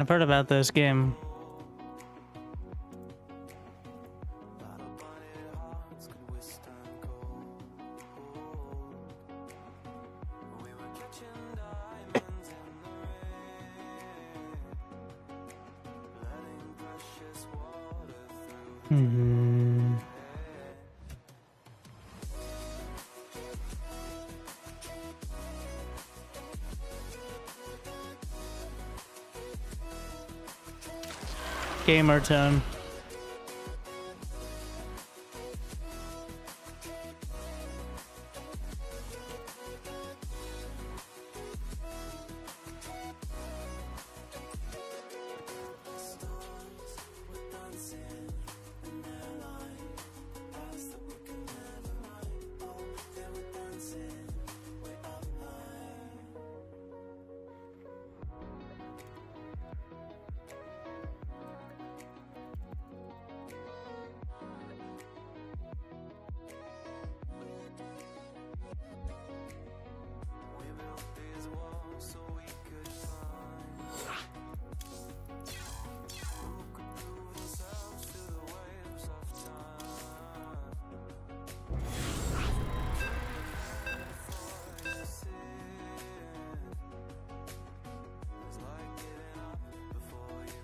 I've heard about this game. Gamer tone.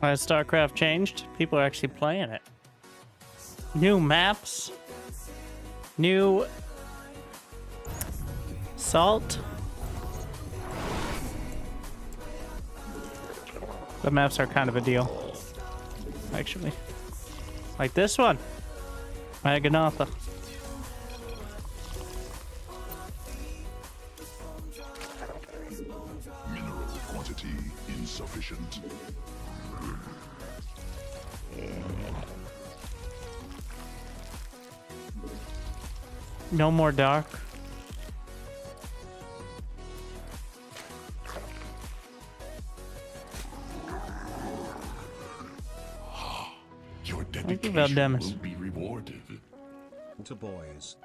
Has StarCraft changed? People are actually playing it. New maps. New salt. The maps are kind of a deal, actually. Like this one. Maganatha. Mineral quantity insufficient. No more dark. Your Thank you, Valdemis. will be rewarded. To boys.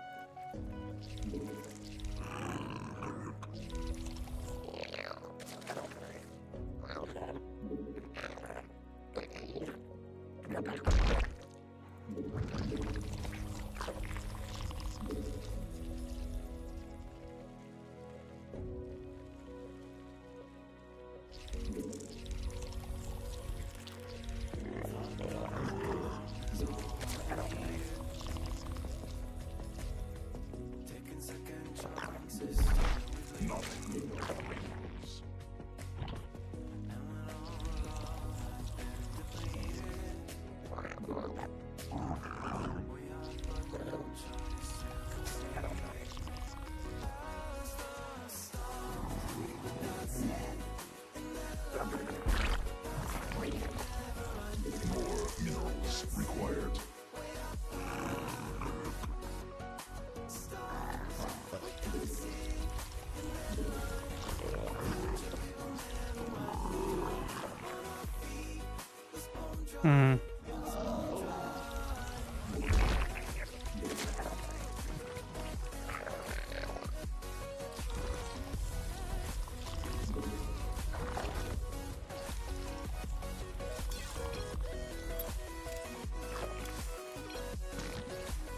More minerals required.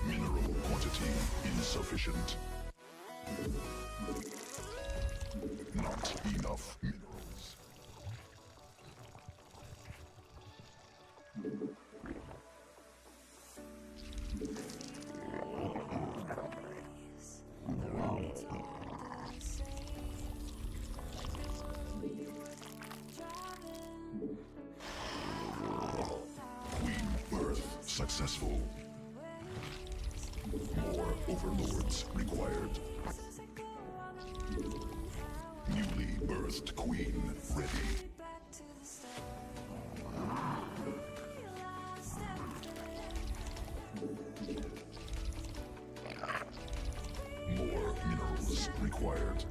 Mineral quantity insufficient. Not enough minerals. Queen birth successful. More overlords required. Newly birthed queen ready. More minerals required.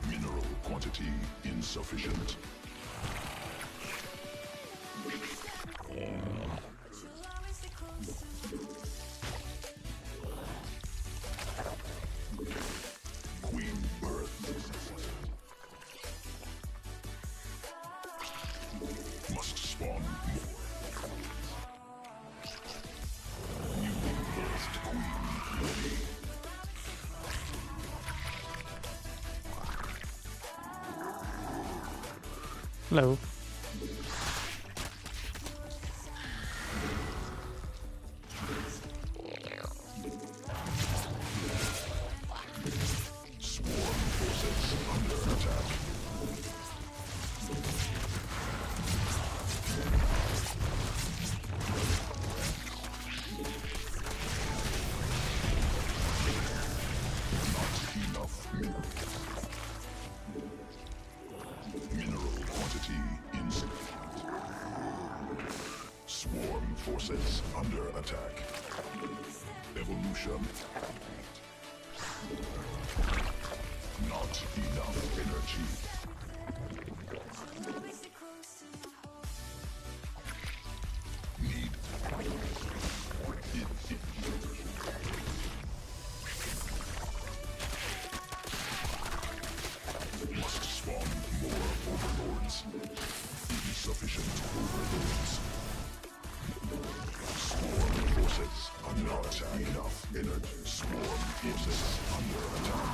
Mineral quantity insufficient. Queen Hello. Swarm forces under attack. Not enough mineral quantity insufficient. Swarm forces under attack. Evolution. Not enough energy. Need. Must spawn more overlords. Insufficient overlords. Swarm forces are not enough energy. Swarm forces under attack.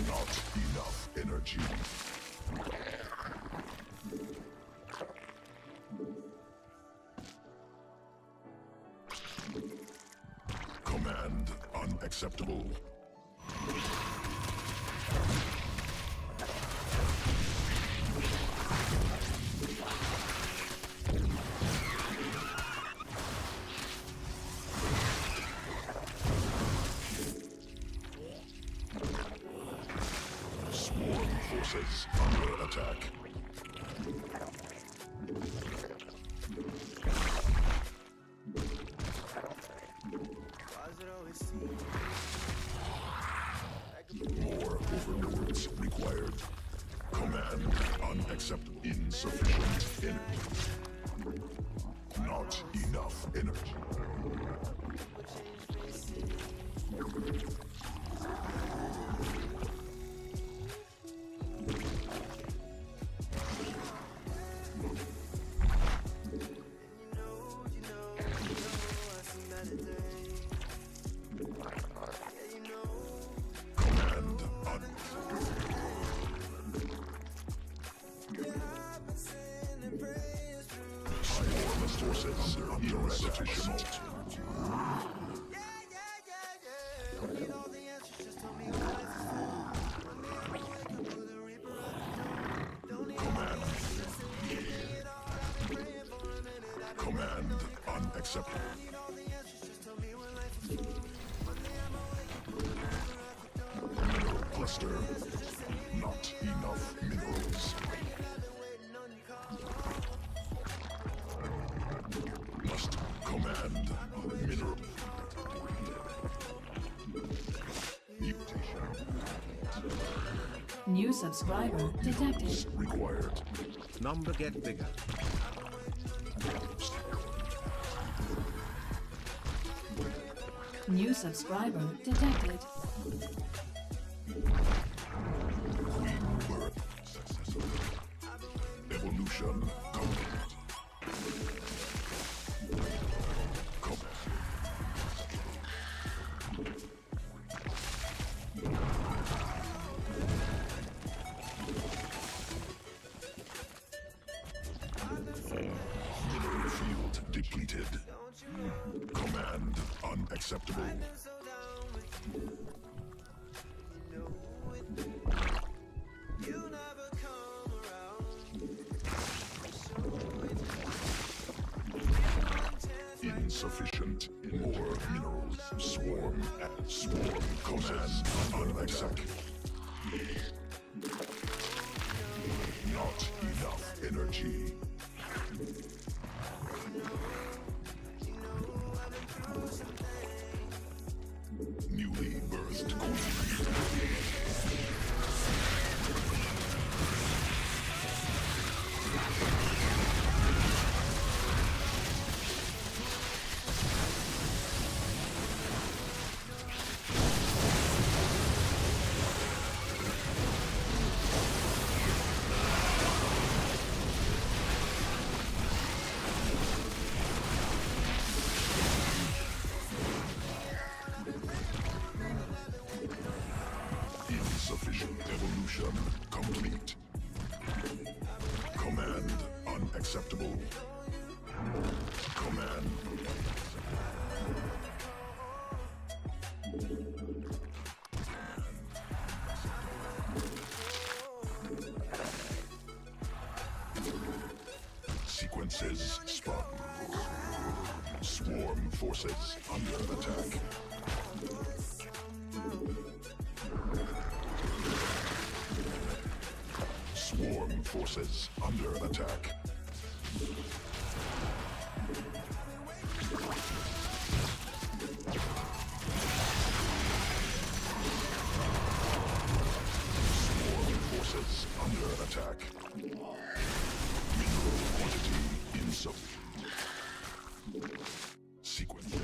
Not enough energy. Command unacceptable. Swarm forces under attack. More overlords required. Command unacceptable. Insufficient energy. Not enough energy. Command Swarm forces under insufficient. Command unacceptable. Mineral cluster. Not enough minerals. Must command mineral. Mutation New subscriber detected. required. Number get bigger. New subscriber detected. Queen birth successful. Evolution complete. Mineral field depleted. Command unacceptable. Insufficient. More minerals. Swarm. Swarm. Command unacceptable. Not enough energy. Newly birthed queen. unacceptable. Command. Sequences spun. Swarm forces under attack. Swarm forces under attack. Swarm forces under attack. Mineral quantity insufficient. Sequences.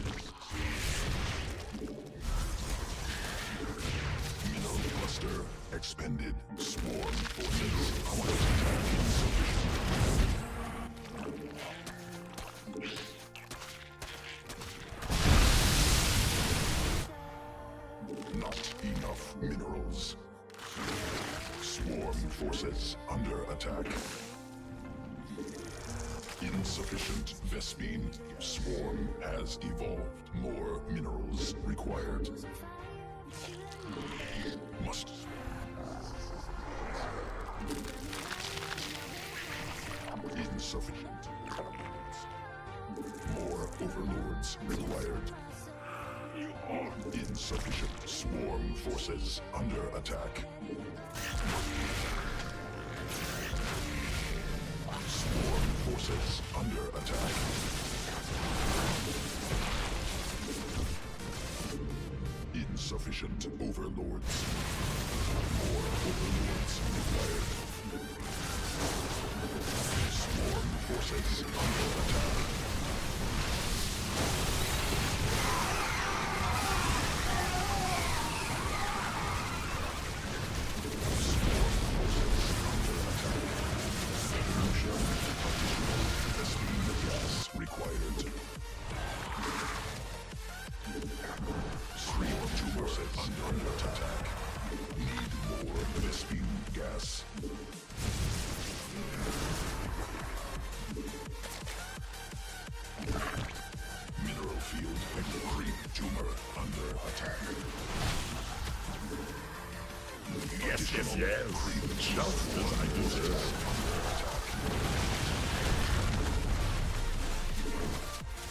Mineral cluster expended. Swarm forces under attack insufficient. Not enough minerals. Swarm forces under attack. Insufficient Vespine. Swarm has evolved. More minerals required. Must. Insufficient. More overlords required. Insufficient. Swarm forces under attack. Swarm forces under attack. Insufficient overlords. More overlords required. Swarm forces under attack. Yes. Just as I deserve.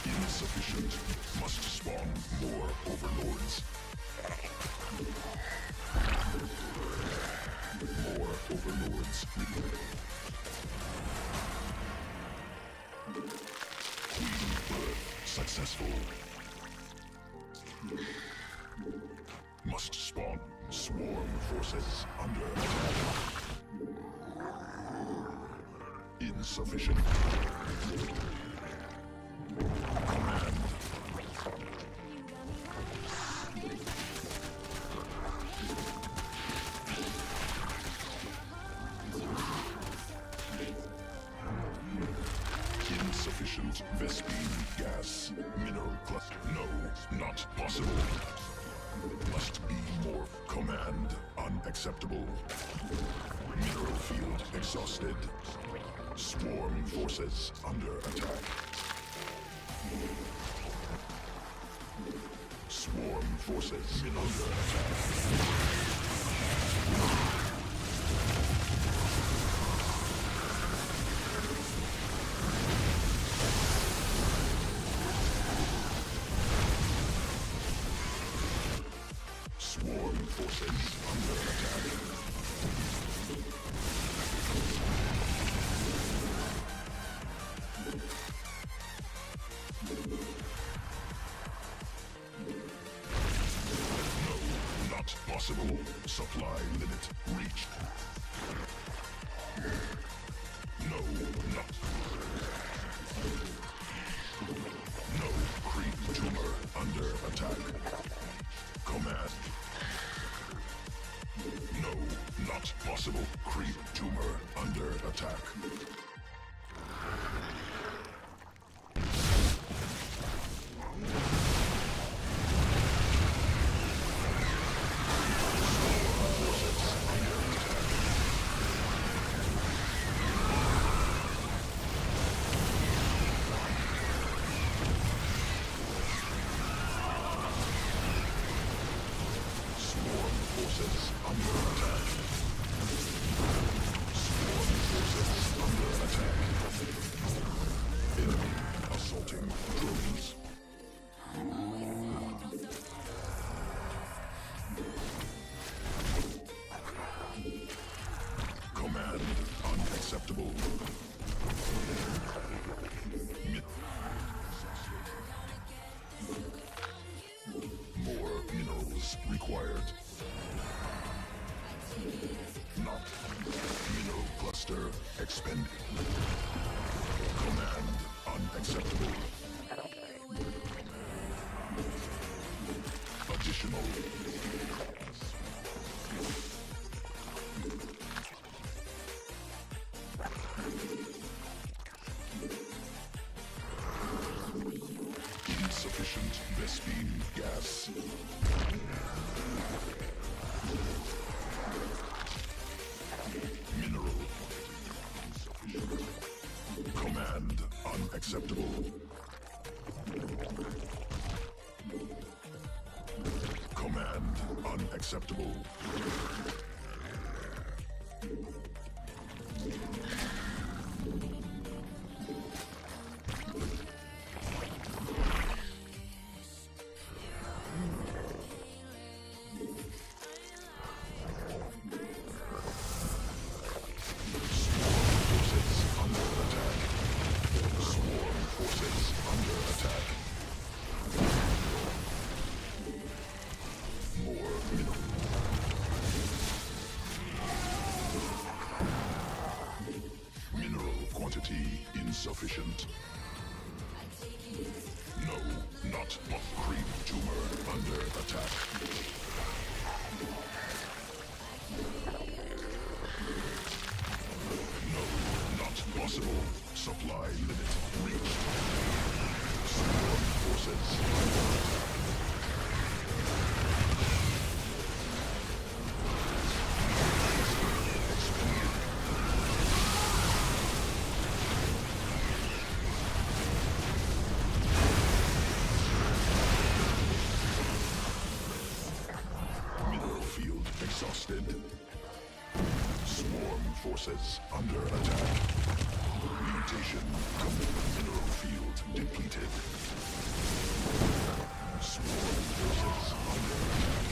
Insufficient. Must spawn more overlords. More overlords. Queen birth successful. Must spawn. Swarm forces under attack. Insufficient. Command. Insufficient Vespine gas. Mineral cluster. No, not possible. Must be more. Command unacceptable. Mineral field exhausted. Swarm forces under attack. Swarm forces under attack. Swarm forces under attack. No, not possible. Supply limit reached. No, not. No, creep tumor under attack. Command. No, not possible. Creep tumor under attack. unacceptable. More minerals required. Not mineral cluster expended. Command unacceptable. Additional. Insufficient Vespine gas. Mineral. Command unacceptable. Command unacceptable. Insufficient. No, not creep tumor under attack. No, not possible. Supply limit reached. Swarm forces under attack. Exhausted. Swarm forces under attack. Mutation. Mineral field depleted. Swarm forces under attack.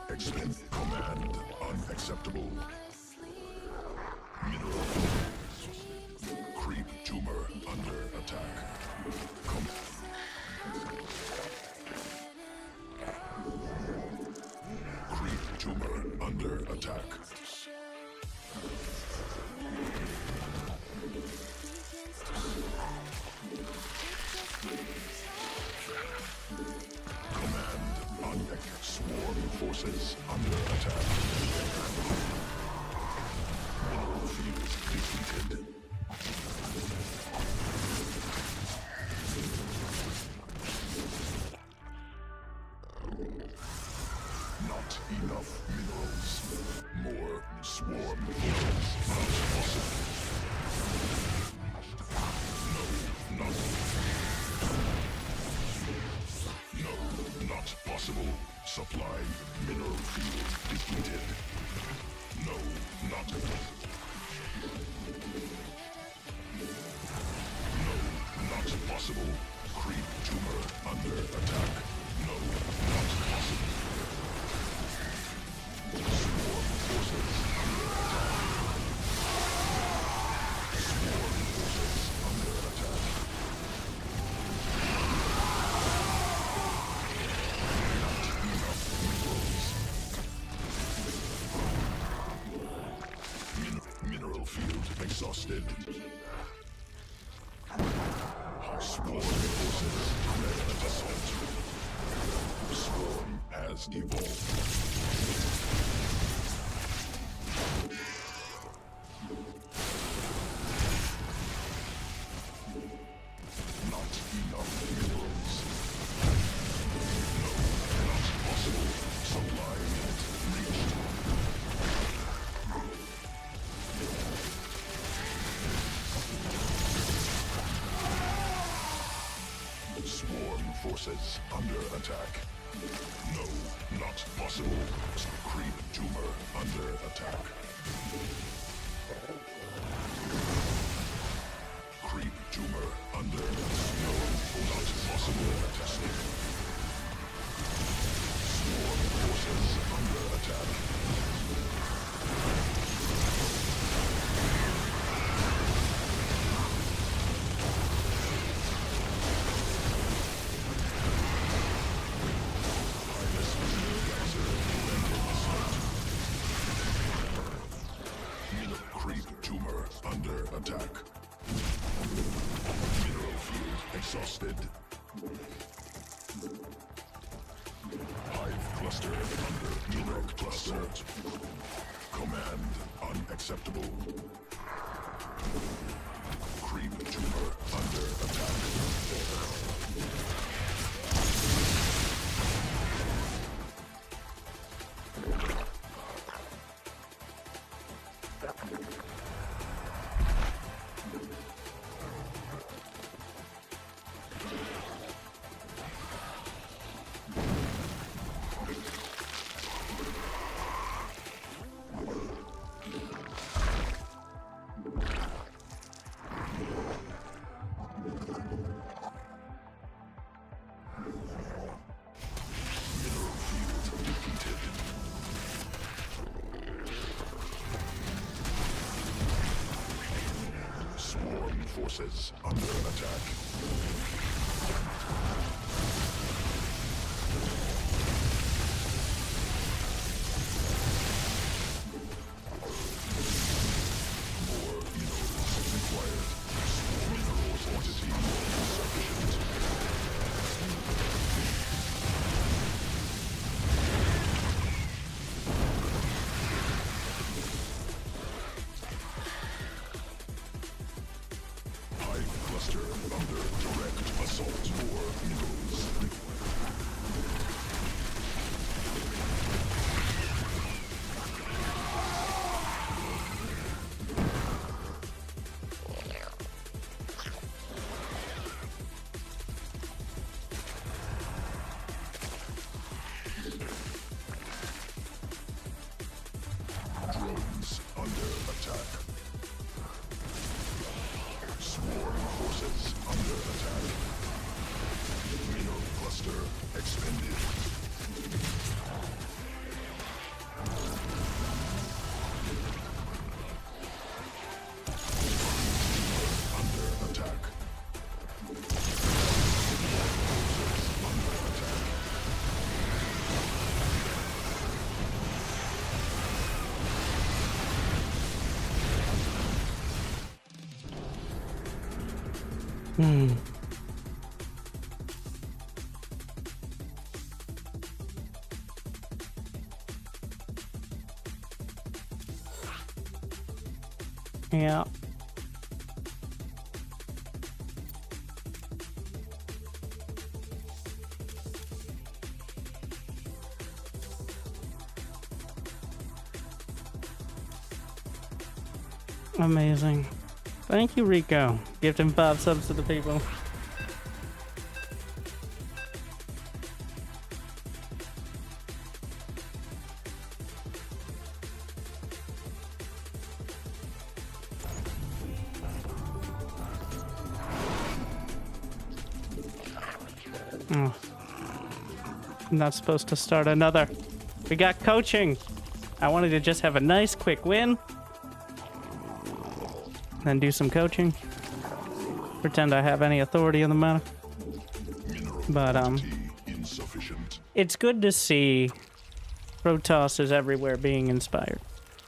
Expend command unacceptable. Mineral creep tumor under attack. Creep tumor under attack. Swarm forces under attack. Mineral field depleted. Not enough minerals. More swarm forces. Not possible. No, not possible. Supply mineral field depleted. No, not. No, not possible. Creep tumor under attack. No, not possible. Swarm forces under attack. Swarm forces under attack. Exhausted. Swarm forces red assessment. Swarm has evolved. Not enough minerals. No, not possible. Supply limit reached. forces under attack. No, not possible. Creep tumor under attack. Creep tumor under attack. No, not possible. Attack. Swarm forces under attack. Creep tumor under attack. Mineral field exhausted. Hive cluster under direct assault. Command unacceptable. Creep tumor under attack. Forces under attack. More minerals required. Mineral quantity insufficient. Cluster under direct assault. More minerals drones under attack. Swarm forces under attack. Mineral cluster expended. Under attack. Forces under attack. Yeah. Amazing. Thank you, Rico. Gifting 5 subs to the people. Oh. I'm not supposed to start another. We got coaching. I wanted to just have a nice quick win. Then do some coaching. Pretend I have any authority in the matter. But it's good to see Protoss is everywhere being inspired.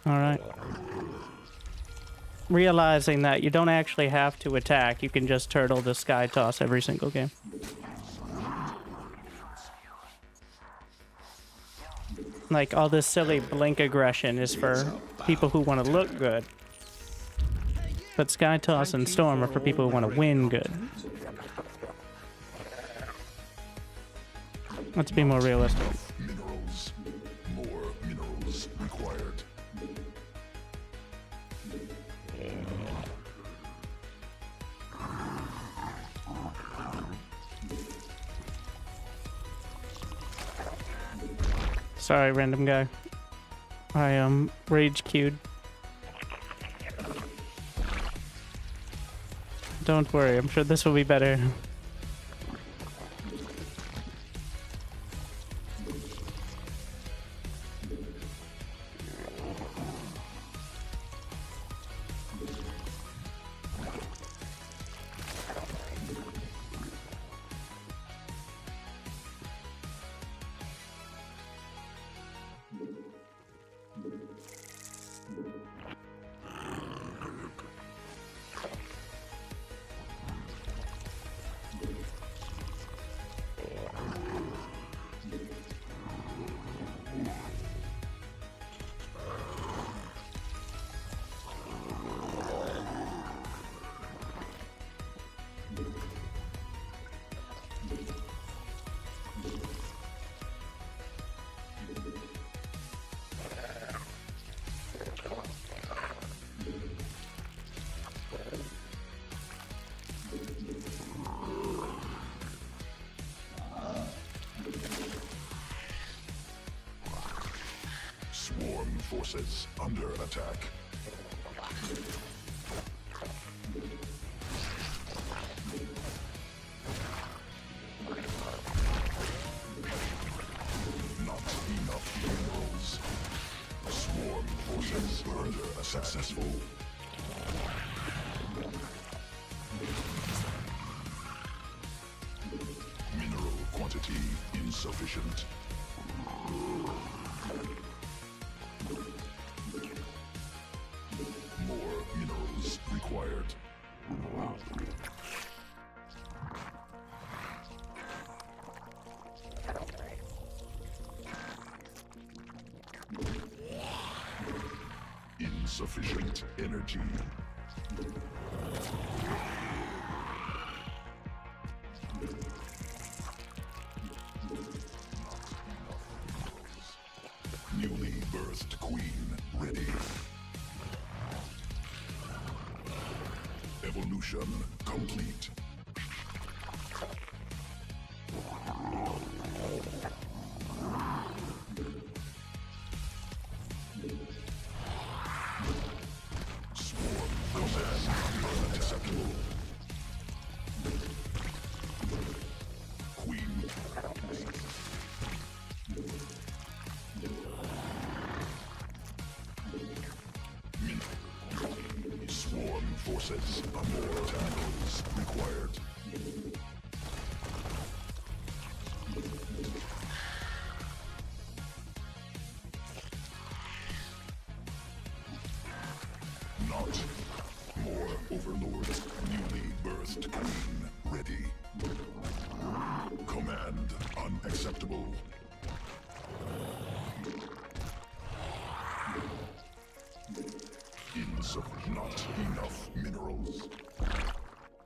Alright. Realizing that you don't actually have to attack, you can just turtle the sky toss every single game. Like, all this silly blink aggression is for people who want to look good. But Sky Toss and Storm are for people who want to win good. Let's be more realistic. Minerals. More minerals required. Sorry, random guy. I rage queued. Don't worry, I'm sure this will be better. Swarm forces under attack. Not enough minerals. Swarm forces under attack. Successful. Mineral quantity insufficient. More minerals required. Insufficient energy. Newly birthed queen ready. Evolution complete. Swarm command unacceptable. Queen. Swarm forces under attack is required. Not more overlord. Newly birthed queen ready. Command unacceptable. Not enough minerals.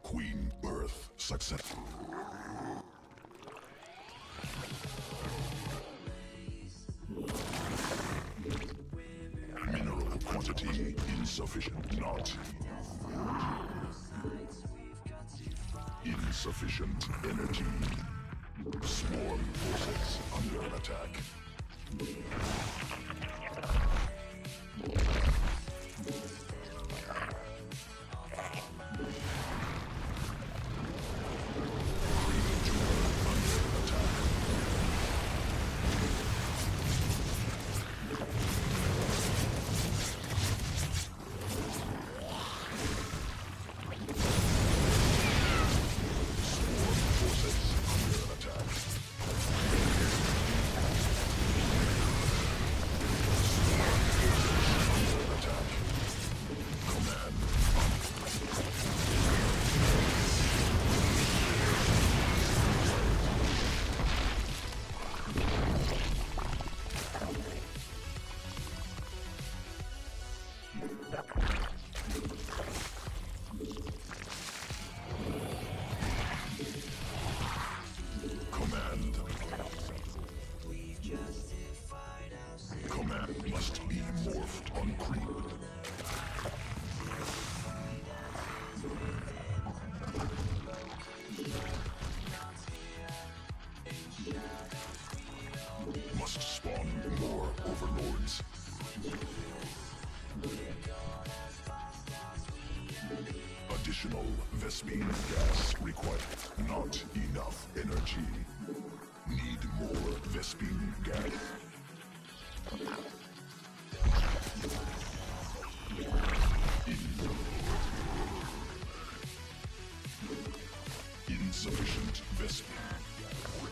Queen birth successful. Mineral quantity insufficient. Not insufficient energy. Swarm forces under attack. Vespene gas required. Not enough energy. Need more Vespene gas. Insufficient Vespene.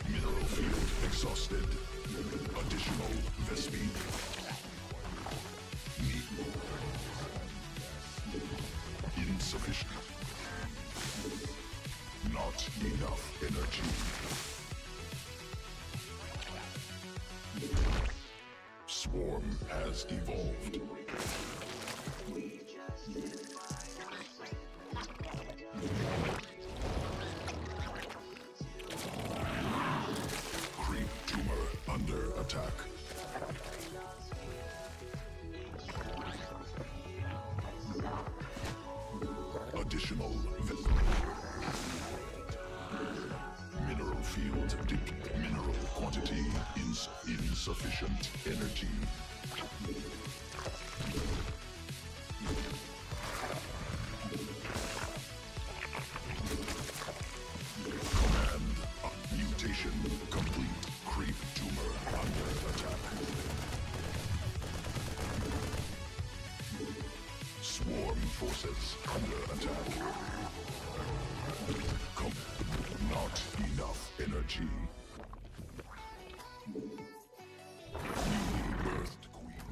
Mineral field exhausted. Additional Vespene. Need insufficient. Not enough energy. Swarm has evolved. Creep tumor under attack. Additional mineral field dip. Mineral quantity insufficient energy. Command mutation complete. Creep tumor under attack. Swarm forces under attack. Not enough energy. Newly birthed queen.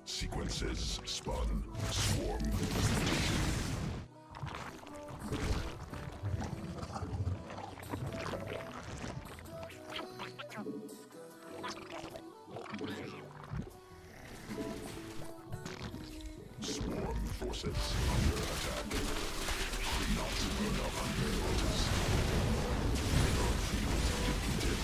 Sequences spun. Swarm. Swarm forces under attack. Not enough minerals. Mineral field depleted.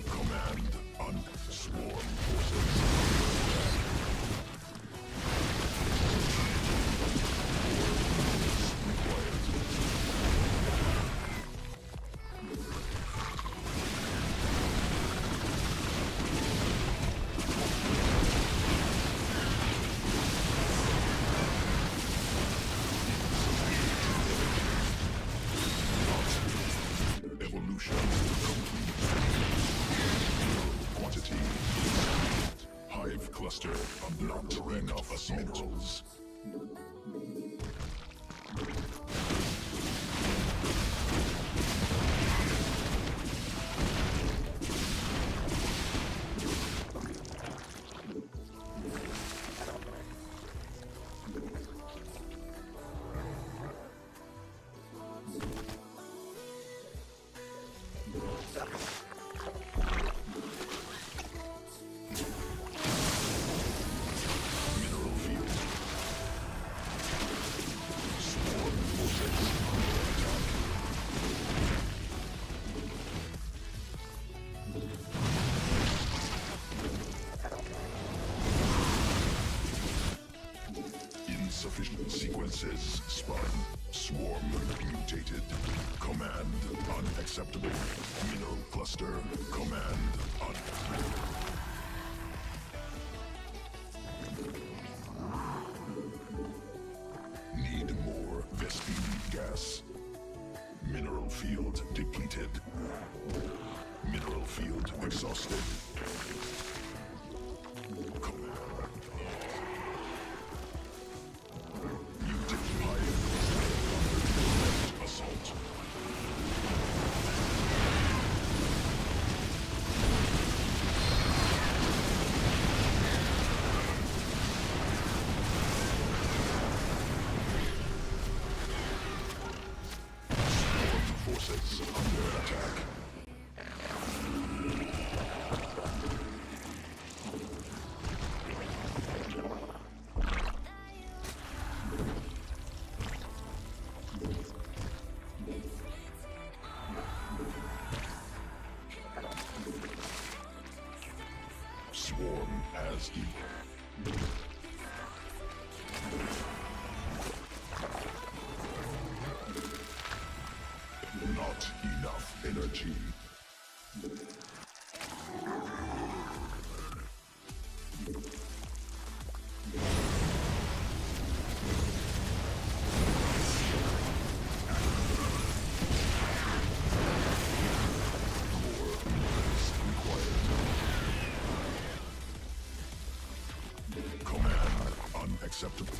Command on swarm forces. Evolution complete. Quantity. Hive cluster of not enough minerals. Mineral field. Swarm forces under attack. Insufficient sequences spun. Swarm mutated. Command unacceptable. Mineral cluster. Command un. Need more Vespene gas. Mineral field depleted. Mineral field exhausted. Mutant hive cluster. Assault. Forces under attack. Swarm has as equal. Not enough energy. Unacceptable.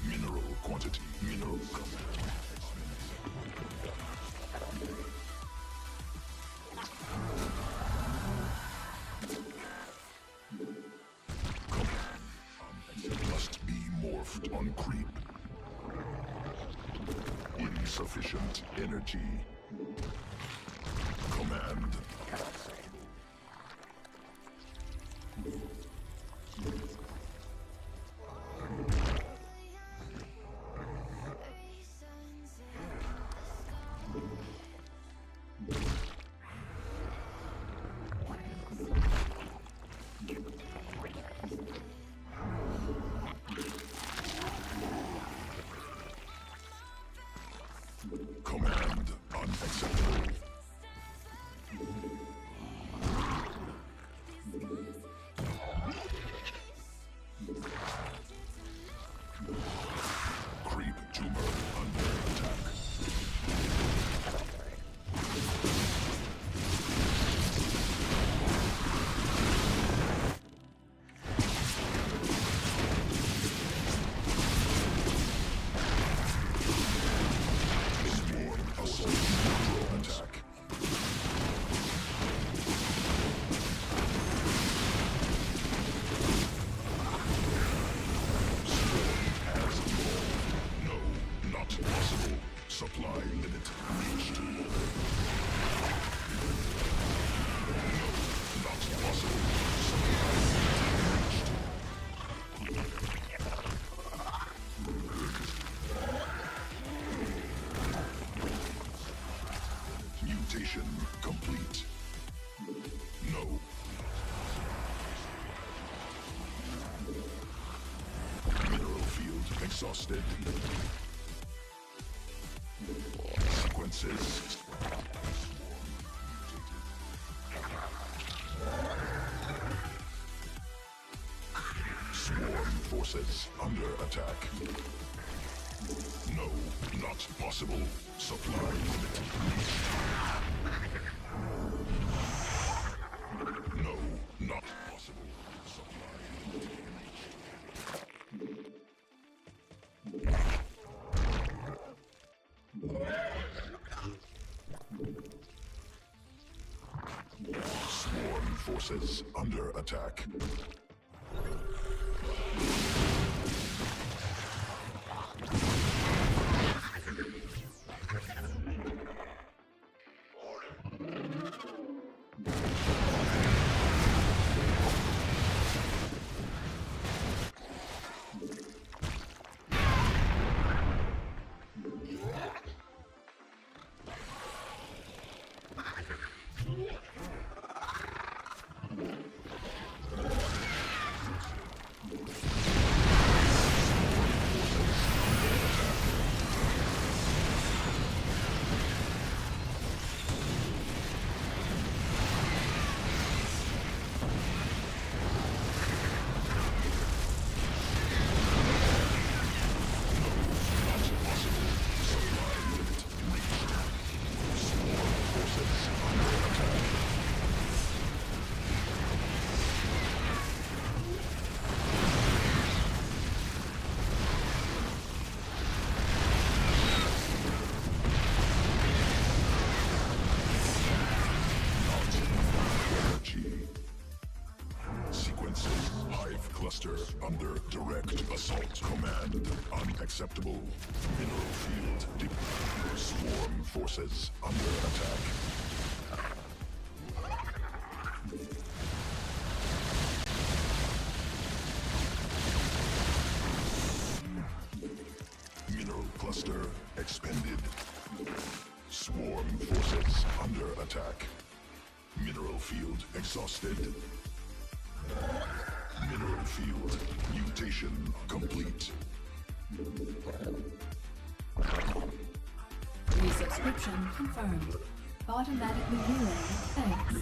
Mineral quantity. Mineral must be morphed on creep. Insufficient energy. Command. Command unacceptable. Creep tumor under attack. Swarm assault control attack. Possible. Supply limit reached. No, not possible. Supply limit reached. Mutation complete. No. Mineral field exhausted. Sequences. Swarm forces under attack. No, not possible. Supply limit reached. No, not possible. Supply limit Swarm forces under attack. Cluster under direct assault. Command unacceptable. Mineral field deployed. Swarm forces under attack. Mineral cluster expended. Swarm forces under attack. Mineral field exhausted. Mineral field mutation complete. Resubscription confirmed. Automatically relaying. Thanks.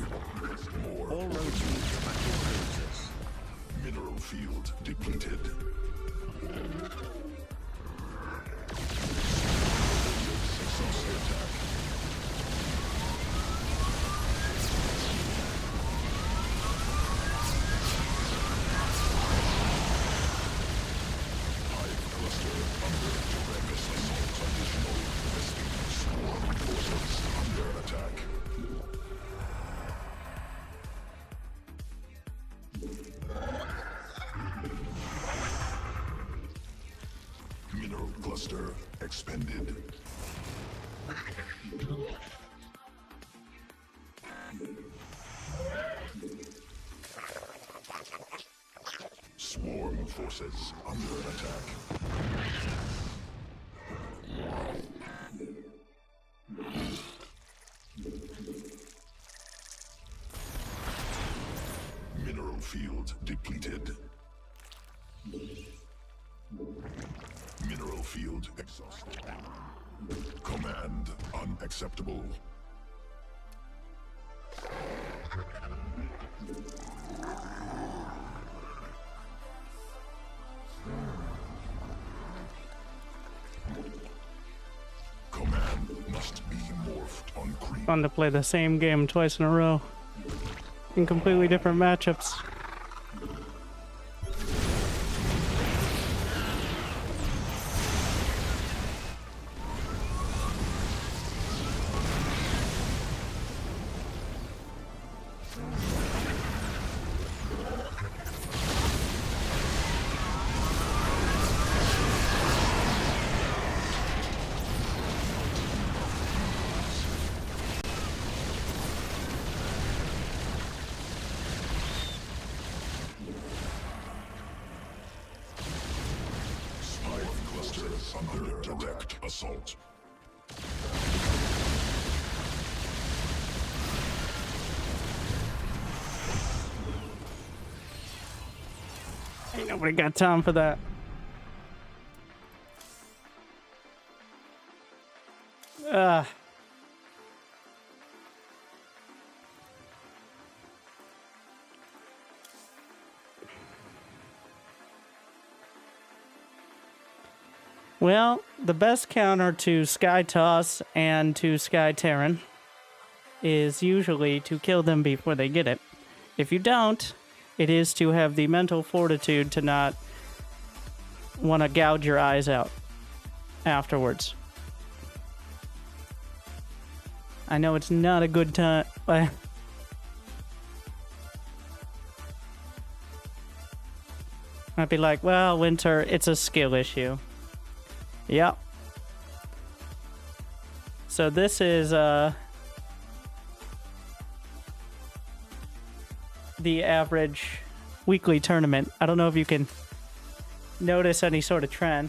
All roads lead to battle cruisers. Mineral field depleted. Exhausted attack. Hive cluster under direct assault. Additional resting. Swarm forces under attack. Mineral cluster expended. Swarm forces under attack. Mineral field depleted. Mineral field exhausted. Command unacceptable. Command must be morphed on creep. Fun to play the same game twice in a row in completely different matchups. Hive cluster under direct assault. Ain't nobody got time for that. Ugh. Well, the best counter to Sky Toss and to Sky Terran is usually to kill them before they get it. If you don't, it is to have the mental fortitude to not want to gouge your eyes out afterwards. I know it's not a good time. I'd be like, well, Winter, it's a skill issue. Yep. So this is the average weekly tournament. I don't know if you can notice any sort of trend.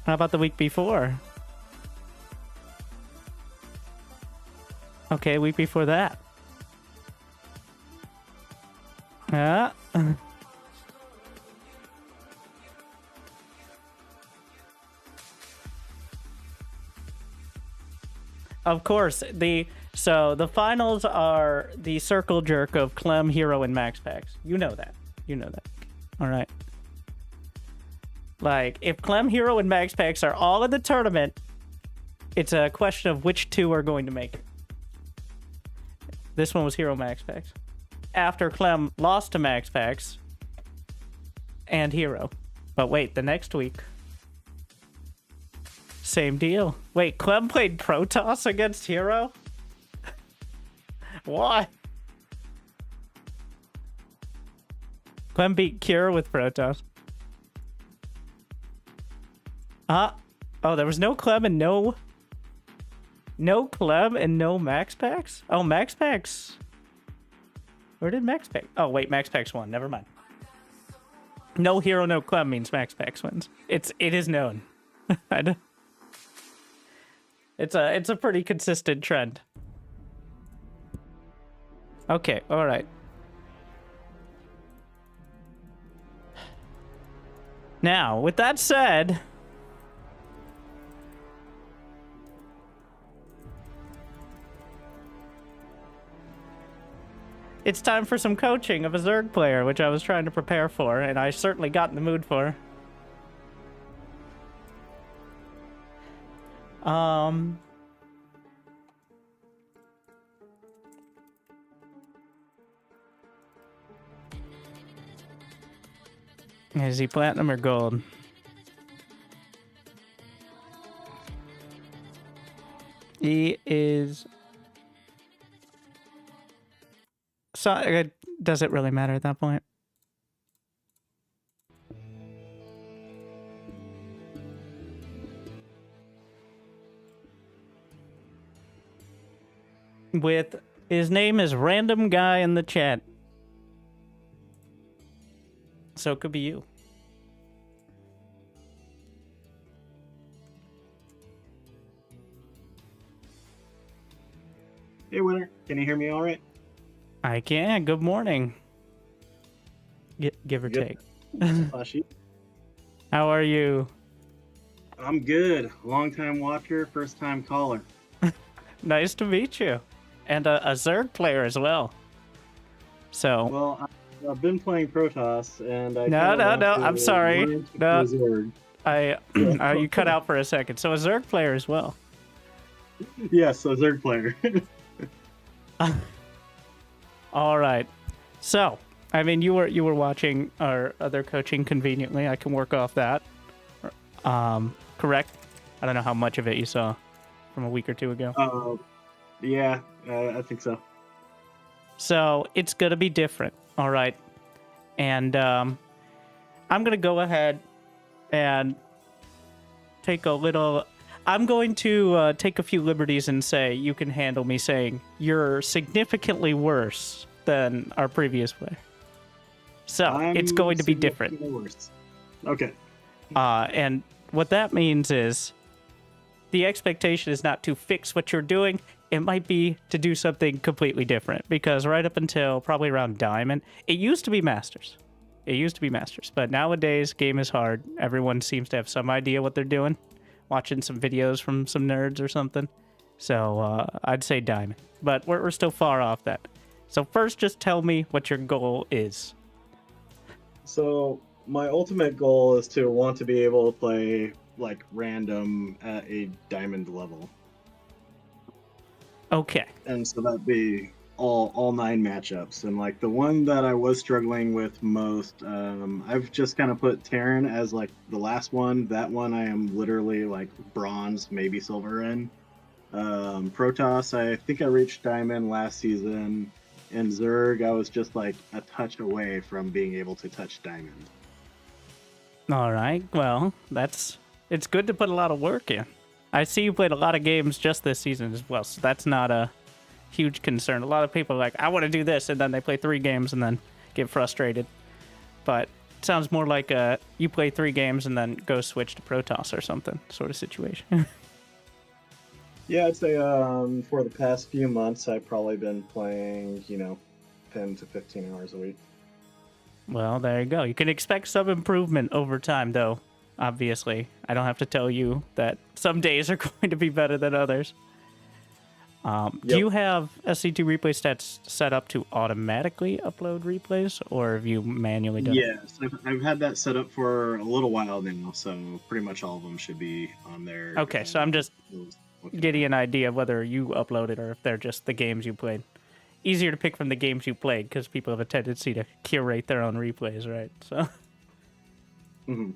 How about the week before? Okay, week before that. Yeah. Of course, the finals are the circle jerk of Clem, Hero, and Max Packs. You know that. You know that. All right. Like, if Clem, Hero, and Max Packs are all in the tournament, it's a question of which two are going to make it. This one was Hero Max Packs. After Clem lost to Max Packs and Hero. But wait, the next week, same deal. Wait, Clem played Protoss against Hero? Why? Clem beat Cure with Protoss. Oh, there was no Clem and no Clem and no Max Packs? Oh, Max Packs. Or did Max Pack? Oh, wait, Max Pax won. Never mind. No hero, no club means Max Pax wins. It is known. It's a pretty consistent trend. Okay, all right. Now, with that said, it's time for some coaching of a Zerg player, which I was trying to prepare for, and I certainly got in the mood for. Is he platinum or gold? He is... So, does it really matter at that point? With his name is random guy in the chat. So it could be you. Hey, Winter. Can you hear me all right? I can. Good morning. Give or Good. take. How are you? I'm good. Long time watcher, first time caller. Nice to meet you. And a Zerg player as well. So. Well, I've been playing Protoss, and I No. I'm sorry. No. Zerg. You cut out for a second. So a Zerg player as well. Yes, a Zerg player. All right. So, I mean, you were watching our other coaching conveniently. I can work off that. Correct? I don't know how much of it you saw from a week or two ago. Yeah, I think so. So, it's going to be different. All right. And I'm going to go ahead and take a little... I'm going to take a few liberties and say you can handle me saying you're significantly worse than our previous player. So it's going to be different. Worse. Okay. And what that means is the expectation is not to fix what you're doing. It might be to do something completely different, because right up until probably around Diamond, it used to be Masters. But nowadays, game is hard. Everyone seems to have some idea what they're doing. Watching some videos from some nerds or something. So I'd say Diamond. But we're still far off that. So first, just tell me what your goal is. So my ultimate goal is to want to be able to play like random at a Diamond level. Okay. And so that'd be all 9 matchups. And like the one that I was struggling with most, I've just kind of put Terran as like the last one. That one I am literally like bronze, maybe silver in. Protoss, I think I reached Diamond last season. And Zerg, I was just like a touch away from being able to touch Diamond. All right. Well, it's good to put a lot of work in. I see you played a lot of games just this season as well, so that's not a huge concern. A lot of people are like, I want to do this, and then they play 3 games and then get frustrated. But it sounds more like you play 3 games and then go switch to Protoss or something sort of situation. Yeah, I'd say for the past few months, I've probably been playing, 10 to 15 hours a week. Well, there you go. You can expect some improvement over time, though, obviously. I don't have to tell you that some days are going to be better than others. Do you have SC2 replay stats set up to automatically upload replays, or have you manually done it? Yes, I've had that set up for a little while now, so pretty much all of them should be on there. Okay, so I'm just getting an idea of whether you uploaded or if they're just the games you played. Easier to pick from the games you played, because people have a tendency to curate their own replays, right? So. Mm-hmm.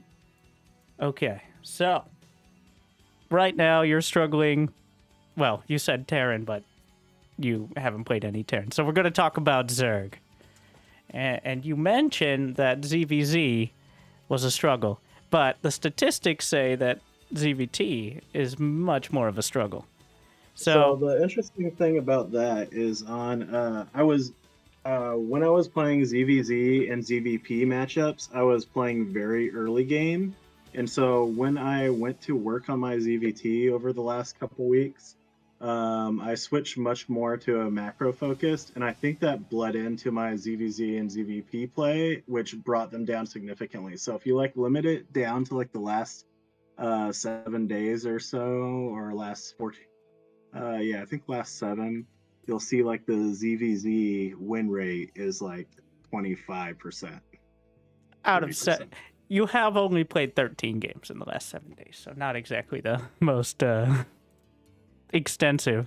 Okay, so right now you're struggling. Well, you said Terran, but you haven't played any Terran. So we're going to talk about Zerg. And you mentioned that ZVZ was a struggle, but the statistics say that ZVT is much more of a struggle. So the interesting thing about that is I was When I was playing ZVZ and ZVP matchups, I was playing very early game. And so when I went to work on my ZVT over the last couple weeks, I switched much more to a macro focused. And I think that bled into my ZVZ and ZVP play, which brought them down significantly. So if you like limit it down to like the last 7 days or so, or last 14, I think last 7, you'll see like the ZVZ win rate is like 25%. Out of 30%. you have only played 13 games in the last 7 days, so not exactly the most extensive.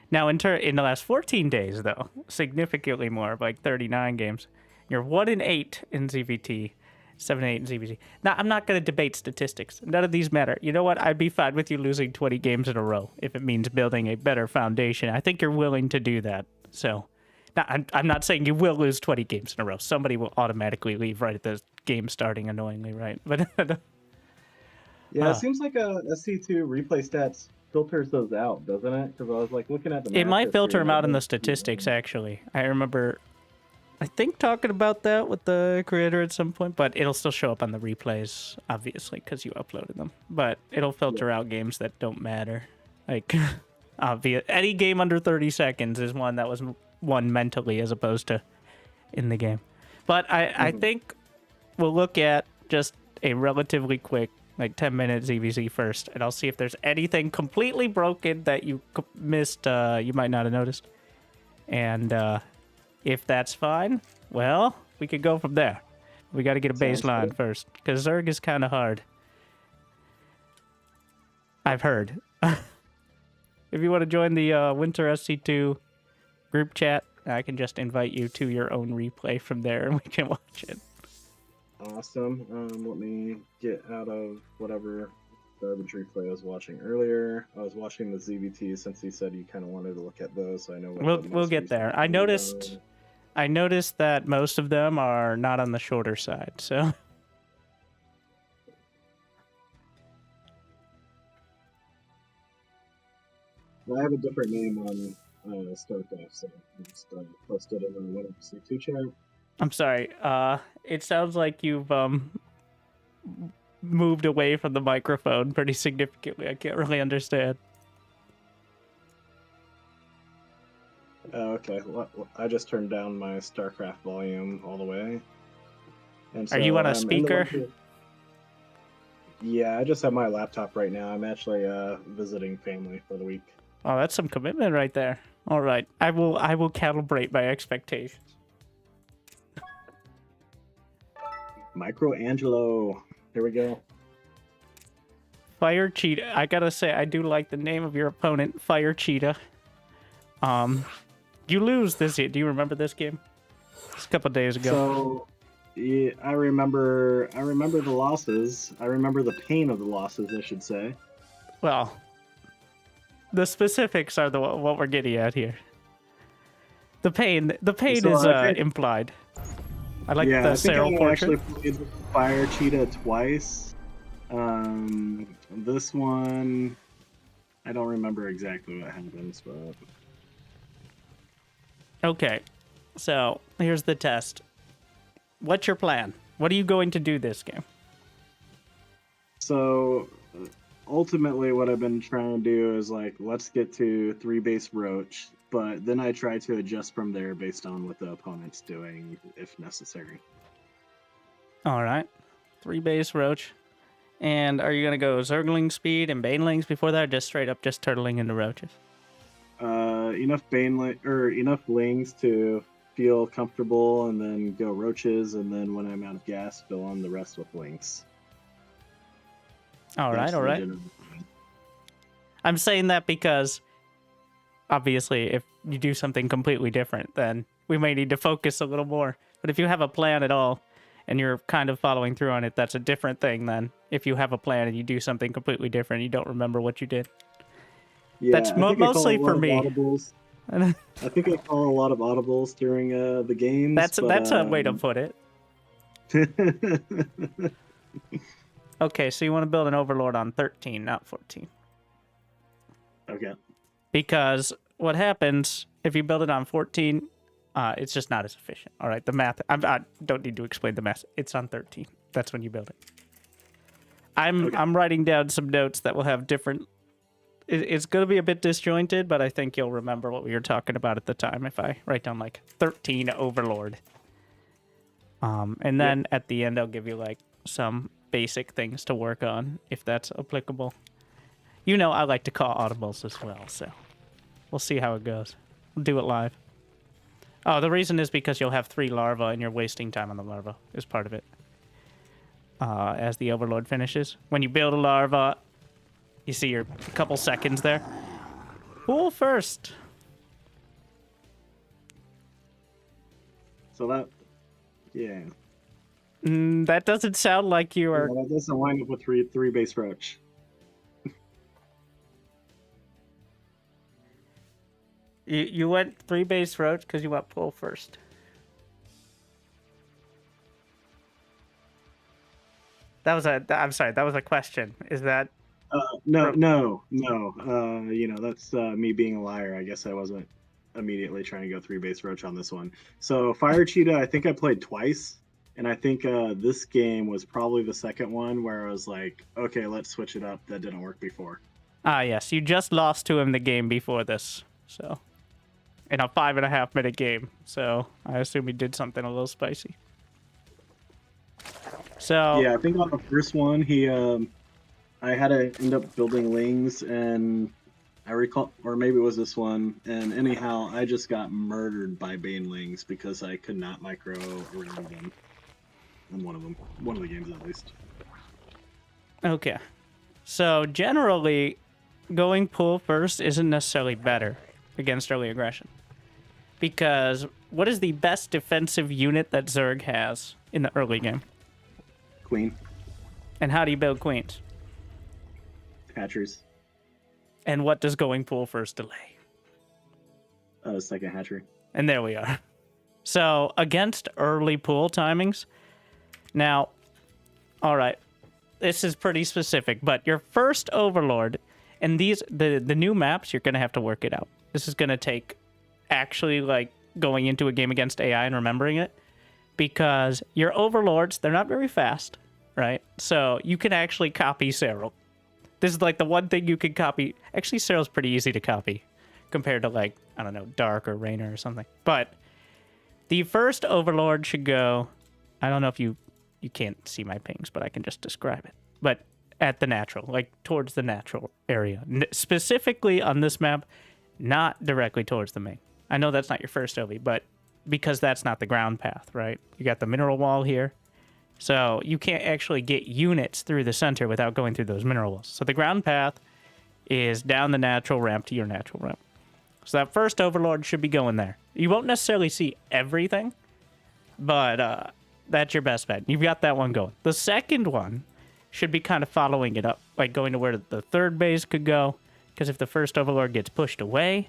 Now, in the last 14 days, though, significantly more, like 39 games. You're 1-8 in ZVT, 7-8 in ZVT. Now, I'm not going to debate statistics. None of these matter. You know what? I'd be fine with you losing 20 games in a row if it means building a better foundation. I think you're willing to do that. So, now, I'm not saying you will lose 20 games in a row. Somebody will automatically leave right at the game starting, annoyingly, right? But Yeah, it seems like a SC2 replay stats filters those out, doesn't it? Because I was like looking at the. it match might filter history, them and I out in the didn't see statistics, them. actually. I remember, I think, talking about that with the creator at some point, but it'll still show up on the replays, obviously, because you uploaded them. But it'll filter out games that don't matter. Like, obvious. Any game under 30 seconds is one that was won mentally as opposed to in the game. But I think we'll look at just a relatively quick, like 10-minute ZVZ first, and I'll see if there's anything completely broken that you missed, you might not have noticed. And if that's fine, well, we could go from there. We got to get a Sounds baseline good. first, because Zerg is kind of hard. I've heard. If you want to join the Winter SC2 group chat, I can just invite you to your own replay from there, and we can watch it. Awesome. Let me get out of whatever garbage replay I was watching earlier. I was watching the ZVT since he said you kind of wanted to look at those, so I know what the We'll most get recent there. ones I noticed that most of them are not on the shorter side, so. are. I have a different name on StarCraft, so I just posted it in the C2 chat. I'm sorry. It sounds like you've moved away from the microphone pretty significantly. I can't really understand. Okay, I just turned down my StarCraft volume all the way. And Are you on a I'm in the speaker? Yeah, I just have my laptop right now. I'm actually visiting family for the week. Oh, that's some commitment right there. All right, I will calibrate my expectations. Microangelo. Here we go. Fire Cheetah. I gotta say, I do like the name of your opponent, Fire Cheetah. You lose this year. Do you remember this game? It's a couple days ago. So, yeah, I remember the losses. I remember the pain of the losses, I should say. Well, the specifics are what we're getting at here. The pain So is I think- implied. I like Yeah, the I think Cyril I portrait. actually played Fire Cheetah twice. This one, I don't remember exactly what happens, but Okay, so here's the test. What's your plan? What are you going to do this game? so ultimately what I've been trying to do is like, let's get to 3 base Roach, but then I try to adjust from there based on what the opponent's doing if necessary. All right, 3 base Roach. And are you going to go Zergling speed and Banelings before that, or just straight up just turtling into Roaches? Enough lings to feel comfortable, and then go Roaches, and then when I'm out of gas, fill on the rest with lings. All That's right, all the right. general plan. I'm saying that because, obviously, if you do something completely different, then we may need to focus a little more. But if you have a plan at all, and you're kind of following through on it, that's a different thing than if you have a plan and you do something completely different, you don't remember what you did. Yeah, That's I think I call mostly a lot for of me. audibles. I think I call a lot of audibles during the games. That's a way to put it. Okay, so you want to build an Overlord on 13, not 14. Okay. Because what happens if you build it on 14, It's just not as efficient. All right, the math. I don't need to explain the math. It's on 13. That's when you build it. I'm writing down some notes that will have different. It's going to be a bit disjointed, but I think you'll remember what we were talking about at the time if I write down like 13 Overlord. And then at the end, I'll give you like some basic things to work on if that's applicable. You know, I like to call audibles as well, so we'll see how it goes. We'll do it live. Oh, the reason is because you'll have 3 larvae and you're wasting time on the larva is part of it. As the Overlord finishes. When you build a larva, you see your couple seconds there. Pool first. So that, yeah. That doesn't sound like you are... That doesn't wind up with three base roach. You went 3 base roach because you went pool first. I'm sorry, that was a question. Is that... No. You know, that's me being a liar. I guess I wasn't immediately trying to go 3 base roach on this one. So Fire Cheetah, I think I played twice. And I think this game was probably the second one where I was like, okay, let's switch it up. That didn't work before. Ah, yes. You just lost to him the game before this. So, in a 5.5-minute game. So, I assume he did something a little spicy. So... Yeah, I think on the first one, I had to end up building lings, and I recall, or maybe it was this one, and anyhow, I just got murdered by banelings because I could not micro around them. In one of the games at least. Okay. So, generally, going pool first isn't necessarily better against early aggression. Because what is the best defensive unit that Zerg has in the early game? Queen. And how do you build queens? Hatcheries. And what does going pool first delay? Second hatchery. And there we are. So, against early pool timings... Now, all right, this is pretty specific, but your first Overlord, and the new maps, you're going to have to work it out. This is going to take actually, like, going into a game against AI and remembering it, because your Overlords, they're not very fast, right? So you can actually copy Cyril. This is, like, the one thing you can copy. Actually, Cyril's pretty easy to copy compared to, like, I don't know, Dark or Rainer or something. But the first Overlord should go, I don't know if you can't see my pings, but I can just describe it. But at the natural, like towards the natural area. Specifically on this map, not directly towards the main. I know that's not your first OV, but because that's not the ground path, right? You got the mineral wall here. So you can't actually get units through the center without going through those mineral walls. So the ground path is down the natural ramp to your natural ramp. So that first Overlord should be going there. You won't necessarily see everything, but that's your best bet. You've got that one going. The second one should be kind of following it up, like going to where the third base could go, because if the first Overlord gets pushed away,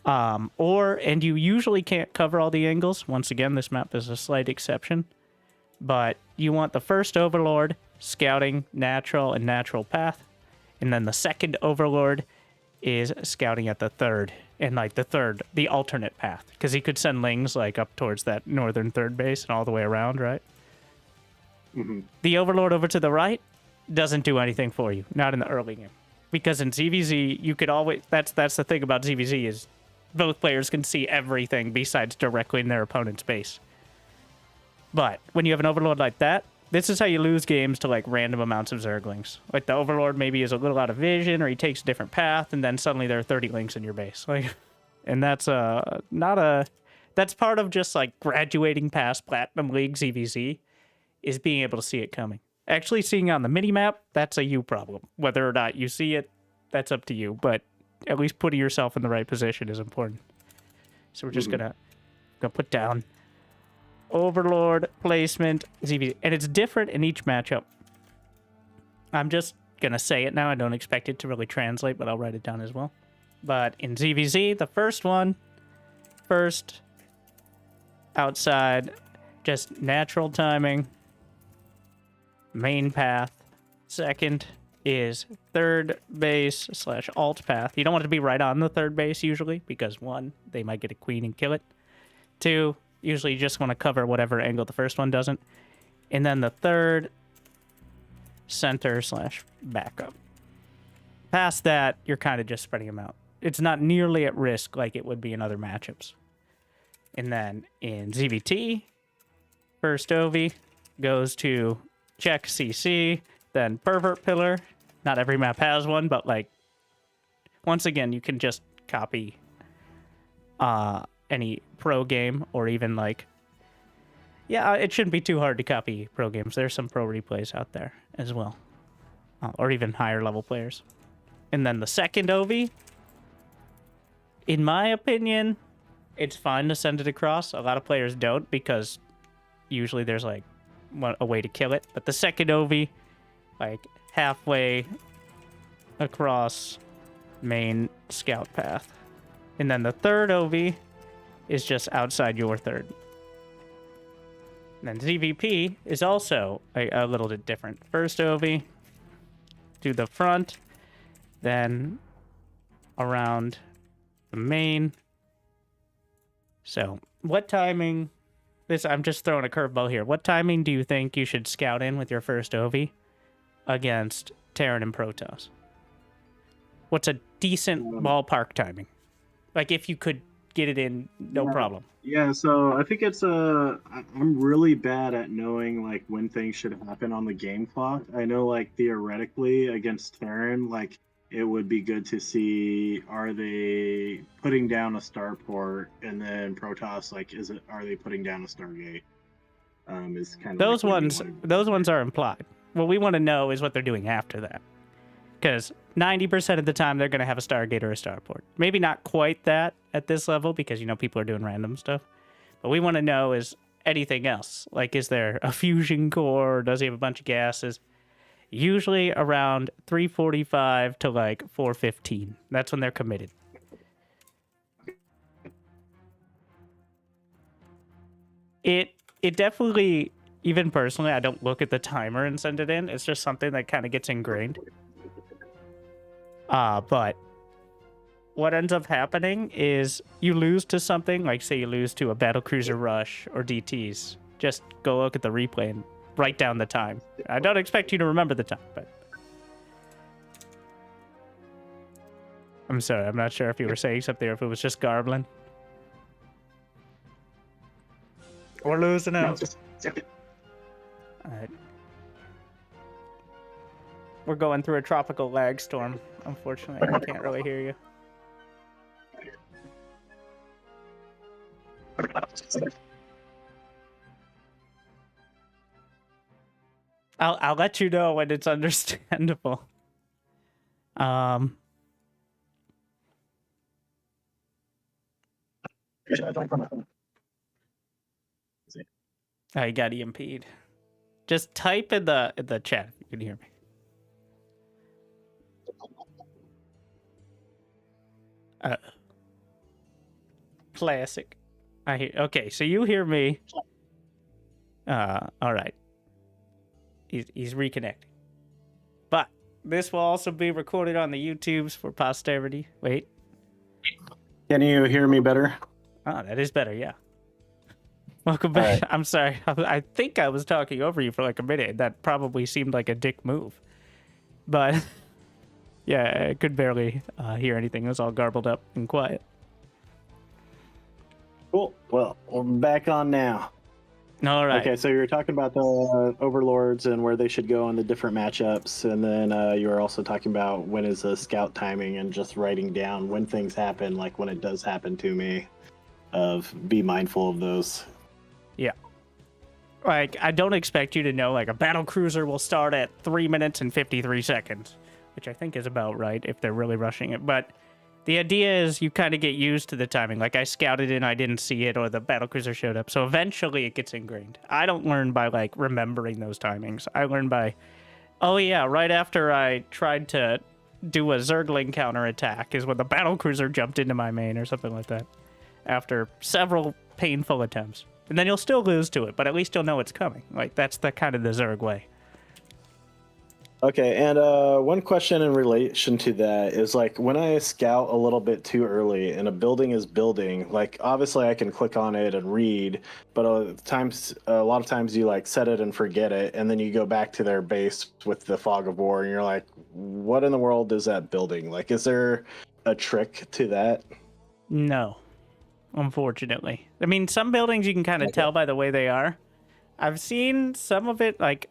and you usually can't cover all the angles. Once again, this map is a slight exception, but you want the first Overlord scouting natural and natural path, and then the second Overlord is scouting at the third, and like the alternate path, because he could send lings like up towards that northern third base and all the way around, right? Mm-hmm. The Overlord over to the right doesn't do anything for you, not in the early game, because in ZVZ you could always. That's the thing about ZVZ is both players can see everything besides directly in their opponent's base. But when you have an Overlord like that, this is how you lose games to, like, random amounts of Zerglings. Like, the Overlord maybe is a little out of vision, or he takes a different path, and then suddenly there are 30 links in your base. Like, and that's that's part of just, like, graduating past Platinum League ZVZ, is being able to see it coming. Actually seeing it on the mini-map, that's a you problem. Whether or not you see it, that's up to you, but at least putting yourself in the right position is important. So we're just gonna put down Overlord placement, ZVZ, and it's different in each matchup. I'm just gonna say it now. I don't expect it to really translate, but I'll write it down as well. But in ZVZ, the first outside, just natural timing, main path. Second is third base / alt path. You don't want it to be right on the third base usually, because one, they might get a queen and kill it. 2, usually you just want to cover whatever angle the first one doesn't. And then the third, center / backup. Past that, you're kind of just spreading them out. It's not nearly at risk like it would be in other matchups. And then in ZVT, first OV goes to check CC, then pervert pillar. Not every map has one, but like, once again, you can just copy any pro game, or even like, yeah, it shouldn't be too hard to copy pro games. There's some pro replays out there as well, or even higher level players. And then the second OV, in my opinion, it's fine to send it across. A lot of players don't, because usually there's like a way to kill it. But the second OV, like halfway across main scout path. And then the third OV is just outside your third. And then ZVP is also a little bit different. First OV to the front, then around the main. So what timing, I'm just throwing a curveball here. What timing do you think you should scout in with your first OV against Terran and Protoss? What's a decent ballpark timing? Like if you could get it in, no problem. Yeah, so I think I'm really bad at knowing like when things should happen on the game clock. I know like theoretically against Terran, like it would be good to see, are they putting down a starport, and then Protoss, like are they putting down a Stargate? Is kind of those like ones are implied. What we want to know is what they're doing after that. Because 90% of the time they're going to have a Stargate or a starport. Maybe not quite that at this level, because, you know, people are doing random stuff. But we want to know is anything else. Like, is there a fusion core? Or does he have a bunch of gases? Usually around 3:45 to like 4:15. That's when they're committed. It definitely, even personally, I don't look at the timer and send it in. It's just something that kind of gets ingrained. But what ends up happening is you lose to something, like say you lose to a battlecruiser rush or DTs. Just go look at the replay and write down the time. I don't expect you to remember the time, but I'm sorry, I'm not sure if you were saying something or if it was just garbling. We're losing out. Alright. We're going through a tropical lag storm. Unfortunately, I can't really hear you. I'll let you know when it's understandable. Oh, you got EMP'd. Just type in the chat if you can hear me. Classic. I hear. Okay, so you hear me. All right. He's reconnecting. But this will also be recorded on the YouTubes for posterity. Wait. Can you hear me better? Oh, that is better. Yeah. Welcome back. Right. I'm sorry. I think I was talking over you for like a minute. That probably seemed like a dick move. But yeah, I could barely hear anything. It was all garbled up and quiet. Cool. Well, we're back on now. All right. Okay, so you were talking about the overlords and where they should go in the different matchups, and then you were also talking about when is the scout timing and just writing down when things happen, like when it does happen to me, be mindful of those. Yeah. Like, I don't expect you to know, like, a battle cruiser will start at 3 minutes and 53 seconds, which I think is about right if they're really rushing it. But the idea is you kind of get used to the timing. Like, I scouted in, I didn't see it, or the battlecruiser showed up. So eventually it gets ingrained. I don't learn by, like, remembering those timings. I learn by, oh yeah, right after I tried to do a Zergling counterattack is when the battlecruiser jumped into my main or something like that. After several painful attempts. And then you'll still lose to it, but at least you'll know it's coming. Like, that's the kind of the Zerg way. Okay, and one question in relation to that is like when I scout a little bit too early and a building is building, like obviously I can click on it and read, but a lot of times you like set it and forget it, and then you go back to their base with the fog of war, and you're like, what in the world is that building? Like, is there a trick to that? No, unfortunately. I mean, some buildings you can kind of tell by the way they are. I've seen some of it, like,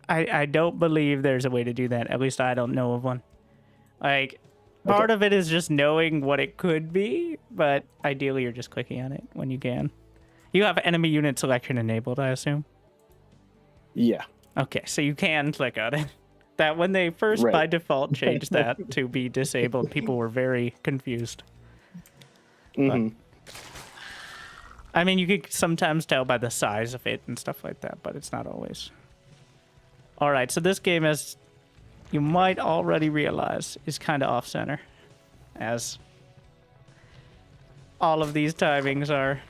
I don't believe there's a way to do that. At least I don't know of one. Like, part of it is just knowing what it could be, but ideally you're just clicking on it when you can. You have enemy unit selection enabled, I assume? Yeah. Okay, so you can click on it. That when they first by default changed that to be disabled, people were very confused. Mm-hmm. But, I mean, you could sometimes tell by the size of it and stuff like that, but it's not always. All right, so this game, as you might already realize, is kind of off-center, as all of these timings are.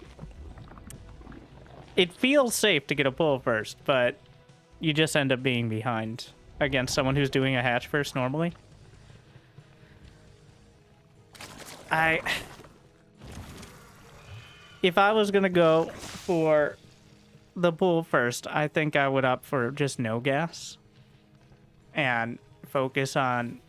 It feels safe to get a pull first, but you just end up being behind against someone who's doing a hatch first normally. If I was going to go for the pull first, I think I would opt for just no gas and focus on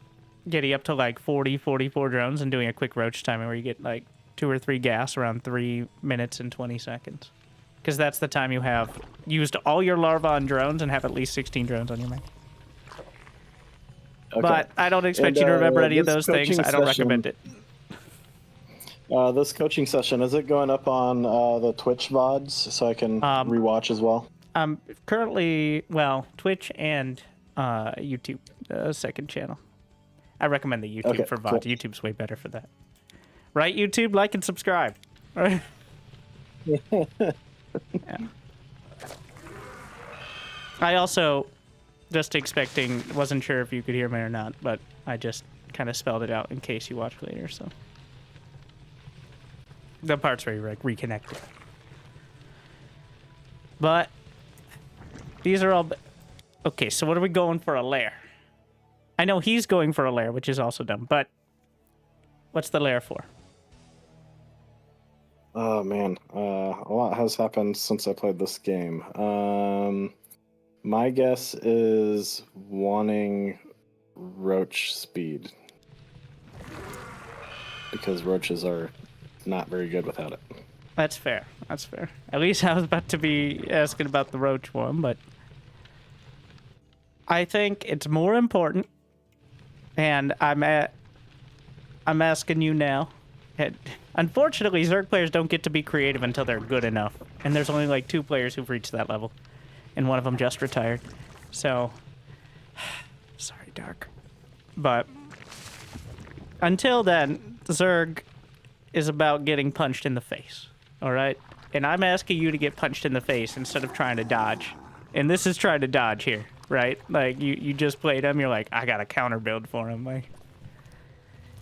getting up to like 40, 44 drones and doing a quick roach timing where you get like 2 or 3 gas around 3 minutes and 20 seconds. Because that's the time you have used all your larvae on drones and have at least 16 drones on your mech. Okay. But I don't expect you to remember any of those things. I don't recommend it. This coaching session, is it going up on the Twitch VODs so I can rewatch as well? Currently, well, Twitch and YouTube, the second channel. I recommend the YouTube for VOD. Cool. YouTube's way better for that. Right, YouTube? Like and subscribe. Right? Yeah. I also, just expecting, wasn't sure if you could hear me or not, but I just kind of spelled it out in case you watch later, so. The parts where you like reconnect it. But these are all okay, so what are we going for a lair? I know he's going for a lair, which is also dumb, but what's the lair for? Oh man, a lot has happened since I played this game. My guess is wanting roach speed, because roaches are not very good without it. That's fair. That's fair. At least I was about to be asking about the roach one, but I think it's more important, and I'm asking you now. Unfortunately, Zerg players don't get to be creative until they're good enough, and there's only like 2 players who've reached that level, and one of them just retired. So, sorry, Dark. But until then, Zerg is about getting punched in the face, all right? And I'm asking you to get punched in the face instead of trying to dodge. And this is trying to dodge here, right? Like, you just played him, you're like, I got a counter build for him. Like,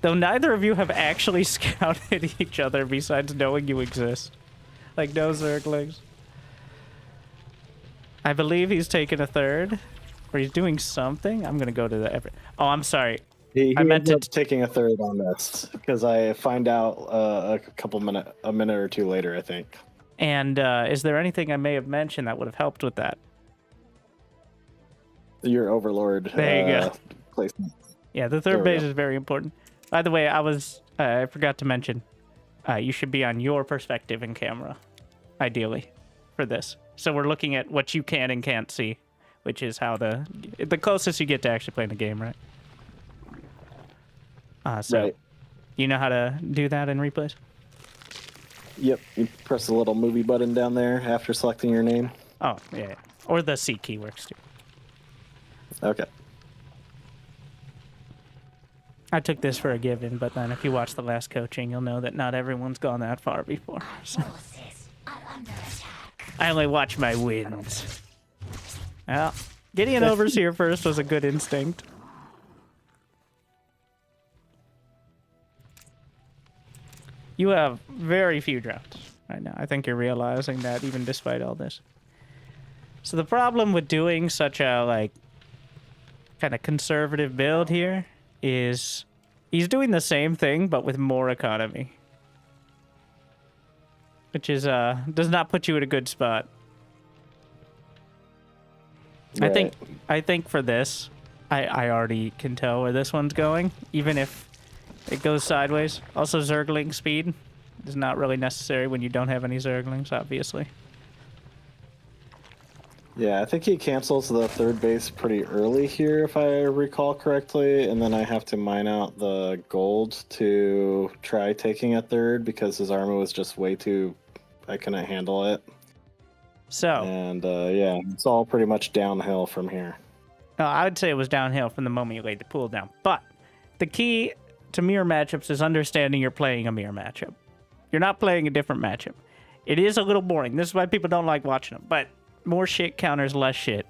though neither of you have actually scouted each other besides knowing you exist. Like, no Zerglings. I believe he's taking a third, or he's doing something. I'm gonna go to the... Oh, I'm sorry. I meant to taking a third on this because I find out a minute or two later, I think. And is there anything I may have mentioned that would have helped with that? Your overlord. There you go. Placement. Yeah, the third base is very important. By the way, I forgot to mention, you should be on your perspective in camera, ideally, for this. So we're looking at what you can and can't see, which is how the closest you get to actually playing the game, right? So you know how to do that in replays? Yep, you press the little movie button down there after selecting your name. Oh, yeah. Or the C key works too. Okay. I took this for a given, but then if you watch the last coaching, you'll know that not everyone's gone that far before. So. I only watch my wins. Well, getting an overseer first was a good instinct. You have very few drones right now. I think you're realizing that even despite all this. So the problem with doing such a, like, kind of conservative build here is he's doing the same thing, but with more economy. Which is, does not put you in a good spot. Right. I think for this, I already can tell where this one's going, even if it goes sideways. Also, Zergling speed is not really necessary when you don't have any Zerglings, obviously. Yeah, I think he cancels the third base pretty early here, if I recall correctly, and then I have to mine out the gold to try taking a third because his armor was just way too... I couldn't handle it. So... And, yeah, it's all pretty much downhill from here. No, I would say it was downhill from the moment you laid the pool down. But the key to mirror matchups is understanding you're playing a mirror matchup. You're not playing a different matchup. It is a little boring. This is why people don't like watching them. But more shit counters less shit.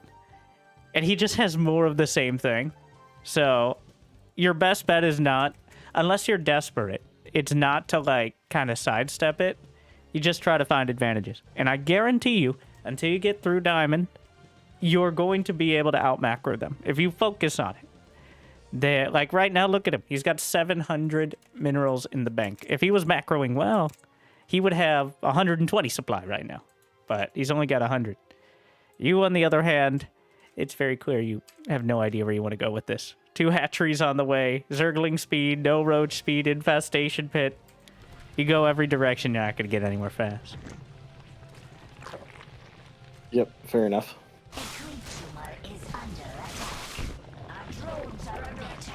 And he just has more of the same thing. So your best bet is not, unless you're desperate, it's not to like kind of sidestep it. You just try to find advantages. And I guarantee you, until you get through Diamond, you're going to be able to out-macro them if you focus on it. Like right now, look at him. He's got 700 minerals in the bank. If he was macroing well, he would have 120 supply right now. But he's only got 100. You, on the other hand, it's very clear you have no idea where you want to go with this. 2 hatcheries on the way, Zergling speed, no roach speed, infestation pit. You go every direction, you're not going to get anywhere fast. Yep, fair enough.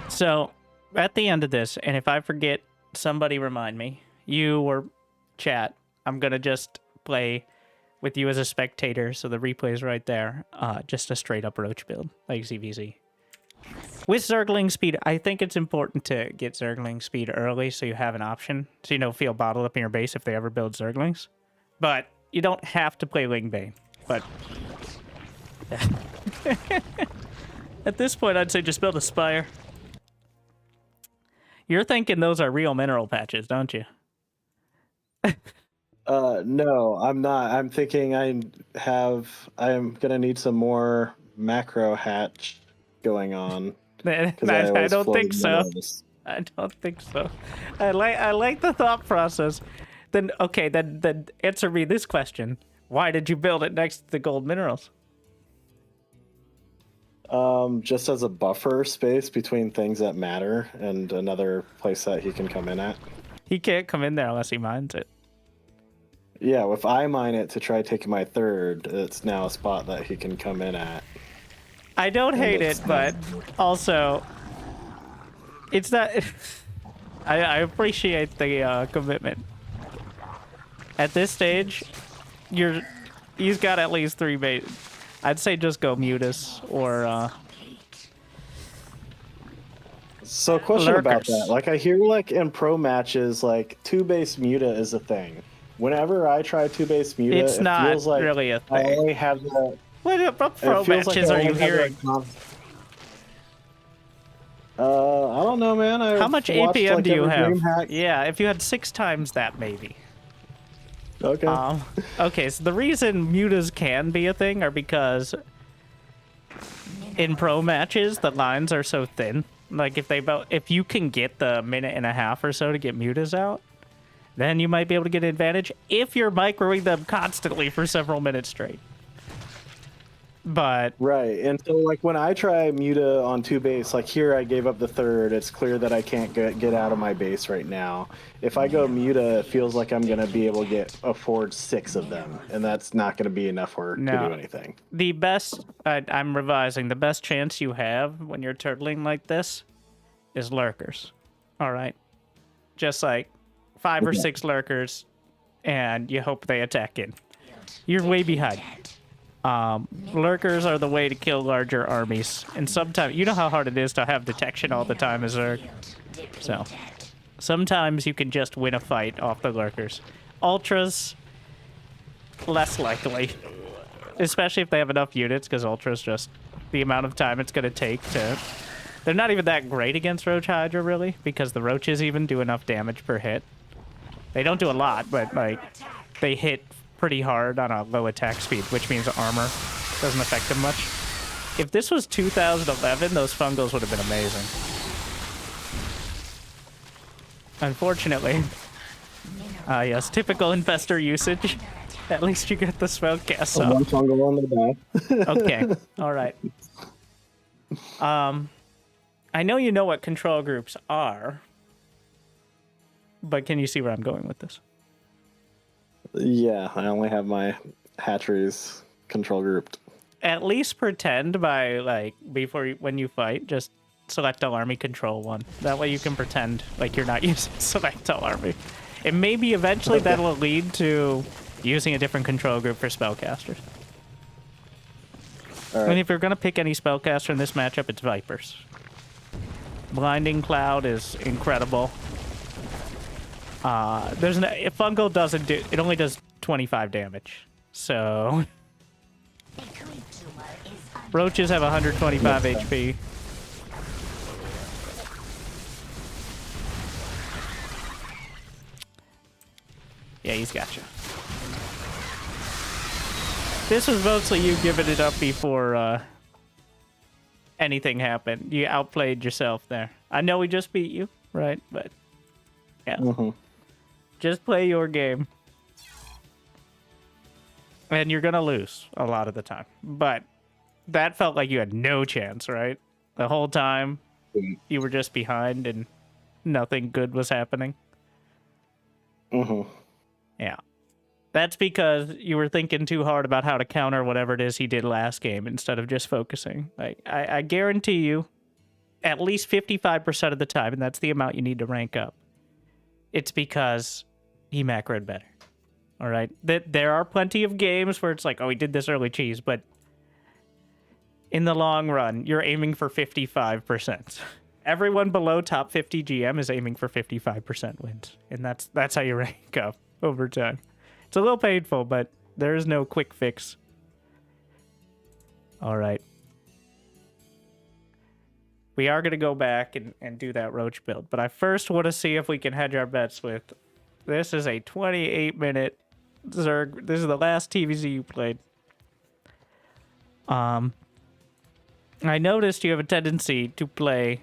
So, at the end of this, and if I forget, somebody remind me, you or chat, I'm going to just play with you as a spectator, so the replay is right there. Just a straight-up roach build, like ZVZ. With Zergling speed, I think it's important to get Zergling speed early so you have an option, so you don't feel bottled up in your base if they ever build Zerglings. But you don't have to play Lingbane. But at this point, I'd say just build a Spire. You're thinking those are real mineral patches, don't you? No, I'm not. I'm thinking I'm gonna need some more macro hatch going on. I don't think so. I don't think so. I like the thought process. Then okay, then answer me this question: why did you build it next to the gold minerals? Just as a buffer space between things that matter and another place that he can come in at. He can't come in there unless he mines it. Yeah, if I mine it to try taking my third, it's now a spot that he can come in at. I don't hate it, but also, it's not... I appreciate the commitment. At this stage, he's got at least 3 bait. I'd say just go Mutus or... So question Lurkers. about that. Like, I hear, like, in pro matches, like, 2-base Muta is a thing. Whenever I try 2-base Muta, It's it not feels like really a I thing. only have the... What pro it feels like matches I are you only have hearing? I don't know, man. How much I've watched, APM like, do you every have? DreamHack. Yeah, if you had 6 times that, maybe. Okay. Okay, so the reason mutas can be a thing are because in pro matches, the lines are so thin. Like, if you can get the minute and a half or so to get mutas out, then you might be able to get an advantage if you're microing them constantly for several minutes straight. But Right, and so like when I try Muta on 2-base, like here I gave up the third. It's clear that I can't get out of my base right now. If I go Muta, it feels like I'm gonna be able to afford 6 of them, and that's not gonna be enough work to do anything. the best, I'm revising, the best chance you have when you're turtling like this is lurkers. All right? Just like 5 or 6 lurkers, and you hope they attack in. You're way behind. Lurkers are the way to kill larger armies, and sometimes you know how hard it is to have detection all the time as Zerg. So sometimes you can just win a fight off the lurkers. Ultras, less likely, especially if they have enough units, because ultras just the amount of time it's going to take to. They're not even that great against Roach Hydra, really, because the roaches even do enough damage per hit. They don't do a lot, but like they hit pretty hard on a low attack speed, which means armor doesn't affect them much. If this was 2011, those fungals would have been amazing. Unfortunately. Yes, typical investor usage. At least you get the spellcast One off. fungal on the back. Okay, alright. I know you know what control groups are, but can you see where I'm going with this? Yeah, I only have my hatcheries control grouped. At least pretend by, like, when you fight, just select all army control one. That way you can pretend like you're not using select all army. And maybe eventually that'll lead to using a different control group for spellcasters. All I right. mean, if you're going to pick any spellcaster in this matchup, it's Vipers. Blinding Cloud is incredible. If Fungal doesn't do... It only does 25 damage. So... Roaches have 125 HP. Yeah, he's got you. This was mostly you giving it up before anything happened. You outplayed yourself there. I know we just beat you, right? But yeah, just play your game, and you're gonna lose a lot of the time. But that felt like you had no chance, right? The whole time you were just behind, and nothing good was happening. Yeah. That's because you were thinking too hard about how to counter whatever it is he did last game instead of just focusing. Like, I guarantee you, at least 55% of the time, and that's the amount you need to rank up, it's because he macroed better. All right? There are plenty of games where it's like, oh, he did this early cheese, but in the long run, you're aiming for 55%. Everyone below top 50 GM is aiming for 55% wins, and that's how you rank up over time. It's a little painful, but there is no quick fix. All right. We are going to go back and do that roach build, but I first want to see if we can hedge our bets with... This is a 28-minute Zerg. This is the last TVZ you played. I noticed you have a tendency to play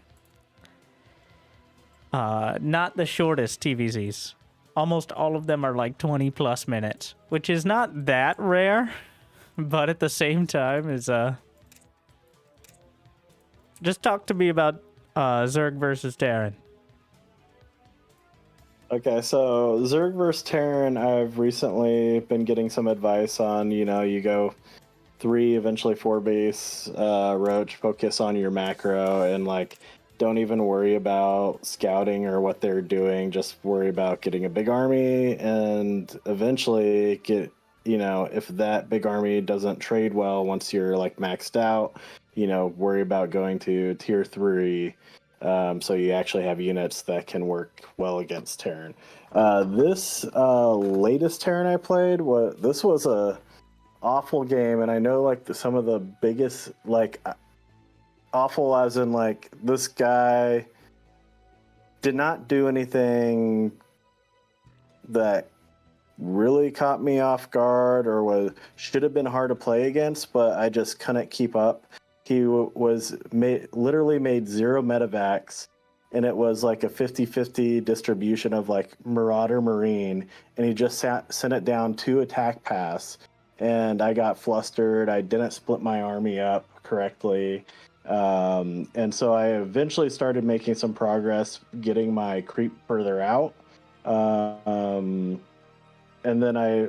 not the shortest TVZs. Almost all of them are like 20 plus minutes, which is not that rare, but at the same time is just talk to me about Zerg versus Terran. Okay, so Zerg vs. Terran, I've recently been getting some advice on, you go 3, eventually 4 base, roach, focus on your macro, and like, don't even worry about scouting or what they're doing. Just worry about getting a big army and eventually get, if that big army doesn't trade well once you're like maxed out, worry about going to tier 3. So you actually have units that can work well against Terran. This latest Terran I played, this was a awful game, and I know like some of the biggest like awful as in like this guy did not do anything that really caught me off guard or should have been hard to play against, but I just couldn't keep up. He literally made 0 medevacs, and it was like a 50-50 distribution of like Marauder Marine, and he just sent it down 2 attack pass, and I got flustered. I didn't split my army up correctly. And so I eventually started making some progress getting my creep further out. And then I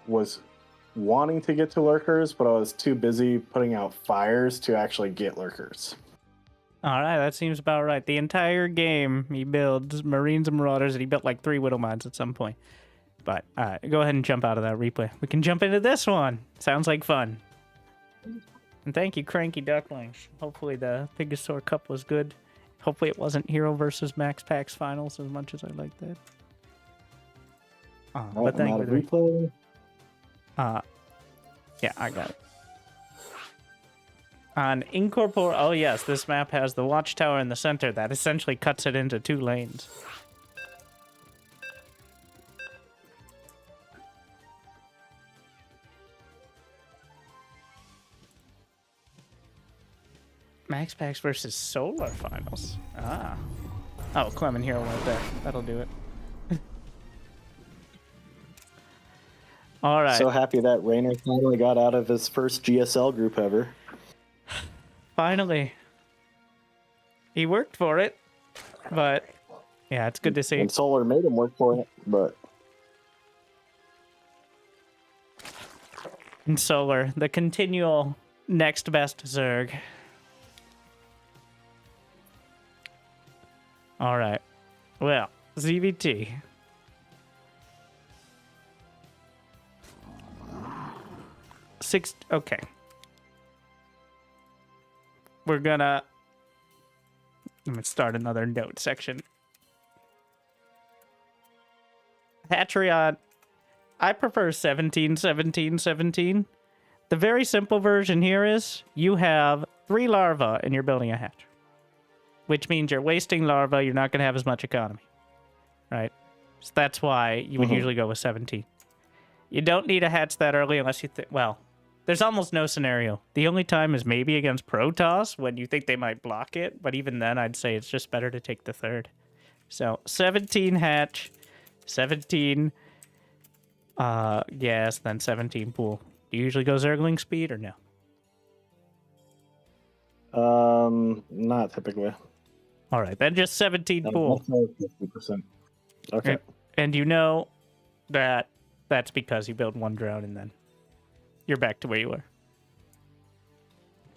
was wanting to get to lurkers, but I was too busy putting out fires to actually get lurkers. All right, that seems about right. The entire game, he builds Marines and Marauders, and he built like 3 Widow Mines at some point. But go ahead and jump out of that replay. We can jump into this one. Sounds like fun. And thank you, Cranky Ducklings. Hopefully the Pigasaur Cup was good. Hopefully it wasn't Hero versus Max Pax Finals as much as I like that. But thank you. Replay. Yeah, I got it. On Incorpore... Oh, yes, this map has the watchtower in the center. That essentially cuts it into 2 lanes. Max Packs versus Solar Finals. Ah. Oh, Clement Hero right there. That'll do it. All right. So happy that Rainer finally got out of his first GSL group ever. Finally. He worked for it, but yeah, it's good to see. And Solar made him work for it, but... And Solar, the continual next best Zerg. All right. Well, ZVT. Okay. I'm gonna start another note section. Hatchery, I prefer 17, 17, 17. The very simple version here is you have 3 larvae and you're building a hatch. Which means you're wasting larvae, you're not going to have as much economy. Right? So that's why you would usually go with 17. You don't need a hatch that early unless you think, well, there's almost no scenario. The only time is maybe against Protoss when you think they might block it, but even then I'd say it's just better to take the 3rd. So 17 hatch, 17 gas, then 17 pool. Do you usually go Zergling speed or no? Not typically. All right, then just 17 pool. 50%. Okay. And you know that that's because you build 1 drone and then you're back to where you were.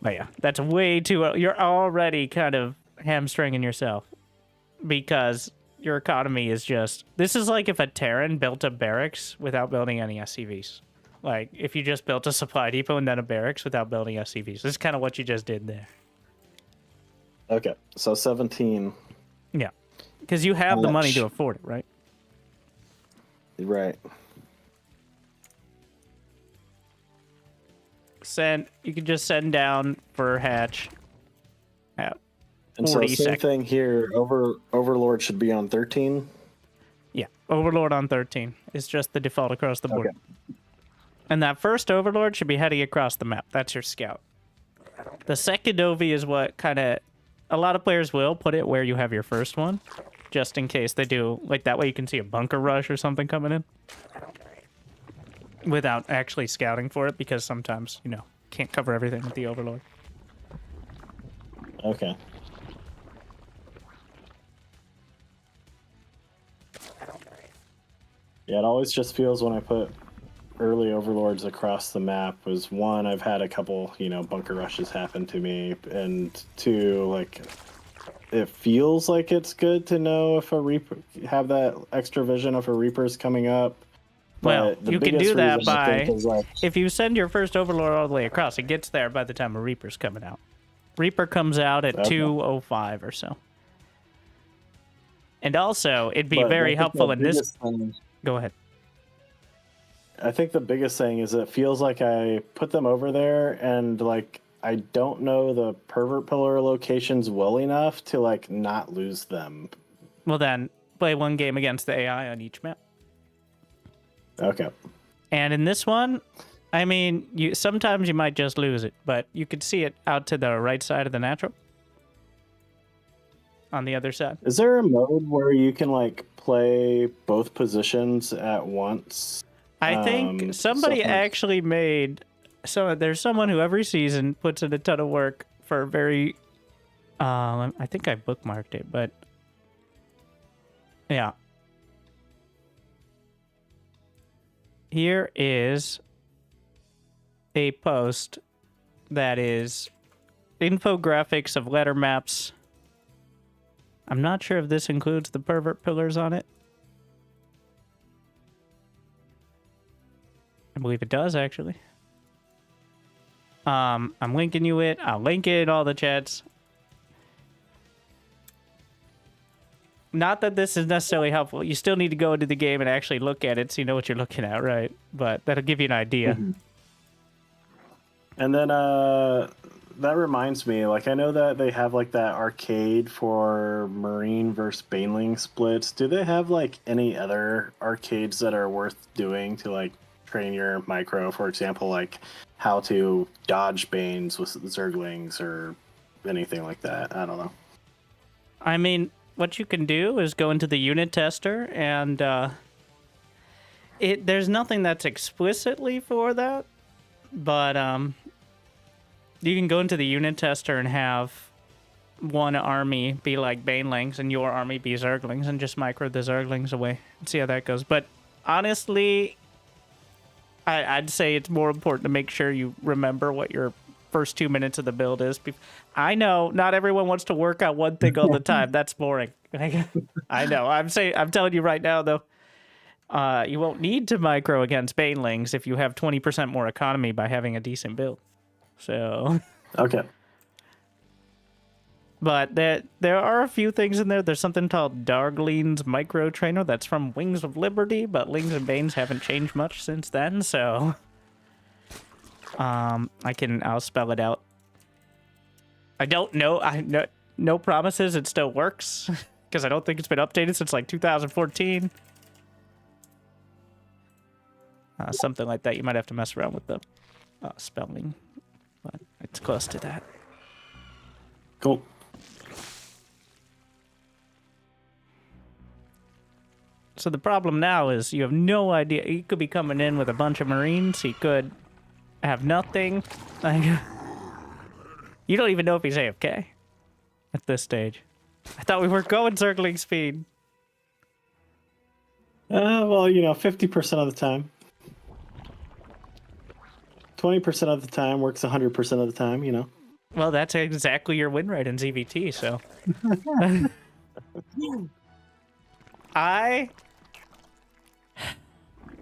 But yeah, that's way too... You're already kind of hamstringing yourself because your economy is just... This is like if a Terran built a barracks without building any SCVs. Like, if you just built a supply depot and then a barracks without building SCVs. This is kind of what you just did there. Okay, so 17. Yeah, because you have the money to afford it, right? Right. You can just send down for hatch at 40 And so same seconds. thing here. Overlord should be on 13. Yeah, Overlord on 13 is just the default across the board. Okay. And that first Overlord should be heading across the map. That's your scout. The second Ovi is what kind of... A lot of players will put it where you have your first one, just in case they do. Like, that way you can see a bunker rush or something coming in without actually scouting for it, because sometimes, you know, can't cover everything with the Overlord. Okay. Yeah, it always just feels when I put early Overlords across the map was, 1, I've had a couple, you know, bunker rushes happen to me, and 2, like, it feels like it's good to know if a Reaper, have that extra vision if a Reaper's coming up. Well, But the you can biggest do that reason I by, think is, like, if you send your first Overlord all the way across, it gets there by the time a Reaper's coming out. Reaper comes out at 2:05 or so. And also, it'd be but very I think helpful the in this... biggest thing- Go ahead. I think the biggest thing is it feels like I put them over there and, like, I don't know the pervert pillar locations well enough to, like, not lose them. Well then, play 1 game against the AI on each map. Okay. And in this one, I mean, sometimes you might just lose it, but you could see it out to the right side of the natural. On the other side. Is there a mode where you can, like, play both positions at once? I think somebody actually made... So there's someone who every season puts in a ton of work for a very... I think I bookmarked it, but... Yeah. Here is a post that is infographics of letter maps. I'm not sure if this includes the pervert pillars on it. I believe it does, actually. I'm linking you it. I'll link it in all the chats. Not that this is necessarily helpful. You still need to go into the game and actually look at it so you know what you're looking at, right? But that'll give you an idea. Mm-hmm. And then that reminds me, like, I know that they have, like, that arcade for Marine versus Baneling splits. Do they have, like, any other arcades that are worth doing to, like, train your micro? For example, like, how to dodge Banes with Zerglings or anything like that. I don't know. I mean, what you can do is go into the unit tester, and there's nothing that's explicitly for that, but you can go into the unit tester and have one army be like Banelings and your army be Zerglings, and just micro the Zerglings away and see how that goes. But honestly, I'd say it's more important to make sure you remember what your first 2 minutes of the build is. I know not everyone wants to work on one thing all the time. That's boring. I know. I'm telling you right now, though, you won't need to micro against Banelings if you have 20% more economy by having a decent build. So Okay. But there are a few things in there. There's something called Dargleen's Micro Trainer that's from Wings of Liberty, but Lings and Banes haven't changed much since then, so I'll spell it out. I don't know. No promises it still works, because I don't think it's been updated since like 2014. Something like that. You might have to mess around with the spelling, but it's close to that. Cool. So the problem now is you have no idea. He could be coming in with a bunch of Marines. He could have nothing. Like, you don't even know if he's AFK at this stage. I thought we were going Zergling speed. Well, 50% of the time. 20% of the time works 100% of the time, Well, that's exactly your win rate in ZVT, so. I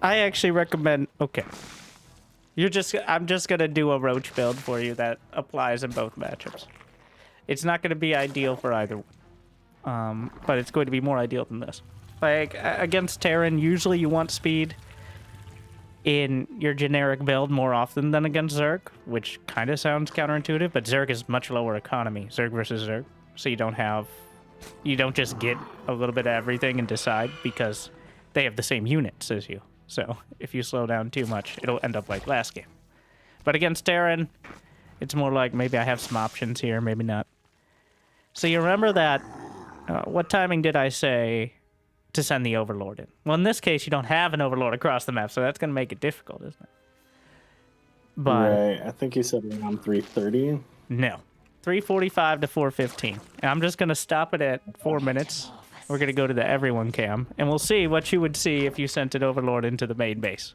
actually recommend... Okay. I'm just going to do a roach build for you that applies in both matchups. It's not going to be ideal for either one. But it's going to be more ideal than this. Like, against Terran, usually you want speed in your generic build more often than against Zerg, which kind of sounds counterintuitive, but Zerg is much lower economy, Zerg versus Zerg. So you don't just get a little bit of everything and decide, because they have the same units as you. So if you slow down too much, it'll end up like last game. But against Terran, it's more like maybe I have some options here, maybe not. So you remember that, what timing did I say to send the Overlord in? Well, in this case, you don't have an Overlord across the map, so that's going to make it difficult, isn't it? But right. I think you said around 3:30. No. 3:45 to 4:15. And I'm just going to stop it at 4 minutes. We're going to go to the everyone cam, and we'll see what you would see if you sent an Overlord into the main base.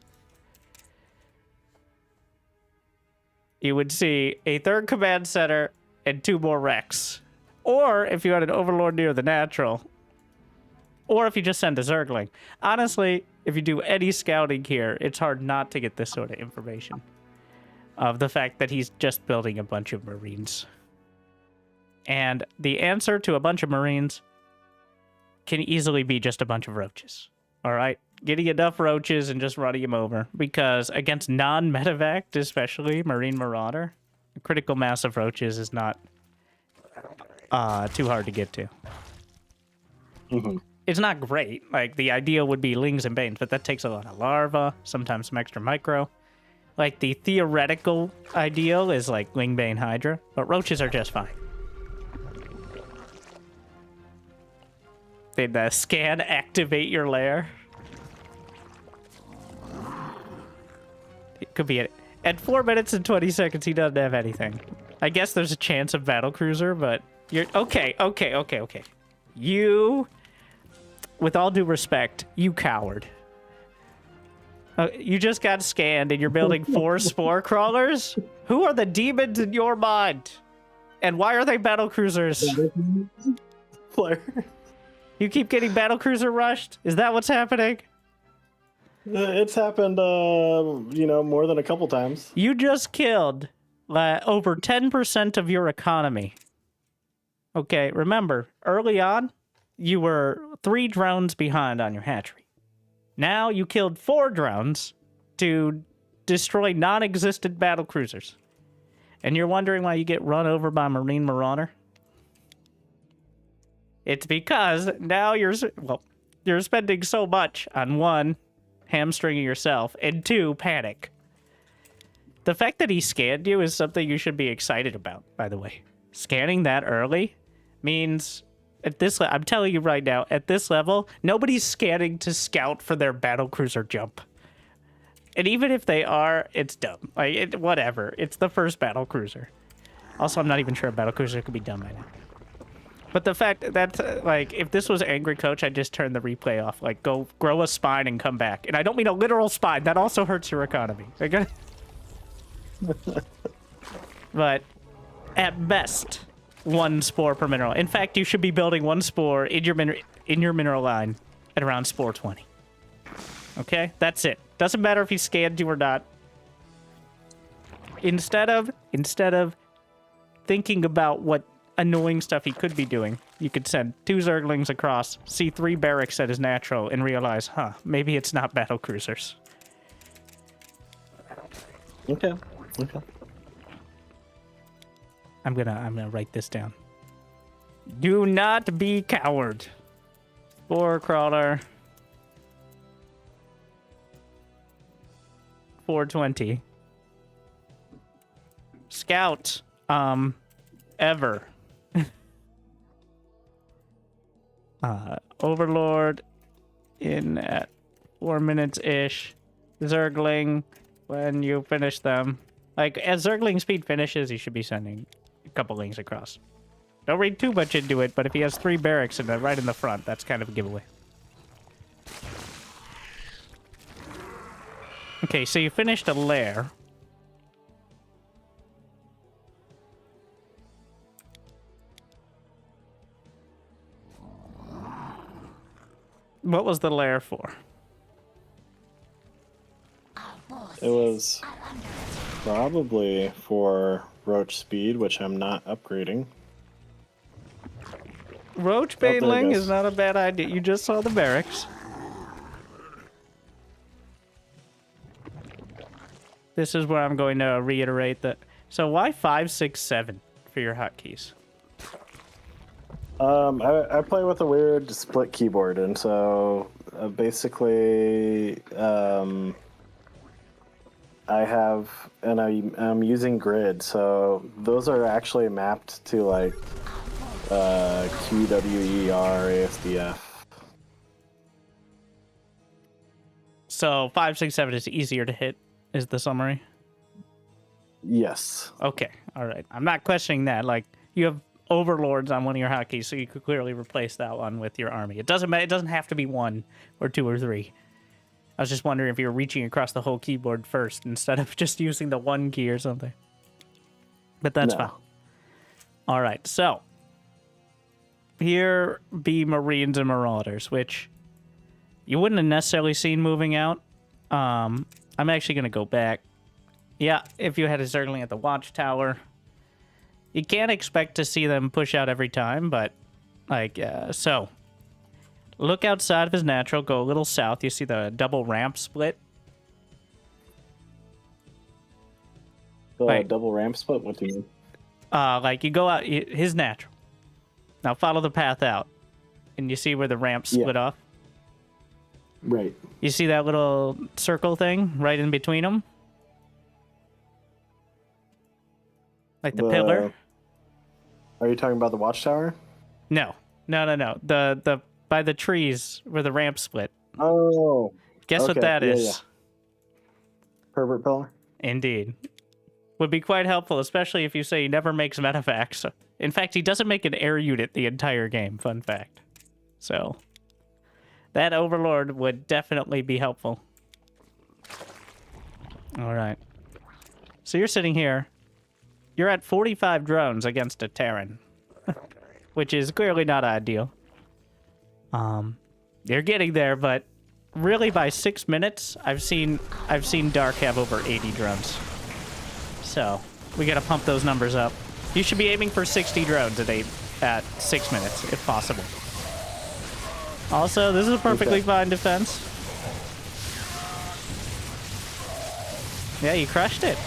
You would see a third command center and 2 more Rex. Or if you had an Overlord near the natural. Or if you just send a Zergling. Honestly, if you do any scouting here, it's hard not to get this sort of information. Of the fact that he's just building a bunch of Marines. And the answer to a bunch of Marines can easily be just a bunch of roaches. Alright? Getting enough roaches and just running them over. Because against non-medevac, especially Marine Marauder, a critical mass of roaches is not too hard to get to. Mm-hmm. It's not great. Like, the ideal would be Lings and Banes, but that takes a lot of larva, sometimes some extra micro. Like, the theoretical ideal is like Ling, Bane, Hydra, but roaches are just fine. Did the scan activate your lair? It could be it. At 4 minutes and 20 seconds, he doesn't have anything. I guess there's a chance of battlecruiser, but you're... Okay. You, with all due respect, you coward. You just got scanned and you're building 4 spore crawlers? Who are the demons in your mind? And why are they battlecruisers? Flare. You keep getting battlecruiser rushed? Is that what's happening? It's happened, more than a couple times. You just killed over 10% of your economy. Okay, remember, early on, you were 3 drones behind on your hatchery. Now you killed 4 drones to destroy non-existent battlecruisers. And you're wondering why you get run over by Marine Marauder? It's because now you're spending so much on 1, hamstringing yourself, and 2, panic. The fact that he scanned you is something you should be excited about, by the way. scanning that early means at this I'm telling you right now, at this level, nobody's scanning to scout for their battlecruiser jump. And even if they are, it's dumb. Like, whatever. It's the first battlecruiser. Also, I'm not even sure a battlecruiser could be done by now. But the fact that, like, if this was Angry Coach, I'd just turn the replay off. Like, go grow a spine and come back. And I don't mean a literal spine. That also hurts your economy. Okay? But at best, 1 spore per mineral. In fact, you should be building 1 spore in your mineral line at around spore 20. Okay? That's it. Doesn't matter if he scanned you or not. Instead of thinking about what annoying stuff he could be doing, you could send 2 Zerglings across, see 3 barracks at his natural, and realize, huh, maybe it's not battle cruisers. Okay. Okay. I'm gonna write this down. Do not be coward. Spore crawler. 420. Scout. Ever. Overlord in at 4 minutes-ish. Zergling when you finish them. Like, as Zergling speed finishes, you should be sending a couple links across. Don't read too much into it, but if he has 3 barracks right in the front, that's kind of a giveaway. Okay, so you finished a lair. What was the lair for? It was probably for roach speed, which I'm not upgrading. Roach there it baneling goes. is not a bad idea. You just saw the barracks. This is where I'm going to reiterate that. So why 5, 6, 7 for your hotkeys? I play with a weird split keyboard, and so basically, I have, and I'm using grid, so those are actually mapped to like QWER ASDF. So 5, 6, 7 is easier to hit, is the summary? Yes. Okay, all right. I'm not questioning that. Like, you have overlords on one of your hotkeys, so you could clearly replace that one with your army. It doesn't have to be 1 or 2 or 3. I was just wondering if you were reaching across the whole keyboard first instead of just using the 1 key or something. But that's fine. All right, so here be Marines and Marauders, which you wouldn't have necessarily seen moving out. I'm actually going to go back. Yeah, if you had a Zergling at the Watchtower, you can't expect to see them push out every time, but, like, so. Look outside of his natural, go a little south, you see the double ramp split. The double ramp split? What do you mean? Like, you go out, his natural. Now follow the path out, and you see where the ramp split off? Right. You see that little circle thing right in between them? Like the pillar? Are you talking about the watchtower? No. The by the trees where the ramp split. Oh. Guess what that is? Yeah. Pervert pillar? Indeed. Would be quite helpful, especially if you say he never makes medevacs. In fact, he doesn't make an air unit the entire game, fun fact. So, that Overlord would definitely be helpful. Alright. So you're sitting here. You're at 45 drones against a Terran. Which is clearly not ideal. You're getting there, but really by 6 minutes, I've seen Dark have over 80 drones. So, we gotta pump those numbers up. You should be aiming for 60 drones at 6 minutes, if possible. Also, this is a perfectly fine defense. Yeah, you crushed it.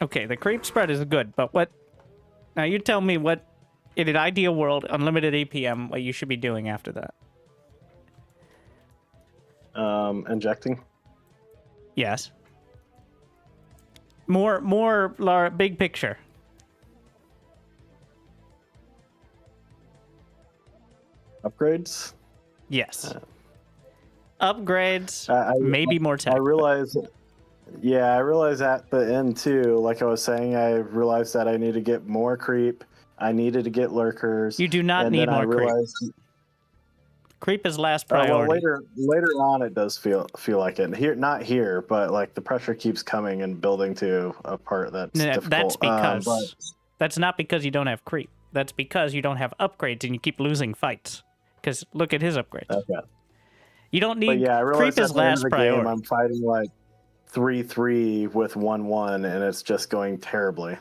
Okay, the creep spread is good, but what... Now, you tell me what, in an ideal world, unlimited APM, what you should be doing after that. Injecting. Yes. Big picture. Upgrades. Yes. Upgrades. I Maybe more tech. I realize. Yeah, I realized at the end too. Like I was saying, I realized that I need to get more creep. I needed to get lurkers. You do not and need then more I realized, creep. Creep is last well, priority. later on, it does feel like it. Here, not here, but like the pressure keeps coming and building to a part that's difficult. That's because but, that's not because you don't have creep. That's because you don't have upgrades and you keep losing fights. Because look at his upgrades. okay. You don't But need yeah, I realized creep is at the end of last the priority. game, I'm fighting like 3-3 with 1-1, and it's just going terribly.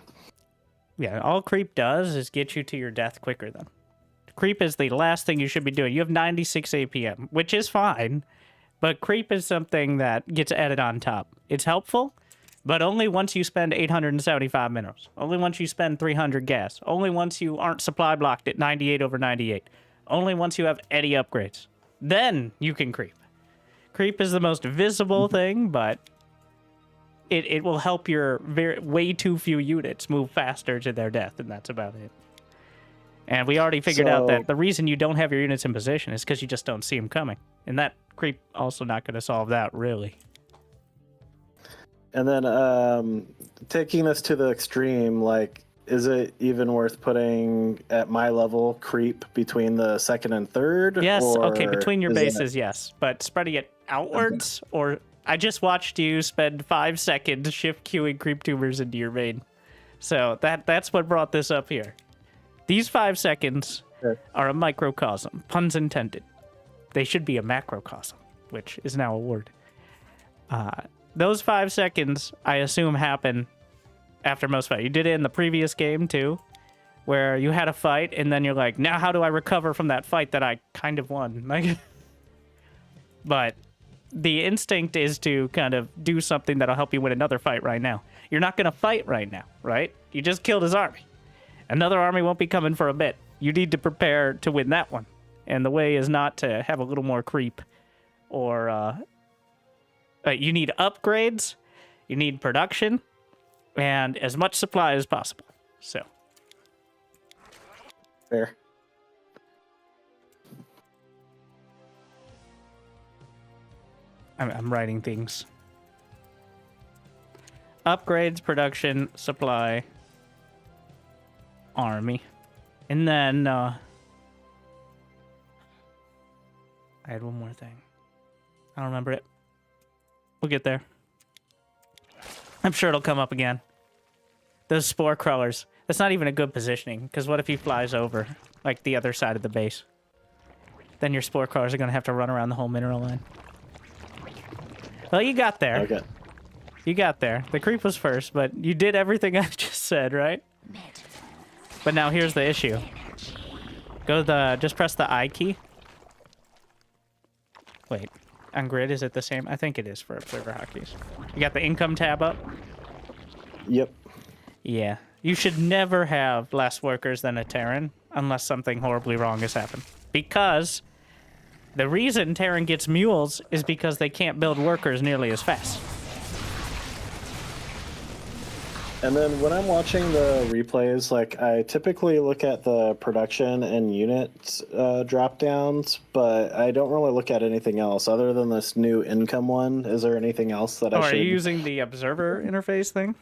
Yeah, all creep does is get you to your death quicker then. Creep is the last thing you should be doing. You have 96 APM, which is fine, but creep is something that gets added on top. It's helpful, but only once you spend 875 minerals. Only once you spend 300 gas. Only once you aren't supply blocked at 98/98. Only once you have any upgrades. Then you can creep. Creep is the most visible thing, but it will help your way too few units move faster to their death, and that's about it. And we already figured out that the reason you don't have your units in position is because you just don't see them coming. And that creep also not going to solve that, really. And then taking this to the extreme, like, is it even worth putting at my level creep between the second and third? Yes, or okay, between your is bases, yes. But spreading it outwards, or I just watched you spend 5 seconds shift queuing creep tumors into your main. So that's what brought this up here. These 5 seconds are a microcosm, puns intended. They should be a macrocosm, which is now a word. Those 5 seconds, I assume, happen after most fight. You did it in the previous game, too, where you had a fight, and then you're like, now how do I recover from that fight that I kind of won? Like, but the instinct is to kind of do something that'll help you win another fight right now. You're not going to fight right now, right? You just killed his army. Another army won't be coming for a bit. You need to prepare to win that one. And the way is not to have a little more creep or you need upgrades, you need production, and as much supply as possible. So. Fair. I'm writing things. Upgrades, production, supply, army. And then, I had one more thing. I don't remember it. We'll get there. I'm sure it'll come up again. Those spore crawlers. That's not even a good positioning, because what if he flies over, like, the other side of the base? Then your spore crawlers are going to have to run around the whole mineral line. Well, you got there. Okay. You got there. The creep was first, but you did everything I just said, right? But now here's the issue. Just press the I key. Wait, on grid, is it the same? I think it is for observer hotkeys. You got the income tab up? Yep. Yeah. You should never have less workers than a Terran unless something horribly wrong has happened. Because the reason Terran gets mules is because they can't build workers nearly as fast. And then when I'm watching the replays, like, I typically look at the production and units drop downs, but I don't really look at anything else other than this new income one. Is there anything else that I should... Are you using the observer interface thing?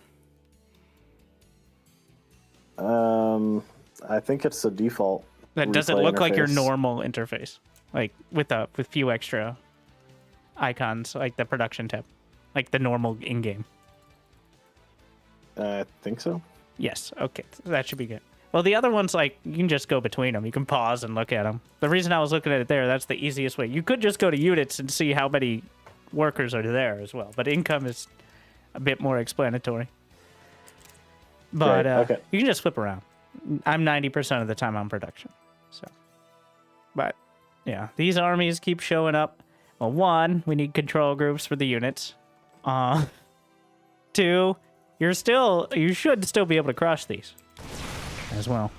I think it's the default. That doesn't replay look like your interface. normal interface, like with few extra icons, like the production tab, like the normal in-game. I think so. Yes. Okay, that should be good. Well, the other ones, like, you can just go between them. You can pause and look at them. The reason I was looking at it there, that's the easiest way. You could just go to units and see how many workers are there as well. But income is a bit more explanatory. But okay. You can just flip around. I'm 90% of the time on production. So, but yeah, these armies keep showing up. Well, 1, we need control groups for the units. 2, you should still be able to crush these as well.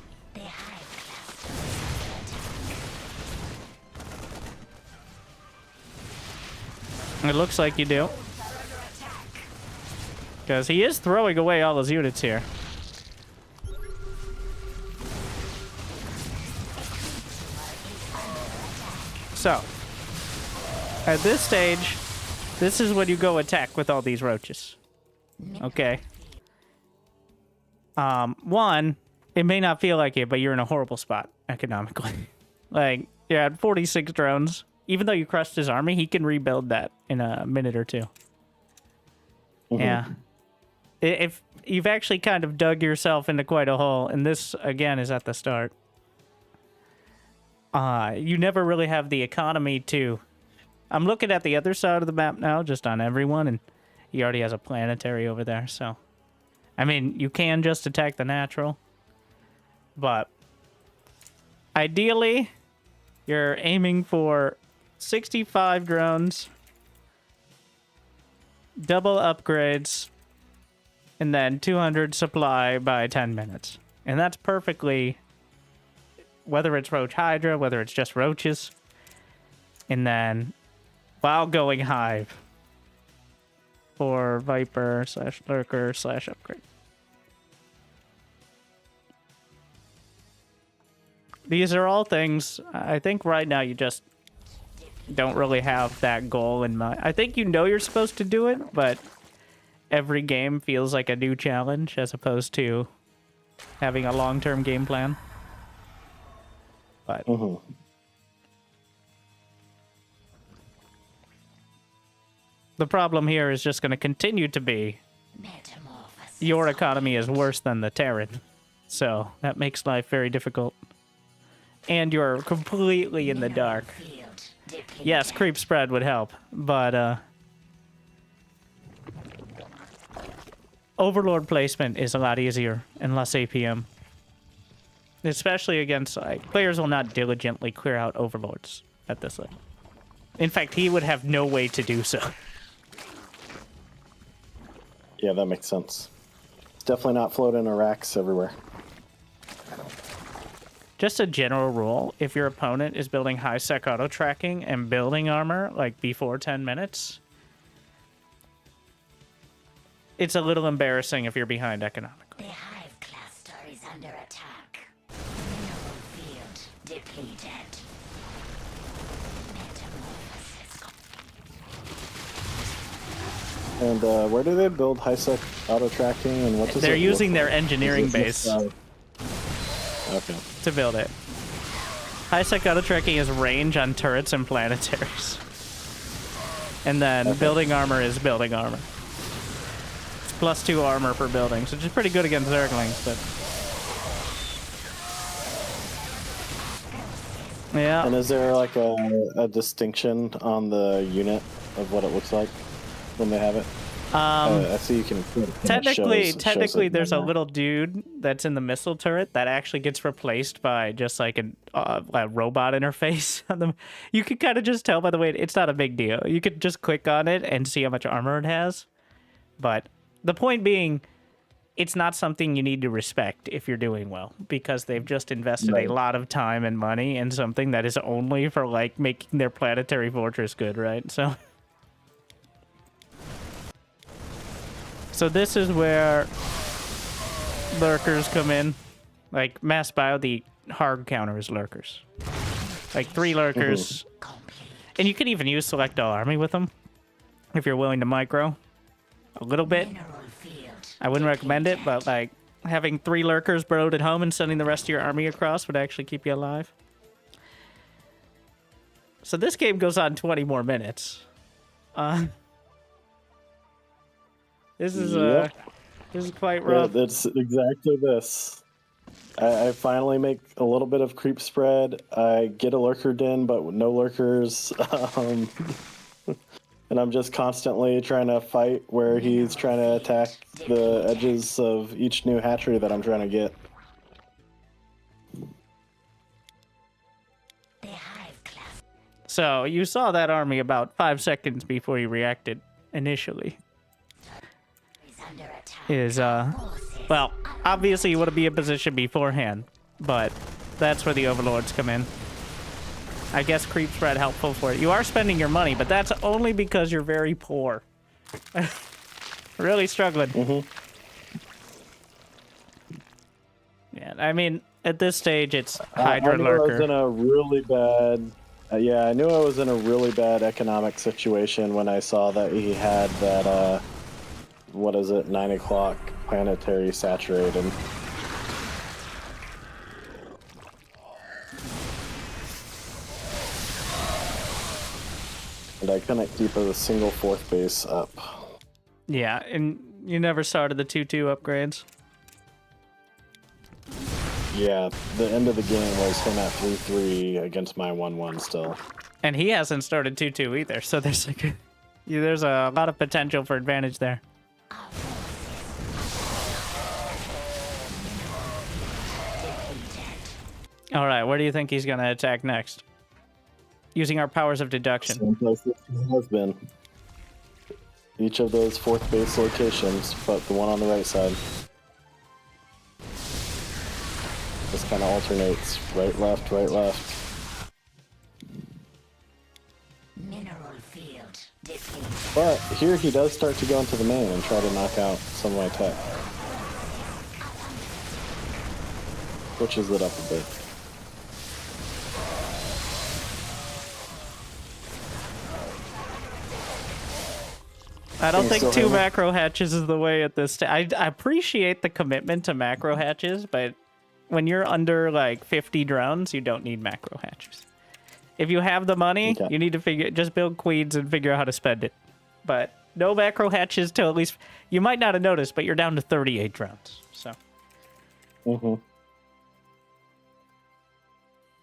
It looks like you do. Because he is throwing away all his units here. So, at this stage, this is when you go attack with all these roaches. Okay. One, it may not feel like it, but you're in a horrible spot economically. Like, you're at 46 drones. Even though you crushed his army, he can rebuild that in a minute or two. Yeah. If you've actually kind of dug yourself into quite a hole, and this, again, is at the start. You never really have the economy to... I'm looking at the other side of the map now, just on everyone, and he already has a planetary over there, so... I mean, you can just attack the natural, but... Ideally, you're aiming for 65 drones, double upgrades, and then 200 supply by 10 minutes. And that's perfectly... Whether it's Roach Hydra, whether it's just roaches. And then, while going Hive. For Viper / Lurker / upgrade. These are all things, I think right now you just don't really have that goal in mind. I think you know you're supposed to do it, but every game feels like a new challenge as opposed to having a long-term game plan. But the problem here is just going to continue to be your economy is worse than the Terran. So that makes life very difficult. And you're completely in the dark. Yes, creep spread would help, but Overlord placement is a lot easier and less APM. Especially against, like, players will not diligently clear out overlords at this level. In fact, he would have no way to do so. Yeah, that makes sense. It's definitely not floating Iraqs everywhere. Just a general rule, if your opponent is building high-sec auto-tracking and building armor, like, before 10 minutes, it's a little embarrassing if you're behind economically. The Hive cluster is under attack. Mineral field depleted. Metamorphosis. And where do they build high-sec auto-tracking, and what does They're it look using their like? engineering Is base this, okay. to build it. High-sec auto-tracking is range on turrets and planetaries. And then building armor is building armor. It's +2 armor for buildings, which is pretty good against Zerglings, but... Yeah. And is there like a distinction on the unit of what it looks like when they have it? I see you can. Technically, it there's a now. little dude that's in the missile turret that actually gets replaced by just like a robot interface on them. You can kind of just tell by the way it's not a big deal. You could just click on it and see how much armor it has. But the point being, it's not something you need to respect if you're doing well, because they've just invested a lot of time and money in something that is only for like making their planetary fortress good, right? So this is where lurkers come in. Like, mass bio, the hard counter is lurkers. Like, 3 lurkers. And you can even use select all army with them, if you're willing to micro. A little bit. I wouldn't recommend it, but, like, having 3 lurkers burrowed at home and sending the rest of your army across would actually keep you alive. So this game goes on 20 more minutes. This is quite rough. Yeah, that's exactly this. I finally make a little bit of creep spread. I get a lurker den, but with no lurkers. And I'm just constantly trying to fight where he's trying to attack the edges of each new hatchery that I'm trying to get. So you saw that army about 5 seconds before you reacted initially. Well, obviously you want to be in position beforehand, but that's where the overlords come in. I guess creep spread helpful for it. You are spending your money, but that's only because you're very poor. Really struggling. Mm-hmm. Yeah, I mean, at this stage, it's Hydra I knew I was Lurker. in a really bad. Yeah, I knew I was in a really bad economic situation when I saw that he had that. What is it? 9 o'clock planetary saturated. And I couldn't keep a single fourth base up. Yeah, and you never started the 2-2 upgrades. Yeah, the end of the game was him at 3-3 against my 1-1 still. And he hasn't started 2-2 either, so there's like there's a lot of potential for advantage there. All right, where do you think he's going to attack next? Using our powers of deduction. Same place that he has been. Each of those fourth base locations, but the one on the right side. Just kind of alternates. Right, left, right, left. Mineral field depleted. But here he does start to go into the main and try to knock out some of my tech. Switches it up a bit. I don't Can you think still 2 hear me? macro hatches is the way at this stage. I appreciate the commitment to macro hatches, but when you're under like 50 drones, you don't need macro hatches. If you have the money, Okay. you need to just build queens and figure out how to spend it. But no macro hatches till at least, you might not have noticed, but you're down to 38 drones. So Mm-hmm.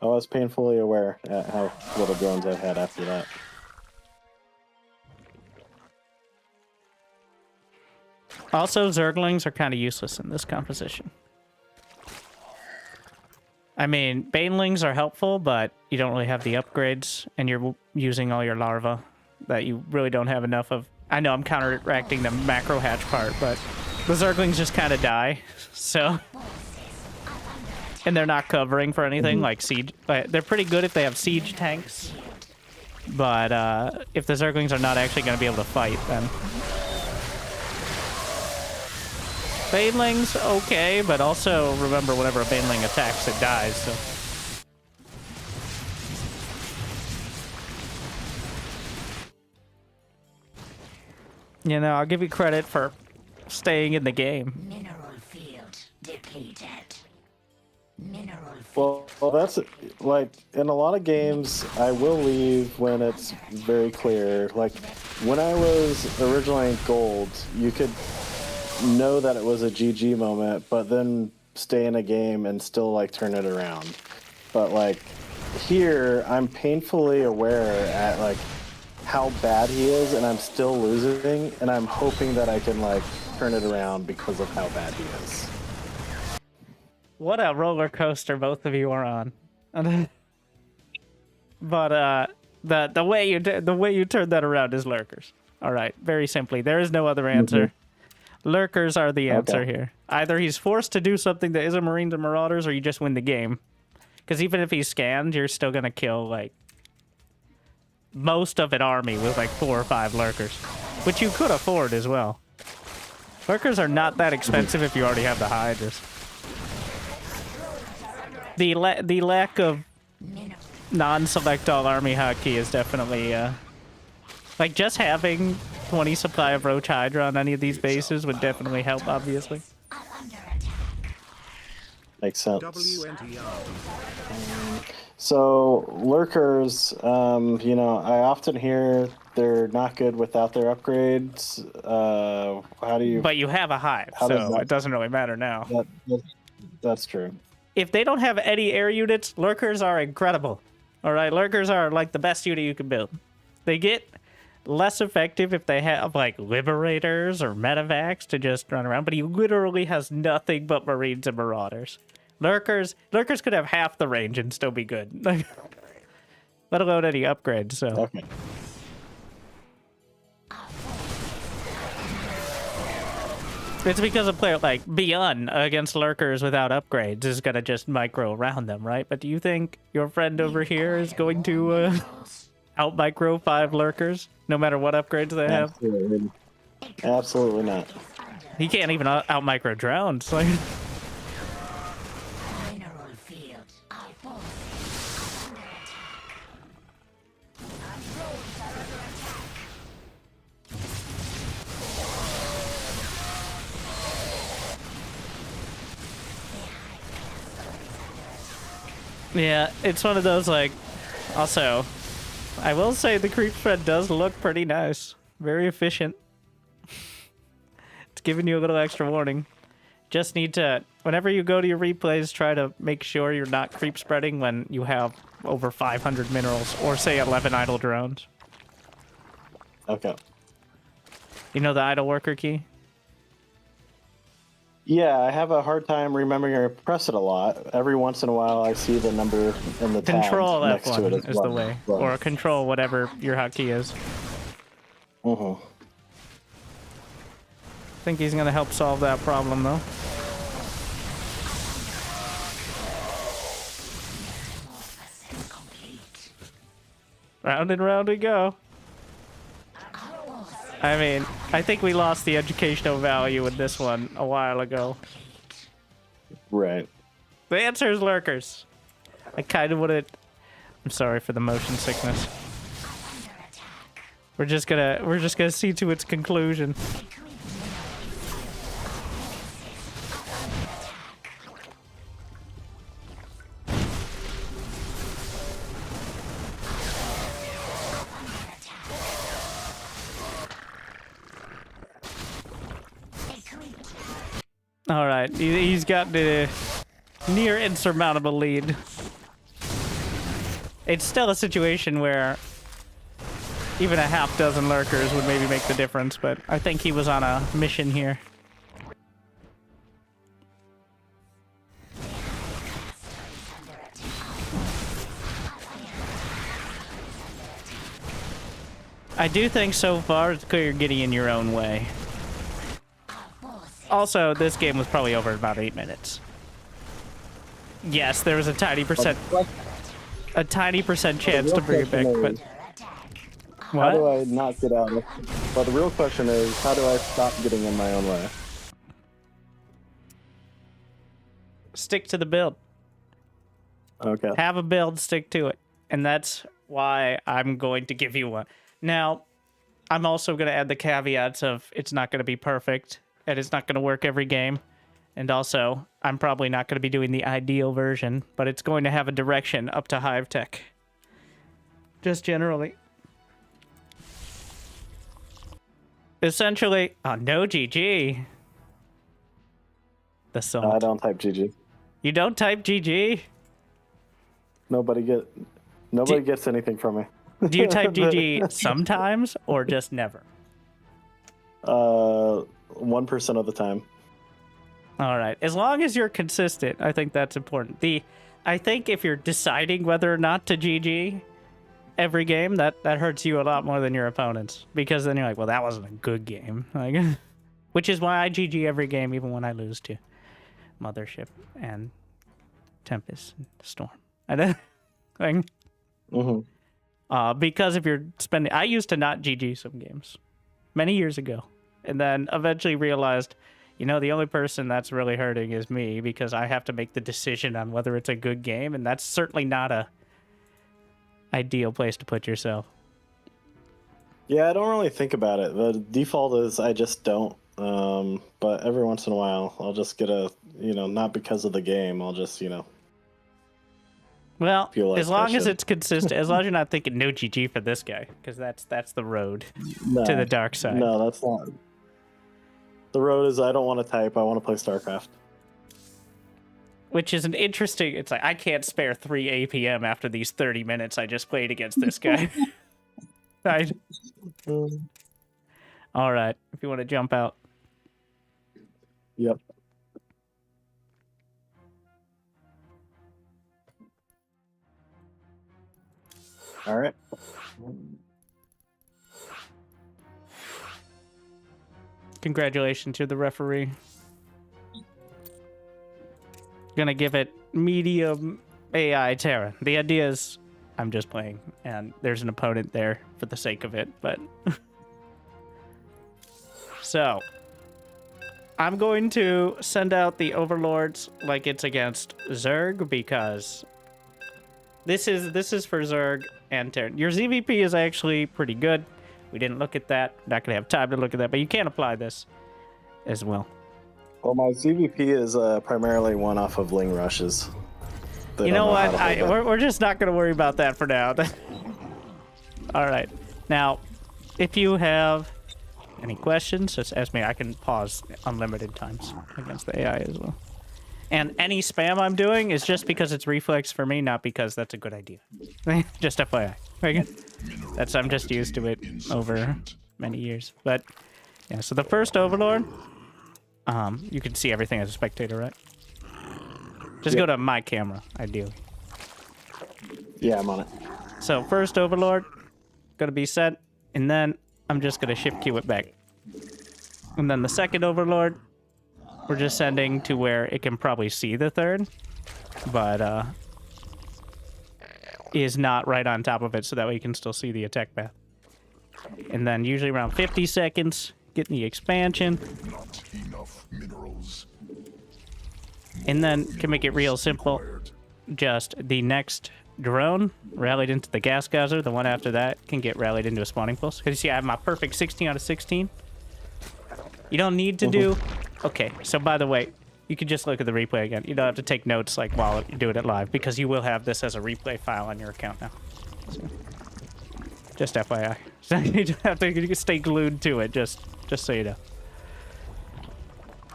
I was painfully aware at how little drones I had after that. also, Zerglings are kind of useless in this composition. I mean, Banelings are helpful, but you don't really have the upgrades, and you're using all your larvae that you really don't have enough of. I know I'm counteracting the macro hatch part, but the Zerglings just kind of die, so... And they're not covering for anything like siege. They're pretty good if they have siege tanks, but if the Zerglings are not actually going to be able to fight, then... Banelings, okay, but also remember whenever a Baneling attacks, it dies, so... You know, I'll give you credit for staying in the game. Mineral field depleted. Mineral field. Well, that's like in a lot of games, I will leave when it's very clear. Like when I was originally in gold, you could know that it was a GG moment, but then stay in a game and still like turn it around. But like here, I'm painfully aware at like how bad he is, and I'm still losing, and I'm hoping that I can like turn it around because of how bad he is. What a roller coaster both of you are on. But the way you turned that around is lurkers. All right, very simply, there is no other answer. Lurkers are the answer here. Either he's forced to do something that isn't Marines and Marauders, or you just win the game. Because even if he's scanned, you're still gonna kill like most of an army with like 4 or 5 lurkers, which you could afford as well. Lurkers are not that expensive if you already have the Hydras. The lack of non-select all army hotkey is definitely like just having 20 supply of Roach Hydra on any of these bases would definitely help, obviously. Makes sense. WNTR. So lurkers, you know, I often hear they're not good without their upgrades. How do you? But you have a hive, How does so that- it doesn't really matter now. That's true. If they don't have any air units, lurkers are incredible. All right, lurkers are like the best unit you can build. They get less effective if they have like liberators or medevacs to just run around, but he literally has nothing but Marines and Marauders. Lurkers could have half the range and still be good. Let alone any upgrades, so. Okay. It's because a player like Beyond against lurkers without upgrades is gonna just micro around them, right? But do you think your friend over here is going to out micro 5 lurkers, no matter what upgrades they have? Absolutely. Absolutely not. He can't even out micro drones. Like, Mineral field. Our forces are under attack. Our drones are under attack. yeah, it's one of those like. Also, I will say the creep spread does look pretty nice, very efficient. It's giving you a little extra warning. Just need to, whenever you go to your replays, try to make sure you're not creep spreading when you have over 500 minerals or say 11 idle drones. Okay. You know the idle worker key? Yeah, I have a hard time remembering to press it a lot. Every once in a while, I see the number in the tab Control next to it F1 as is well. the way. Well, Or control whatever your hotkey is. mhm. I think he's gonna help solve that problem though. Round and round we go. I mean, I think we lost the educational value in this one a while ago. Right. The answer is lurkers. I kind of wouldn't. I'm sorry for the motion sickness. We're just gonna see to its conclusion. All right, he's got the near insurmountable lead. It's still a situation where even a half dozen lurkers would maybe make the difference, but I think he was on a mission here. I do think so far it's clear you're getting in your own way. Also, this game was probably over in about 8 minutes. Yes, there was a tiny percent chance to bring it back, but How do I not get out of? Well, the real question is, how do I stop getting in my own way? Stick to the build. Okay. Have a build, stick to it. And that's why I'm going to give you one. Now, I'm also going to add the caveats of it's not going to be perfect, and it's not going to work every game. And also, I'm probably not going to be doing the ideal version, but it's going to have a direction up to Hive Tech. Just generally. Essentially, oh, no GG. The salt. I don't type GG. You don't type GG? Nobody gets anything from me. Do you type GG sometimes or just never? 1% of the time. All right. As long as you're consistent, I think that's important. I think if you're deciding whether or not to GG every game, that hurts you a lot more than your opponents, because then you're like, well, that wasn't a good game. Like, which is why I GG every game, even when I lose to Mothership and Tempest and Storm. And then, because if you're spending, I used to not GG some games many years ago, and then eventually realized, you know, the only person that's really hurting is me, because I have to make the decision on whether it's a good game, and that's certainly not a ideal place to put yourself. Yeah, I don't really think about it. The default is I just don't. But every once in a while, I'll just get not because of the game. I'll just, Well, feel like as long as should. it's consistent, as long as you're not thinking no GG for this guy, because that's the road to the dark side. No, that's not. The road is I don't want to type. I want to play StarCraft. Which is an interesting. It's like I can't spare 3 APM after these 30 minutes I just played against this guy. Right. All right. If you want to jump out. Yep. All right. Congratulations to the referee. Gonna give it medium AI Terran. The idea is I'm just playing, and there's an opponent there for the sake of it, but... So, I'm going to send out the Overlords like it's against Zerg, because this is for Zerg and Terran. Your ZVP is actually pretty good. We didn't look at that. Not gonna have time to look at that, but you can apply this as well. Well, my ZVP is primarily one off of Ling Rushes. They You don't know how what? to hold that. We're just not gonna worry about that for now. All right. Now, if you have any questions, just ask me. I can pause unlimited times against the AI as well. And any spam I'm doing is just because it's reflex for me, not because that's a good idea. Just FYI. Okay? I'm just used to it over many years. But yeah, so the first Overlord, you can see everything as a spectator, right? Just go to my camera, ideally. Yeah, I'm on it. So first Overlord, gonna be set, and then I'm just gonna shift queue it back. And then the second Overlord, we're just sending to where it can probably see the third, but is not right on top of it, so that way you can still see the attack path. And then usually around 50 seconds, getting the expansion. Not enough minerals. And then, to make it real simple, just the next drone rallied into the gas geyser, the one after that can get rallied into a spawning pulse. Because you see, I have my perfect 16 out of 16. You don't need to do... Okay, so by the way, you can just look at the replay again. You don't have to take notes like while you're doing it live, because you will have this as a replay file on your account now. So, just FYI. So you don't have to stay glued to it, just so you know.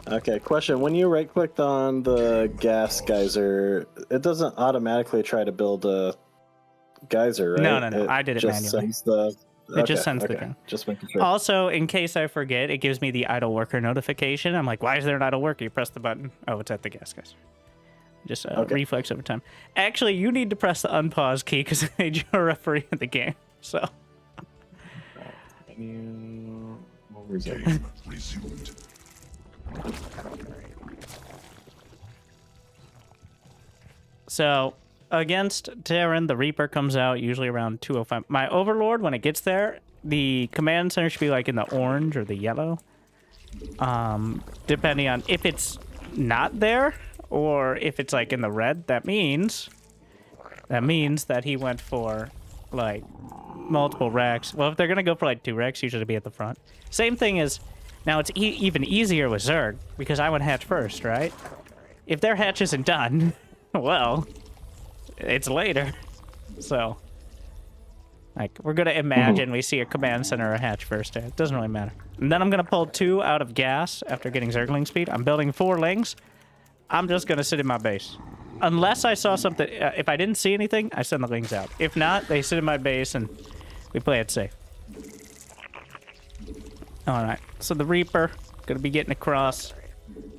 Okay, question. When you right-clicked on the gas geyser, it doesn't automatically try to build a geyser, right? No. I did it just manually. Sends the... It just sends the drone. Just making sure. Also, in case I forget, it gives me the idle worker notification. I'm like, why is there an idle worker? You press the button. Oh, it's at the gas geyser. Just reflex over time. Actually, you need to press the unpause key because I made you a referee in the game. So. Game resumed. So, against Terran, the Reaper comes out usually around 2:05. My Overlord, when it gets there, the command center should be like in the orange or the yellow. Depending on if it's not there or if it's like in the red, that means that he went for like multiple racks. Well, if they're gonna go for like 2 racks, usually be at the front. Same thing is, now it's even easier with Zerg because I went hatch first, right? If their hatch isn't done, well, it's later. So, like, we're gonna imagine we see a command center or a hatch first. It doesn't really matter. And then I'm gonna pull 2 out of gas after getting Zergling speed. I'm building 4 lings. I'm just gonna sit in my base. Unless I saw something, if I didn't see anything, I send the lings out. If not, they sit in my base and we play it safe. Alright, so the Reaper, gonna be getting across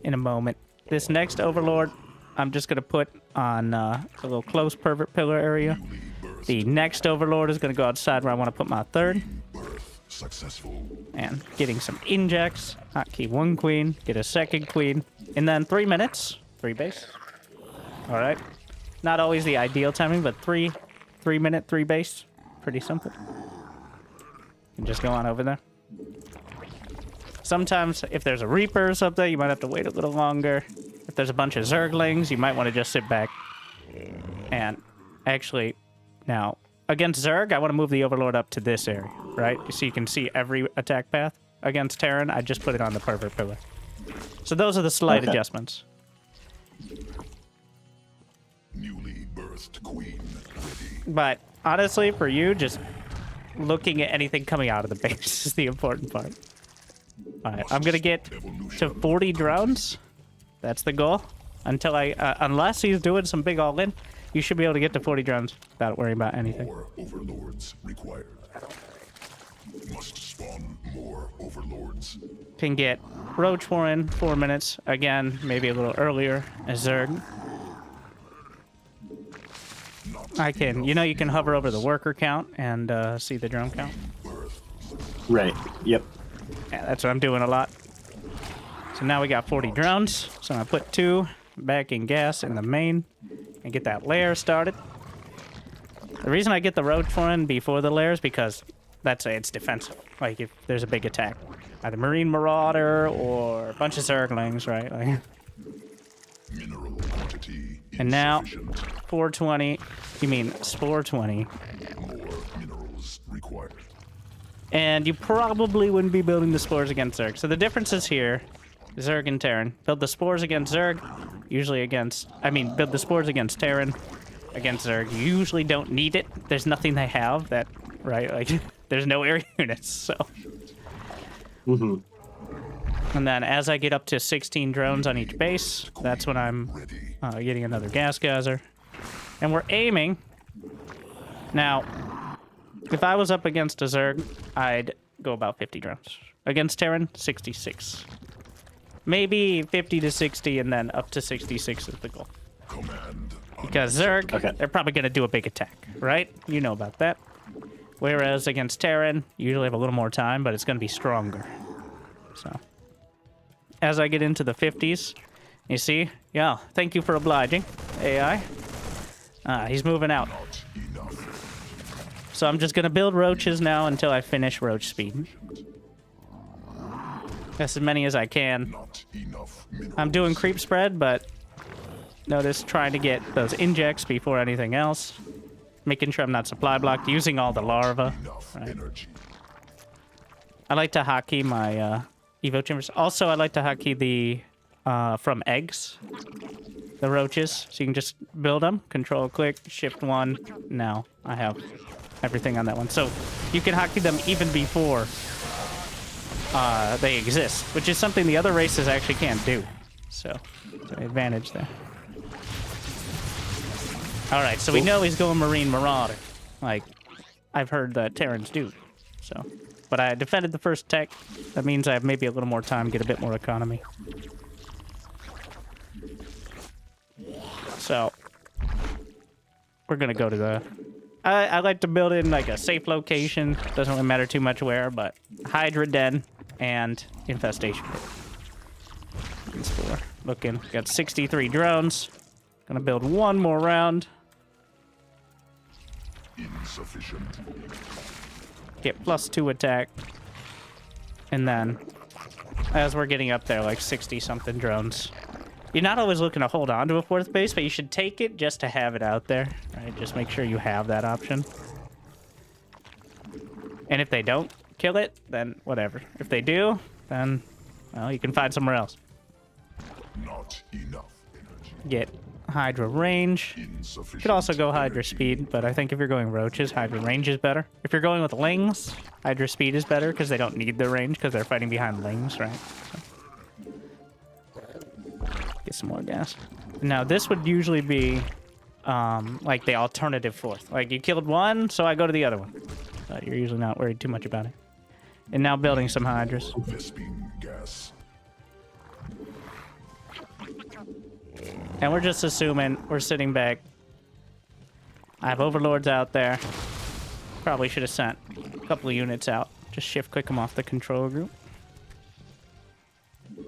in a moment. This next Overlord, I'm just gonna put on a little close pervert pillar area. The next Overlord is gonna go outside where I want to put my third. Successful. And getting some injects. Hotkey 1 queen, get a second queen, and then 3 minutes, 3 base. Alright. Not always the ideal timing, but 3 minute, 3 base. Pretty simple. And just go on over there. Sometimes, if there's a Reaper or something, you might have to wait a little longer. If there's a bunch of Zerglings, you might want to just sit back. And actually, now, against Zerg, I want to move the Overlord up to this area, right? So you can see every attack path. Against Terran, I just put it on the pervert pillar. So those are the slight adjustments. Newly birthed queen ready. But honestly, for you, just looking at anything coming out of the base is the important part. Alright, I'm gonna get to 40 drones. That's the goal. Until unless he's doing some big all-in, you should be able to get to 40 drones without worrying about anything. More overlords required. Must spawn more overlords. Can get Roach War in 4 minutes. Again, maybe a little earlier as Zerg. I can, you can hover over the worker count and see the drone count. Right. Yep. Yeah, that's what I'm doing a lot. So now we got 40 drones. So I'm gonna put 2 back in gas in the main and get that lair started. The reason I get the roach one before the lair is because it's defensive. Like if there's a big attack, either Marine Marauder or a bunch of Zerglings, right? Like, Mineral quantity and now insufficient. 420. You mean Spore 20? More minerals required. And you probably wouldn't be building the spores against Zerg. So the difference is here, Zerg and Terran. Build the spores against Zerg, usually against... build the spores against Terran, against Zerg. You usually don't need it. There's nothing they have that, right? Like, there's no area units, so... Mm-hmm. And then as I get up to 16 drones on each base, that's when I'm getting another gas geyser. And we're aiming... Now... If I was up against a Zerg, I'd go about 50 drones. Against Terran, 66. Maybe 50 to 60, and then up to 66 is the goal. Command. Because Zerg, they're probably going to do a big attack, right? You know about that. Whereas against Terran, you usually have a little more time, but it's going to be stronger. So, as I get into the 50s, you see? Yeah, thank you for obliging, AI. He's moving out. Not enough. So I'm just gonna build roaches now until I finish roach speed. That's as many as I can. Not enough minerals. I'm doing creep spread, but notice trying to get those injects before anything else. Making sure I'm not supply blocked, using all the larvae. Enough Right. energy. I like to hotkey my Evo chambers. Also, I like to hotkey the from eggs, the roaches. So you can just build them, control click, shift 1. Now I have everything on that one. So you can hotkey them even before they exist, which is something the other races actually can't do. So it's an advantage there. All right, so we know he's going Marine Marauder. Like, I've heard that Terrans do. So, but I defended the first tech. That means I have maybe a little more time, get a bit more economy. So, we're gonna go to the... I like to build in like a safe location. Doesn't really matter too much where, but Hydra Den and Infestation. It's for looking. Got 63 drones. Gonna build one more round. Insufficient. Get +2 attack. And then, as we're getting up there, like 60-something drones. You're not always looking to hold on to a 4th base, but you should take it just to have it out there. Right? Just make sure you have that option. And if they don't kill it, then whatever. If they do, then, well, you can find somewhere else. Not enough energy. Get Hydra range. Insufficient. You could also go Hydra speed, but I think if you're going roaches, Hydra range is better. If you're going with lings, Hydra speed is better because they don't need the range because they're fighting behind lings, right? So. Get some more gas. Now, this would usually be like the alternative 4th. Like, you killed one, so I go to the other one. But you're usually not worried too much about it. And now building some Hydras. Vespine gas. And we're just assuming we're sitting back. I have overlords out there. Probably should have sent a couple of units out. Just shift click them off the control group.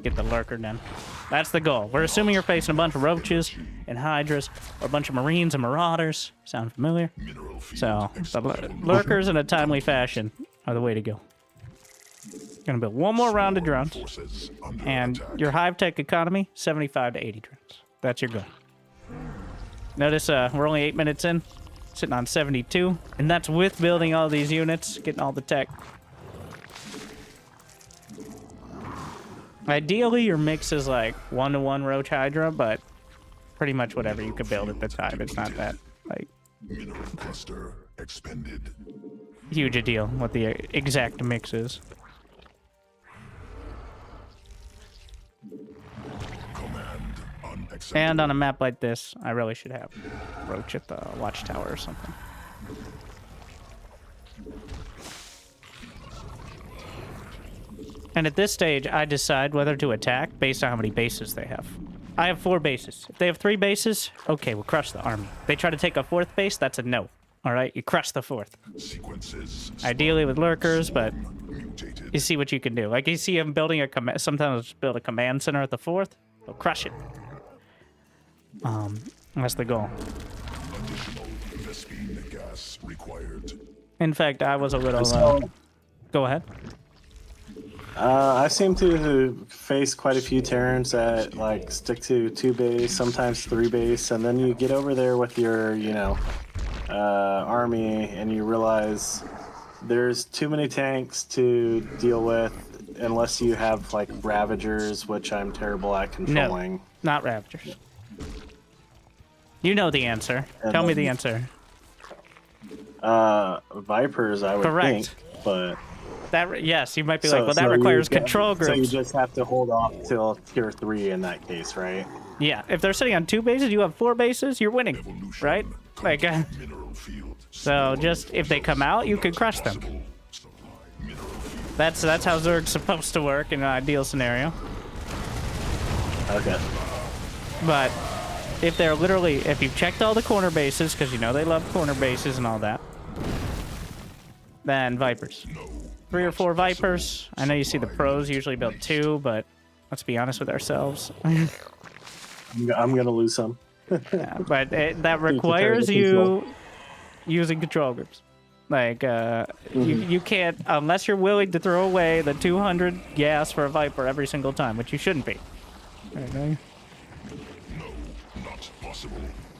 Get the lurker done. That's the goal. We're assuming you're facing a bunch of roaches and hydras, or a bunch of marines and marauders. Sound familiar? Mineral field So, the expanded. lurkers in a timely fashion are the way to go. Gonna build one more round of drones. Forces under And attack. your hive tech economy, 75 to 80 drones. That's your goal. Notice we're only 8 minutes in, sitting on 72. And that's with building all these units, getting all the tech. Ideally, your mix is like 1-to-1 Roach Hydra, but pretty much whatever you could build at the time. It's not that like Mineral cluster expended. huge a deal what the exact mix is. Command unacceptable. And on a map like this, I really should have Roach at the watchtower or something. And at this stage, I decide whether to attack based on how many bases they have. I have 4 bases. If they have 3 bases, okay, we'll crush the army. They try to take a 4th base, that's a no. All right, you crush the 4th. Sequences. Ideally with lurkers, but rotated. You see what you can do. Like, you see him building a command. Sometimes build a command center at the 4th. They'll crush it. That's the goal. Additional Vespine gas required. In fact, I was a little. Go ahead. I seem to face quite a few Terrans that like stick to 2 base, sometimes 3 base, and then you get over there with your, army, and you realize there's too many tanks to deal with unless you have like Ravagers, which I'm terrible at controlling. No, not Ravagers. You know the answer. And Tell me the answer. Vipers, I would Correct. think, but Yes, you might be like, well, that requires control groups. So you just have to hold off till tier 3 in that case, right? Yeah, if they're sitting on 2 bases, you have 4 bases, you're winning, right? Like, Mineral field. so just if they come out, you can crush them. That's how Zerg's supposed to work in an ideal scenario. Okay. But if they're literally, if you've checked all the corner bases, because you know they love corner bases and all that, then Vipers. 3 or 4 Vipers. I know you see the pros usually build 2, but let's be honest with ourselves. I'm gonna lose some. Yeah, but that requires you using control groups. Like, you can't, unless you're willing to throw away the 200 gas for a Viper every single time, which you shouldn't be. Okay. Not possible.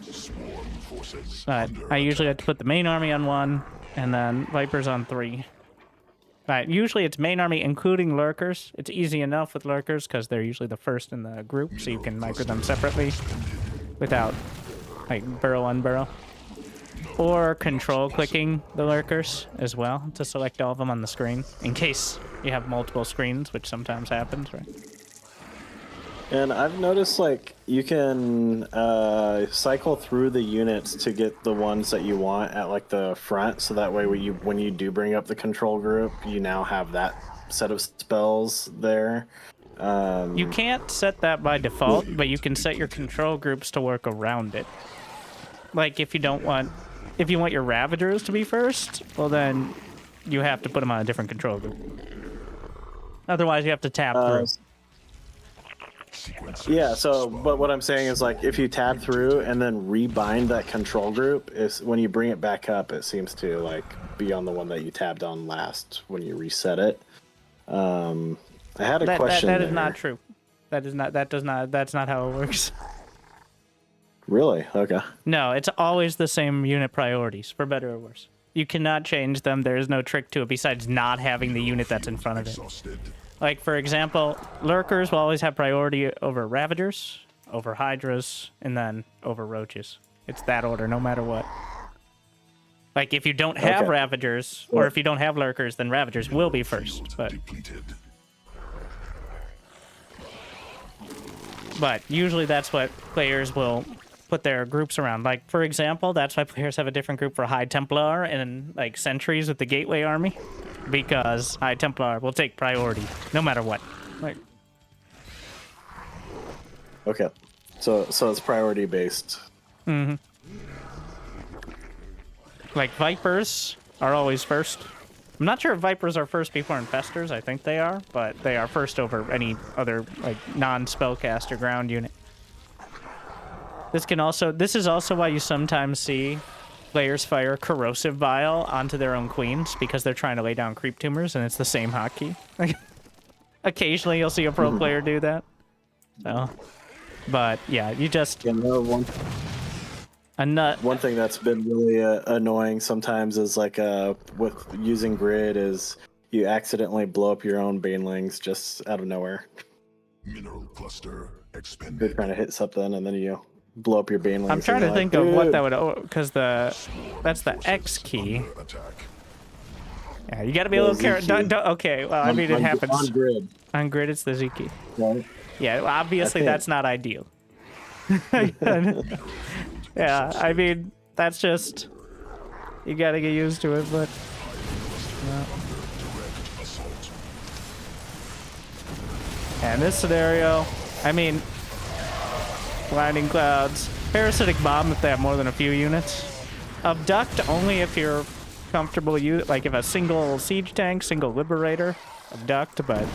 Swarm forces. But I usually have to put the main army on 1, and then Vipers on 3. But usually it's main army including lurkers. It's easy enough with lurkers because they're usually the first in the group, so you can micro them separately without like burrow unburrow. Or control clicking the lurkers as well to select all of them on the screen in case you have multiple screens, which sometimes happens, right? And I've noticed like you can cycle through the units to get the ones that you want at like the front, so that way when you do bring up the control group, you now have that set of spells there. You can't set that by default, but you can set your control groups to work around it. Like if you want your Ravagers to be first, well then you have to put them on a different control group. Otherwise, you have to tap through. Yeah, so, but what I'm saying is, like, if you tab through and then rebind that control group, is when you bring it back up, it seems to, like, be on the one that you tabbed on last when you reset it. I had a question That is not true. That's not how it works. Really? Okay. No, it's always the same unit priorities, for better or worse. You cannot change them. There is no trick to it besides not having the unit that's in front of it. Exhausted. Like, for example, Lurkers will always have priority over Ravagers, over Hydras, and then over Roaches. It's that order, no matter what. Like, if you don't have Okay. Ravagers, or if you don't have Lurkers, then Ravagers will be first. Depleted. But usually that's what players will put their groups around. Like, for example, that's why players have a different group for High Templar and, like, Sentries with the Gateway Army. Because High Templar will take priority, no matter what. Like, Okay. So it's priority based. mm-hmm. Like, Vipers are always first. I'm not sure if Vipers are first before Infestors. I think they are, but they are first over any other, like, non-spellcaster ground unit. This is also why you sometimes see players fire Corrosive Bile onto their own queens, because they're trying to lay down creep tumors, and it's the same hotkey. Like, occasionally you'll see a pro player do that. So, but yeah, you just One thing that's been really annoying sometimes is like with using grid is you accidentally blow up your own banelings just out of nowhere. Mineral cluster You're expended. trying to hit something and then you blow up your banelings. I'm trying to think of what that would, because that's the X key. Attack. Yeah, you got to be a little careful. Okay, well, I mean, it happens on grid. on grid. It's the Z key. Right? Yeah, well, obviously that's not ideal. Yeah, I mean, that's just, you got to get used to it, but no. And this scenario, I mean, Blinding Clouds, Parasitic Bomb if they have more than a few units. Abduct only if you're comfortable use, like if a single siege tank, single liberator, abduct, but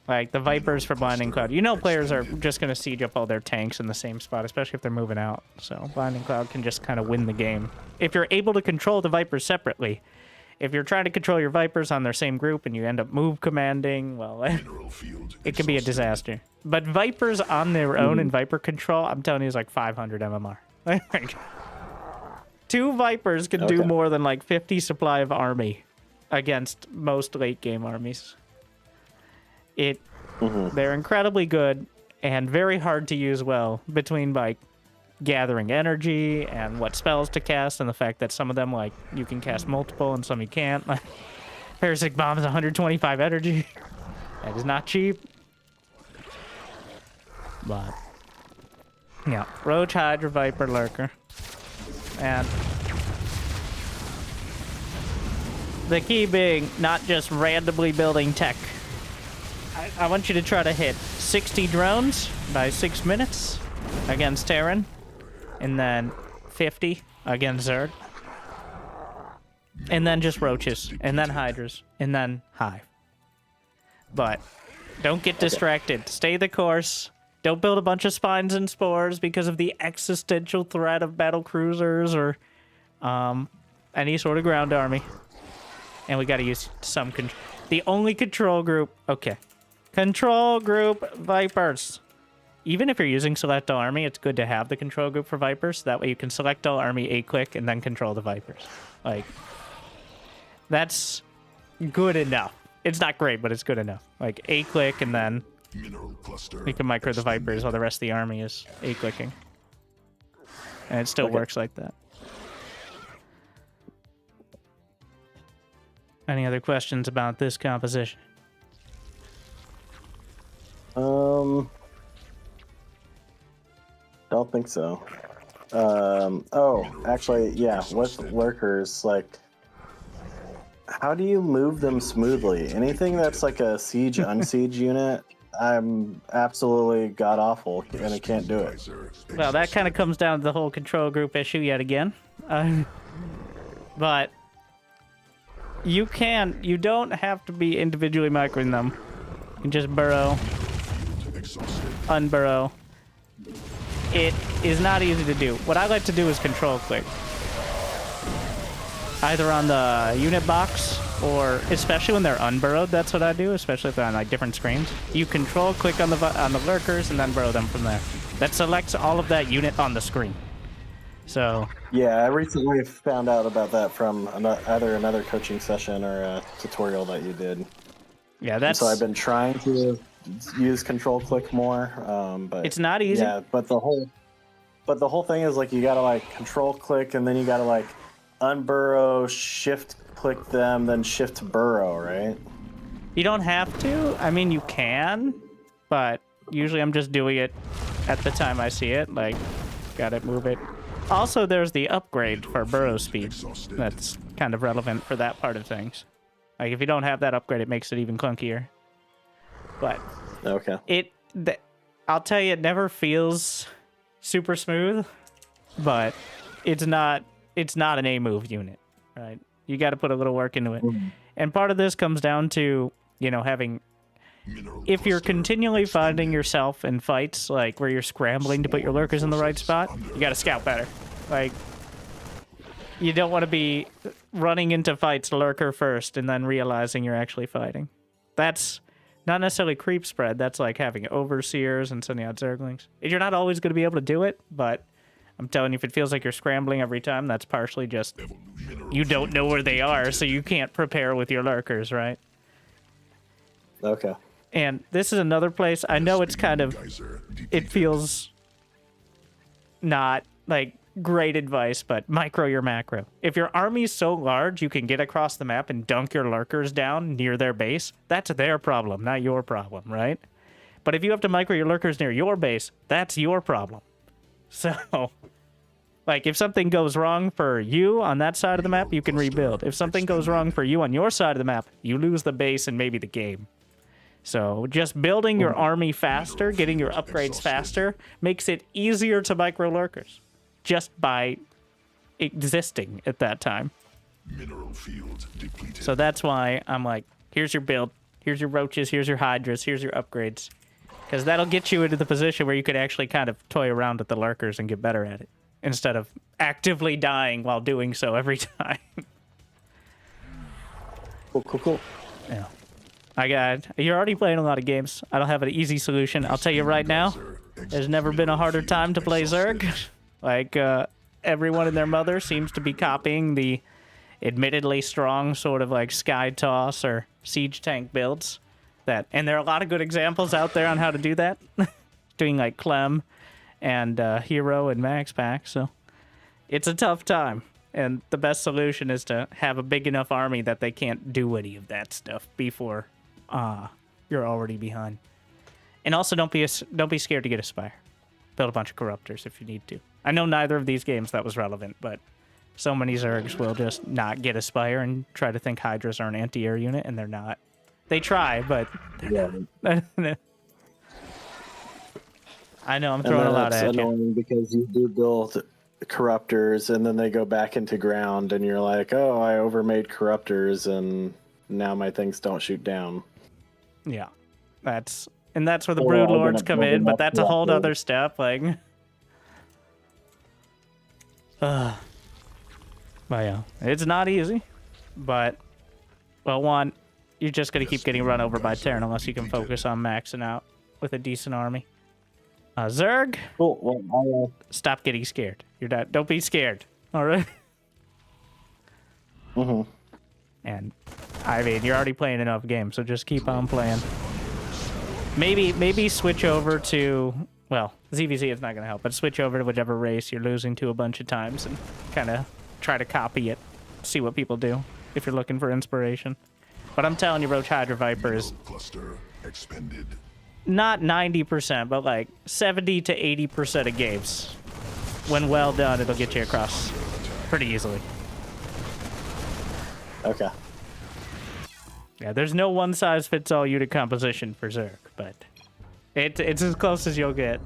like the Vipers for Blinding Cloud. You know players are just going to siege up all their tanks in the same spot, especially if they're moving out. So Blinding Cloud can just kind of win the game. If you're able to control the Vipers separately. If you're trying to control your Vipers on their same group and you end up move commanding, well, it can be a disaster. But Vipers on their own in Viper control, I'm telling you, is like 500 MMR. Like, 2 Vipers can do more than like 50 supply of army against most late game armies. They're incredibly good and very hard to use well between like gathering energy and what spells to cast and the fact that some of them like you can cast multiple and some you can't. Like Parasitic Bomb is 125 energy. That is not cheap. But yeah, Roach, Hydra, Viper, Lurker. And the key being not just randomly building tech. I want you to try to hit 60 drones by 6 minutes against Terran. And then 50 against Zerg. And then just roaches. And then hydras. And then hive. But don't get distracted. Stay the course. Don't build a bunch of spines and spores because of the existential threat of battle cruisers or any sort of ground army. And we got to use some control. The only control group. Okay. Control group Vipers. Even if you're using Select All Army, it's good to have the control group for Vipers. That way you can Select All Army, A-click, and then control the Vipers. Like, that's good enough. It's not great, but it's good enough. Like, A-click, and then you can micro the Vipers while the rest of the army is A-clicking. And it still works like that. Any other questions about this composition? Don't think so. Oh, actually, yeah, with lurkers, like, how do you move them smoothly? Anything that's like a siege, unsiege unit, I'm absolutely god-awful, and I can't do it. Well, that kind of comes down to the whole control group issue yet again. But you don't have to be individually microing them. You can just burrow, unburrow. It is not easy to do. What I like to do is control click. Either on the unit box or especially when they're unburrowed, that's what I do, especially if they're on like different screens. You control click on the lurkers and then burrow them from there. That selects all of that unit on the screen. So yeah, I recently found out about that from either another coaching session or a tutorial that you did. Yeah, that's. So I've been trying to use control click more, but it's not easy. Yeah, but the whole thing is like you gotta like control click and then you gotta like unburrow, shift click them, then shift burrow, right? You don't have to. I mean, you can, but usually I'm just doing it at the time I see it. Like, gotta move it. Also, there's the upgrade for burrow speed. That's kind of relevant for that part of things. Like, if you don't have that upgrade, it makes it even clunkier. But okay, I'll tell you, it never feels super smooth, but it's not an A move unit, right? You got to put a little work into it. And part of this comes down to, having, if you're continually finding yourself in fights, like where you're scrambling to put your lurkers in the right spot, you got to scout better. Like, you don't want to be running into fights lurker first and then realizing you're actually fighting. That's not necessarily creep spread. That's like having overseers and sending out zerglings. You're not always going to be able to do it, but I'm telling you, if it feels like you're scrambling every time, that's partially just you don't know where they are, so you can't prepare with your lurkers, right? Okay. And this is another place, I know it's kind of, it feels not like great advice, but micro your macro. If your army's so large you can get across the map and dunk your lurkers down near their base, that's their problem, not your problem, right? But if you have to micro your lurkers near your base, that's your problem. So, like, if something goes wrong for you on that side of the map, you can rebuild. If something goes wrong for you on your side of the map, you lose the base and maybe the game. So just building your army faster, getting your upgrades faster, makes it easier to micro lurkers just by existing at that time. Mineral field depleted. So that's why I'm like, here's your build, here's your roaches, here's your hydras, here's your upgrades. Because that'll get you into the position where you could actually kind of toy around with the lurkers and get better at it. Instead of actively dying while doing so every time. Cool. Yeah. You're already playing a lot of games. I don't have an easy solution. I'll tell you right now, there's never been a harder time to play Zerg. Like, everyone and their mother seems to be copying the admittedly strong sort of like Sky Toss or Siege Tank builds. And there are a lot of good examples out there on how to do that. Doing like Clem and Hero and Max Pack, so it's a tough time. And the best solution is to have a big enough army that they can't do any of that stuff before you're already behind. And also don't be scared to get a Spire. Build a bunch of Corruptors if you need to. I know neither of these games that was relevant, but so many Zergs will just not get a Spire and try to think Hydras are an anti-air unit, and they're not. They try, but I know I'm throwing a lot at you. It's annoying because you do build Corruptors, and then they go back into ground, and you're like, oh, I overmade Corruptors, and now my things don't shoot down. Yeah, that's where the Brood Lords come in, but that's a whole other step. Like, but yeah, it's not easy. But well, one, you're just gonna keep getting run over by Terran unless you can focus on maxing out with a decent army. Zerg, Cool. Well, stop getting scared. You're not. Don't be scared. All right. And I mean, you're already playing enough games, so just keep on playing. Maybe switch over to, well, ZVZ is not going to help, but switch over to whichever race you're losing to a bunch of times and kind of try to copy it. See what people do if you're looking for inspiration. But I'm telling you, Roach Hydra Viper is Cluster expended. not 90%, but like 70 to 80% of games. When well done, it'll get you across pretty easily. Okay. Yeah, there's no one-size-fits-all unit composition for Zerg, but it's as close as you'll get.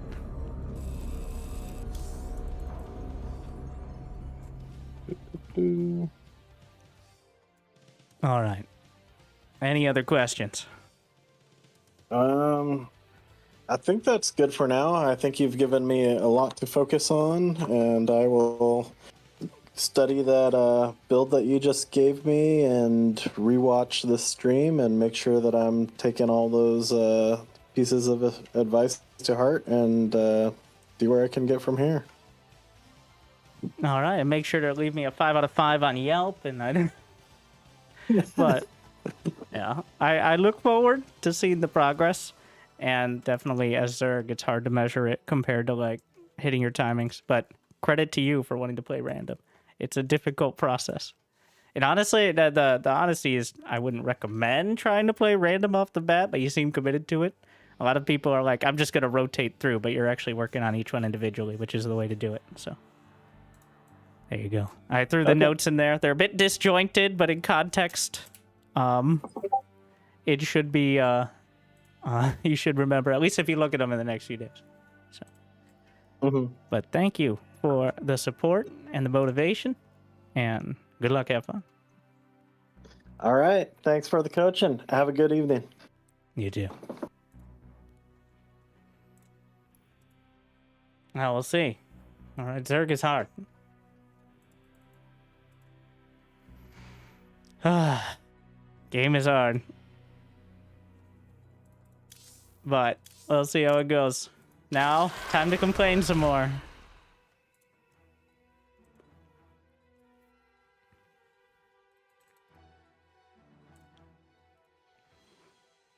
All right. Any other questions? I think that's good for now. I think you've given me a lot to focus on, and I will study that build that you just gave me and rewatch this stream and make sure that I'm taking all those pieces of advice to heart and see where I can get from here. All right, and make sure to leave me a 5 out of 5 on Yelp, and I. But yeah, I look forward to seeing the progress, and definitely as Zerg, it's hard to measure it compared to like hitting your timings. But credit to you for wanting to play random. It's a difficult process, and honestly, the honesty is I wouldn't recommend trying to play random off the bat, but you seem committed to it. A lot of people are like, I'm just gonna rotate through, but you're actually working on each one individually, which is the way to do it. So. There you go. I threw the notes in there. They're a bit disjointed, but in context, it should be, you should remember, at least if you look at them in the next few days. So. But thank you for the support and the motivation, and good luck, have fun. All right. Thanks for the coaching. Have a good evening. You too. Now we'll see. All right, Zerg is hard. Game is hard. But we'll see how it goes. Now, time to complain some more.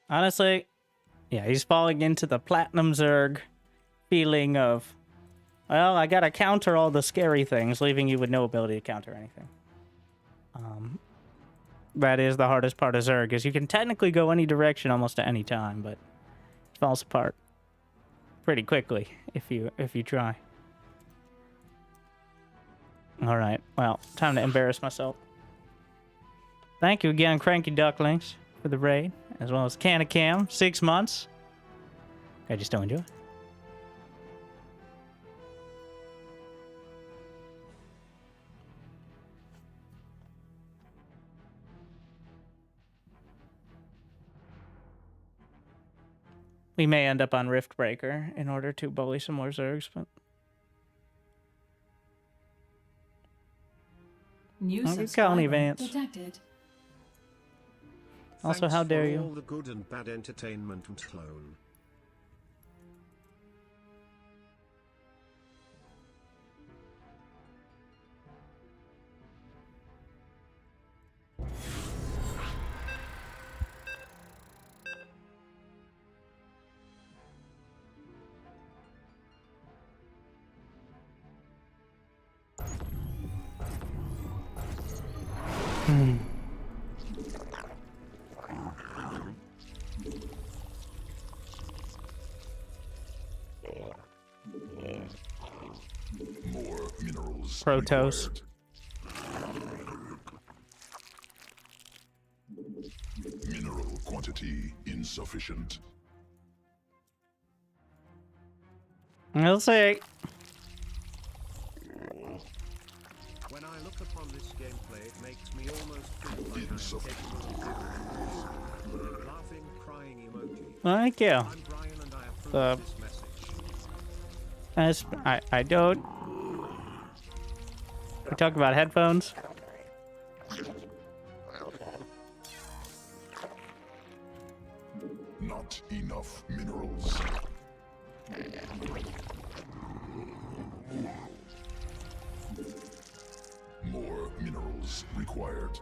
Honestly, yeah, he's falling into the Platinum Zerg feeling of, well, I gotta counter all the scary things, leaving you with no ability to counter anything. That is the hardest part of Zerg, is you can technically go any direction almost at any time, but it falls apart pretty quickly if you try. All right, well, time to embarrass myself. Thank you again, Cranky Ducklings, for the raid, as well as Canacam, 6 months. I just don't enjoy it. We may end up on Riftbreaker in order to bully some more Zergs, but New I'll be subscriber Colony Vance. detected. Also, Thanks how dare for you? all the good and bad entertainment, clone. More minerals Protoss. required. Mineral quantity insufficient. We'll see. When I look upon this gameplay, it makes me almost feel like I'm Insufficient. capable of laughing, crying emoji. Thank you. I'm Brian and I approve this message. I don't. We talk about headphones. Not enough minerals. More minerals required.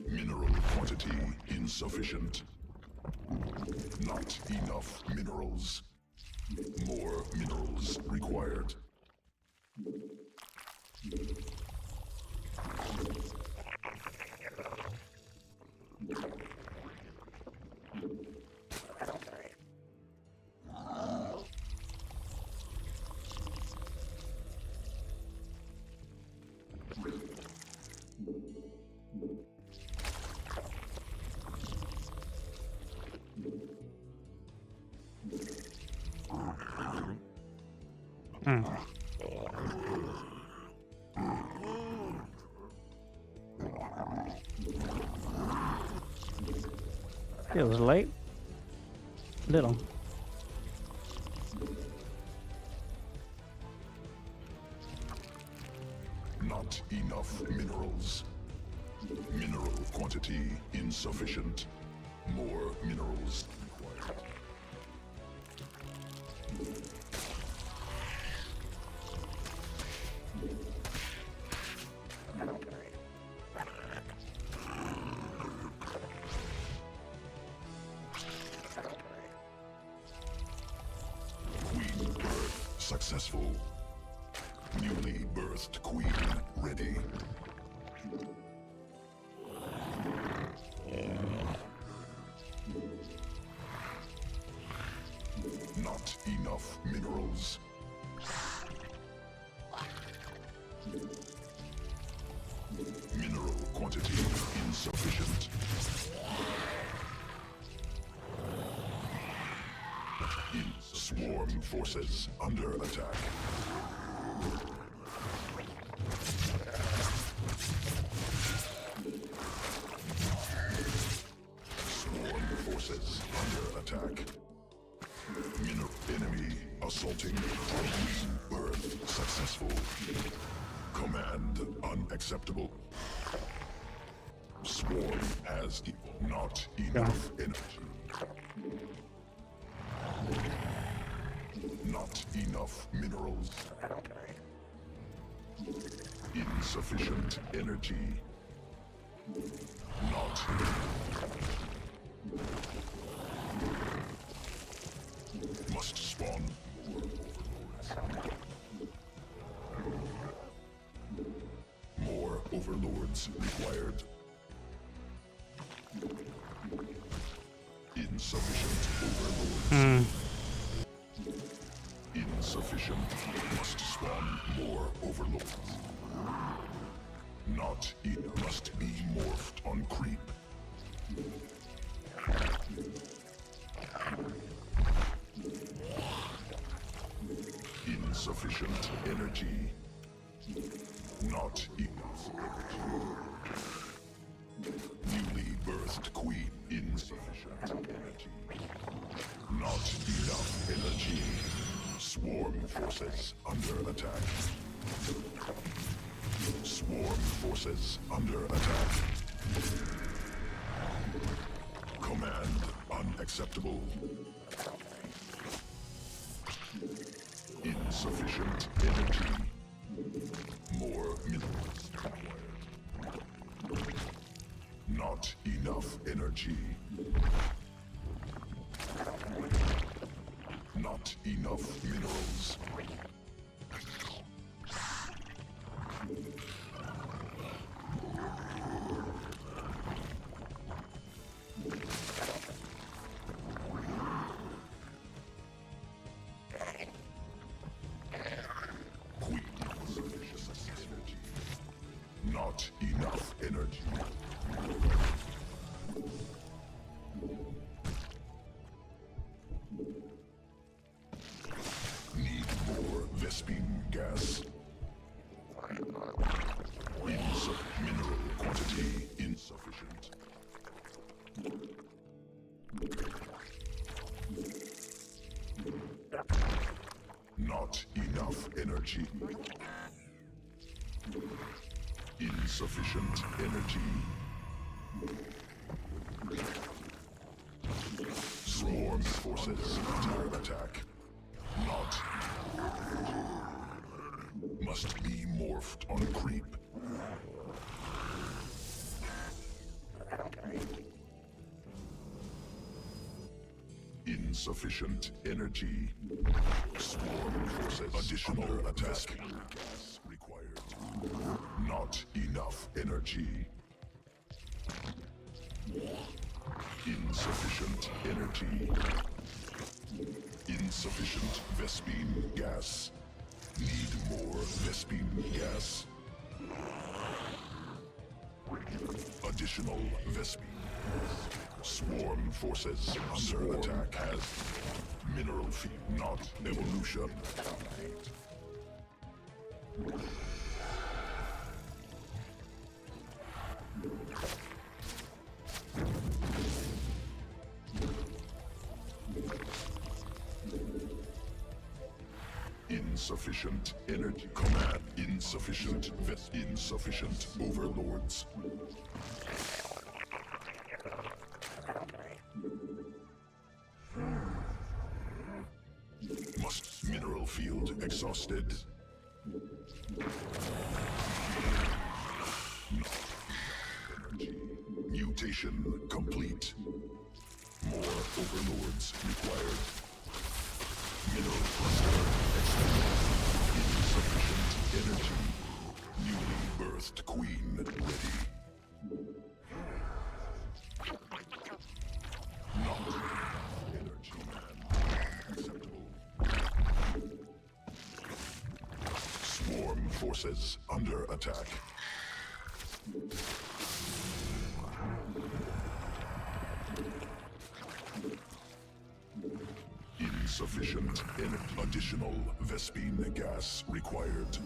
Mineral quantity insufficient. Not enough minerals. More minerals required. Feels late. Little. Not enough minerals. Mineral quantity insufficient. More minerals required. Queen birth successful. Newly birthed queen ready. Not enough minerals. Mineral quantity insufficient. Swarm forces under attack. Swarm forces under attack. Enemy assaulting. Queen birth successful. Command unacceptable. Swarm has not enough energy. Not enough minerals. Insufficient energy. Not. Must spawn more overlords required. Insufficient overlords. Insufficient. Must spawn more overlords. Not it must be morphed on creep. Insufficient energy. Not enough energy. Newly birthed queen. Insufficient energy. Not enough energy. Swarm forces under attack. Swarm forces under attack. Command unacceptable. Insufficient energy. More minerals required. Not enough energy. Not enough minerals. Queen, sufficient energy. Not enough energy. Need more Vespine gas. Mineral quantity insufficient. Not enough energy. Insufficient energy. Swarm forces under attack. Not. Must be morphed on creep. Insufficient energy. Swarm forces additional attack. Gas required. Not enough energy. Insufficient energy. Insufficient Vespine gas. Need more Vespine gas. Additional Vespine. Swarm forces under attack has mineral field, not evolution. Insufficient energy. Command insufficient. Insufficient overlords. Must mineral field exhausted. Energy. Mutation complete. More overlords required. Mineral cluster extended. Insufficient energy. Newly birthed queen ready. Not energy man. Acceptable. Swarm forces under attack. Insufficient energy. Additional Vespine gas required.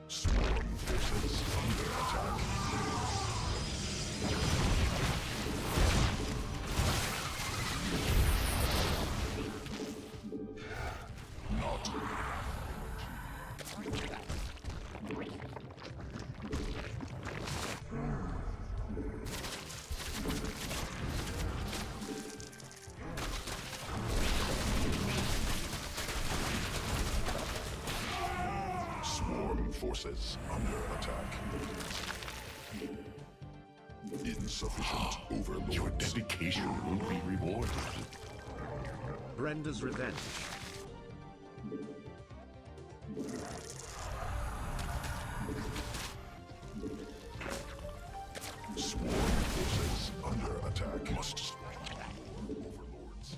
Swarm forces under attack. Not. Swarm forces under attack. Insufficient overlord. Your dedication will be rewarded. Brenda's Revenge. Swarm forces under attack. Must overlords.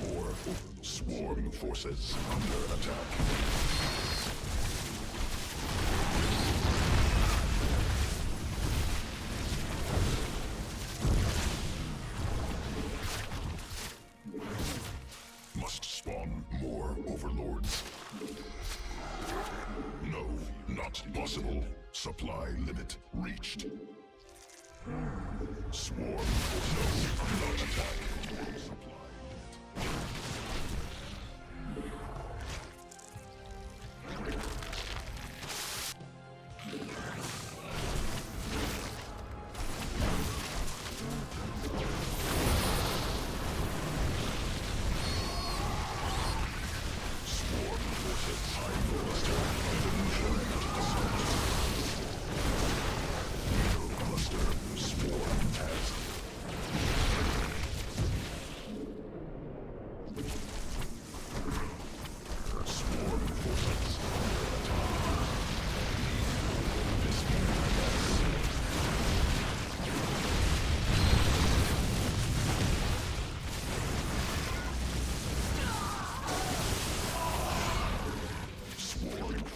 More swarm forces under attack. Must spawn. possible. Supply limit reached. Swarm forces not attack. Supply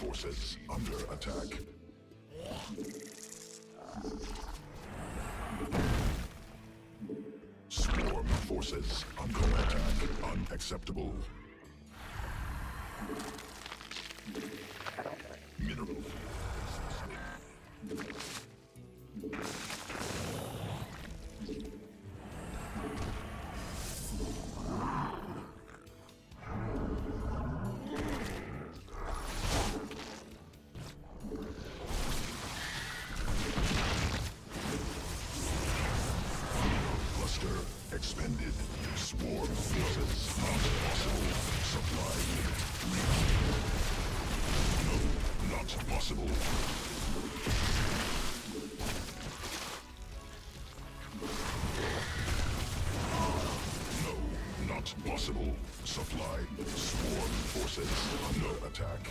forces under attack. Swarm forces under attack. Unacceptable. Mineral. Expended. Swarm forces not possible. Supply limit reached. No, not possible. No, not possible. Supply. Swarm forces under attack.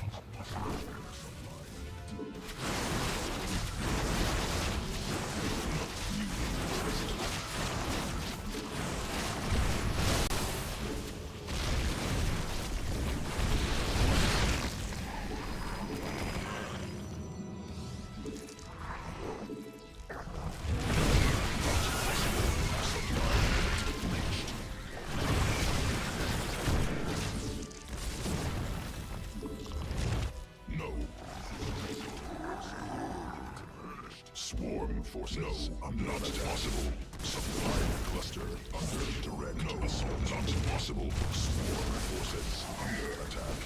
Swarm forces not possible. Supply cluster under direct assault. Not possible. Swarm forces under attack.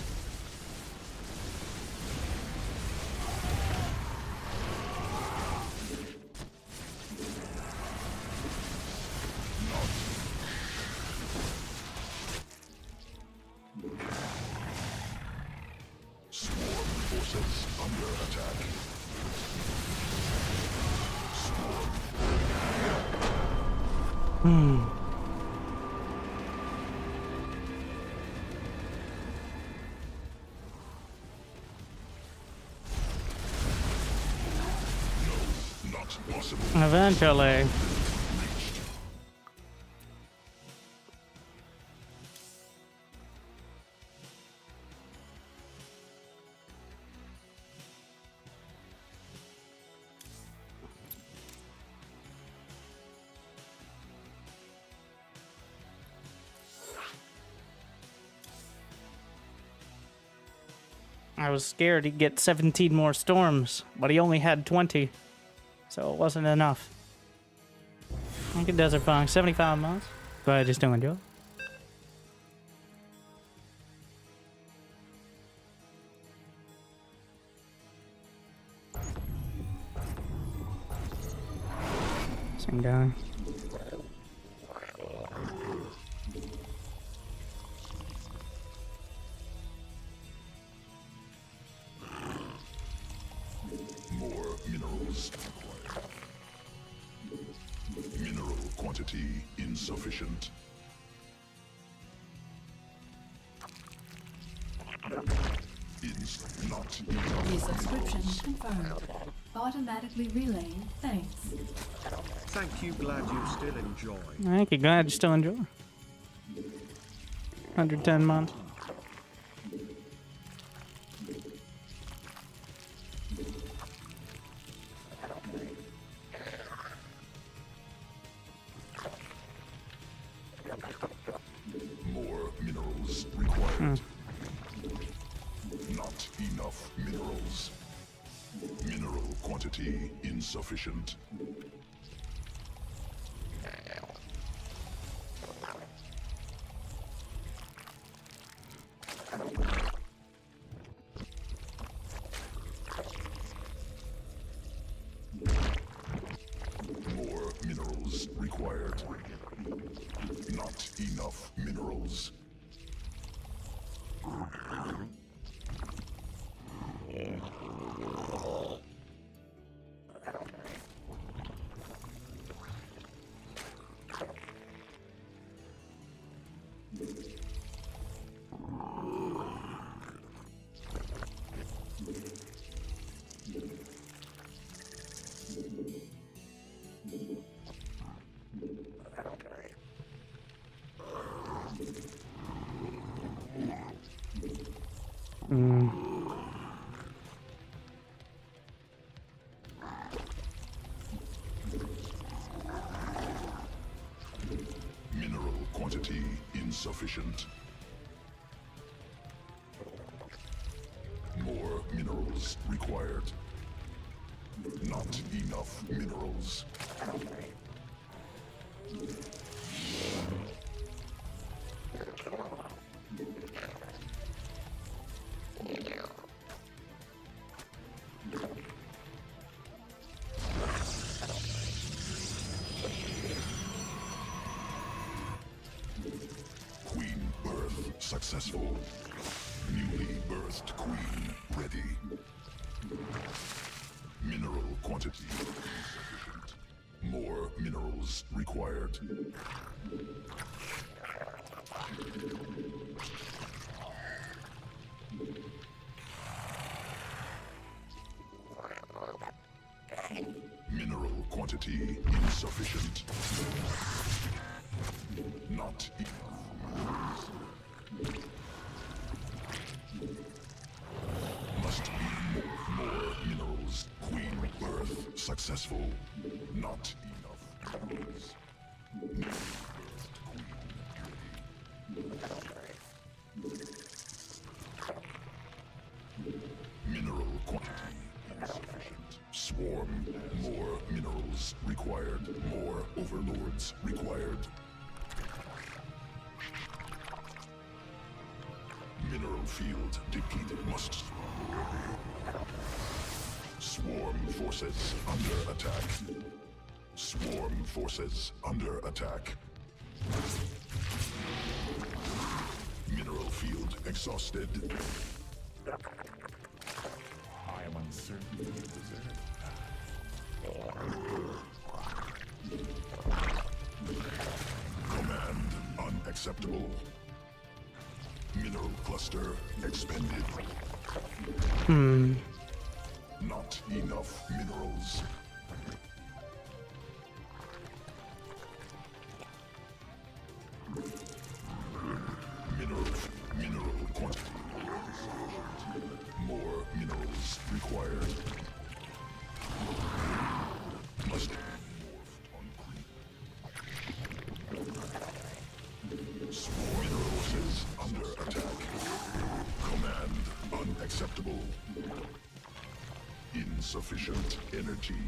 Swarm forces under attack. Eventually. I was scared he'd get 17 more storms, but he only had 20, so it wasn't enough. Thank you, Desert Fox. 75 months. Go ahead, just doing Joe. Same guy. More minerals. Mineral quantity insufficient. Not enough. Resubscription confirmed. Automatically relaying thanks. Thank you, glad you still enjoy. Thank you, glad you still enjoy. 110 months. More minerals required. Not enough minerals. Mineral quantity insufficient. More minerals required. Not enough minerals. Mineral quantity insufficient. More minerals required. Not enough minerals. Queen birth successful. Newly birthed queen ready. Mineral quantity insufficient. More minerals required. Mineral quantity insufficient. Not enough. Must be more minerals. Queen birth successful. Not enough minerals. Newly birthed queen ready. Mineral quantity insufficient. Swarm. More minerals required. More overlords required. Mineral field depleted. Must. Swarm forces under attack. Swarm forces under attack. Mineral field exhausted. I am uncertain if you deserve. Command unacceptable. Mineral cluster expended. Not enough minerals. Mineral quantity. More minerals required. Must morphed on creep. Small mineral forces under attack. Command unacceptable. Insufficient energy.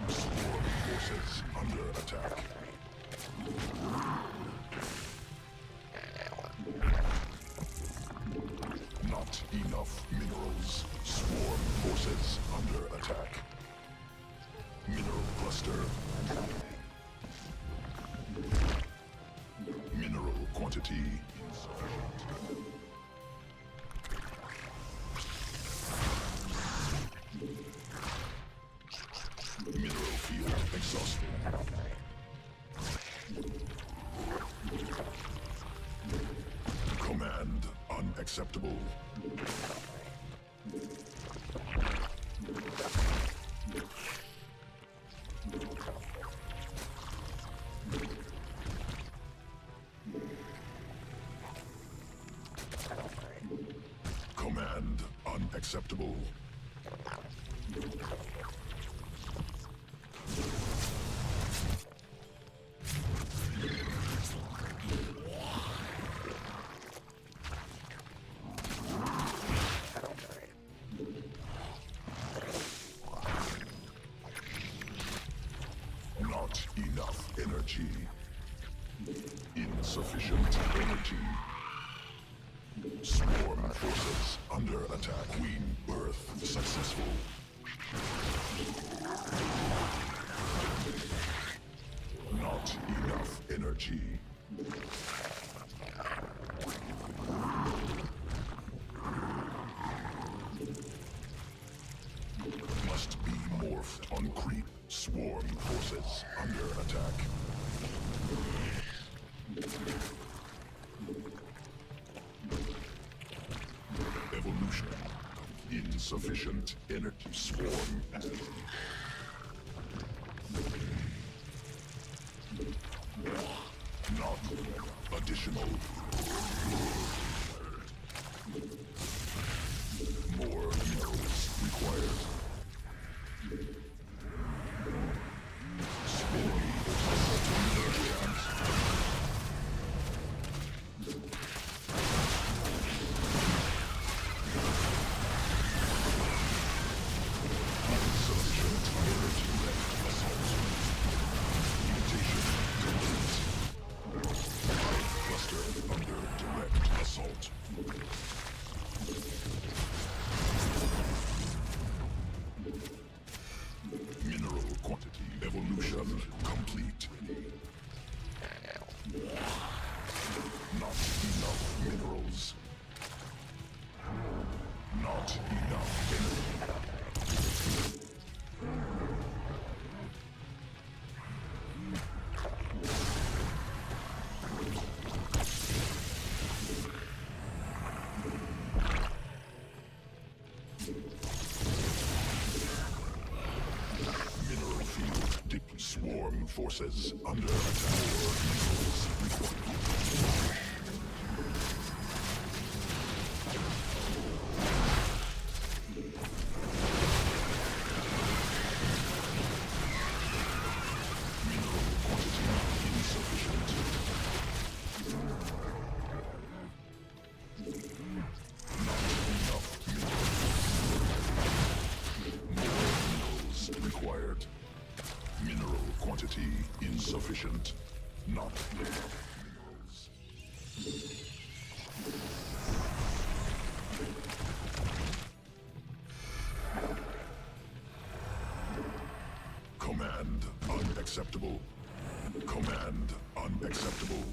Swarm forces under attack. Not enough minerals. Swarm forces under attack. Mineral cluster. Mineral quantity insufficient. Mineral field exhausted. Command unacceptable. Command unacceptable. energy. Insufficient energy. Swarm forces under attack. Queen birth successful. Not enough energy. Must be morphed on creep. Swarm forces under attack. Evolution. Insufficient energy. Swarm. Not additional. More minerals required. Mineral quantity evolution complete. Not enough minerals. Not enough energy. Mineral field deep. Swarm forces under attack. Minerals required. Mineral quantity insufficient. Not enough minerals. More minerals required. Mineral quantity insufficient. Not enough minerals. Command unacceptable. Command unacceptable.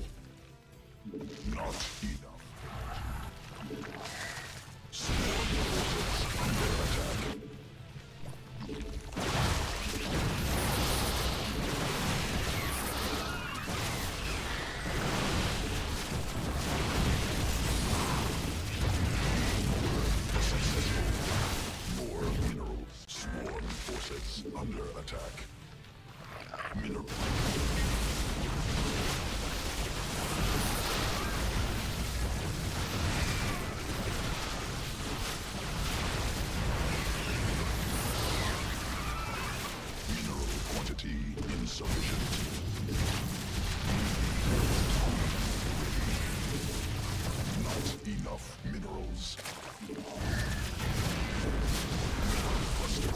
Not enough. Swarm forces under attack. Successful. More minerals. Swarm forces under attack. Mineral. Mineral quantity insufficient. Not enough minerals. Cluster.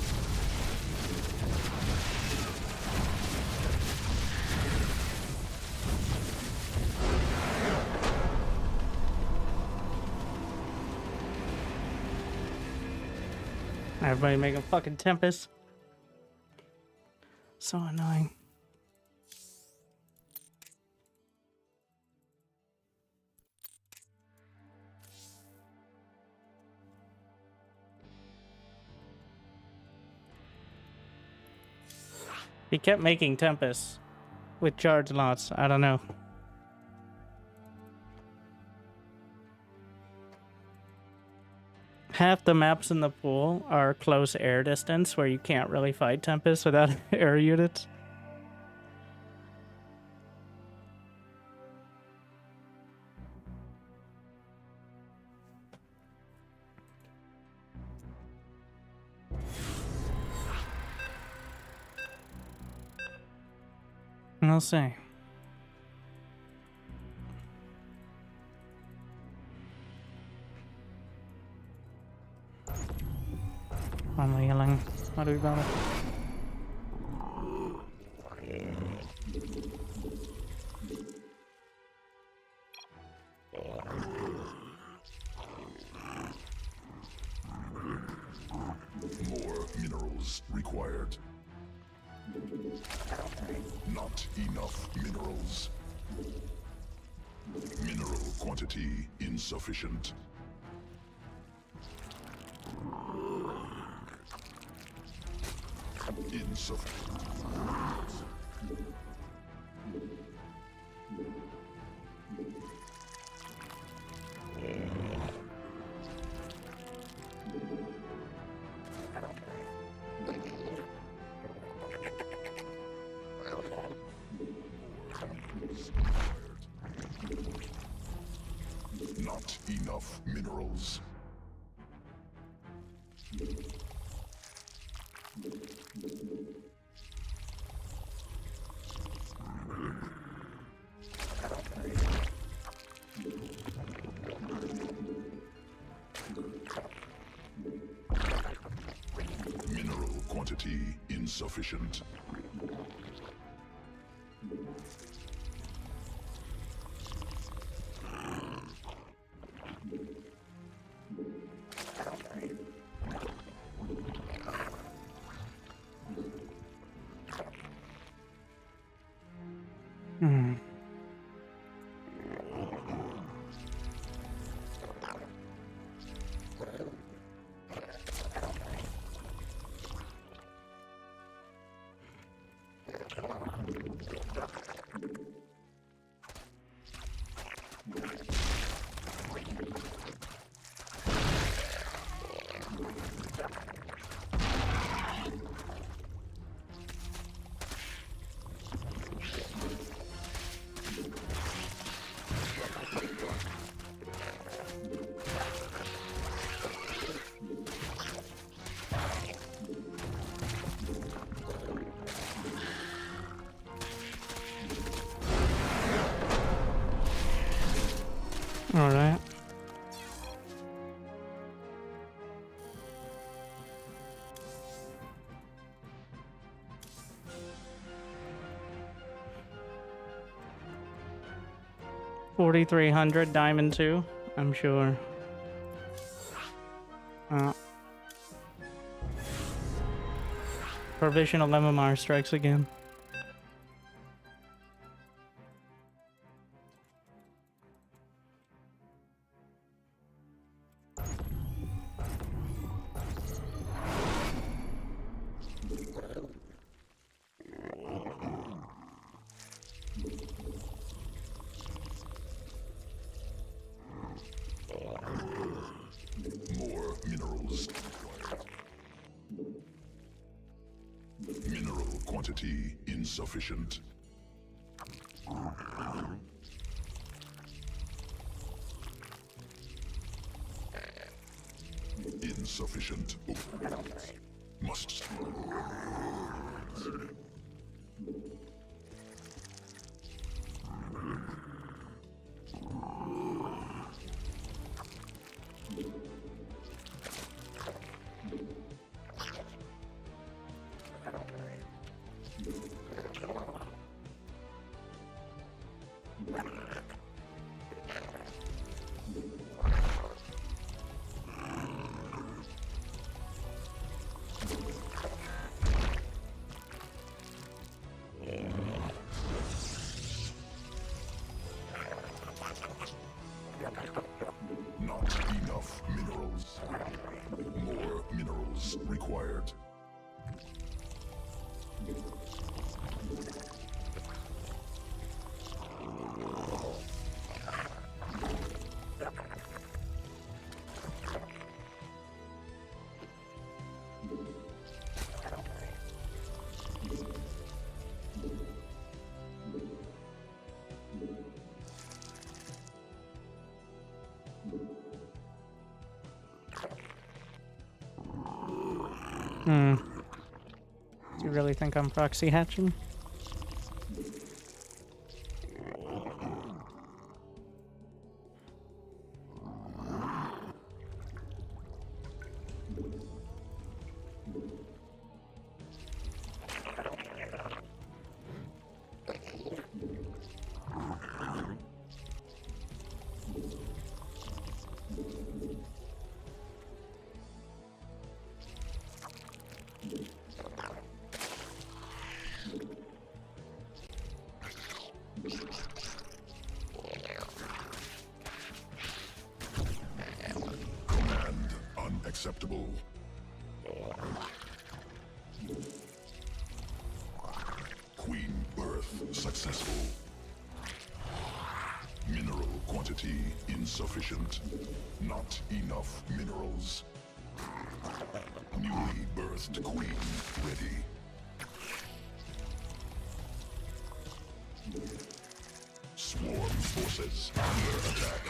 Everybody making fucking Tempest. So annoying. He kept making Tempest with charge lots. I don't know. Half the maps in the pool are close air distance where you can't really fight Tempest without air units. We'll see. I'm yelling. What do we got? Not enough minerals. Mineral quantity insufficient. Insufficient. Not enough minerals. Mineral quantity insufficient. Hmm. All right. $4,300 diamond 2, I'm sure. Provisional MMR strikes again. More minerals. Mineral quantity insufficient. Insufficient. Must. Not enough minerals. More minerals required. Hmm. Do you really think I'm proxy hatching? Unacceptable. Queen birth successful. Mineral quantity insufficient. Not enough minerals. Newly birthed queen ready. Swarm forces under attack.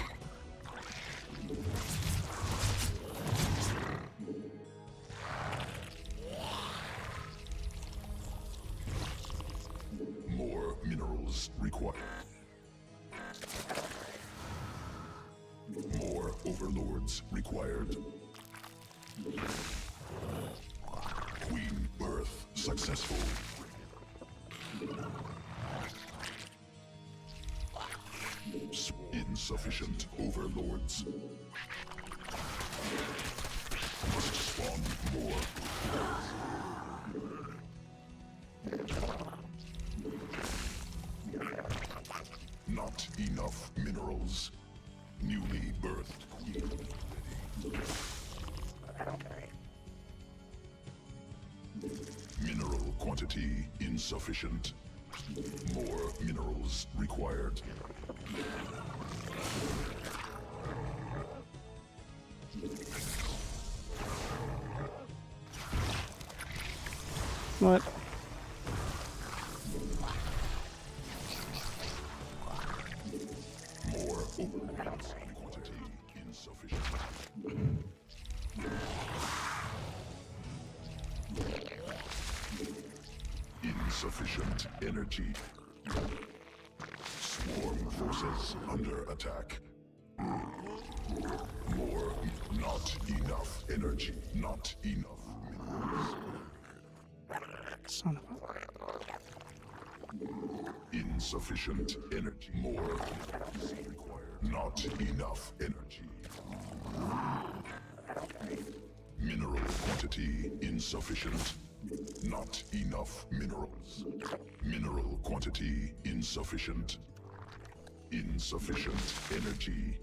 More minerals required. More overlords required. Queen birth successful. Insufficient overlords. Must spawn more. Not enough minerals. Newly birthed queen ready. Mineral quantity insufficient. More minerals required. What? More overlords. Quantity insufficient. Insufficient energy. Swarm forces under attack. More. Not enough energy. Not enough minerals. Son of a... Insufficient energy. More minerals required. Not enough energy. Mineral quantity insufficient. Not enough minerals. Mineral quantity insufficient. Insufficient energy.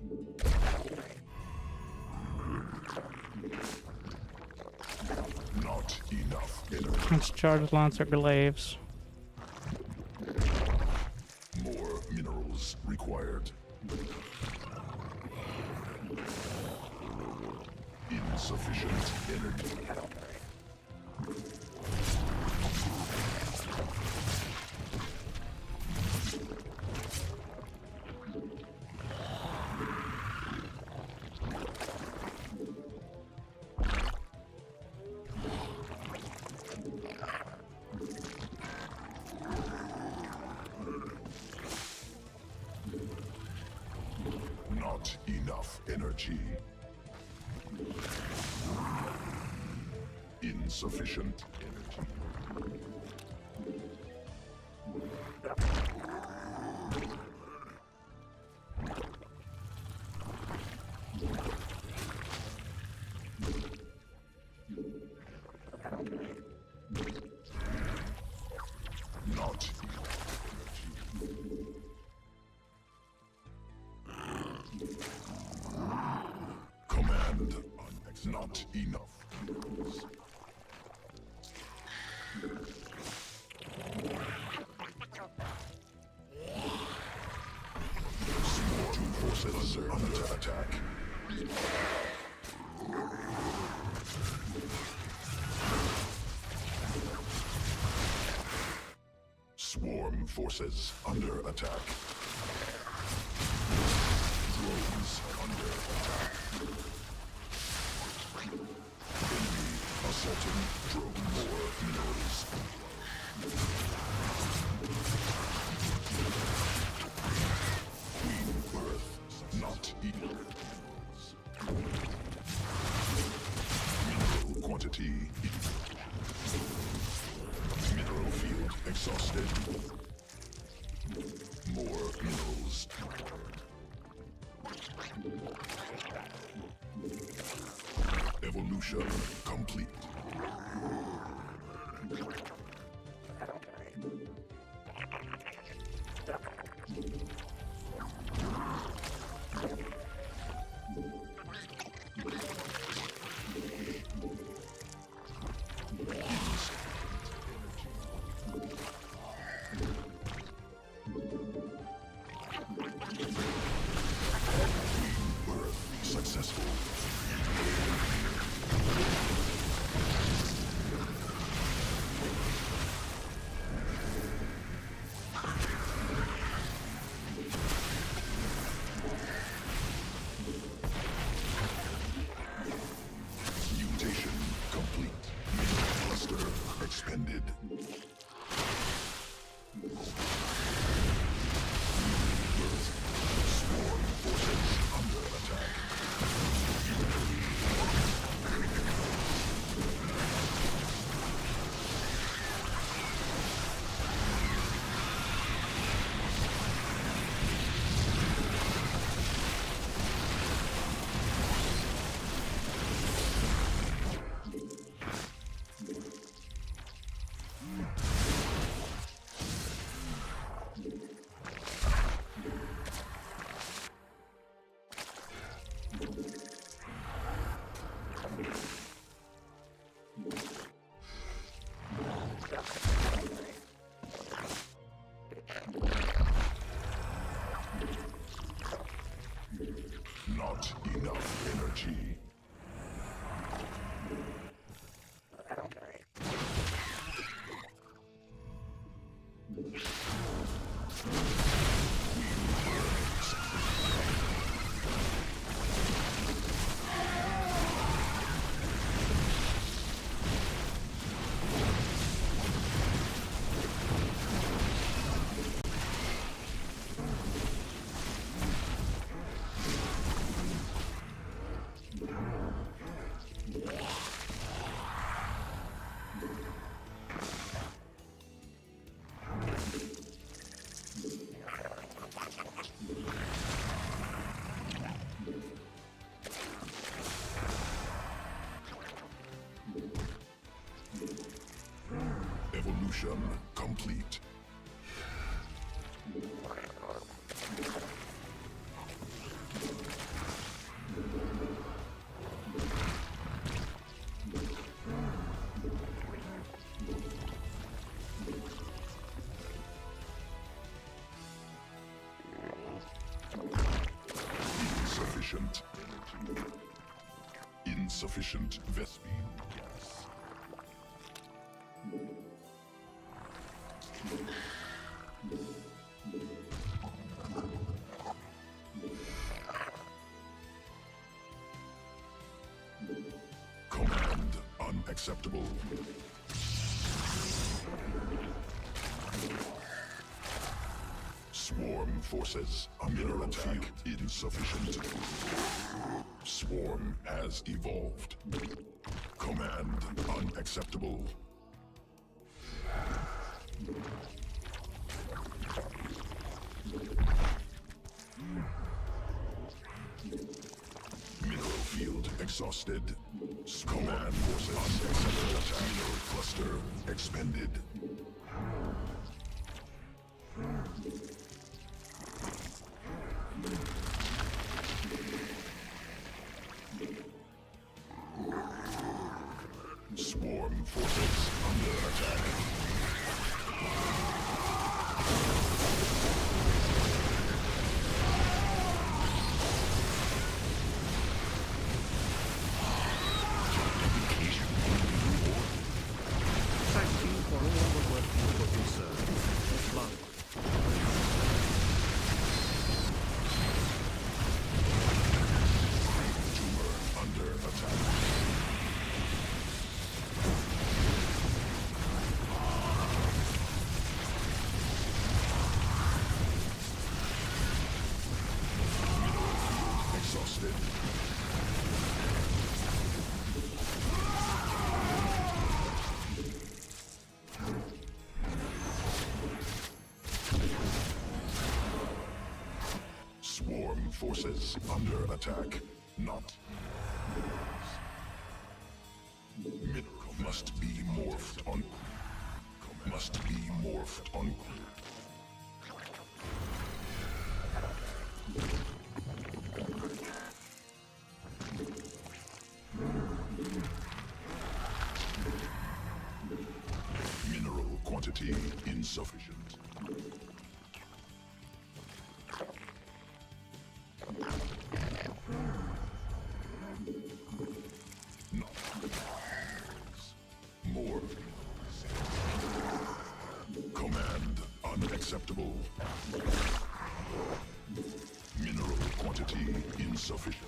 Not enough energy. Let's charge Lancer Glaives. More minerals required. Insufficient energy. Not enough energy. Insufficient energy. Not command not enough. Swarm forces are under attack. Swarm forces under attack. Drones under attack. Enemy assaulting drone. More minerals. Queen birth not enough. Mineral quantity. Mineral field exhausted. More minerals. Evolution complete. Not enough energy. Evolution complete. Insufficient. Insufficient Vespine gas. Command unacceptable. Swarm forces under attack. Insufficient. Swarm has evolved. Command unacceptable. Mineral field exhausted. Command forces unacceptable attack. Mineral cluster expended. Swarm forces under attack. Thank you for all the work you put in, sir. Love. Tumor under attack. Exhausted. Swarm forces under attack. Not. Mineral must be morphed on. Must be morphed on. Mineral quantity insufficient. Not. More. Command unacceptable. Mineral quantity insufficient.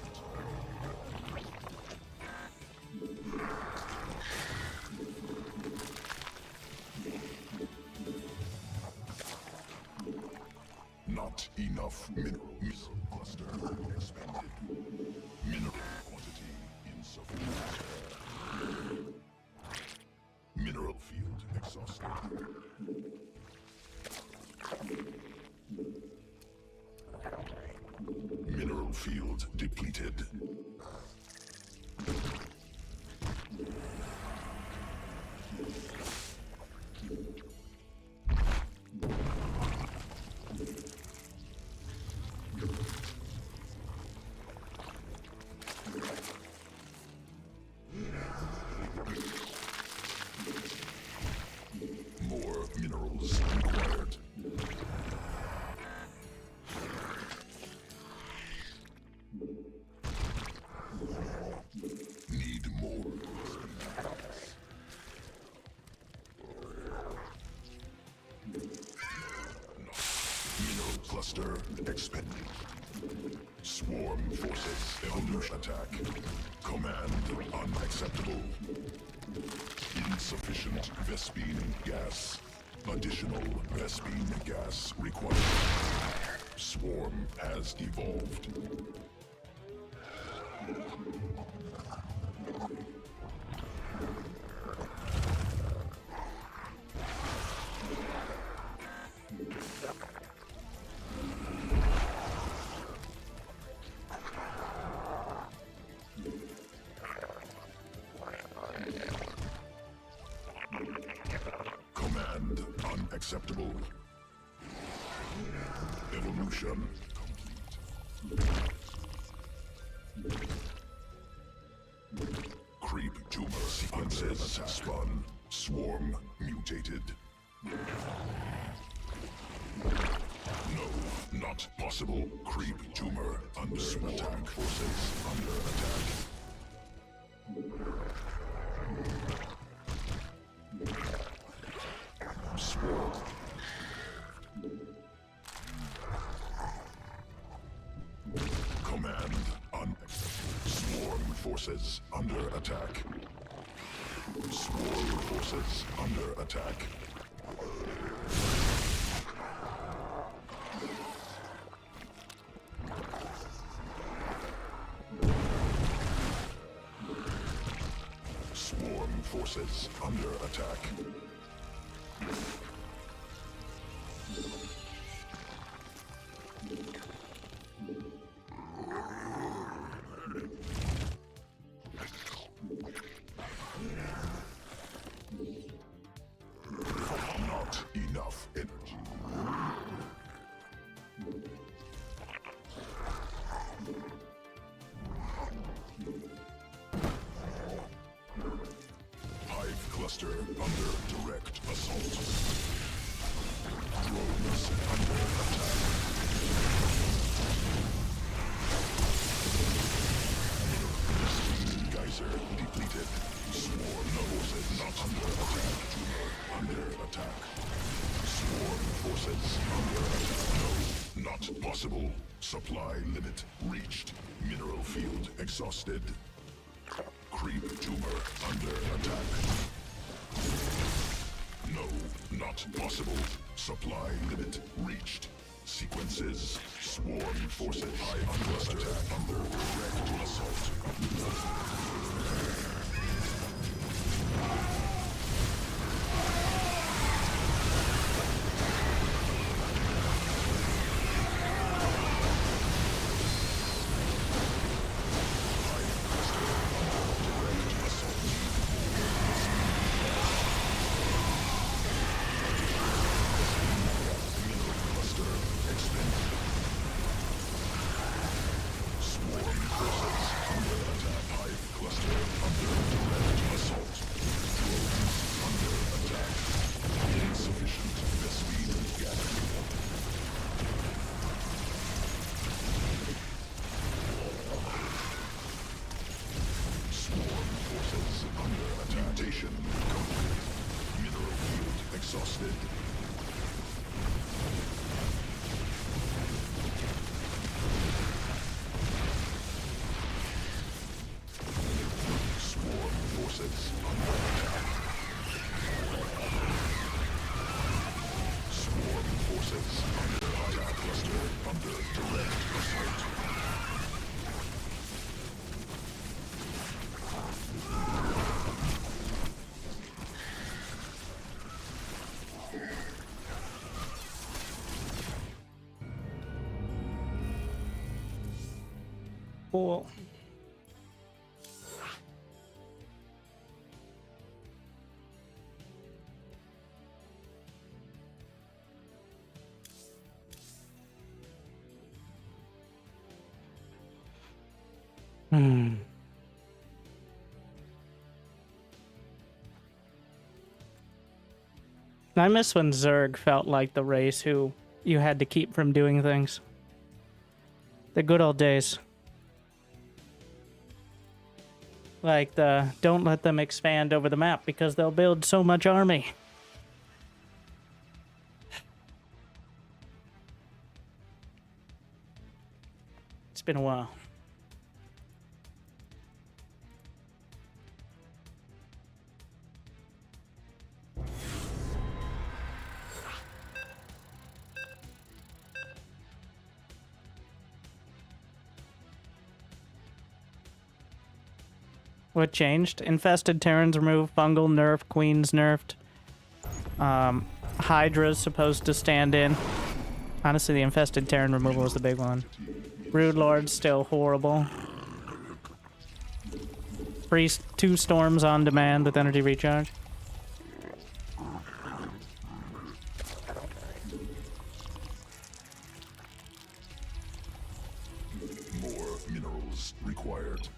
Not enough mineral cluster expended. Mineral quantity insufficient. Mineral field exhausted. Mineral field depleted. More minerals required. expended. Swarm forces under attack. Command unacceptable. Insufficient Vespene gas. Additional Vespene gas required. Swarm has evolved. Command unacceptable. Evolution complete. Creep tumor sequences spun. Swarm mutated. No, not possible. Creep tumor under attack. Forces under attack. Swarm. Command unacceptable. Swarm forces under attack. Swarm forces under attack. Swarm forces under attack. Not enough energy. Hive cluster under direct assault. Drones under attack. Geyser depleted. Swarm forces not under attack. Tumor under attack. Swarm forces under attack. No, not possible. Supply limit reached. Mineral field exhausted. Creep tumor under attack. No, not possible. Supply limit reached. Sequences. Swarm forces high cluster under direct assault. Exhausted. Swarm forces under attack. Swarm forces under attack. Cluster under direct assault. Cool. I miss when Zerg felt like the race who you had to keep from doing things. The good old days. Like the don't let them expand over the map because they'll build so much army. It's been a while. What changed? Infested Terrans removed, fungal nerfed, queens nerfed. Hydra's supposed to stand in. Honestly, the infested Terran removal was the big one. Brood Lord's still horrible. Free 2 storms on demand with energy recharge. More minerals required.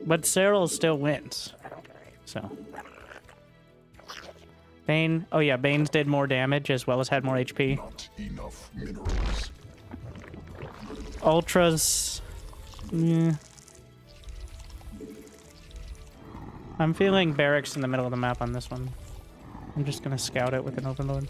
But Cyril still wins. So. Bane. Oh yeah, Bane's did more damage as well as had more HP. Not enough minerals. Ultras. Yeah. I'm feeling barracks in the middle of the map on this one. I'm just gonna scout it with an overload.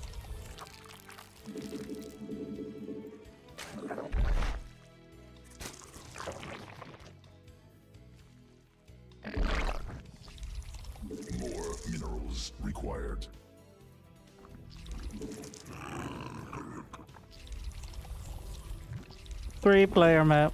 More minerals required. Three-player map.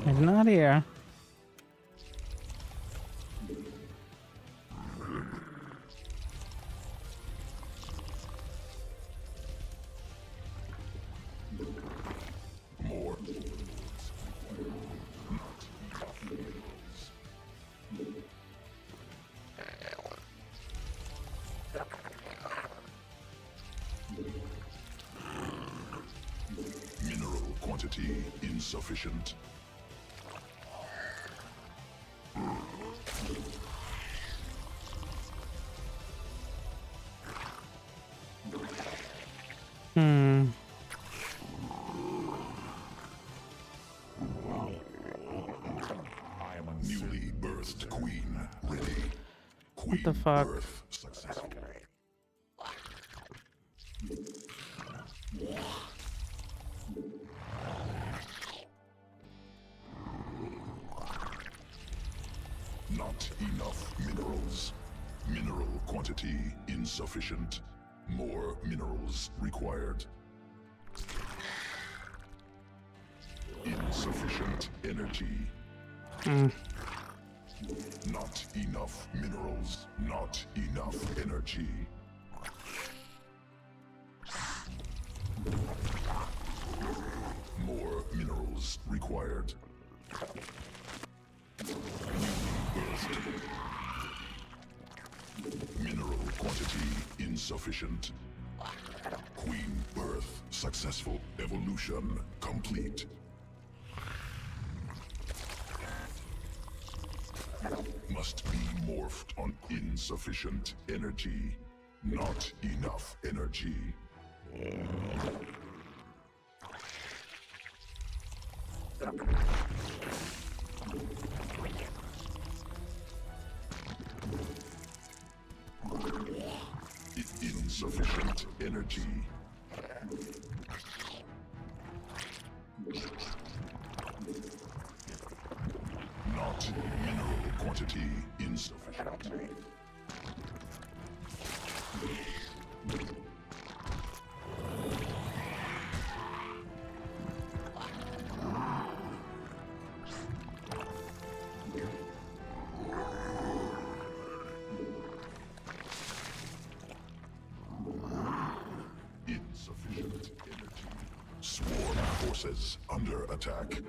It's not here. More. Mineral quantity insufficient. Newly birthed queen ready. Queen What the fuck? birth successful. Not enough minerals. Mineral quantity insufficient. More minerals required. Insufficient energy. Not enough minerals. Not enough energy. More minerals required. Mineral quantity insufficient. Queen birth successful. Evolution complete. Must be morphed on insufficient energy. Not enough energy. Insufficient energy. Not mineral quantity insufficient. Insufficient energy. Swarm forces under attack.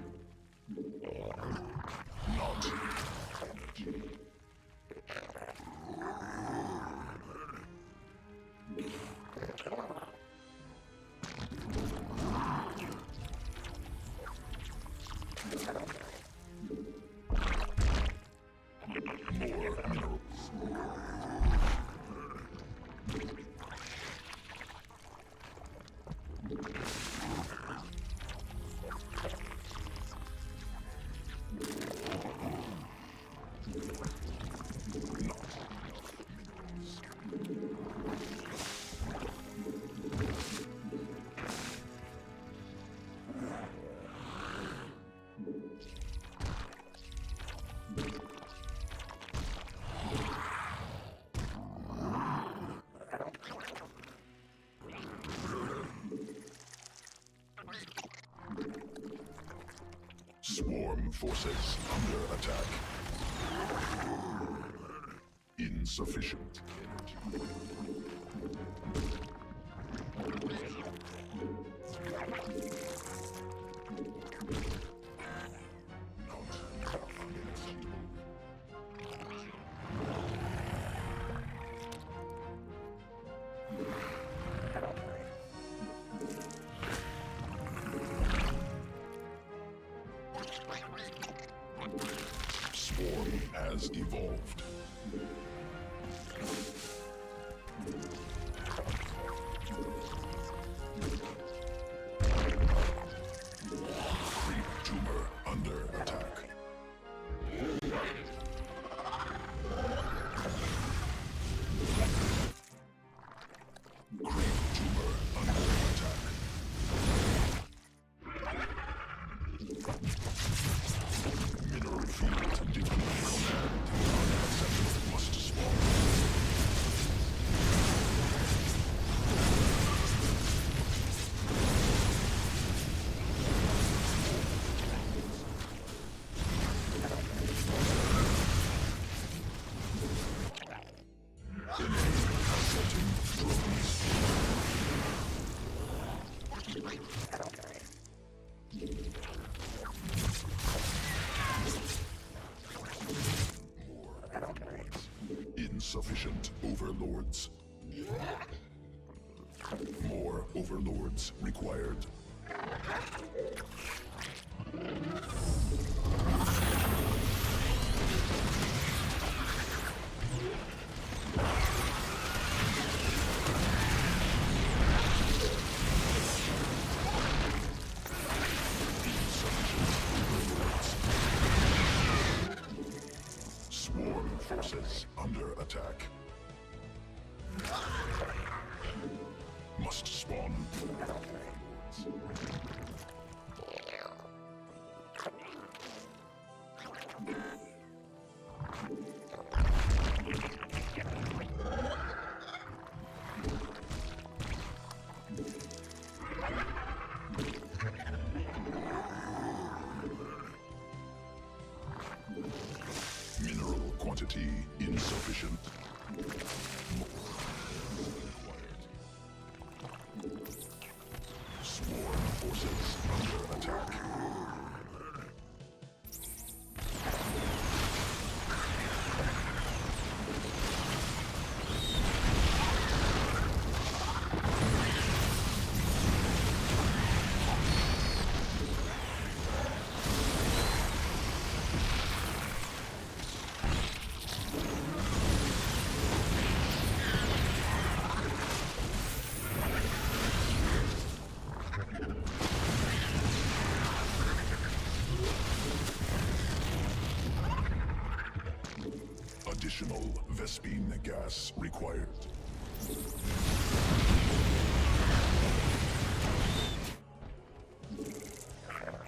Swarm forces under attack. Insufficient energy. Swarm has evolved. Creep tumor under attack. Creep tumor under attack. Mineral field depleted. Command unacceptable. Must spawn. Assaulting drones. Insufficient overlords. More overlords required. Swarm forces under attack. Must spawn. Mineral quantity insufficient. Swarm forces under attack. Additional Vespine gas required.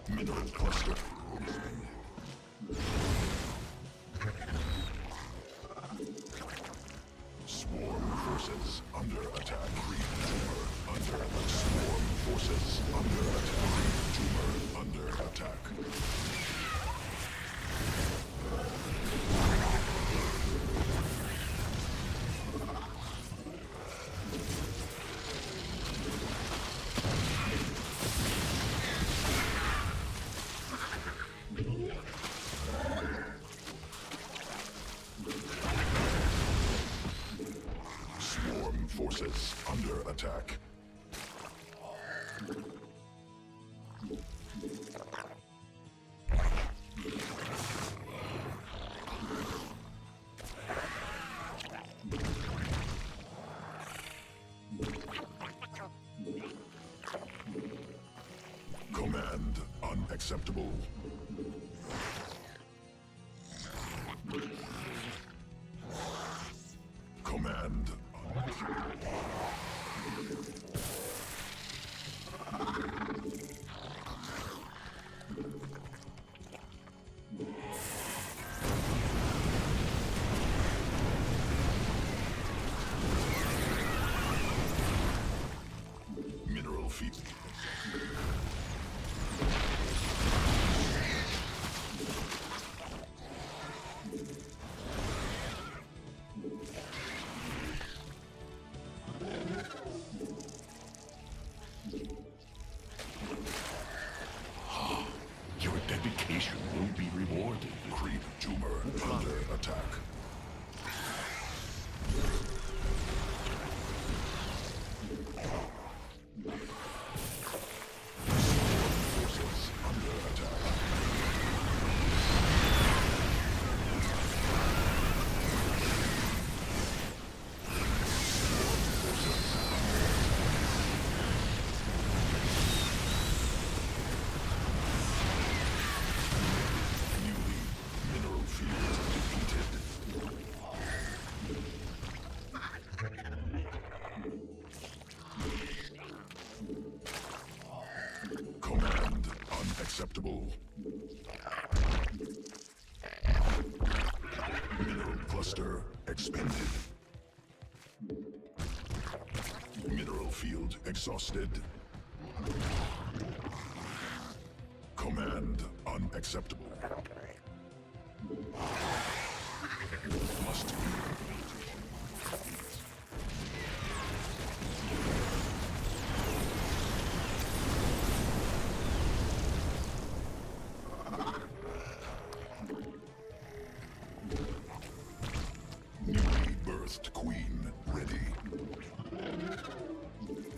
Mineral cluster. Swarm forces under attack. Creep tumor under attack. Swarm forces under attack. Creep tumor under attack. unacceptable. Command. Mineral feed. Your dedication will be rewarded. Creep tumor under attack. Forces under attack. Newly mineral field depleted. Command unacceptable. Mineral cluster expended. Mineral field exhausted. Command unacceptable. Must be. Newly birthed queen ready.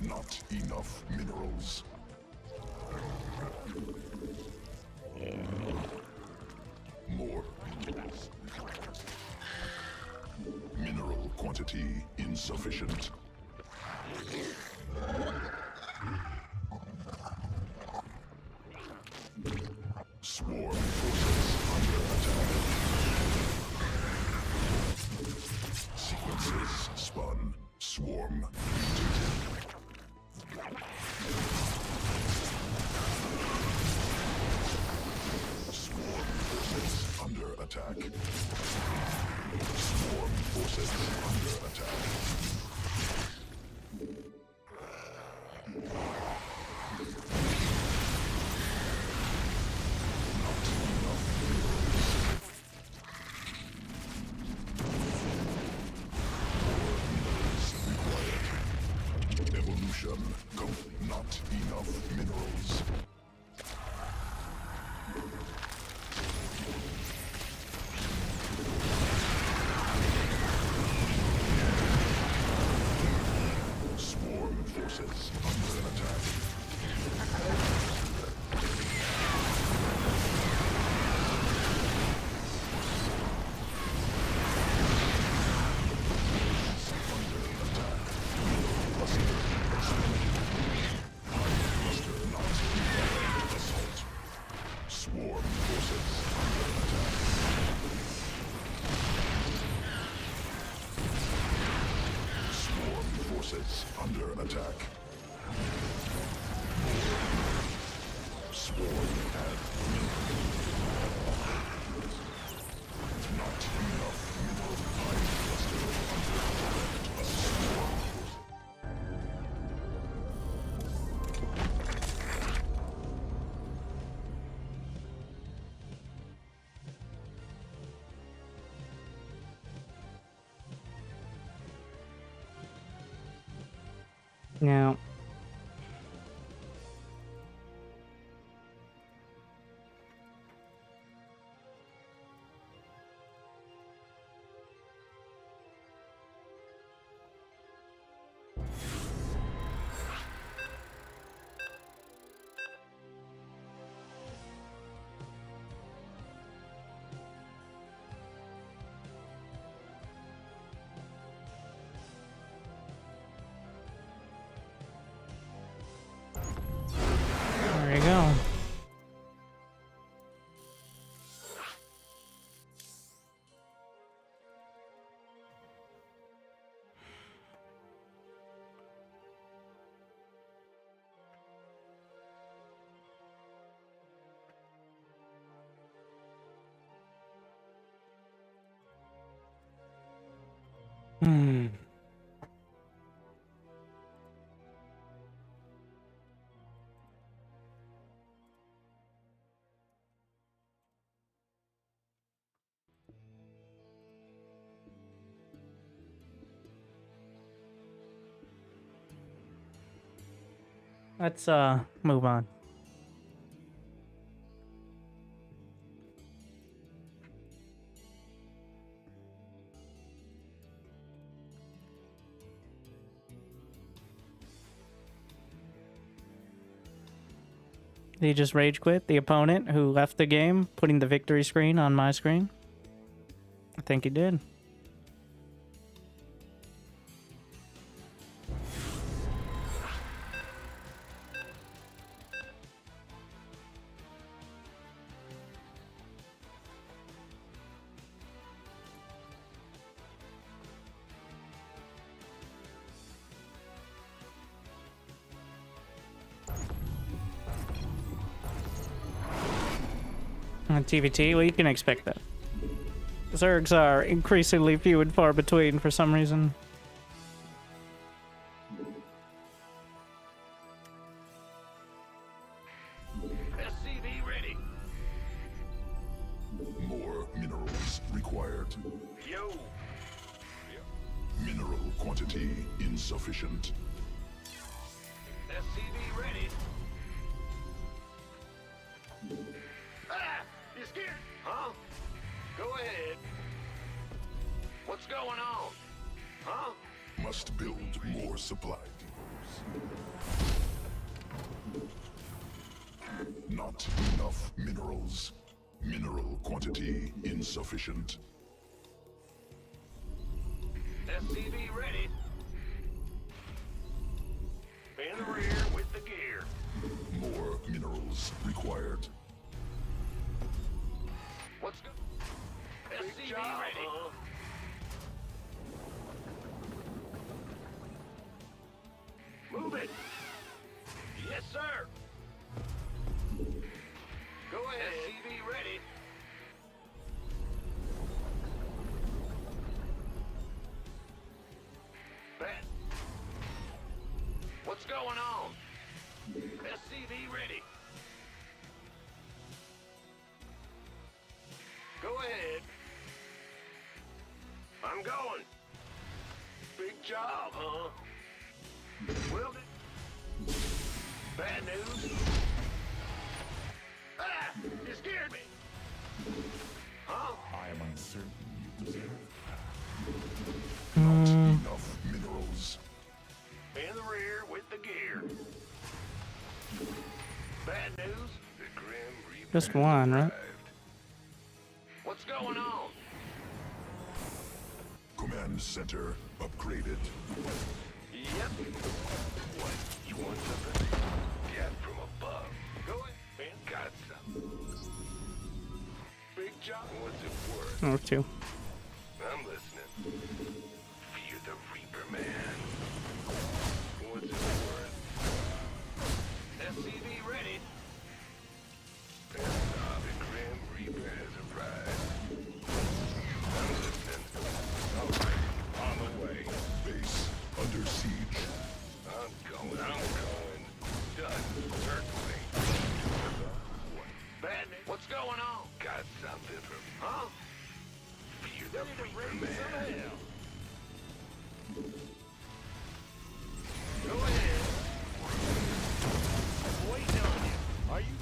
Not enough minerals. More. Mineral quantity insufficient. Swarm forces under attack. Sequences spun. Swarm Swarm forces under attack. Swarm forces under attack. Not enough minerals. More minerals required. Evolution complete. Not enough minerals. Swarm forces under attack. Under attack. Cluster cluster not required. Assault. Swarm forces under attack. Swarm forces under attack. Swarm and not enough mineral hive cluster under attack. A swarm. Now, Hmm. Let's move on. Did he just rage quit the opponent who left the game, putting the victory screen on my screen? I think he did. On TVT, well, you can expect that. Zergs are increasingly few and far between for some reason. SCV ready. More minerals required. Yo. Mineral quantity insufficient. SCV ready. Ah! You scared? Huh? Go ahead. What's going on? Huh? Must build more supply depots. Not enough minerals. Mineral quantity insufficient. SCV ready. In the rear with the gear. More minerals required. What's good? SCV ready. Move it. Yes, sir. Go ahead. SCV ready. Bet. What's going on? SCV ready. Go ahead. I'm going. Big job, huh? Will it? Bad news? Ah! You scared me! Huh? I am uncertain you deserve. Not enough minerals. In the rear with the gear. Bad news? The Grim Reaper Just one, right? arrived. What's going on? Command center upgraded. Yep. What? You want something? Get from above. Go ahead, man. Got something. Big job. What's it worth? Or two. I'm listening. Fear the Reaper, man. What's it worth? SCV ready. The Grim Reaper has arrived. I'm listening. All right, on the way. Base under siege. I'm going. Done. Certainly. Bad news. What's going on? Got something from... Huh? Fear the Reaper, man. Go ahead. I'm waiting on you. Are you...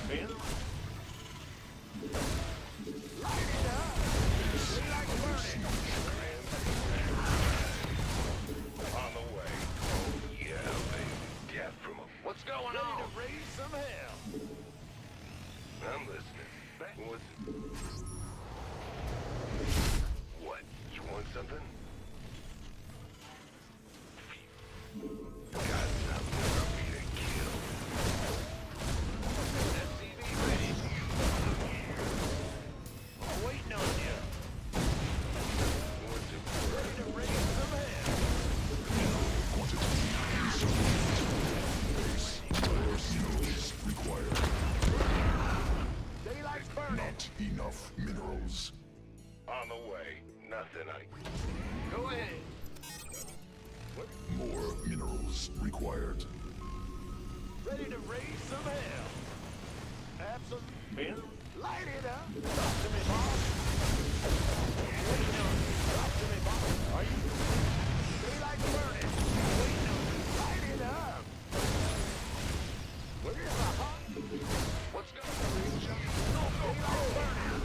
Man? Light it up. We like burning. On the way. Oh, yeah, baby. Death from a... What's going on? Ready to raise some hell. I'm listening. What's... What? You want something? Got something for me to kill. SCV ready. I'm waiting on you. What's it for? Ready to raise some hell. Quantity minerals required. Daylight's burning. Not enough minerals. On the way. Nothing I... Go ahead. More minerals required. Ready to raise some hell. Absolutely. Light it up. Talk to me, boss. Waiting on you. Talk to me, boss. Are you? Daylight burning. Waiting on you. Light it up. Where's the hot? What's going on? Daylight burning.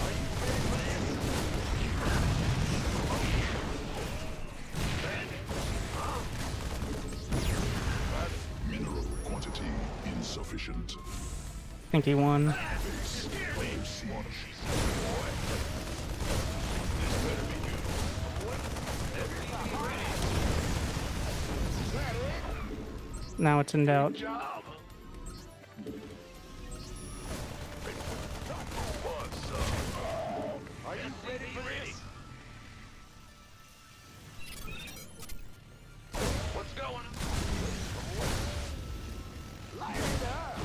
Are you ready for this? Mineral quantity insufficient. I think he won. Now it's in doubt. Job. Are you ready for this? What's going on? Light it up.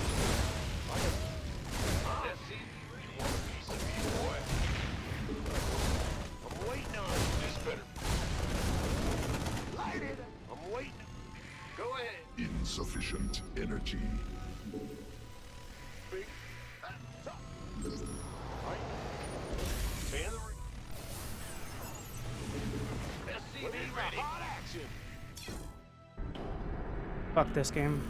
Let's see if you really want a piece of me, boy. I'm waiting on you. This better. Light it up. I'm waiting. Go ahead. Insufficient energy. Big. Top. Right. Fan the ring. SCV ready. Hot action. Fuck this game.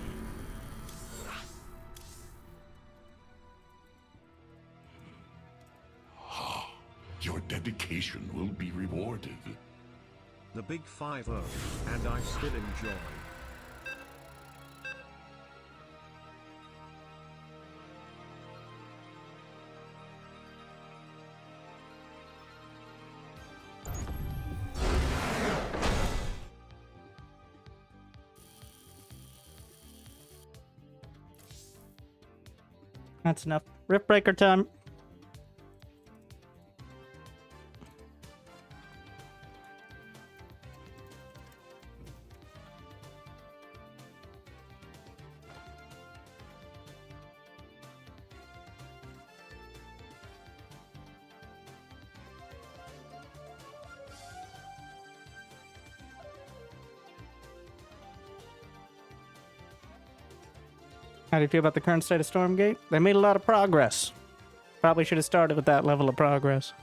Your dedication will be rewarded. The big 5-0, and I still enjoy. That's enough. Riftbreaker time. How do you feel about the current state of Stormgate? They made a lot of progress. Probably should have started with that level of progress.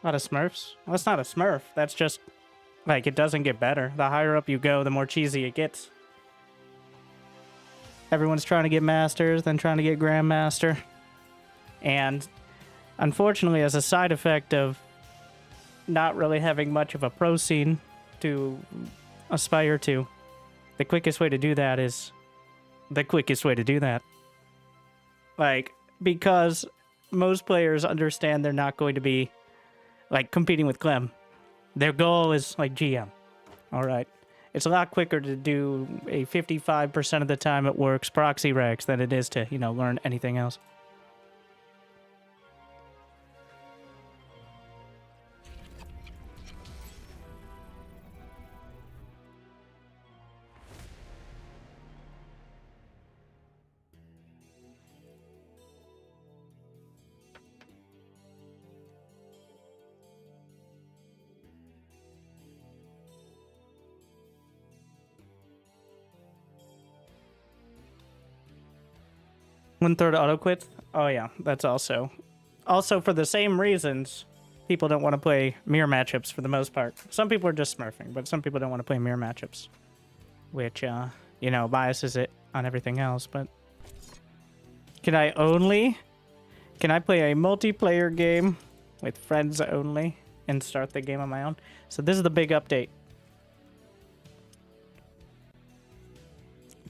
Not a Smurfs? Well, that's not a Smurf. That's just, like, it doesn't get better. The higher up you go, the more cheesy it gets. Everyone's trying to get Masters, then trying to get Grandmaster. And, unfortunately, as a side effect of not really having much of a pro scene to aspire to, the quickest way to do that is the quickest way to do that. Like, because most players understand they're not going to be like competing with Clem. Their goal is like GM. All right. It's a lot quicker to do a 55% of the time it works proxy regs than it is to, you know, learn anything else. One-third auto quit. Oh yeah, that's also for the same reasons. People don't want to play mirror matchups for the most part. Some people are just smurfing, but some people don't want to play mirror matchups, which you know, biases it on everything else. But can I play a multiplayer game with friends only and start the game on my own? So this is the big update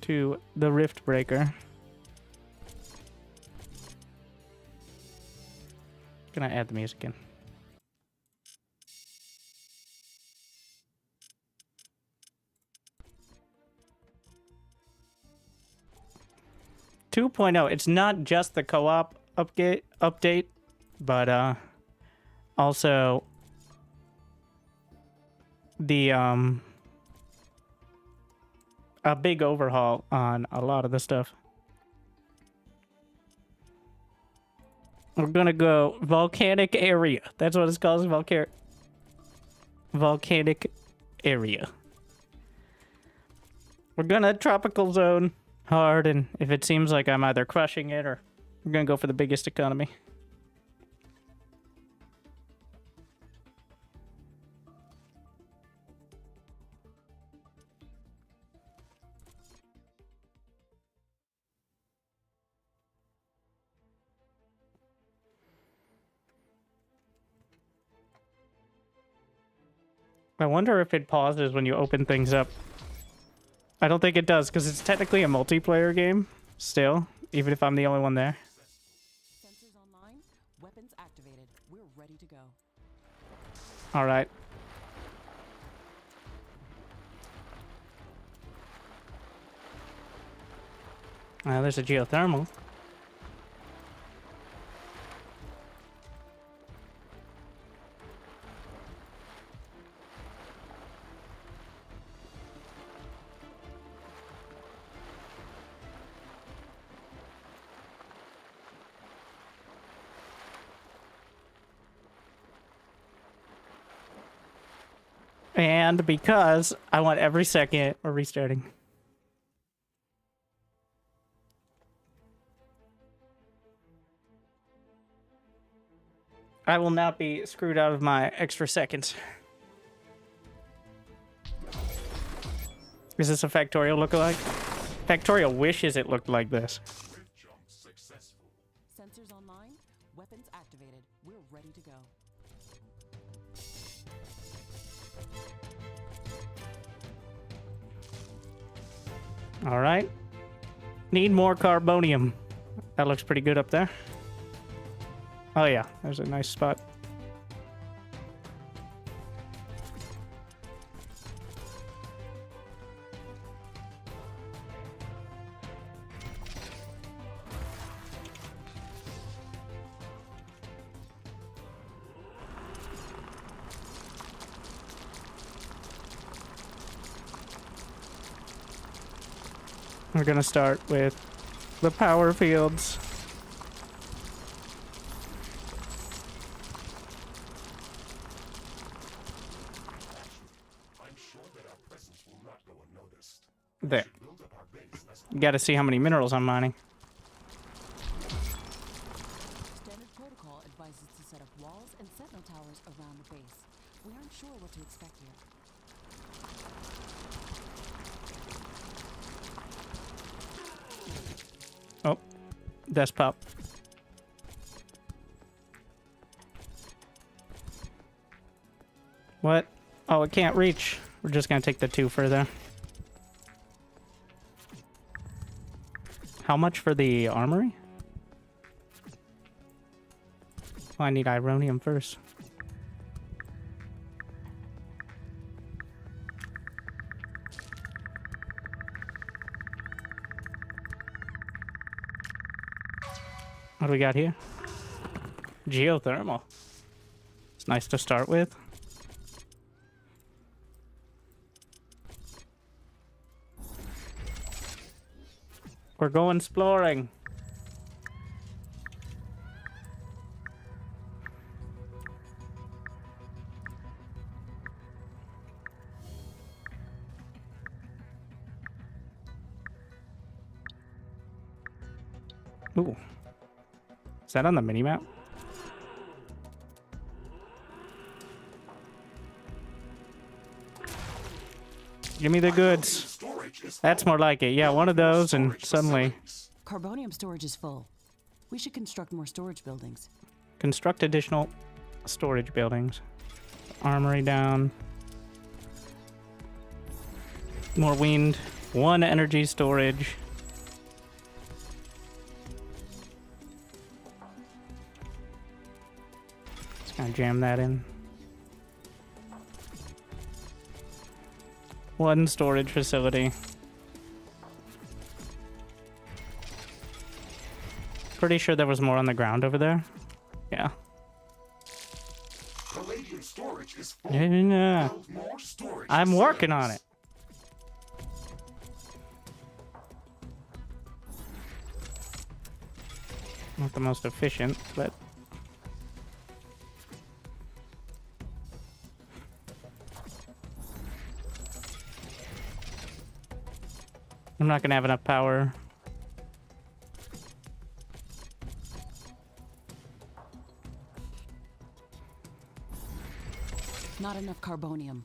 to the Riftbreaker. Can I add the music in? 2.0. It's not just the co-op update, but also the a big overhaul on a lot of the stuff. We're gonna go volcanic area. That's what it's called, volcanic area. We're gonna tropical zone hard, and if it seems like I'm either crushing it or we're gonna go for the biggest economy. I wonder if it pauses when you open things up. I don't think it does, because it's technically a multiplayer game, still, even if I'm the only one there. Sensors online, weapons activated. We're ready to go. Alright. There's a geothermal. And because I want every second, we're restarting. I will not be screwed out of my extra seconds. Is this a Factorial lookalike? Factorial wishes it looked like this. Sensors online, weapons activated. We're ready to go. All right. Need more carbonium. That looks pretty good up there. Oh yeah, there's a nice spot. We're gonna start with the power fields. I'm sure that our presence will not go unnoticed. There. Build up our base less You gotta see how many minerals I'm mining. Standard protocol advises to set up walls and sentinel towers around the base. We aren't sure what to expect here. Oh, desk pop. What? Oh, it can't reach. We're just gonna take the 2 further. How much for the armory? Oh, I need ironium first. What do we got here? Geothermal. It's nice to start with. We're going exploring. Ooh. Is that on the minimap? Give me the goods. That's more like it. Yeah, one of those and suddenly... Carbonium storage is full. We should construct more storage buildings. Construct additional storage buildings. Armory down. More wind. 1 energy storage. Just gonna jam that in. 1 storage facility. Pretty sure there was more on the ground over there. Yeah. Palladium storage is full. Yeah. Build more storage I'm working on facilities. it. Not the most efficient, but I'm not gonna have enough power. Not enough carbonium.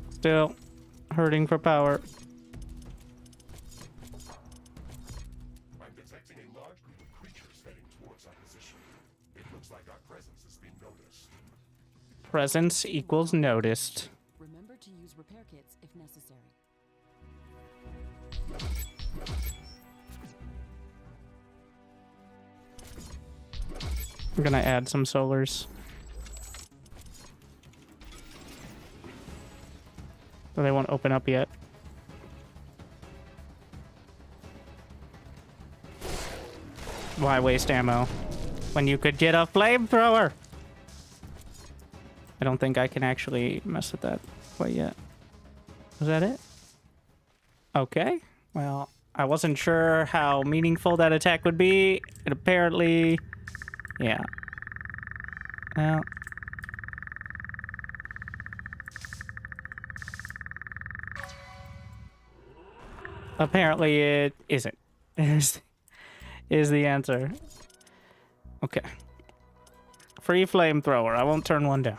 Still hurting for power. I'm detecting a large group of creatures heading towards our position. It looks like our presence has been noticed. Presence equals noticed. Remember to use repair kits if necessary. I'm gonna add some solars. But they won't open up yet. Why waste ammo when you could get a flamethrower? I don't think I can actually mess with that quite yet. Was that it? Okay. Well, I wasn't sure how meaningful that attack would be. It apparently... Yeah. Well... Apparently it isn't. Is the answer. Okay. Free flamethrower. I won't turn one down.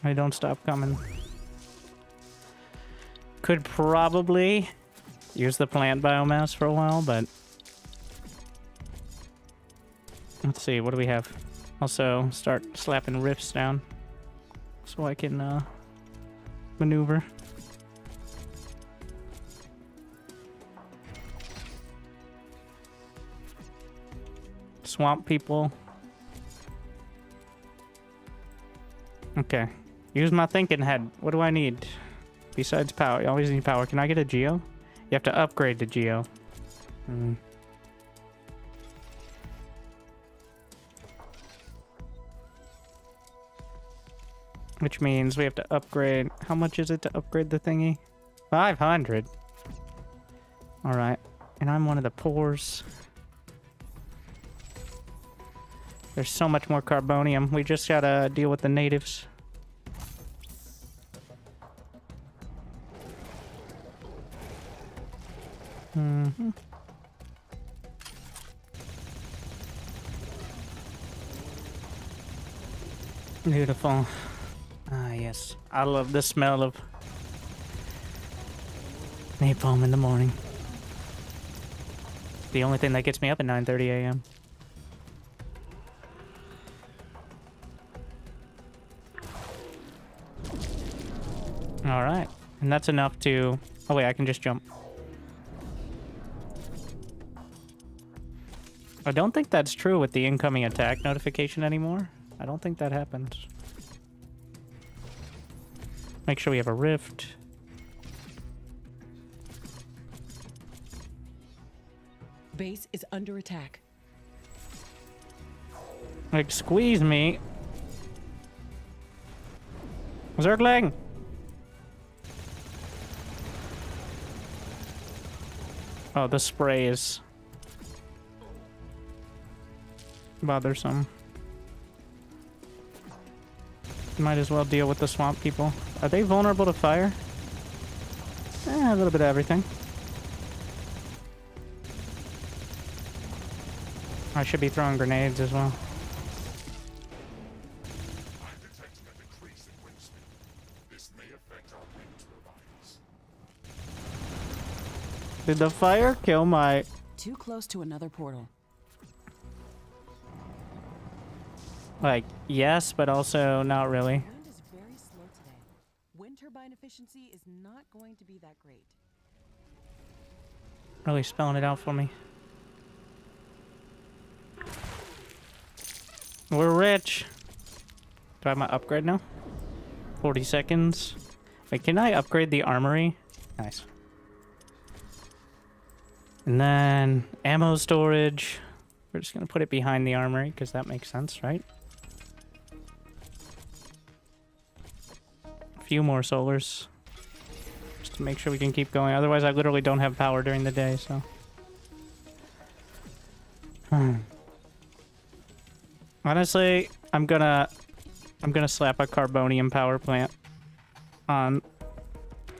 I don't stop coming. Could probably use the plant biomass for a while, but let's see, what do we have? Also, start slapping rifts down so I can maneuver. Swamp people. Okay. Use my thinking head. What do I need? Besides power. You always need power. Can I get a geo? You have to upgrade to geo. Which means we have to upgrade. How much is it to upgrade the thingy? 500. Alright. And I'm one of the poors. There's so much more carbonium. We just gotta deal with the natives. Beautiful. Ah, yes. I love the smell of napalm in the morning. The only thing that gets me up at 9:30 a.m. Alright. And that's enough to... Oh wait, I can just jump. I don't think that's true with the incoming attack notification anymore. I don't think that happens. Make sure we have a rift. Base is under attack. Like, squeeze me. Zergling! Oh, the spray is bothersome. Might as well deal with the swamp people. Are they vulnerable to fire? A little bit of everything. I should be throwing grenades as well. I'm detecting a decrease in wind speed. This may affect our wind turbines. Did the fire kill my... Too close to another portal. Like, yes, but also not really. Wind is very slow today. Wind turbine efficiency is not going to be that great. Really spelling it out for me. We're rich. Do I have my upgrade now? 40 seconds. Wait, can I upgrade the armory? Nice. And then ammo storage. We're just gonna put it behind the armory because that makes sense, right? A few more solars. Just to make sure we can keep going. Otherwise, I literally don't have power during the day, so. Honestly, I'm gonna slap a carbonium power plant on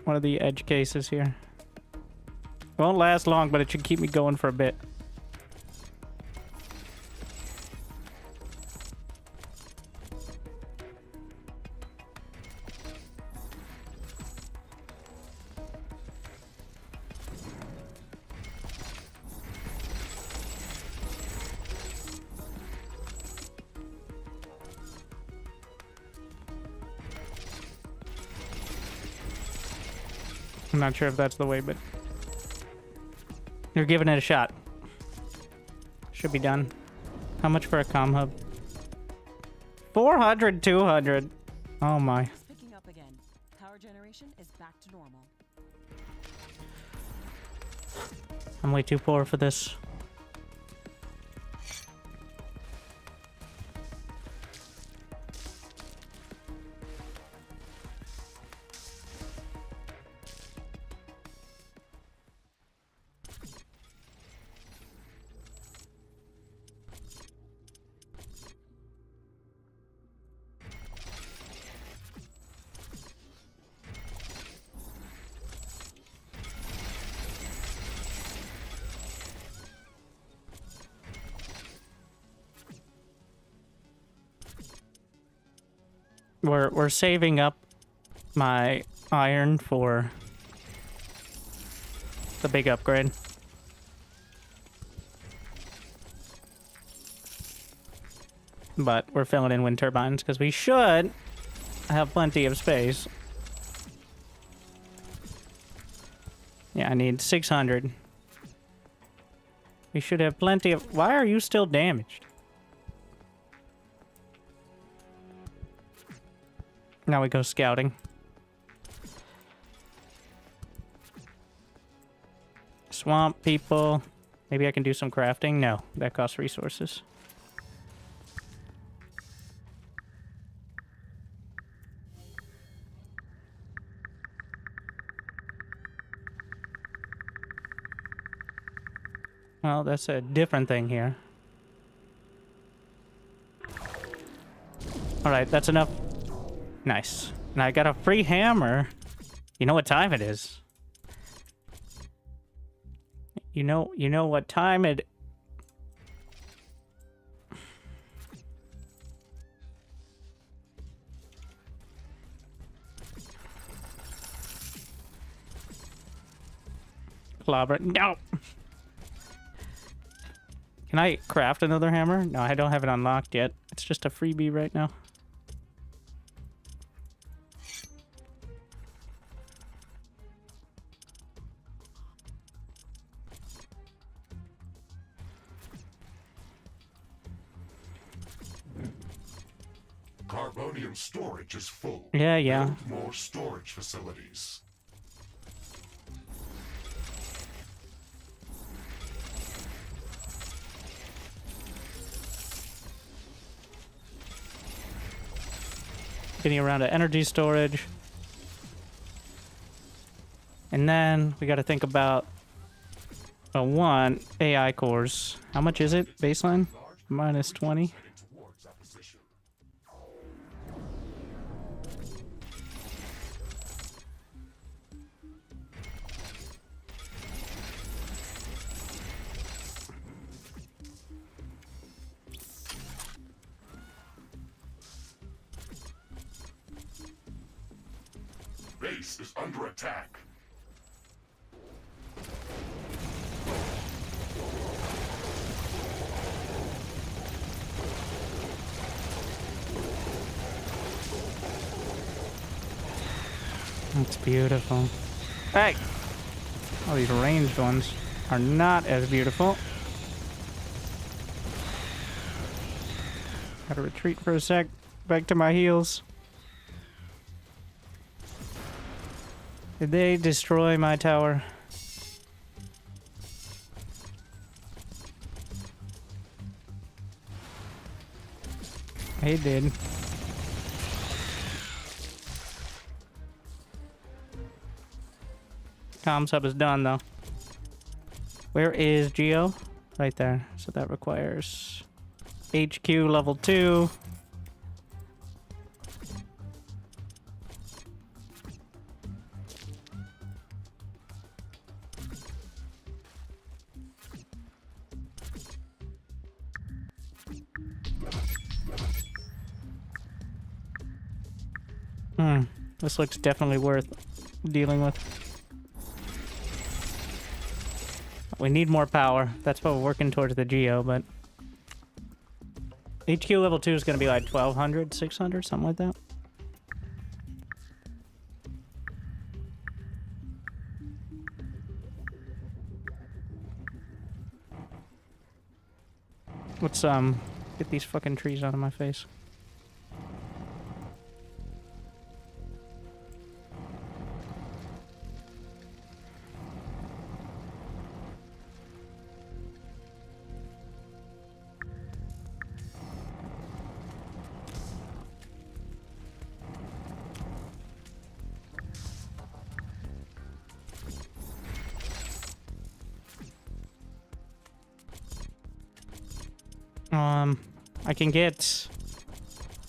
one of the edge cases here. Won't last long, but it should keep me going for a bit. I'm not sure if that's the way, but you're giving it a shot. Should be done. How much for a comm hub? 400, 200. Oh my. It's picking up again. Power generation is back to normal. I'm way too poor for this. We're saving up my iron for the big upgrade. But we're filling in wind turbines because we should have plenty of space. Yeah, I need 600. We should have plenty of... Why are you still damaged? Now we go scouting. Swamp people. Maybe I can do some crafting? No, that costs resources. Well, that's a different thing here. Alright, that's enough. Nice. And I got a free hammer. You know what time it is. You know what time it... Clobber. No! Can I craft another hammer? No, I don't have it unlocked yet. It's just a freebie right now. Carbonium storage is full. Yeah. Build more storage facilities. Getting around to energy storage. And then we got to think about one AI cores. How much is it baseline? Minus 20. Base is under attack. It's beautiful. Hey! All these ranged ones are not as beautiful. Gotta retreat for a sec. Back to my heels. Did they destroy my tower? They did. Comms hub is done though. Where is Geo? Right there. So that requires HQ level 2. This looks definitely worth dealing with. We need more power. That's what we're working towards the Geo, but HQ level 2 is going to be like 1200, 600, something like that. Let's get these fucking trees out of my face. I can get...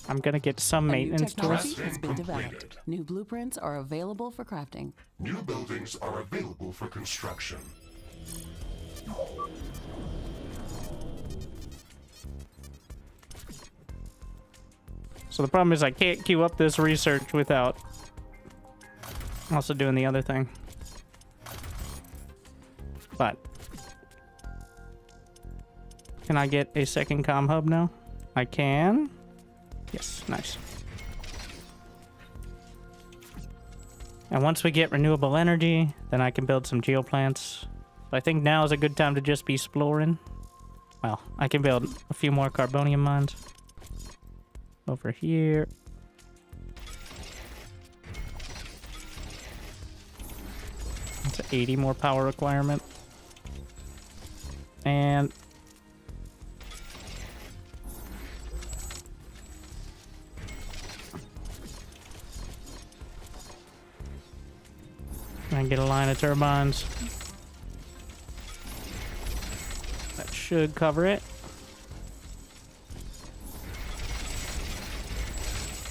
I'm gonna get some maintenance to us. Technology has been developed. New blueprints are available for crafting. New buildings are available for construction. So the problem is I can't queue up this research without also doing the other thing. But can I get a second comm hub now? I can. Yes, nice. And once we get renewable energy, then I can build some geoplants. I think now is a good time to just be exploring. Well, I can build a few more carbonium mines. Over here. That's an 80 more power requirement. And I get a line of turbines. That should cover it.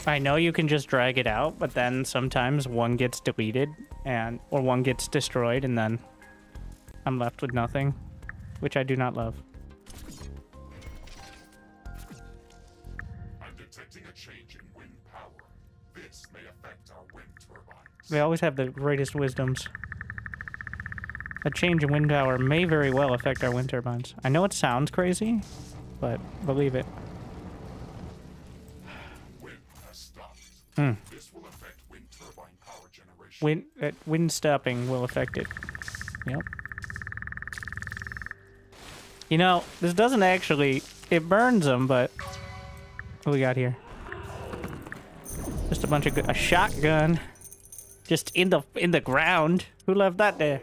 I know you can just drag it out, but then sometimes one gets deleted or one gets destroyed, and then I'm left with nothing, which I do not love. I'm detecting a change in wind power. This may affect our wind turbines. They always have the greatest wisdoms. A change in wind power may very well affect our wind turbines. I know it sounds crazy, but believe it. This will affect wind turbine power generation. Wind stopping will affect it. Yep. You know, this doesn't actually... It burns them, but... What do we got here? Just a bunch of... A shotgun. Just in the ground. Who left that there?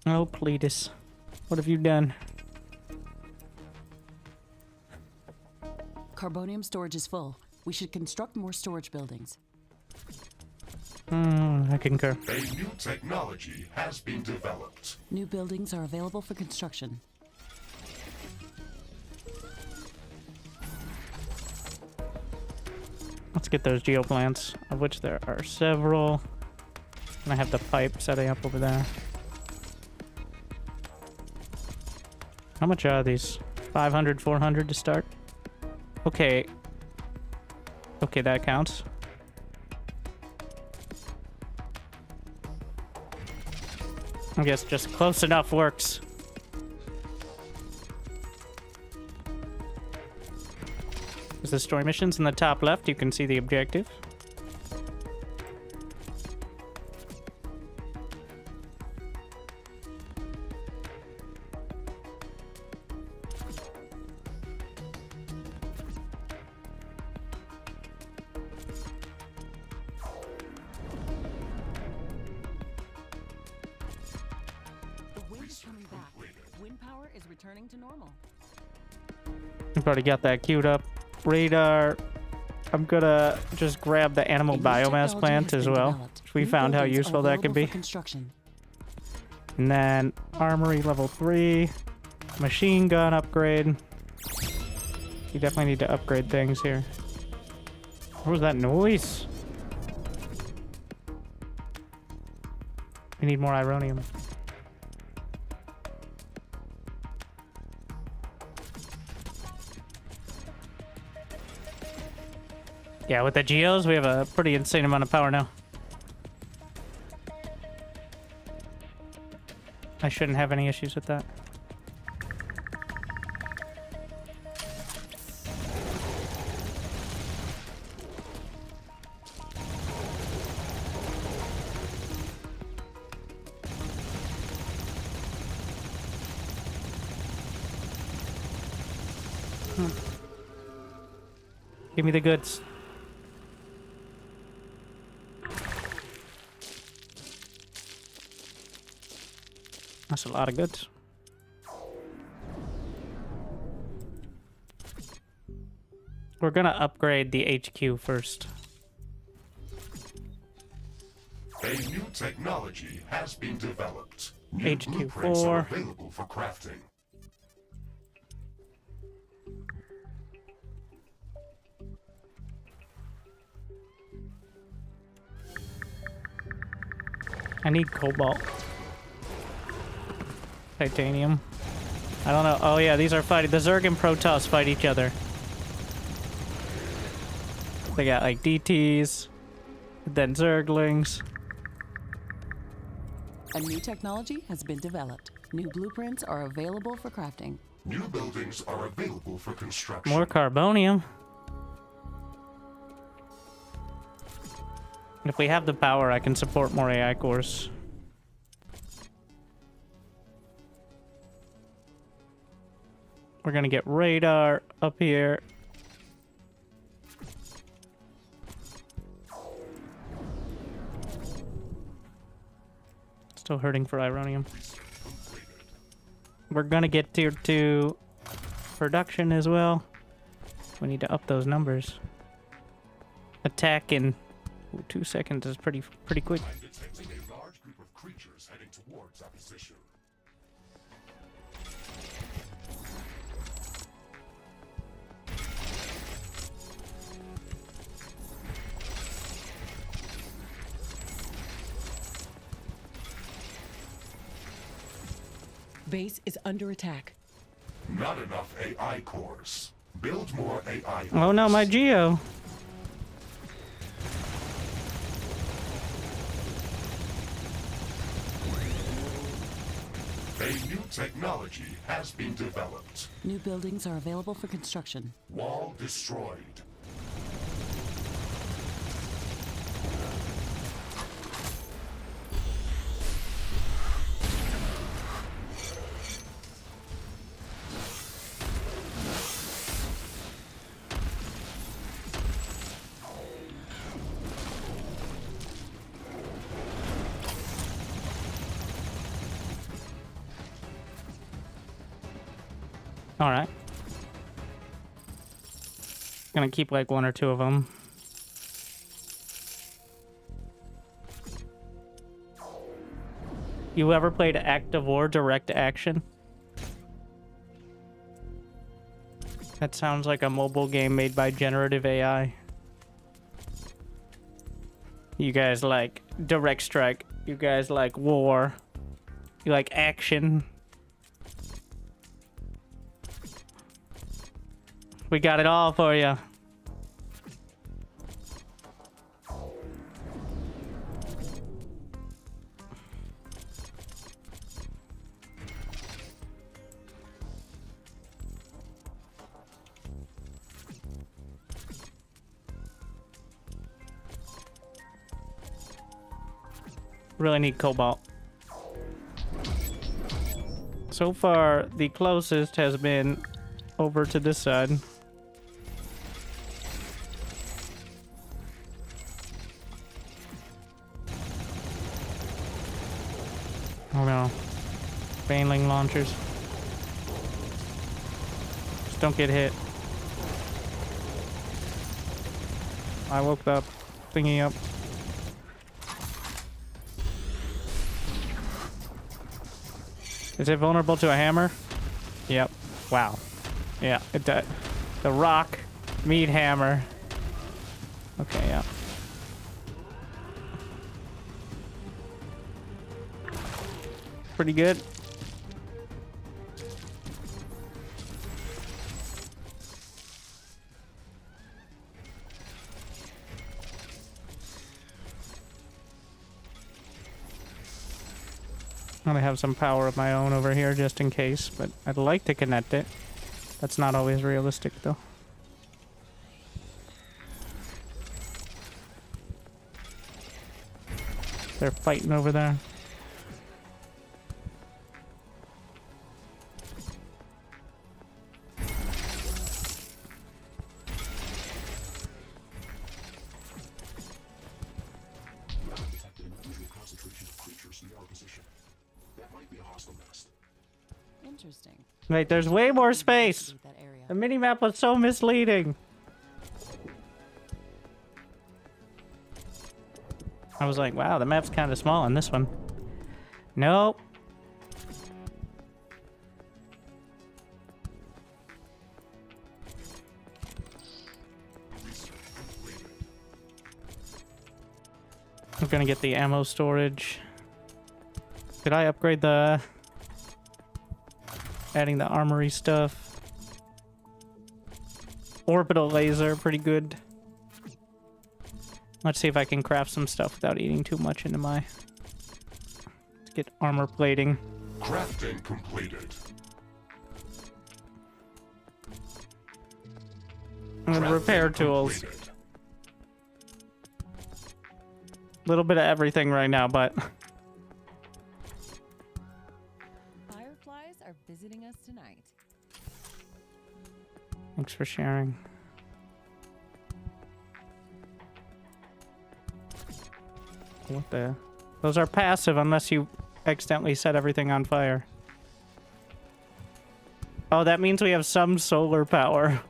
Oh, Cletus. What have you done? Carbonium storage is full. We should construct more storage buildings. I concur. A new technology has been developed. New buildings are available for construction. Let's get those geoplants, of which there are several. And I have the pipe setting up over there. How much are these? 500, 400 to start? Okay. Okay, that counts. I guess just close enough works. There's the story missions in the top left. You can see the objective. The wind is coming back. Wind power is returning to normal. We've already got that queued up. Radar. I'm gonna just grab the animal A new biomass technology plant has as been well. developed. We New found how buildings are useful that can available be. for construction. And then armory level 3. Machine gun upgrade. You definitely need to upgrade things here. What was that noise? We need more ironium. Yeah, with the geos, we have a pretty insane amount of power now. I shouldn't have any issues with that. Give me the goods. That's a lot of goods. We're gonna upgrade the HQ first. A new technology has been developed. New HQ4. blueprints are available for crafting. I need cobalt. Titanium. I don't know. Oh yeah, these are fighting. The Zerg and Protoss fight each other. They got like DTs, then Zerglings. A new technology has been developed. New blueprints are available for crafting. New buildings are available for construction. More carbonium. If we have the power, I can support more AI cores. We're gonna get radar up here. Still hurting for ironium. We're gonna get tier 2 production as well. We need to up those numbers. Attack in 2 seconds is pretty quick. I'm detecting a large group of creatures heading towards our position. Base is under attack. Not enough AI cores. Build more AI. Oh no, my Geo. A new technology has been developed. New buildings are available for construction. Wall destroyed. All right. Gonna keep like 1 or 2 of them. You ever played Active War Direct Action? That sounds like a mobile game made by generative AI. You guys like Direct Strike. You guys like war. You like action. We got it all for you. Really need cobalt. So far, the closest has been over to this side. Oh no. Baneling launchers. Just don't get hit. I woke up, thingy up. Is it vulnerable to a hammer? Yep. Wow. Yeah, it does. The rock meat hammer. Okay, yeah. Pretty good. I'm gonna have some power of my own over here just in case, but I'd like to connect it. That's not always realistic though. They're fighting over there. Interesting. Wait, there's way more space. That area. The minimap was so misleading. I was like, wow, the map's kind of small on this one. Nope. I'm gonna get the ammo storage. Could I upgrade the... adding the armory stuff. Orbital laser, pretty good. Let's see if I can craft some stuff without eating too much into my... Let's get armor plating. Crafting completed. And repair tools. Completed. Little bit of everything right now, but... Fireflies are visiting us tonight. Thanks for sharing. What the... Those are passive unless you accidentally set everything on fire. Oh, that means we have some solar power.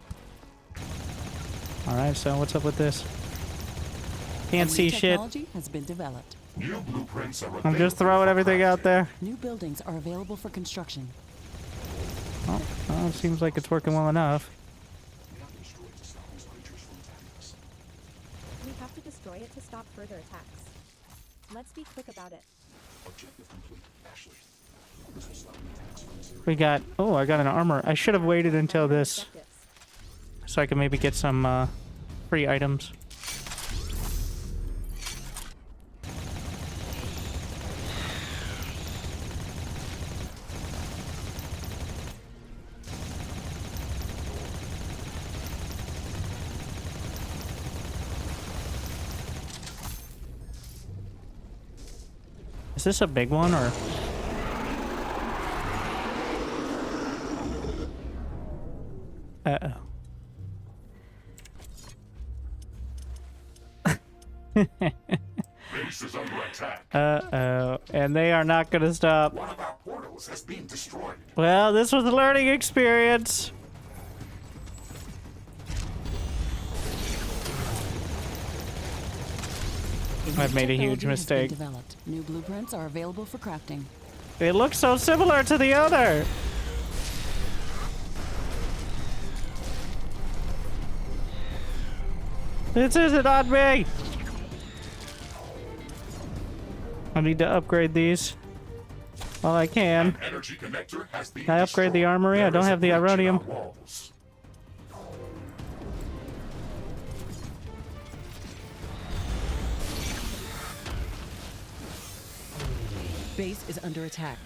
Alright, so what's up with this? Can't see shit. Technology has been developed. New blueprints are I'm just throwing everything out there. New buildings are available for construction. Oh, well, it seems like it's working well enough. We have to destroy it to stop further attacks. Let's be quick about it. We got... Oh, I got an armor. I should have waited until this. So I can maybe get some free items. Is this a big one, or...? Uh-oh. Base is under attack. Uh-oh. And they are not gonna stop. One of our portals has been destroyed. Well, this was a learning experience. I've made a huge mistake. Developed. New blueprints are available for crafting. They look so similar to the other. This isn't on me. I need to upgrade these while I can. Energy connector has been Can I upgrade the destroyed. armory? I There don't is a have the breach in ironium. our walls. Base is under attack.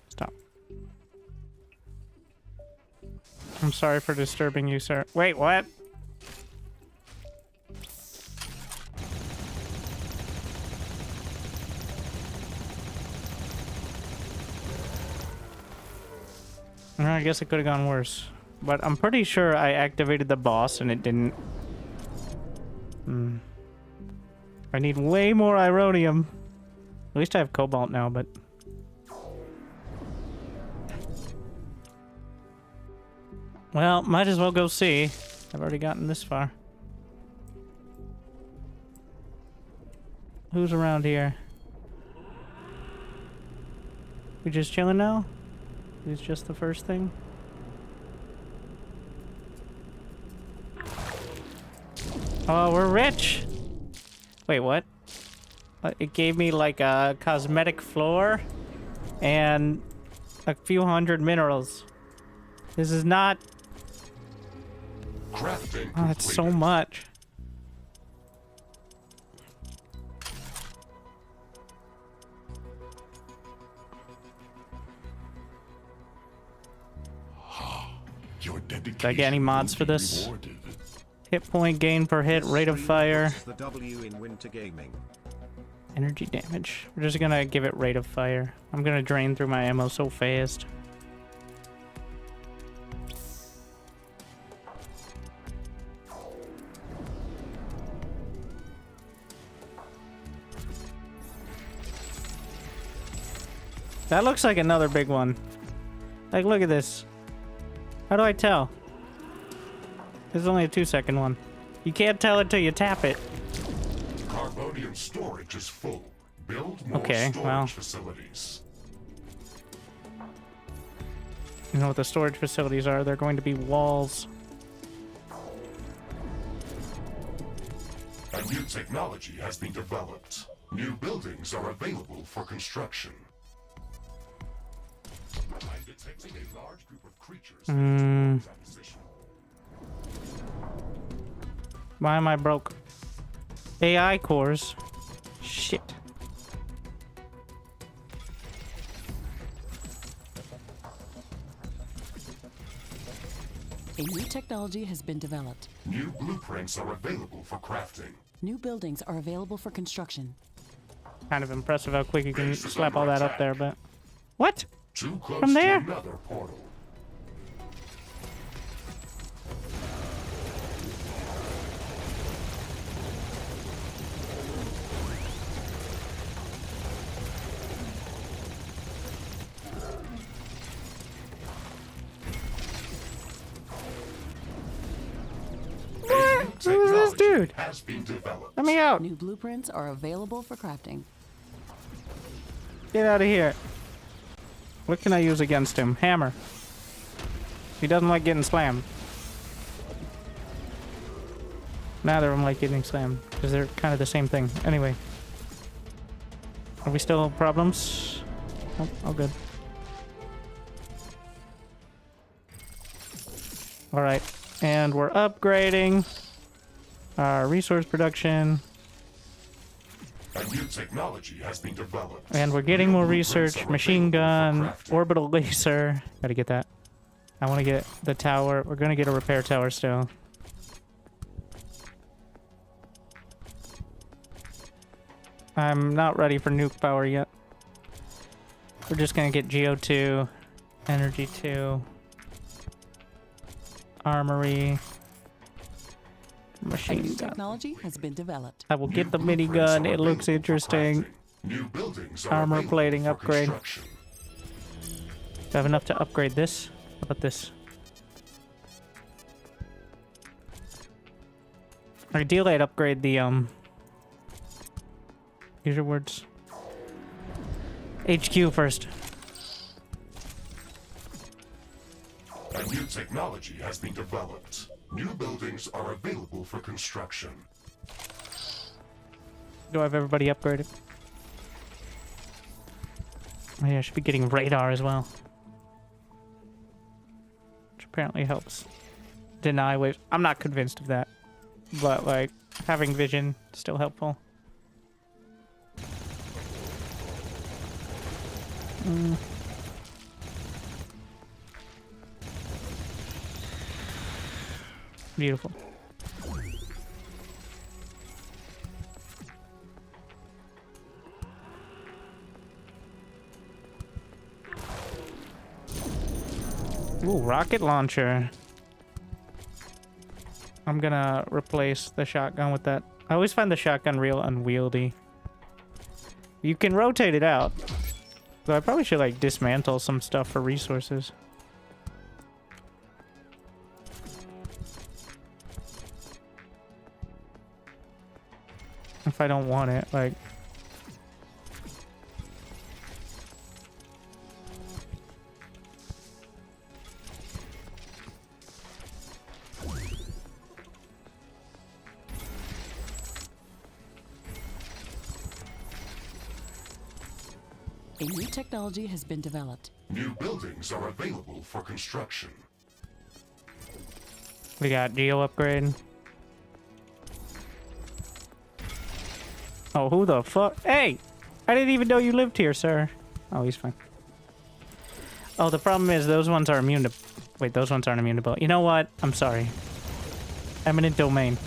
Stop. I'm sorry for disturbing you, sir. Wait, what? I guess it could have gone worse. But I'm pretty sure I activated the boss and it didn't. I need way more ironium. At least I have cobalt now, but... Well, might as well go see. I've already gotten this far. Who's around here? We just chilling now? Is just the first thing? Oh, we're rich! Wait, what? It gave me like a cosmetic floor and a few hundred minerals. This is not... Crafting Oh, that's so much. Your dedication. Did I get any mods for this? Rewarded. Hit point gain per hit, rate of fire, The W in Winter Gaming. energy damage. We're just gonna give it rate of fire. I'm gonna drain through my ammo so fast. That looks like another big one. Like, look at this. How do I tell? This is only a 2-second one. You can't tell it till you tap it. Carbonium storage is full. Build more storage facilities. You know what the storage facilities are? They're going to be walls. A new technology has been developed. New buildings are available for construction. I'm detecting a large group of creatures in that position. Why am I broke? AI cores. Shit. A new technology has been developed. New blueprints are available for crafting. New buildings are available for construction. Kind of impressive how quick you can slap all that up there, but... What? Too close From there? to another portal. Who is this dude? Has been developed. Let me out. New blueprints are available for crafting. Get out of here. What can I use against him? Hammer. He doesn't like getting slammed. Neither of them like getting slammed, because they're kind of the same thing. Anyway. Are we still problems? Oh, all good. Alright. And we're upgrading our resource production. A new technology has been developed. And we're getting more research. Machine gun, orbital laser. Gotta get that. I want to get the tower. We're gonna get a repair tower still. I'm not ready for nuke power yet. We're just gonna get Geo 2, Energy 2, Armory, Machine A new gun. technology has been developed. I will get the minigun. It looks interesting. New buildings are Armor available plating for upgrade. construction. Do I have enough to upgrade this? How about this? Ideally, I'd upgrade the, use your words. HQ first. A new technology has been developed. New buildings are available for construction. Do I have everybody upgraded? Oh yeah, I should be getting radar as well. Which apparently helps deny waves. I'm not convinced of that. But, like, having vision is still helpful. Beautiful. Ooh, rocket launcher. I'm gonna replace the shotgun with that. I always find the shotgun real unwieldy. You can rotate it out. So I probably should, like, dismantle some stuff for resources. If I don't want it, like... A new technology has been developed. New buildings are available for construction. We got geo upgrade. Oh, who the fuck? Hey! I didn't even know you lived here, sir. Oh, he's fine. Oh, the problem is those ones are immune to... Wait, those ones aren't immune to bullet. You know what? I'm sorry. Eminent domain.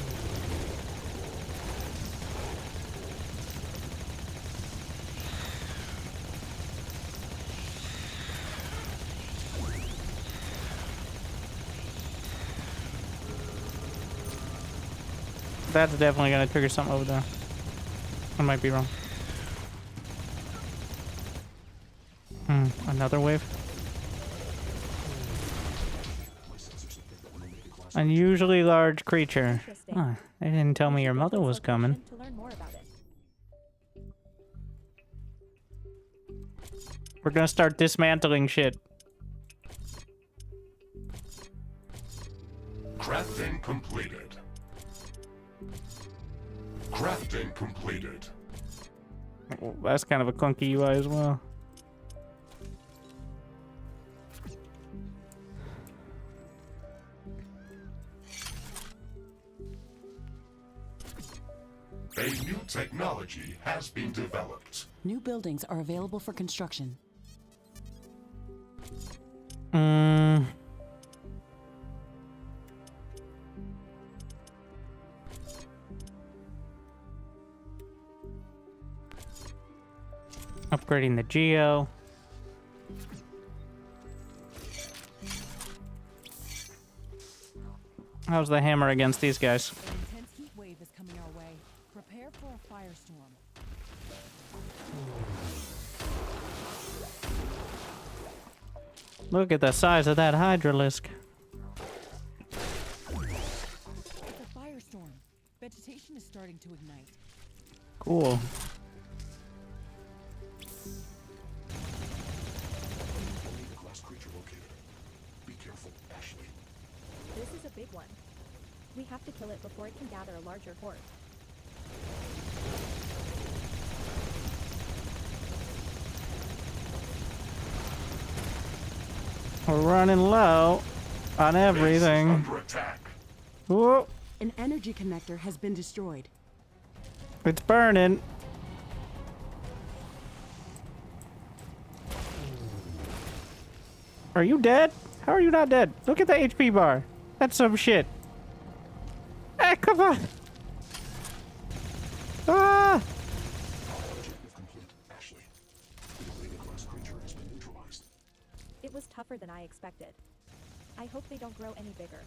That's definitely gonna trigger something over there. I might be wrong. Another wave. Unusually large creature. Huh, they didn't tell me your mother was coming. To learn more about it. We're gonna start dismantling shit. Crafting completed. Crafting completed. Well, that's kind of a clunky UI as well. A new technology has been developed. New buildings are available for construction. Upgrading the geo. How's the hammer against these guys? An intense heat wave is coming our way. Prepare for a firestorm. Look at the size of that hydralisk. It's a firestorm. Vegetation is starting to ignite. Cool. This is a big one. We have to kill it before it can gather a larger horde. We're running low on everything. Under attack. Whoa, An energy connector has been destroyed. it's burning. Are you dead? How are you not dead? Look at the HP bar. That's some shit. Hey, come on. Ah! It was tougher than I expected. I hope they don't grow any bigger.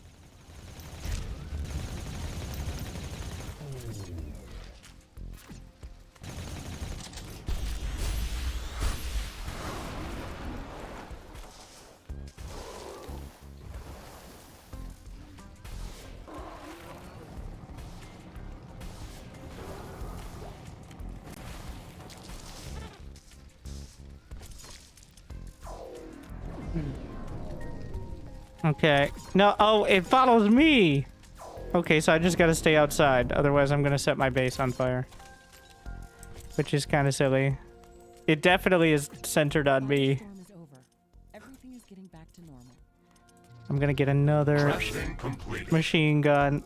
Okay. No, oh, it follows me. Okay, so I just gotta stay outside. Otherwise, I'm gonna set my base on fire. Which is kind of silly. It definitely is centered on me. Firestorm is over. Everything is getting back to normal. I'm gonna get another Crafting completed. machine gun.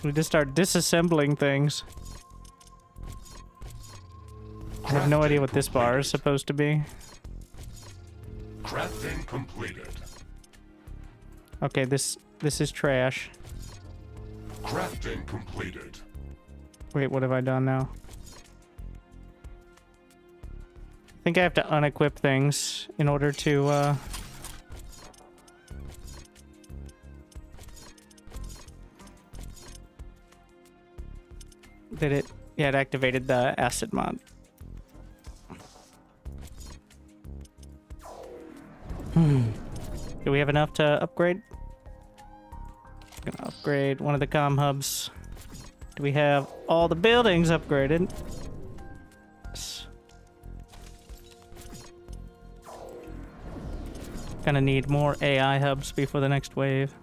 We just start disassembling things. I have no idea what this bar is supposed to be. Crafting completed. Okay, this is trash. Crafting completed. Wait, what have I done now? I think I have to unequip things in order to, Did it? Yeah, it activated the acid mod. Do we have enough to upgrade? I'm gonna upgrade one of the comm hubs. Do we have all the buildings upgraded? Yes. Gonna need more AI hubs before the next wave.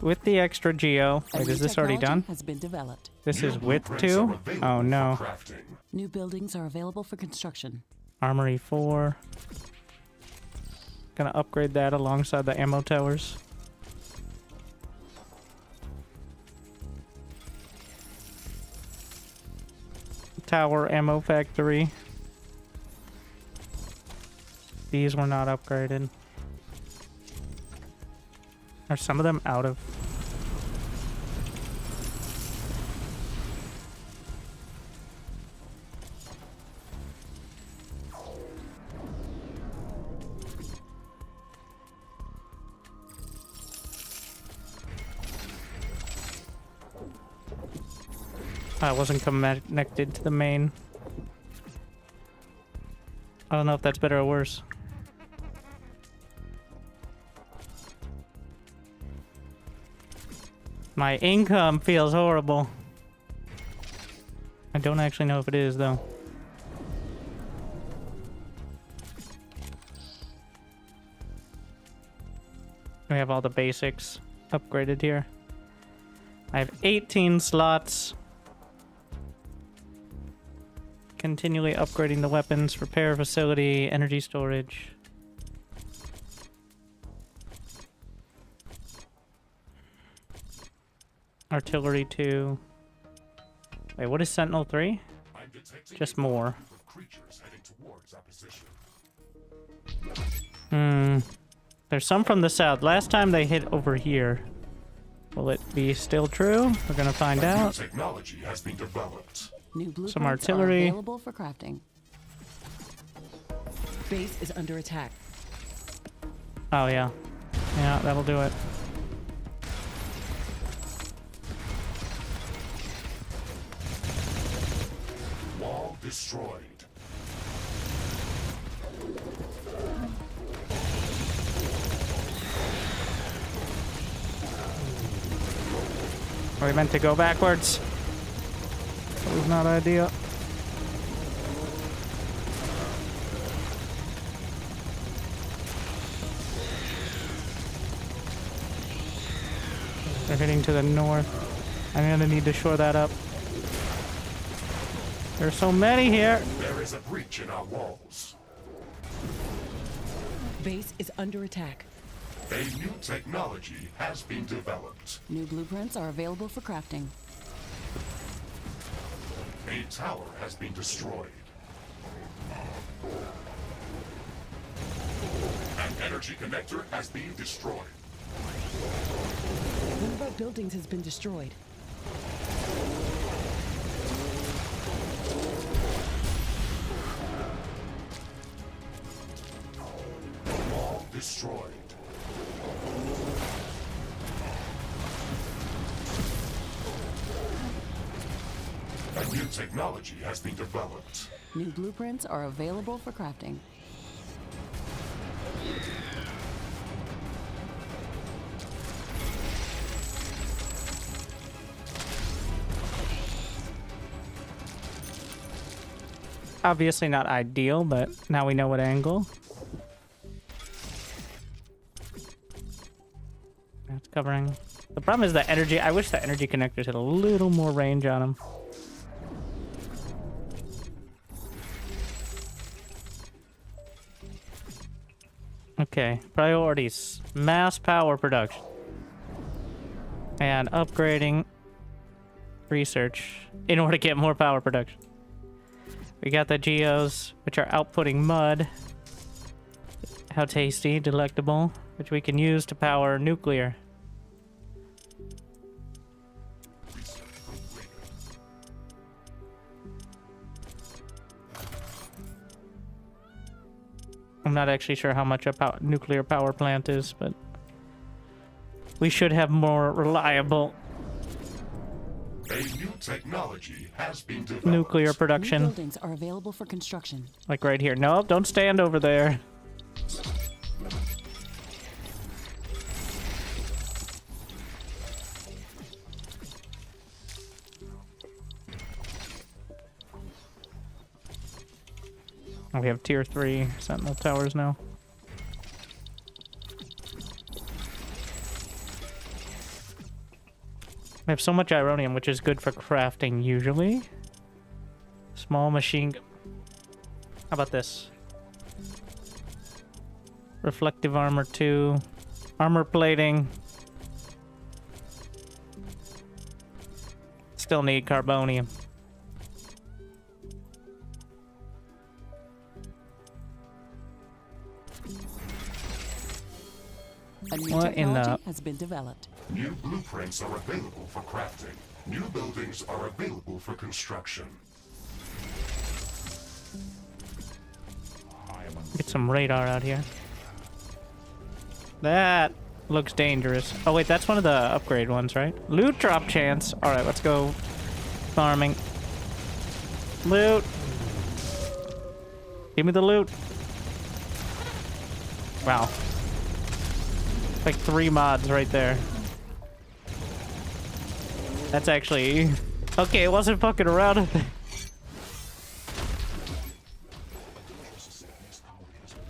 With the extra geo. Wait, is this already done? Has been developed. This is with 2? Oh no. New buildings are available for construction. Armory 4. Gonna upgrade that alongside the ammo towers. Tower ammo factory. These were not upgraded. Are some of them out of... I wasn't connected to the main. I don't know if that's better or worse. My income feels horrible. I don't actually know if it is, though. We have all the basics upgraded here. I have 18 slots. Continually upgrading the weapons, repair facility, energy storage. Artillery 2. Wait, what is Sentinel 3? Just more. There's some from the south. Last time they hit over here. Will it be still true? We're gonna find out. Technology has been developed. New blueprints Some artillery. are available for crafting. Base is under attack. Oh yeah. Yeah, that'll do it. Wall destroyed. Are we meant to go backwards? That was not ideal. They're heading to the north. I'm gonna need to shore that up. There's so many here. There is a breach in our walls. Base is under attack. A new technology has been developed. New blueprints are available for crafting. A tower has been destroyed. An energy connector has been destroyed. One of our buildings has been destroyed. Wall destroyed. A new technology has been developed. New blueprints are available for crafting. Obviously not ideal, but now we know what angle. That's covering. The problem is the energy. I wish the energy connectors had a little more range on them. Okay, priorities. Mass power production. And upgrading research in order to get more power production. We got the geos, which are outputting mud. How tasty, delectable, which we can use to power nuclear. I'm not actually sure how much a nuclear power plant is, but we should have more reliable A new technology has been developed. nuclear production. New buildings are available for construction. Like right here. No, don't stand over there. We have tier 3 sentinel towers now. We have so much ironium, which is good for crafting usually. Small machine gun. How about this? Reflective armor 2. Armor plating. Still need carbonium. A new What in the- technology has been developed. New blueprints are available for crafting. New buildings are available for construction. Get some radar out here. That looks dangerous. Oh wait, that's one of the upgrade ones, right? Loot drop chance. Alright, let's go farming. Loot. Give me the loot. Wow. Like 3 mods right there. That's actually... Okay, it wasn't fucking around.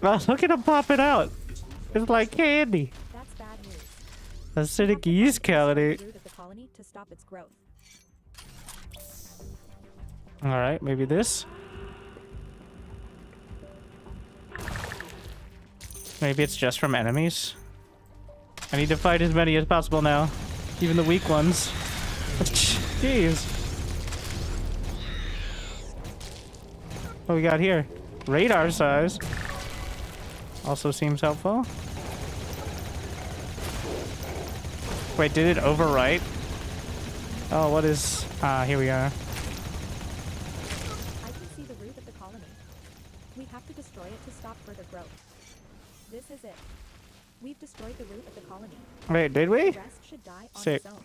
Wow, look at him popping out. It's like candy. That's bad news. Acidic yeast colony. Root of the colony to stop its growth. Alright, maybe this. Maybe it's just from enemies. I need to fight as many as possible now. Even the weak ones. Jeez. What we got here? Radar size. Also seems helpful. Wait, did it overwrite? Oh, what is... here we are. I can see the root of the colony. We have to destroy it to stop further growth. This is it. We've destroyed the root of the colony. Wait, did we? The rest should die on Sick. its own.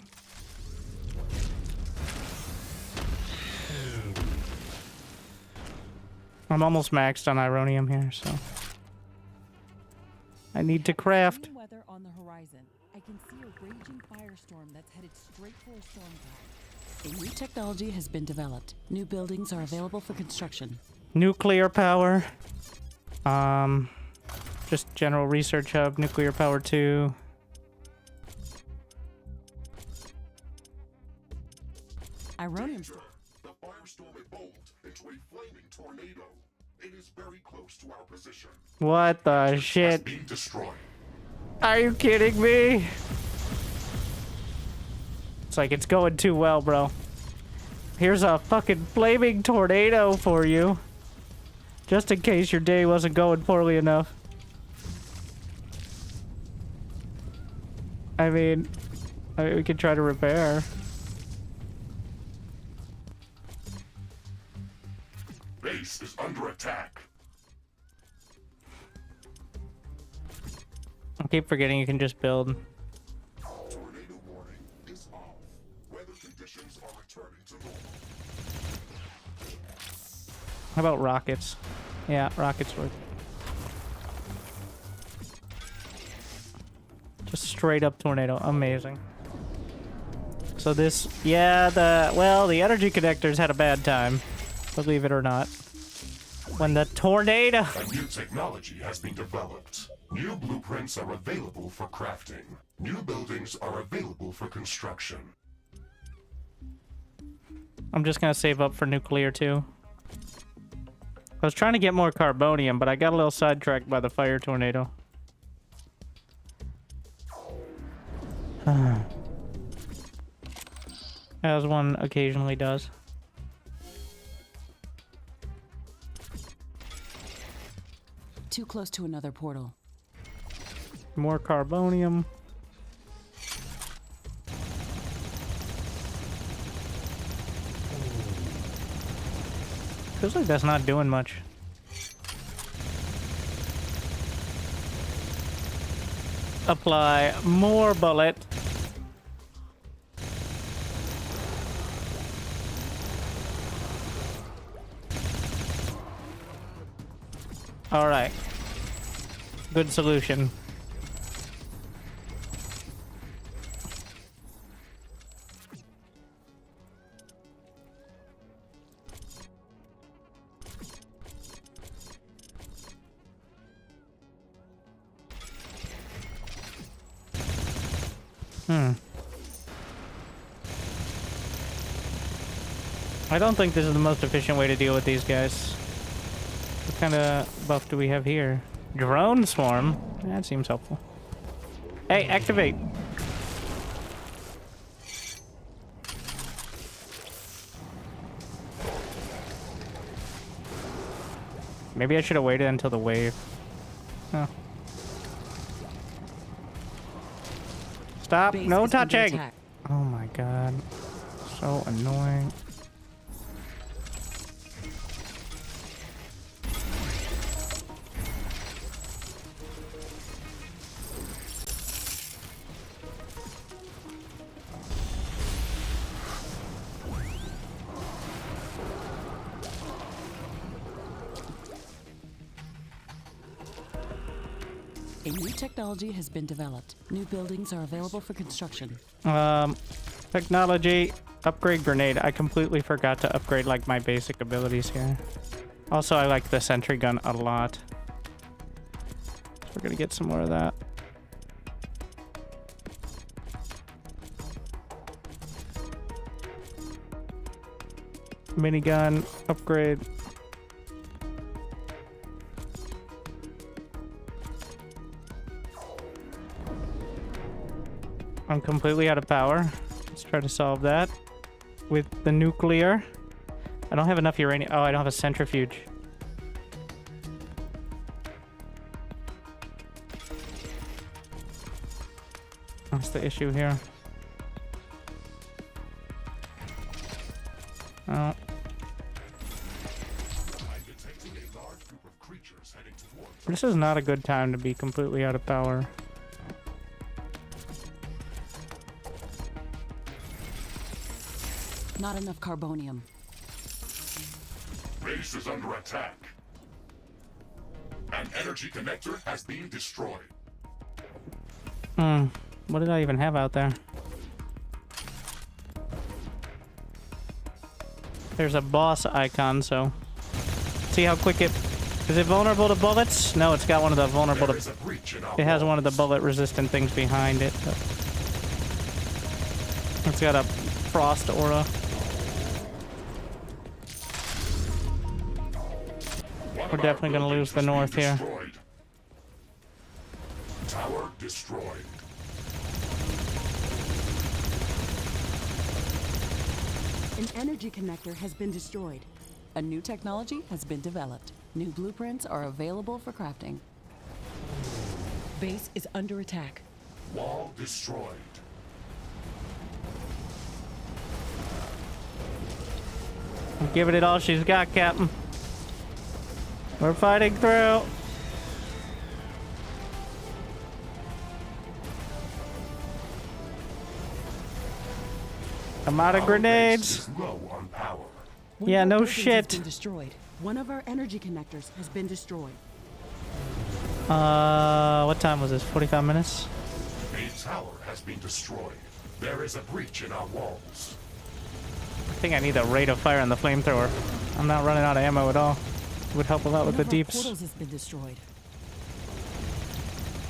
I'm almost maxed on ironium here, so... I need to craft. Extreme weather on the horizon. I can see a raging firestorm that's headed straight for a storm cloud. A new technology has been developed. New buildings are available for construction. Nuclear power. Just general research hub, nuclear power 2. Ironium. The firestorm evolved into a flaming tornado. It is very close to our position. What the Has shit? been destroyed. Are you kidding me? It's like it's going too well, bro. Here's a fucking flaming tornado for you. Just in case your day wasn't going poorly enough. I mean, we could try to repair. Base is under attack. I keep forgetting you can just build. Tornado warning is off. Weather conditions are returning to normal. How about rockets? Yeah, rockets work. Just straight up tornado. Amazing. So this, yeah, the energy connectors had a bad time. Believe it or not. When the tornado... A new technology has been developed. New blueprints are available for crafting. New buildings are available for construction. I'm just gonna save up for nuclear too. I was trying to get more carbonium, but I got a little sidetracked by the fire tornado. As one occasionally does. Too close to another portal. More carbonium. Feels like that's not doing much. Apply more bullet. All right. Good solution. I don't think this is the most efficient way to deal with these guys. What kind of buff do we have here? Drone swarm? That seems helpful. Hey, activate! Maybe I should have waited until the wave. Oh. Stop! Base No is under touching! attack. Oh my god. So annoying. A new technology has been developed. New buildings are available for construction. Technology, upgrade grenade. I completely forgot to upgrade like my basic abilities here. Also, I like the sentry gun a lot. So we're gonna get some more of that. Minigun, upgrade. I'm completely out of power. Let's try to solve that with the nuclear. I don't have enough uranium. Oh, I don't have a centrifuge. That's the issue here. Oh. This is not a good time to be completely out of power. Not enough carbonium. Base is under attack. An energy connector has been destroyed. What did I even have out there? There's a boss icon, so see how quick it... Is it vulnerable to bullets? No, it's got one of the vulnerable to... It has one of the bullet resistant things behind it. But it's got a frost aura. We're definitely going to lose the north here. Tower destroyed. An energy connector has been destroyed. A new technology has been developed. New blueprints are available for crafting. Base is under attack. Wall destroyed. I'm giving it all she's got, Captain. We're fighting through. I'm out of grenades. Low on power. Yeah, no Buildings has shit. been destroyed. One of our energy connectors has been destroyed. What time was this? 45 minutes? A tower has been destroyed. There is a breach in our walls. I think I need a rate of fire on the flamethrower. I'm not running out of ammo at all. It would help a lot with the One of our deeps. portals has been destroyed.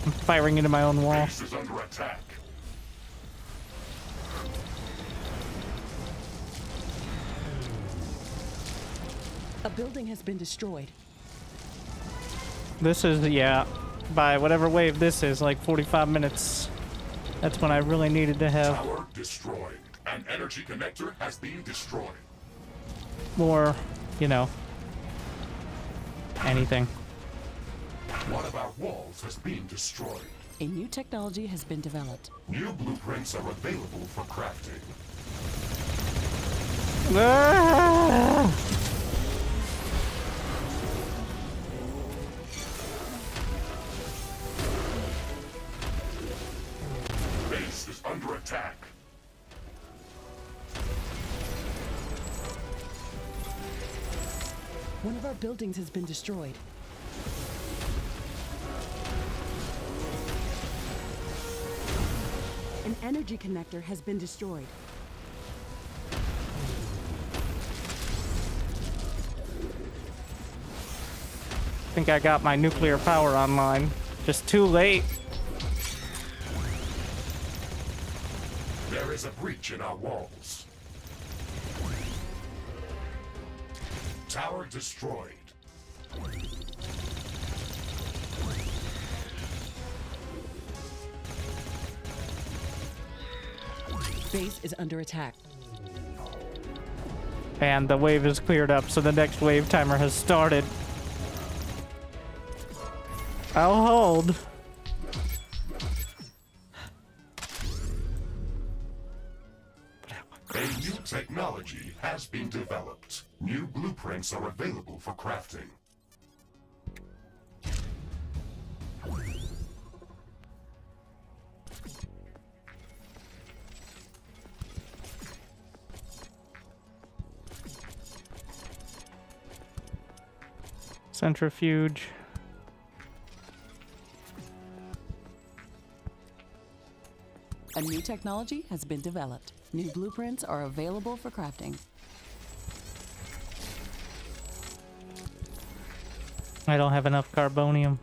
I'm firing into my own wall. Base is under attack. A building has been destroyed. This is, yeah, by whatever wave this is, like 45 minutes. That's when I really needed to have Tower destroyed. An energy connector has been destroyed. more, you know, anything. One of our walls has been destroyed. A new technology has been developed. New blueprints are available for crafting. Ah! Base is under attack. One of our buildings has been destroyed. An energy connector has been destroyed. I think I got my nuclear power online. Just too late. There is a breach in our walls. Tower destroyed. Base is under attack. And the wave is cleared up, so the next wave timer has started. I'll hold. A new technology has been developed. New blueprints are available for crafting. Centrifuge. A new technology has been developed. New blueprints are available for crafting. I don't have enough carbonium.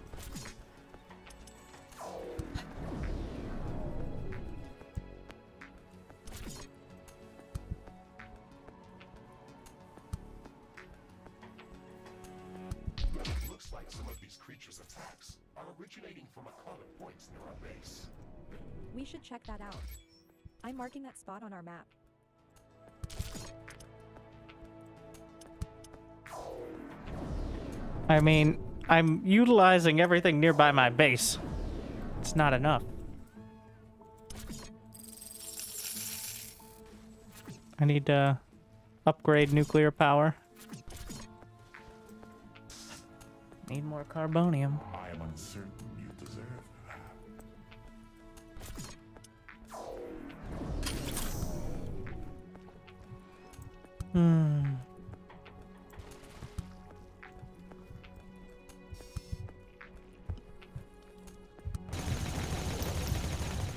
Looks like some of these creatures' attacks are originating from a common points near our base. We should check that out. I'm marking that spot on our map. I mean, I'm utilizing everything nearby my base. It's not enough. I need to upgrade nuclear power. Need more carbonium. I am uncertain you deserve that.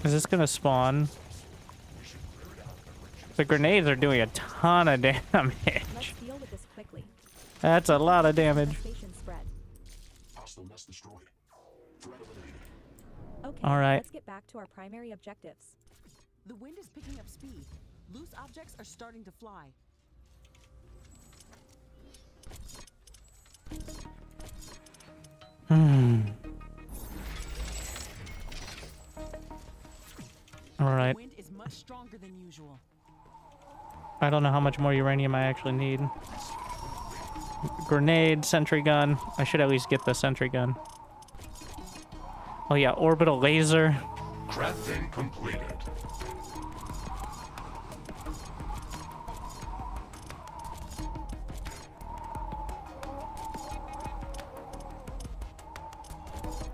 Is this gonna spawn? The grenades are doing a ton of damage. Let's deal with this quickly. That's a lot of damage. Station spread. Hostile nest destroyed. Threat eliminated. Okay, All right. let's get back to our primary objectives. The wind is picking up speed. Loose objects are starting to fly. All right. The wind is much stronger than usual. I don't know how much more uranium I actually need. Grenade, sentry gun. I should at least get the sentry gun. Oh yeah, orbital laser. Crafting completed.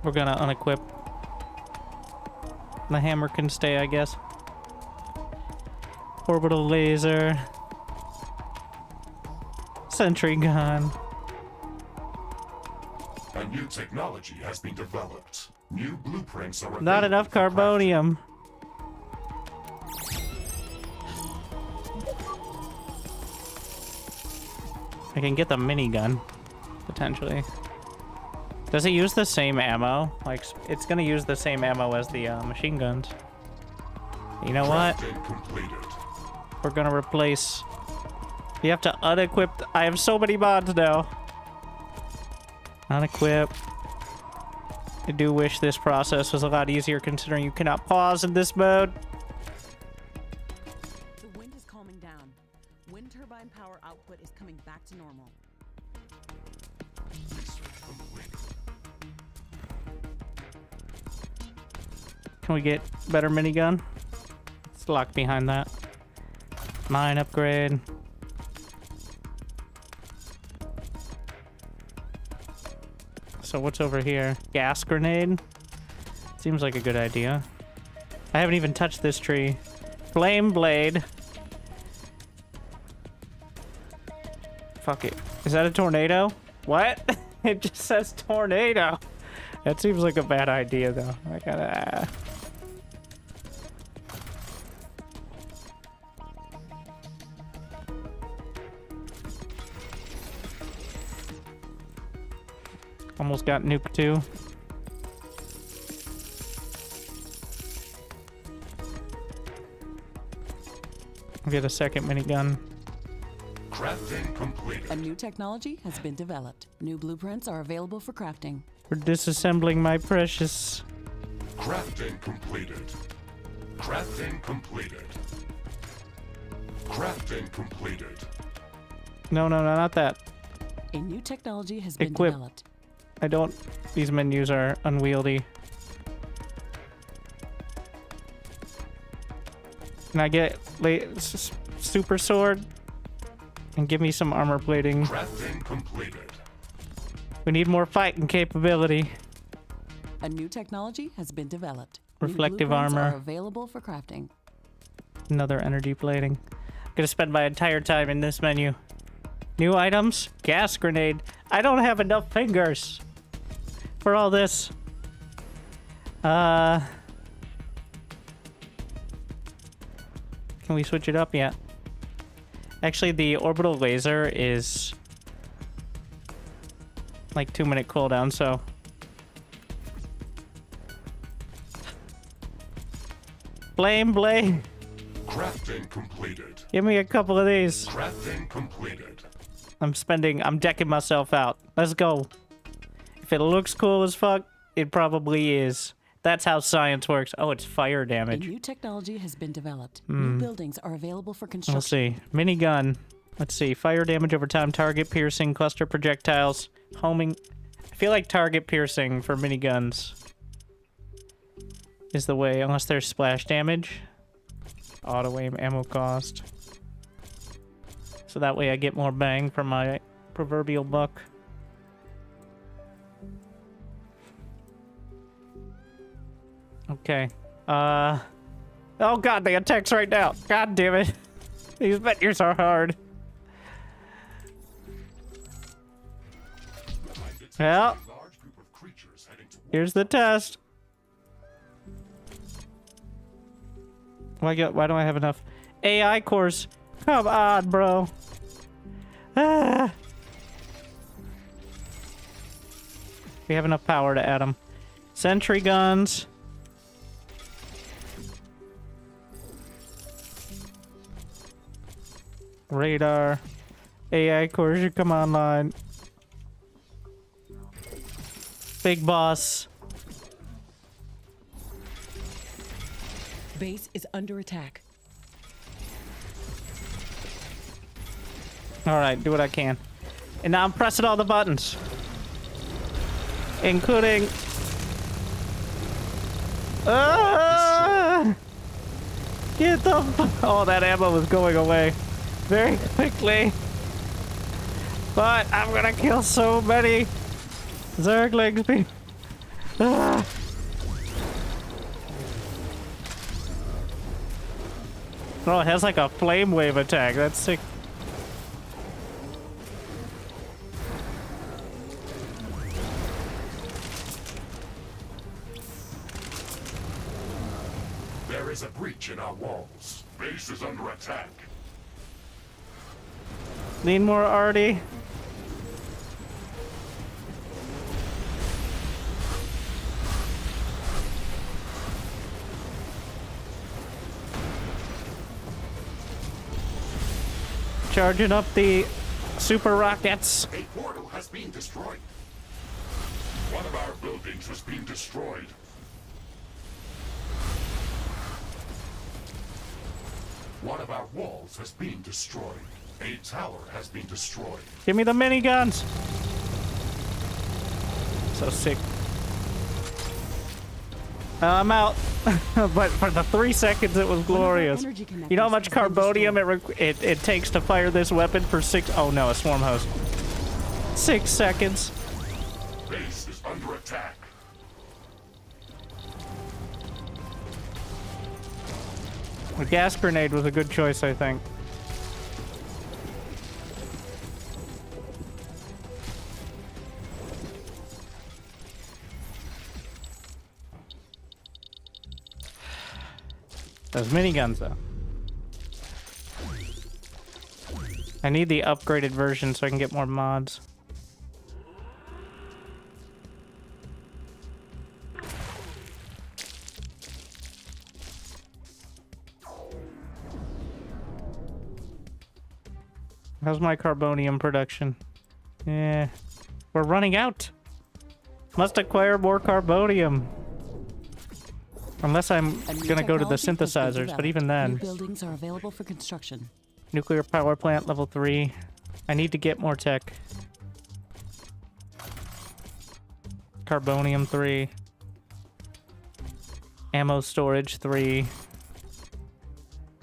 We're gonna unequip. The hammer can stay, I guess. Orbital laser. Sentry gun. A new technology has been developed. New blueprints are Not enough available for crafting. carbonium. I can get the minigun, potentially. Does it use the same ammo? Like, it's gonna use the same ammo as the machine guns. You know what? Crafting completed. We're gonna replace... You have to unequip... I have so many mods now. Unequip. I do wish this process was a lot easier considering you cannot pause in this mode. The wind is calming down. Wind turbine power output is coming back to normal. Can we get better minigun? It's locked behind that. Mine upgrade. So what's over here? Gas grenade? Seems like a good idea. I haven't even touched this tree. Flame blade. Fuck it. Is that a tornado? What? It just says tornado. That seems like a bad idea though. I gotta... Almost got nuke too. Get a second minigun. Crafting completed. A new technology has been developed. New blueprints are available for crafting. We're disassembling my precious. Crafting completed. Crafting completed. Crafting completed. No, not that. A new technology has been Equip. developed. I don't... These menus are unwieldy. Can I get super sword? And give me some armor plating. Crafting completed. We need more fighting capability. A new technology has been developed. Reflective New blueprints armor. are available for crafting. Another energy plating. I'm gonna spend my entire time in this menu. New items? Gas grenade. I don't have enough fingers for all this. Can we switch it up yet? Actually, the orbital laser is like 2-minute cooldown, so... Flame blade. Crafting completed. Give me a couple of these. Crafting completed. I'm decking myself out. Let's go. If it looks cool as fuck, it probably is. That's how science works. Oh, it's fire A damage. new technology has been developed. New buildings are available for construction. Let's see. Minigun. Let's see. Fire damage over time. Target piercing. Cluster projectiles. Homing. I feel like target piercing for miniguns is the way, unless there's splash damage. Auto aim, ammo cost. So that way I get more bang for my proverbial buck. Okay. Oh god, the attacks right now. God damn it. These menus are hard. Well, here's the test. Why don't I have enough AI cores? Come on, bro. Ah. We have enough power to add them. Sentry guns. Radar. AI cores should come online. Big boss. Base is under attack. Alright, do what I can. And now I'm pressing all the buttons. Including... Get the... Oh, that ammo was going away very quickly. But I'm gonna kill so many Zerglings. Oh, it has like a flame wave attack. That's sick. There is a breach in our walls. Base is under attack. Need more Artie. Charging up the super rockets. A portal has been destroyed. One of our buildings has been destroyed. One of our walls has been destroyed. A tower has been destroyed. Give me the miniguns. So sick. I'm out. But for the 3 seconds, it was glorious. You know how much carbonium it takes to fire this weapon for 6... Oh no, a swarm host. 6 seconds. Base is under attack. A gas grenade was a good choice, I think. Those miniguns, though. I need the upgraded version so I can get more mods. How's my carbonium production? Yeah, we're running out. Must acquire more carbonium. Unless I'm gonna go to the synthesizers, but even then. New buildings are available for construction. Nuclear power plant level 3. I need to get more tech. Carbonium 3. Ammo storage 3.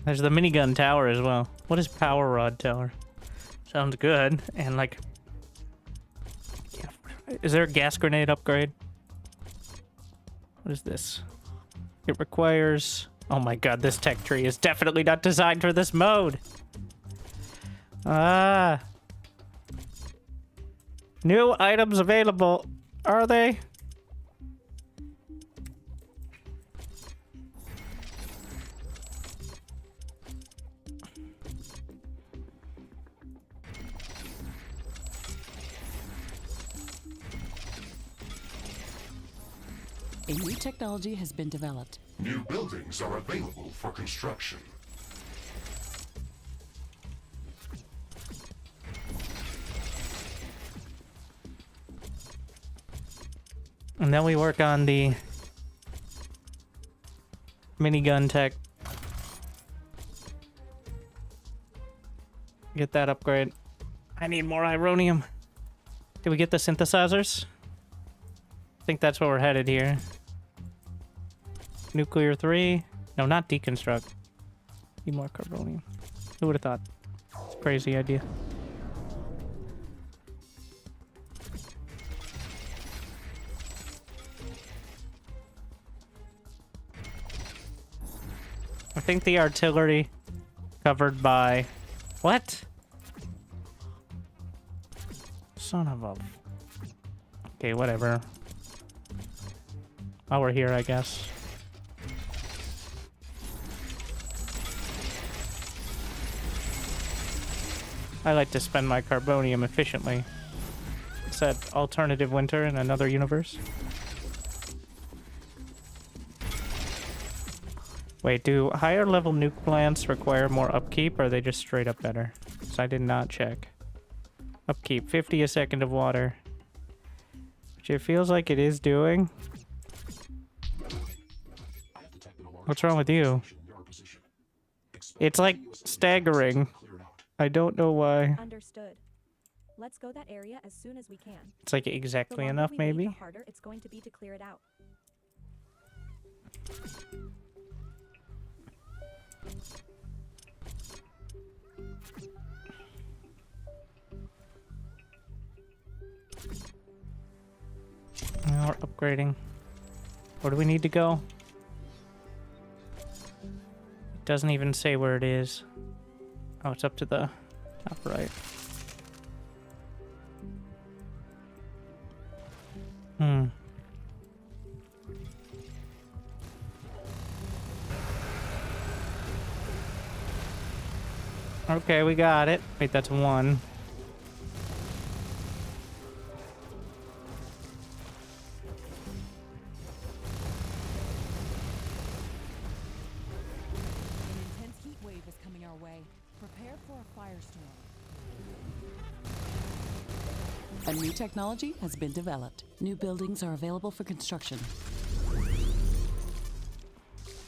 There's the minigun tower as well. What is power rod tower? Sounds good. And like, is there a gas grenade upgrade? What is this? It requires... Oh my god, this tech tree is definitely not designed for this mode. Ah. New items available. Are they? A new technology has been developed. New buildings are available for construction. And then we work on the minigun tech. Get that upgrade. I need more ironium. Did we get the synthesizers? I think that's where we're headed here. Nuclear 3. No, not deconstruct. Need more carbonium. Who would have thought? It's a crazy idea. I think the artillery covered by... What? Son of a... Okay, whatever. While we're here, I guess. I like to spend my carbonium efficiently. It's that alternative winter in another universe. Wait, do higher level nuke plants require more upkeep, or are they just straight up better? So I did not check. Upkeep, 50 a second of water. Which it feels like it is doing. What's wrong with you? It's like staggering. I don't know why. Understood. Let's go that area as soon as we can. It's like exactly The longer enough, we wait, maybe? the harder it's going to be to clear it out. We're upgrading. Where do we need to go? It doesn't even say where it is. Oh, it's up to the top right. Okay, we got it. Wait, that's 1. A new technology has been developed. New buildings are available for construction.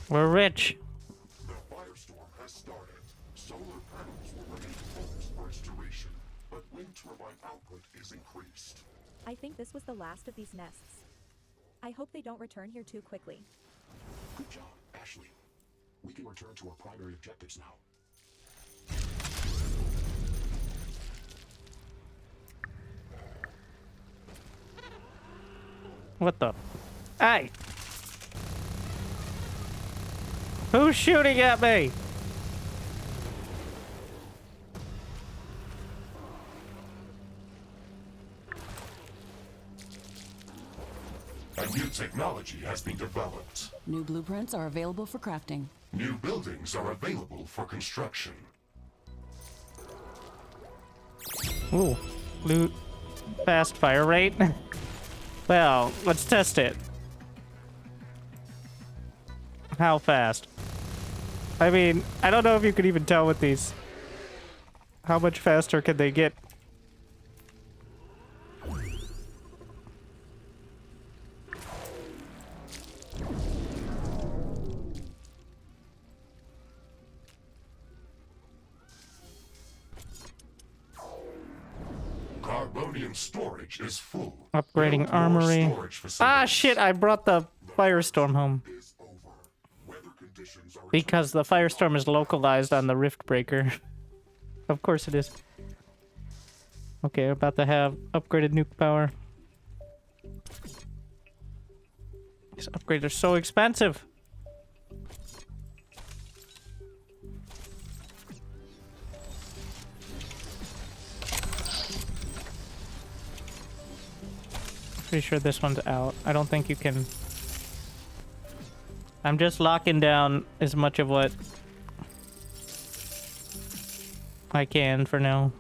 We're rich. The firestorm has started. Solar panels will remain closed for its duration, but wind turbine output is increased. I think this was the last of these nests. I hope they don't return here too quickly. Good job, Ashley. We can return to our primary objectives now. What the? Hey! Who's shooting at me? A new technology has been developed. New blueprints are available for crafting. New buildings are available for construction. Ooh, loot. Fast fire rate. Well, let's test it. How fast? I mean, I don't know if you could even tell with these. How much faster can they get? Carbonium storage is full. Upgrading No more armory. storage Ah, facilities. shit, I brought the firestorm home. Is over. Weather conditions are Because the firestorm is localized on the Riftbreaker. Of course it is. Okay, about to have upgraded nuke power. These upgrades are so expensive. Pretty sure this one's out. I don't think you can... I'm just locking down as much of what I can for now.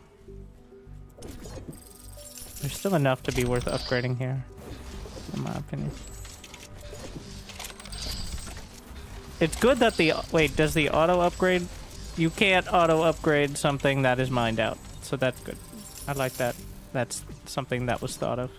There's still enough to be worth upgrading here, in my opinion. It's good that the... Wait, does the auto upgrade? You can't auto upgrade something that is mined out, so that's good. I like that. That's something that was thought of.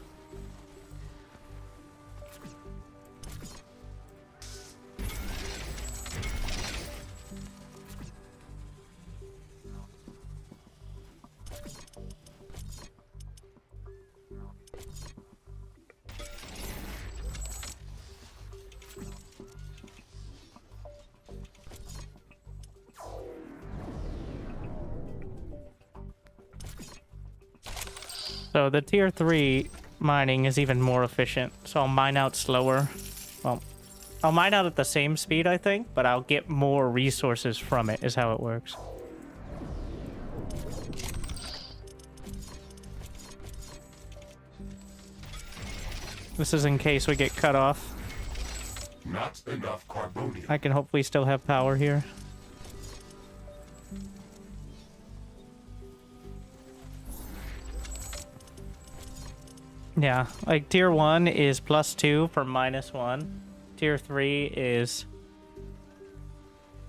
So the tier 3 mining is even more efficient. So I'll mine out slower. Well, I'll mine out at the same speed, I think, but I'll get more resources from it, is how it works. This is in case we get cut off. not enough carbonium. I can hopefully still have power here. Yeah, like tier 1 is +2 for -1. Tier 3 is...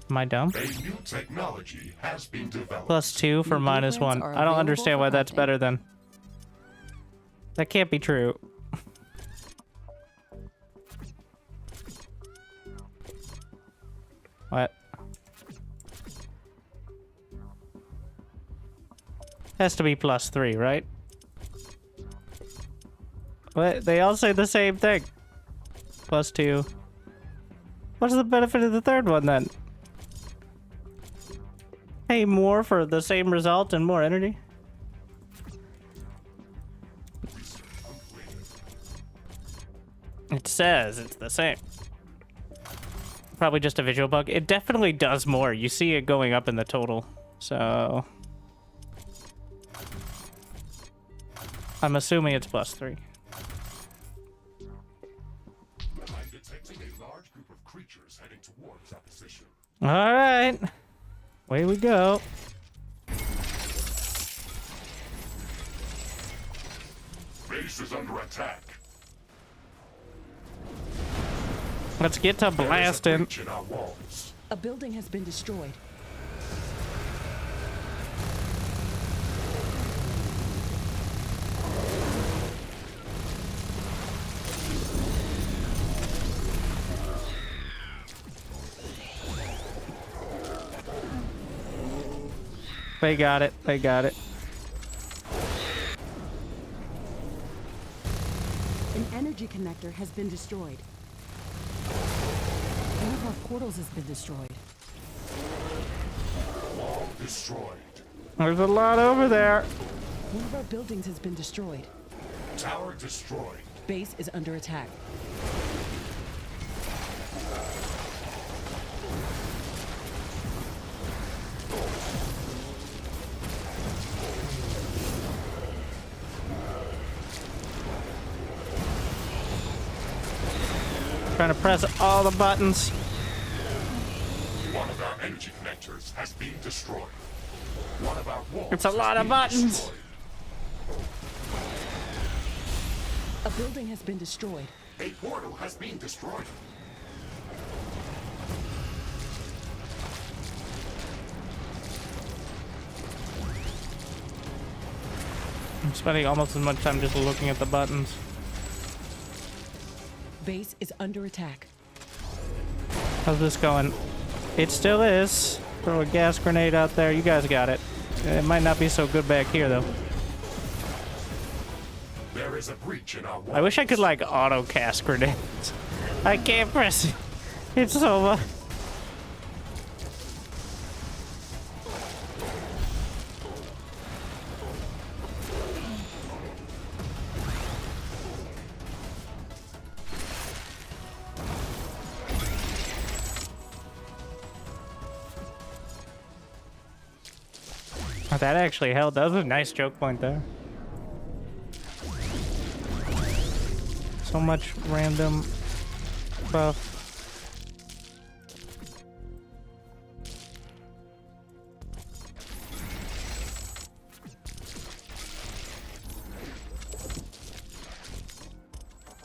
Am I dumb? A new technology has been developed. +2 for New blueprints -1. are I don't available understand for why that's crafting. better than... That can't be true. What? Has to be +3, right? What? They all say the same thing. +2. What's the benefit of the third one then? Pay more for the same result and more energy? It says it's the same. Probably just a visual bug. It definitely does more. You see it going up in the total. So... I'm assuming it's +3. I'm detecting a large group of creatures heading towards our position. Alright. Away we go. Base is under attack. Let's get to There is a blasting. breach in our walls. A building has been destroyed. They got it. They got it. An energy connector has been destroyed. our portals has been destroyed. Wall destroyed. There's a lot over there. One of our buildings has been destroyed. Tower destroyed. Base is under attack. Trying to press all the buttons. One of our energy connectors has been destroyed. One of our walls It's a lot of buttons. A building has been destroyed. A portal has been destroyed. I'm spending almost as much time just looking at the buttons. Base is under attack. How's this going? It still is. Throw a gas grenade out there. You guys got it. It might not be so good back here, though. There is a breach in our wall. I wish I could, like, auto-cast grenades. I can't press it. It's so much. That actually held. That was a nice choke point there. So much random buff.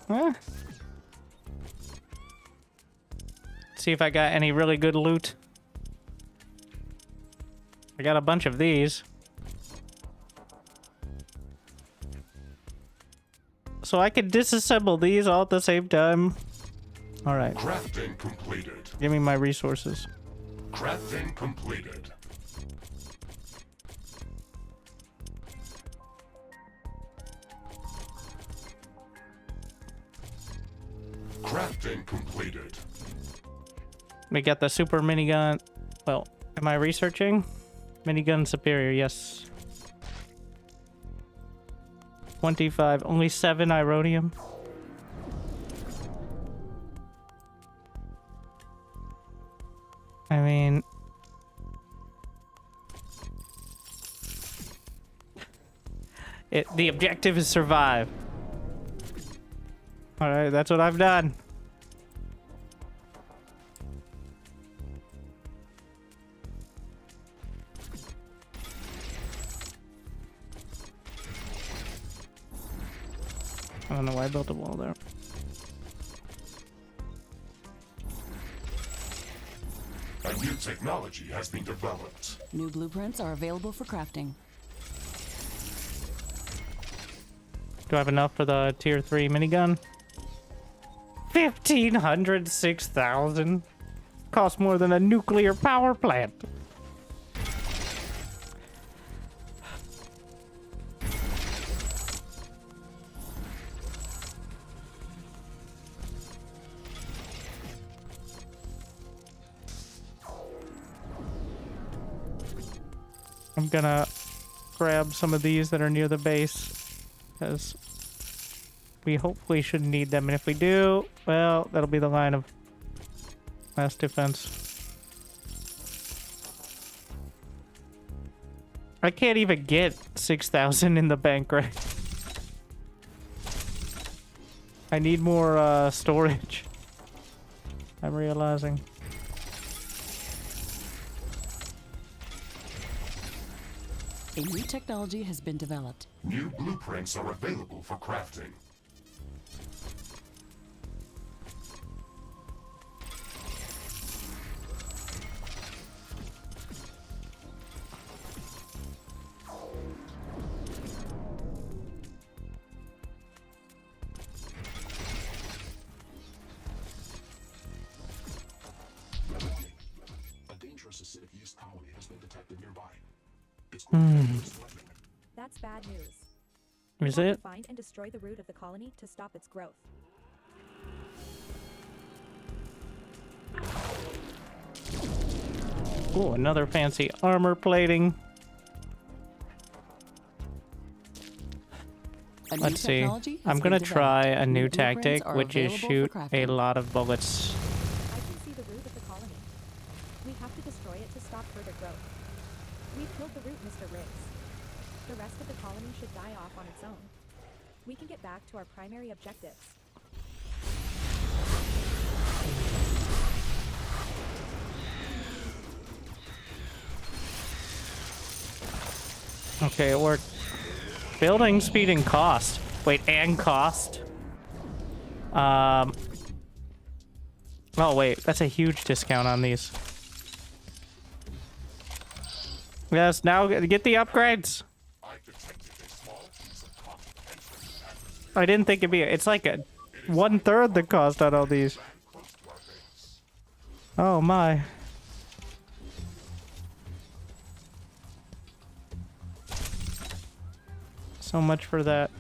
Huh? See if I got any really good loot. I got a bunch of these. So I can disassemble these all at the same time. All right. Crafting completed. Give me my resources. Crafting completed. Crafting completed. We got the super minigun. Well, am I researching? Minigun superior, yes. 25, only 7 ironium. I mean... the objective is survive. Alright, that's what I've done. I don't know why I built a wall there. A new technology has been developed. New blueprints are available for crafting. Do I have enough for the tier 3 minigun? 1,500, 6,000. Costs more than a nuclear power plant. I'm gonna grab some of these that are near the base, because we hopefully shouldn't need them, and if we do, well, that'll be the line of last defense. I can't even get 6,000 in the bank, right? I need more storage. I'm realizing. A new technology has been developed. New blueprints are available for crafting. A dangerous acidic yeast colony has been detected nearby. That's bad news. Is We have it? to find and destroy the root of the colony to stop its growth. Ooh, another fancy armor plating. Let's see. I'm gonna try a new tactic, which is shoot a lot of bullets. I can see the root of the colony. We have to destroy it to stop further growth. We've killed the root, Mr. Riggs. The rest of the colony should die off on its own. We can get back to our primary objectives. Okay, it worked. Building speed and cost. Wait, and cost? Oh wait, that's a huge discount on these. Yes, now get the upgrades. I didn't think it'd be. It's like a 1/3 the cost on all these. Oh my. So much for that.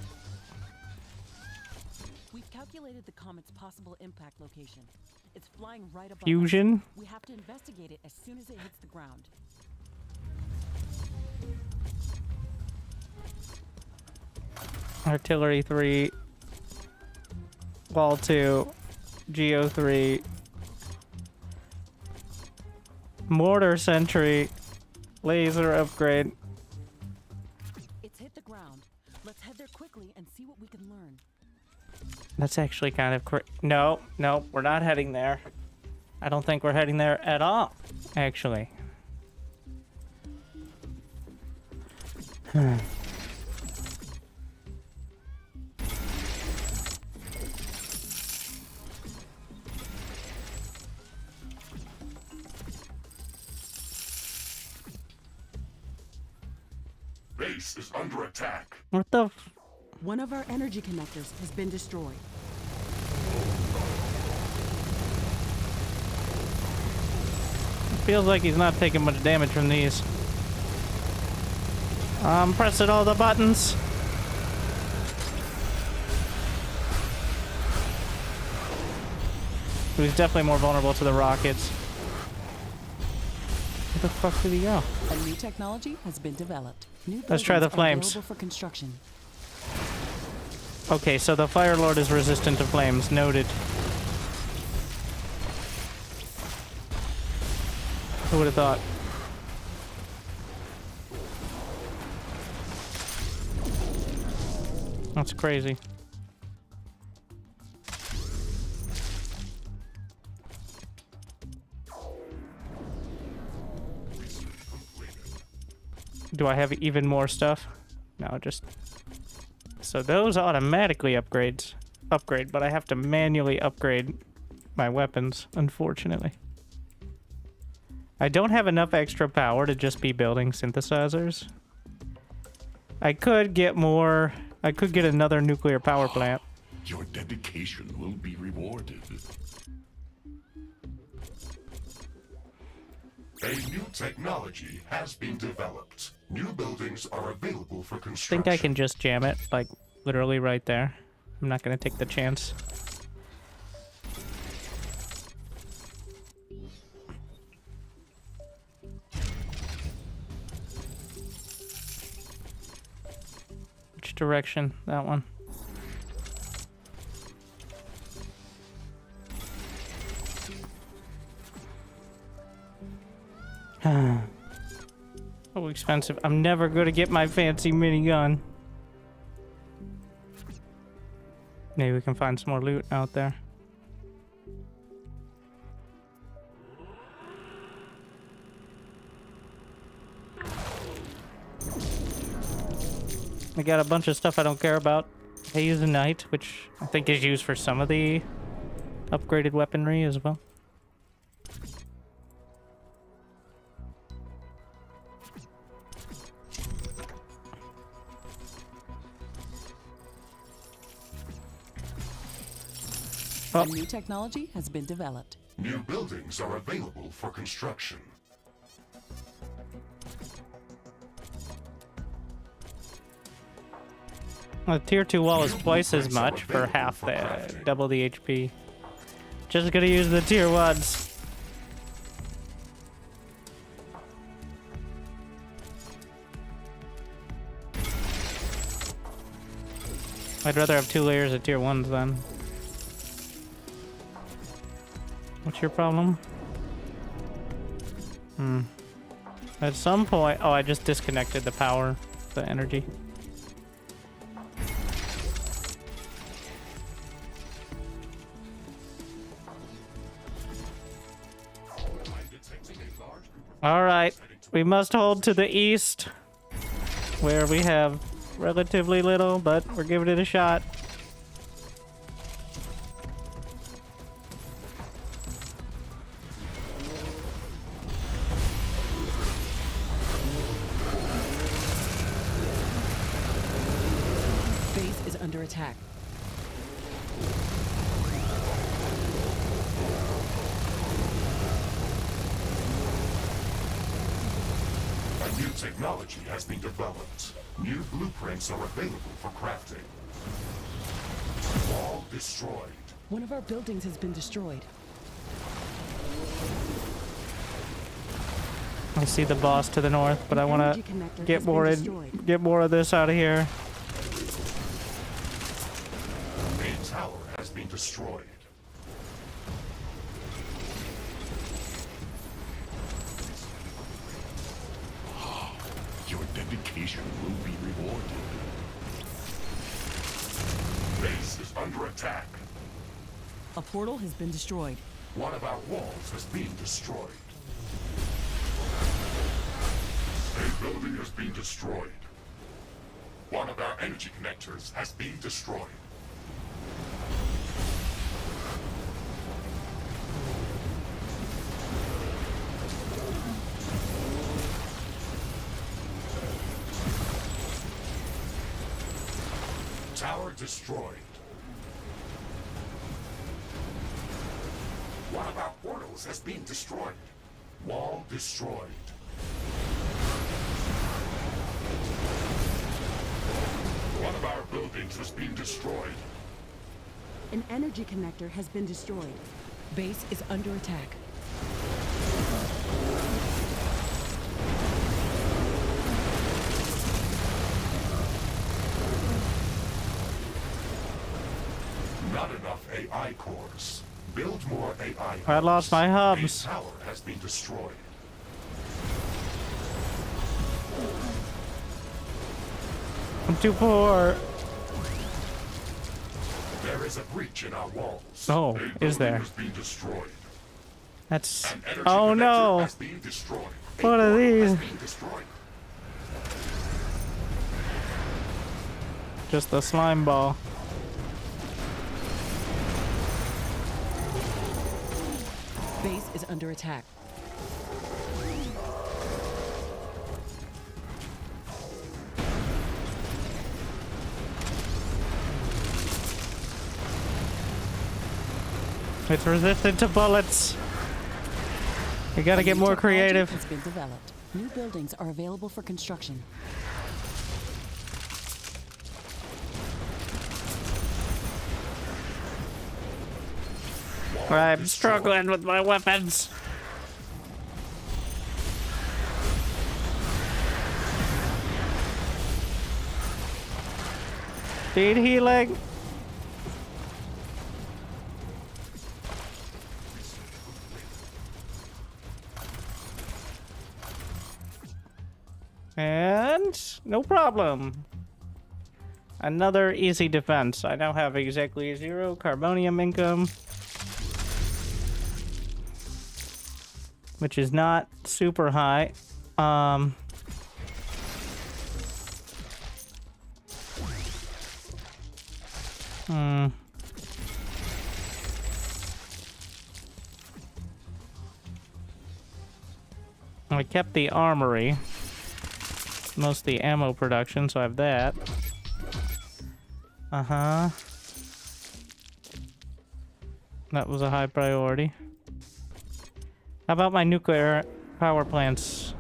We've calculated the comet's possible impact location. It's flying right above Fusion? us. We have to investigate it as soon as it hits the ground. Artillery 3. Wall 2. Geo 3. Mortar sentry. Laser upgrade. It's hit the ground. Let's head there quickly and see what we can learn. That's actually kind of no, we're not heading there. I don't think we're heading there at all, actually. Base is under attack. What the f— One of our energy connectors has been destroyed. Feels like he's not taking much damage from these. I'm pressing all the buttons. He's definitely more vulnerable to the rockets. Where the fuck did he go? A new technology has been developed. New Let's try the buildings are flames. available for construction. Okay, so the Fire Lord is resistant to flames. Noted. Who would have thought? That's crazy. Do I have even more stuff? No, just... So those automatically upgrade, but I have to manually upgrade my weapons, unfortunately. I don't have enough extra power to just be building synthesizers. I could get more... I could get another nuclear power plant. Your dedication will be rewarded. A new technology has been developed. New buildings are available for I construction. think I can just jam it, like, literally right there. I'm not gonna take the chance. Which direction? That one. So expensive. I'm never gonna get my fancy minigun. Maybe we can find some more loot out there. I got a bunch of stuff I don't care about. Hazenite, which I think is used for some of the upgraded weaponry as well. A new technology has been developed. New buildings are available for construction. The tier 2 wall is twice as much for half the double the HP. Just gonna use the tier 1s. I'd rather have 2 layers of tier 1s then. What's your problem? At some point... Oh, I just disconnected the power, the energy. Alright, we must hold to the east, where we have relatively little, but we're giving it a shot. Base is under attack. New technology has been developed. New blueprints are available for crafting. Wall destroyed. One of our buildings has been destroyed. I see the boss to the north, but I want to get more of this out of here. Main tower has been destroyed. Your dedication will be rewarded. Base is under attack. A portal has been destroyed. One of our walls has been destroyed. A building has been destroyed. One of our energy connectors has been destroyed. Tower destroyed. One of our portals has been destroyed. Wall destroyed. One of our buildings has been destroyed. An energy connector has been destroyed. Base is under attack. Not enough AI cores. Build more AI. I lost my hubs. A tower has been destroyed. I'm too poor. There is a breach in our walls. Oh, is there? Has been destroyed. That's... An energy Oh connector no! has been destroyed. What are these? Has been destroyed. Just the slime ball. Base is under attack. It's resistant to bullets. We gotta get more creative. Has been developed. New buildings are available for construction. I'm struggling with my weapons. Need healing. And no problem. Another easy defense. I now have exactly 0 carbonium income, which is not super high. I kept the armory. Most of the ammo production, so I have that. Uh-huh. That was a high priority. How about my nuclear power plants?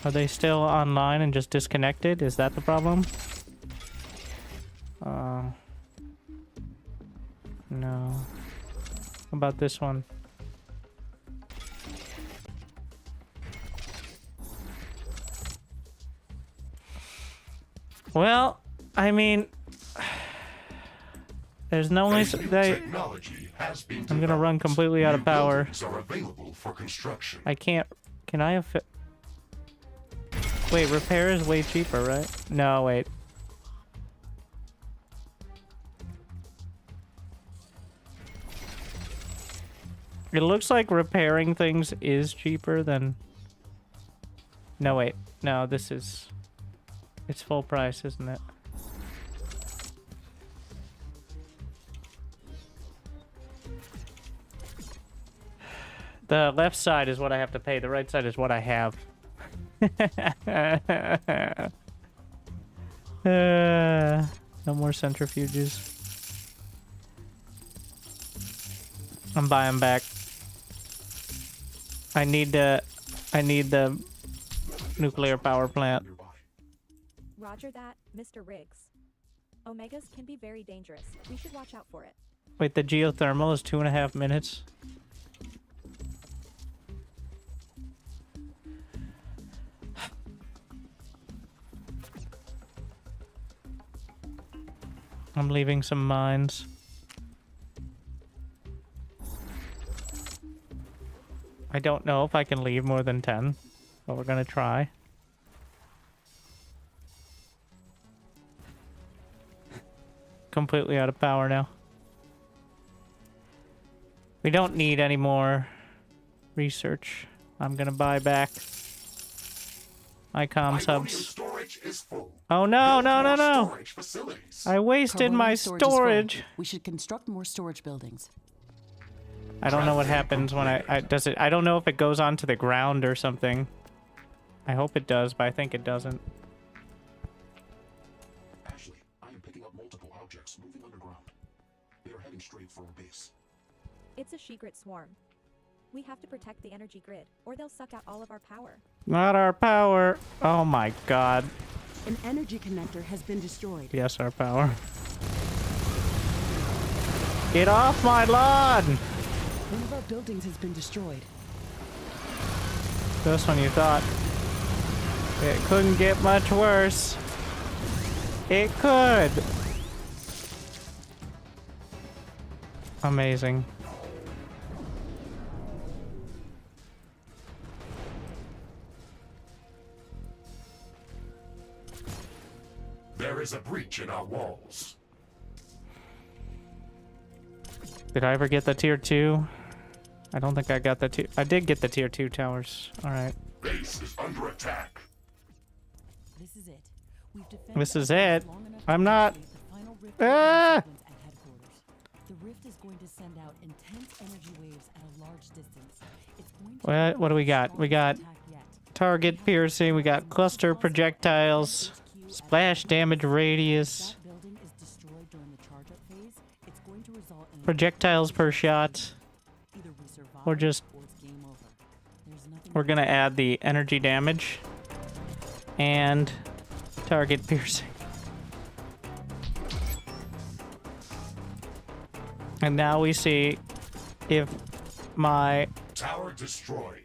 Are they still online and just disconnected? Is that the problem? No. How about this one? Well, I mean, There's no way Technology has been I'm gonna run completely out of power. buildings are available for construction. I can't. Can I have? Wait, repair is way cheaper, right? No, wait. It looks like repairing things is cheaper than... No, wait. No, this is... It's full price, isn't it? The left side is what I have to pay. The right side is what I have. No more centrifuges. I'm buying back. I need the nuclear power plant. Roger that, Mr. Riggs. Omegas can be very dangerous. We should watch out for it. Wait, the geothermal is 2.5 minutes. I'm leaving some mines. I don't know if I can leave more than 10, but we're gonna try. Completely out of power now. We don't need any more research. I'm gonna buy back my comm subs. Oh no, no, no, no! I wasted my storage. We should construct more storage buildings. I don't know what happens when does it. I don't know if it goes onto the ground or something. I hope it does, but I think it doesn't. Ashley, I am picking up multiple objects moving underground. They are heading straight for a base. It's a Shigrit swarm. We have to protect the energy grid, or they'll suck out all of our power. Not our power. Oh my god. An energy connector has been destroyed. Yes, our power. Get off my lawn! One of our buildings has been destroyed. Just when you thought it couldn't get much worse. It could. Amazing. There is a breach in our walls. Did I ever get the tier 2? I don't think I got the tier... I did get the tier 2 towers. Alright. Base is under attack. This is it. We've defended This is it. long enough I'm to not... activate the final rift Ah! sequence at headquarters. The rift is going to send out intense energy waves at a large distance. It's going to What do we got? We got target piercing, we got cluster projectiles, splash damage radius, That building is destroyed during the charge-up phase. It's going to result in projectiles per shot. either we survive Or just... or it's game over. There's nothing We're gonna add the energy damage and target piercing. And now we see if my... Tower destroyed.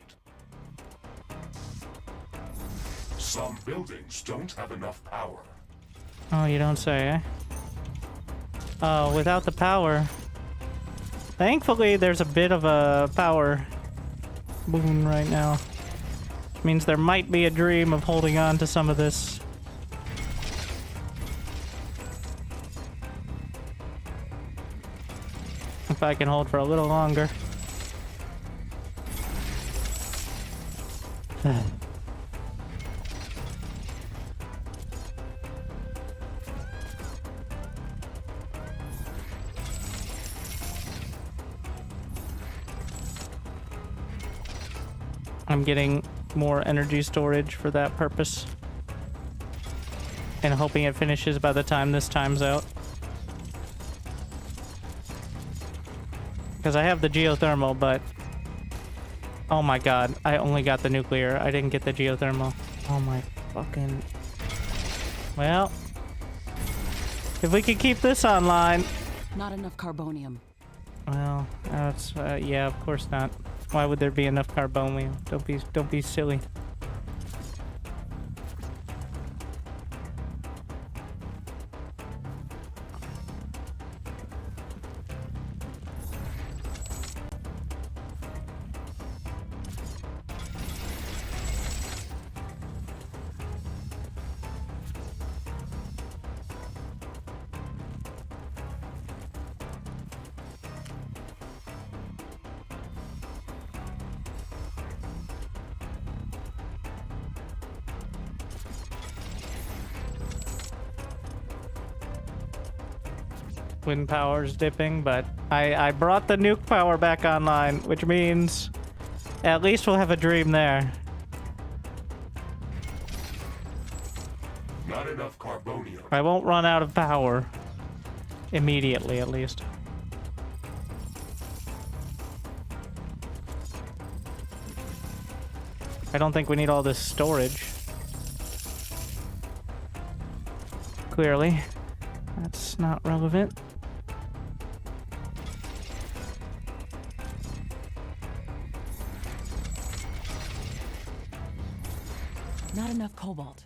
Some buildings don't have enough power. Oh, you don't say, eh? Oh, without the power... Thankfully, there's a bit of a power boon right now. Which means there might be a dream of holding on to some of this. If I can hold for a little longer. I'm getting more energy storage for that purpose. And hoping it finishes by the time this time's out. Because I have the geothermal, but... Oh my god, I only got the nuclear. I didn't get the geothermal. Oh my fucking... Well... If we could keep this online... Not enough carbonium. Well, that's... yeah, of course not. Why would there be enough carbonium? Don't be silly. wind power's dipping, but I brought the nuke power back online, which means at least we'll have a dream there. Not enough carbonium. I won't run out of power immediately, at least. I don't think we need all this storage. Clearly, that's not relevant. Not enough cobalt.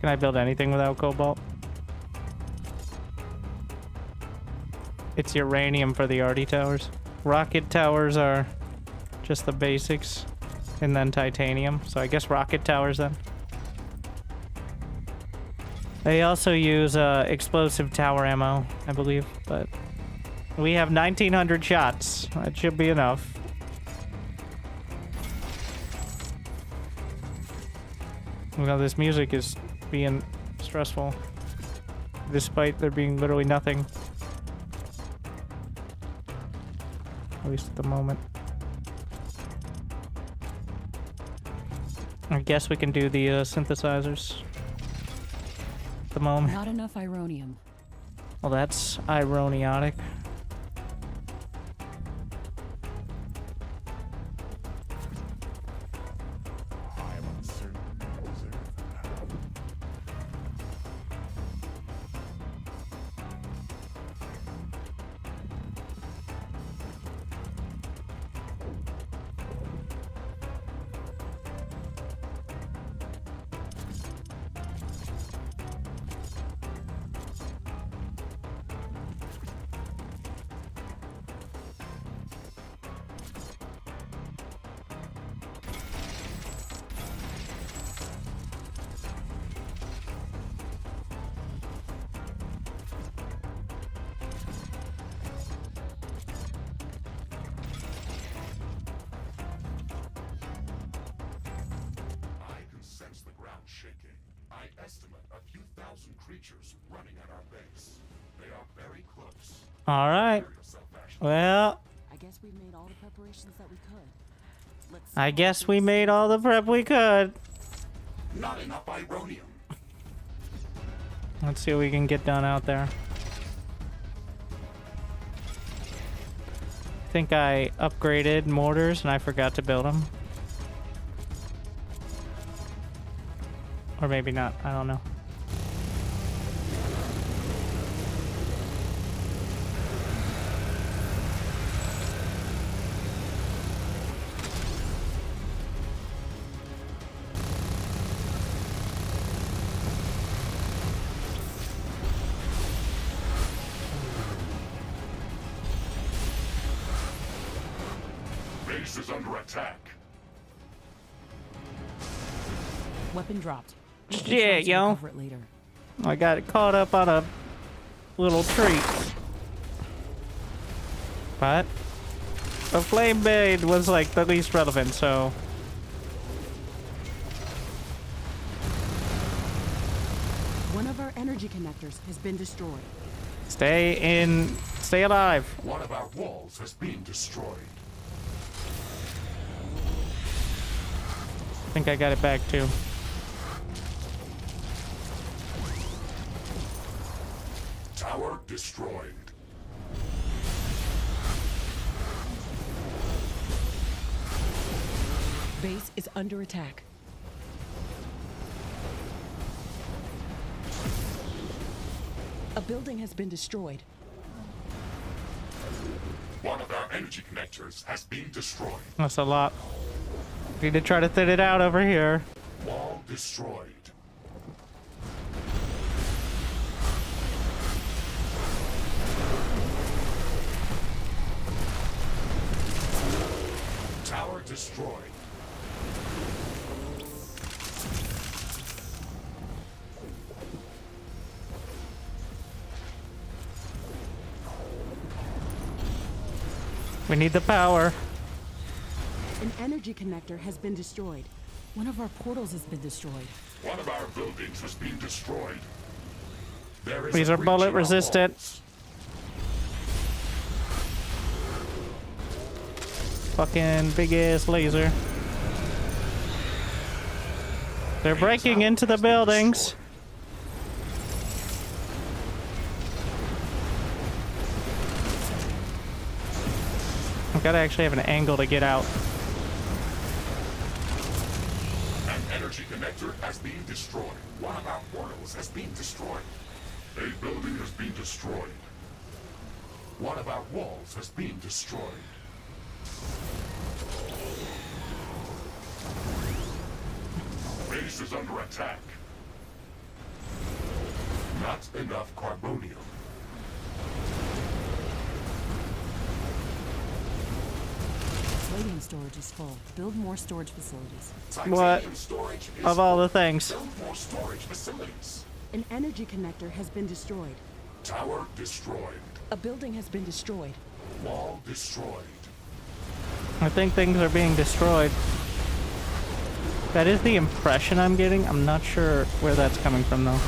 Can I build anything without cobalt? It's uranium for the RD towers. Rocket towers are just the basics, and then titanium. So I guess rocket towers then. They also use explosive tower ammo, I believe, but we have 1900 shots. That should be enough. Well, this music is being stressful, despite there being literally nothing. At least at the moment. I guess we can do the synthesizers at the moment. Not enough ironium. Well, that's ironionic. I am uncertain you deserve that. Sense the ground shaking. I estimate a few thousand creatures running at our base. They are very close. All right. Well, I guess we made all the preparations that we could. Let's I guess we made all the prep we could. Not enough ironium. Let's see what we can get done out there. I think I upgraded mortars and I forgot to build them. Or maybe not, I don't know. Base is under attack. Weapon dropped. Shit, yo. Cover it later. I got caught up on a little treat. But the flame blade was like the least relevant, so One of our energy connectors has been destroyed. stay alive. One of our walls has been destroyed. I think I got it back too. Tower destroyed. Base is under attack. A building has been destroyed. One of our energy connectors has been destroyed. That's a lot. Need to try to thin it out over here. Wall destroyed. Tower destroyed. We need the power. An energy connector has been destroyed. One of our portals has been destroyed. One of our buildings has been destroyed. There is These a are breach bullet in our resistant. walls. Fucking big ass laser. They're breaking into the buildings. I've got to actually have an angle to get out. An energy connector has been destroyed. One of our portals has been destroyed. A building has been destroyed. One of our walls has been destroyed. Base is under attack. Not enough carbonium. Titanium storage is full. Build more storage facilities. What? Titanium storage is Of all the full. things. Build more storage facilities. An energy connector has been destroyed. Tower destroyed. A building has been destroyed. Wall destroyed. I think things are being destroyed. That is the impression I'm getting. I'm not sure where that's coming from, though.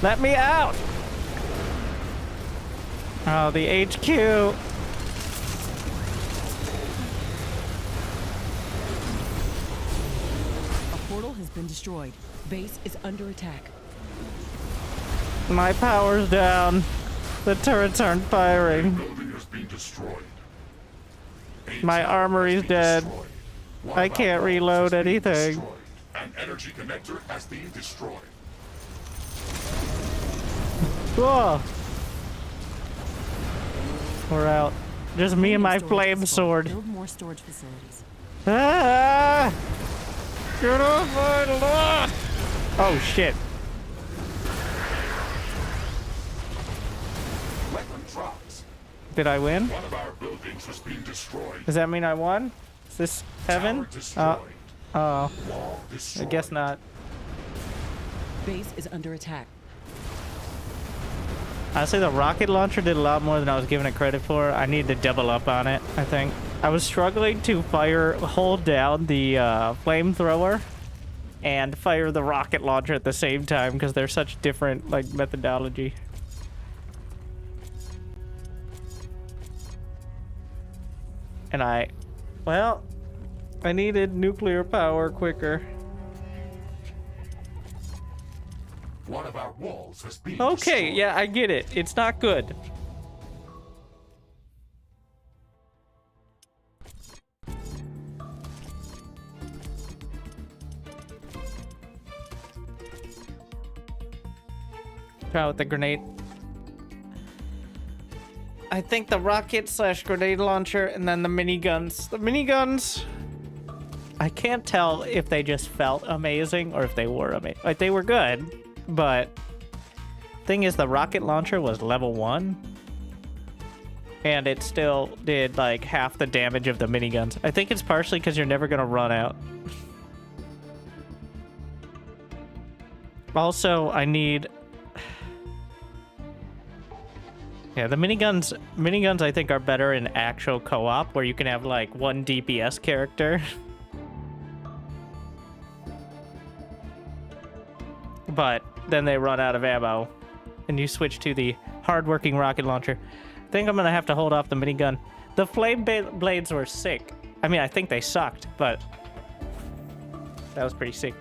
Let me out! Oh, the HQ. A portal has been destroyed. Base is under attack. My power's down. The turrets aren't firing. Building has been destroyed. My armory's dead. I can't reload anything. An energy connector has been destroyed. Whoa! We're out. Just me and my Storage flame is full. sword. Build more storage facilities. Ah! Get off my lawn! Oh shit. Weapon drops. Did I win? One of our buildings has been destroyed. Does that mean I won? Is this heaven? Tower destroyed. Oh, Wall I destroyed. guess not. Base is under attack. Honestly, the rocket launcher did a lot more than I was giving it credit for. I need to double up on it, I think. I was struggling to hold down the flamethrower and fire the rocket launcher at the same time because they're such different, like, methodology. And I needed nuclear power quicker. One of our walls has been Okay, destroyed. yeah, I get it. It's not good. Try with the grenade. I think the rocket / grenade launcher and then the miniguns. The miniguns, I can't tell if they just felt amazing or if they were amazing. Like, they were good, but thing is, the rocket launcher was level 1 and it still did like half the damage of the miniguns. I think it's partially because you're never gonna run out. Also, I need... Yeah, the miniguns I think are better in actual co-op where you can have like one DPS character. But then they run out of ammo and you switch to the hard-working rocket launcher. I think I'm gonna have to hold off the minigun. The flame blades were sick. I mean, I think they sucked, but that was pretty sick.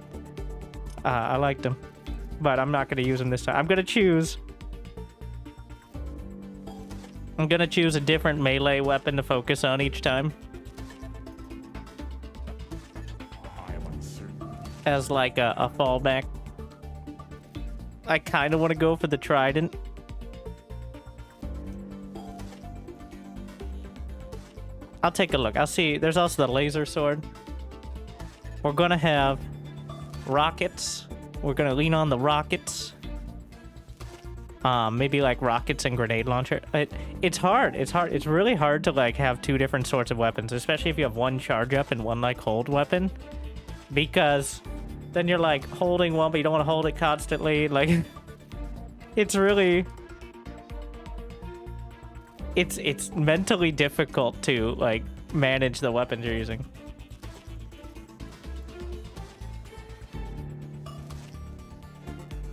I liked them, but I'm not gonna use them this time. I'm gonna choose a different melee weapon to focus on each time. As like a fallback. I kind of want to go for the trident. I'll take a look. I'll see. There's also the laser sword. We're gonna have rockets. We're gonna lean on the rockets. Maybe like rockets and grenade launcher. It's hard. It's really hard to like have two different sorts of weapons, especially if you have one charge up and one like hold weapon, because then you're like holding one, but you don't want to hold it constantly. Like, it's really, it's mentally difficult to like manage the weapons you're using.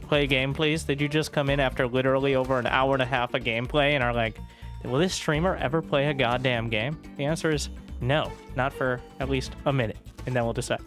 Play game, please. Did you just come in after literally over an hour and a half of gameplay and are like, will this streamer ever play a goddamn game? The answer is no, not for at least a minute, and then we'll decide.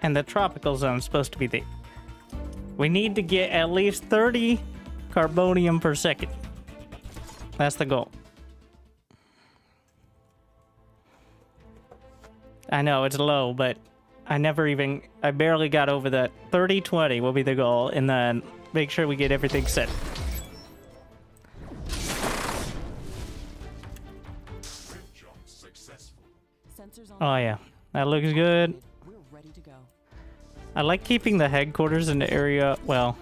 And the tropical zone is supposed to be the... We need to get at least 30 carbonium per second. That's the goal. I know, it's low, but I barely got over that. 30-20 will be the goal, and then make sure we get everything set. Oh yeah, that looks good. I like keeping the headquarters in the area, well,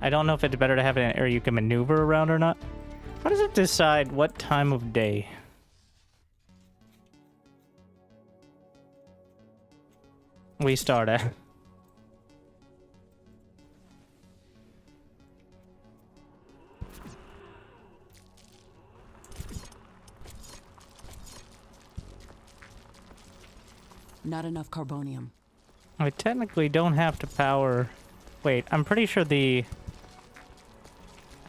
I don't know if it's better to have it in an area you can maneuver around or not. How does it decide what time of day? We start at? Not enough carbonium. I technically don't have to power... Wait, I'm pretty sure the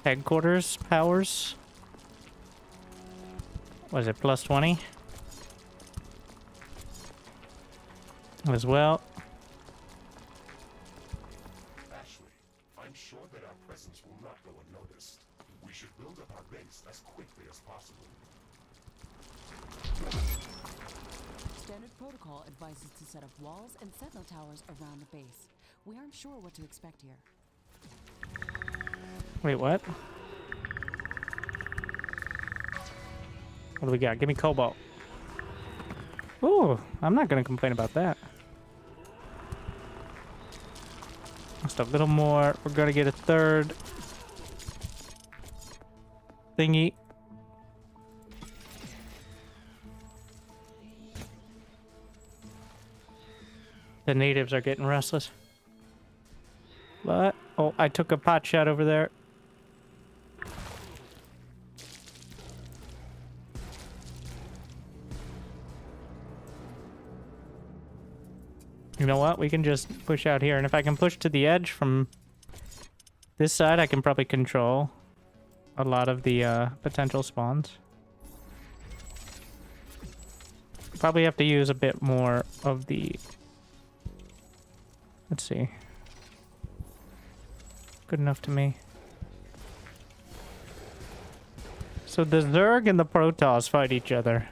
headquarters powers... Was it plus 20? As well. Ashley, I'm sure that our presence will not go unnoticed. We should build up our base as quickly as possible. Standard protocol advises to set up walls and sentinel towers around the base. We aren't sure what to expect here. Wait, what? What do we got? Give me cobalt. Ooh, I'm not gonna complain about that. Just a little more. We're gonna get a third thingy. The natives are getting restless. But, oh, I took a pot shot over there. You know what? We can just push out here. And if I can push to the edge from this side, I can probably control a lot of the potential spawns. Probably have to use a bit more of the... Let's see. Good enough to me. So the Zerg and the Protoss fight each other.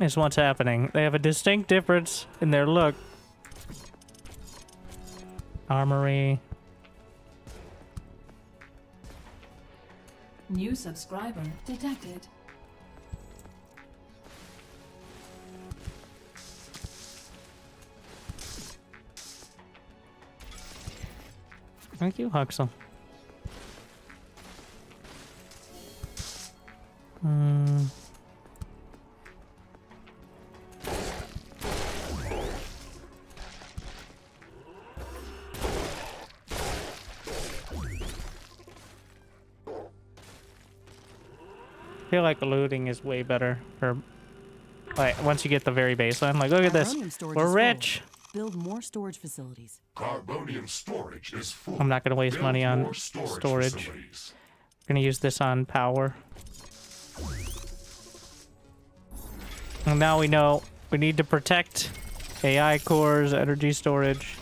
Is what's happening. They have a distinct difference in their look. Armory. New subscriber detected. Thank you, Huxel. I feel like looting is way better for, like, once you get the very baseline. Like, look at this. Carbonium storage We're is full. rich. Build more storage facilities. Carbonium storage is full. I'm not going to waste Build money on more storage. facilities. I'm going to use this on power. And now we know we need to protect AI cores, energy storage.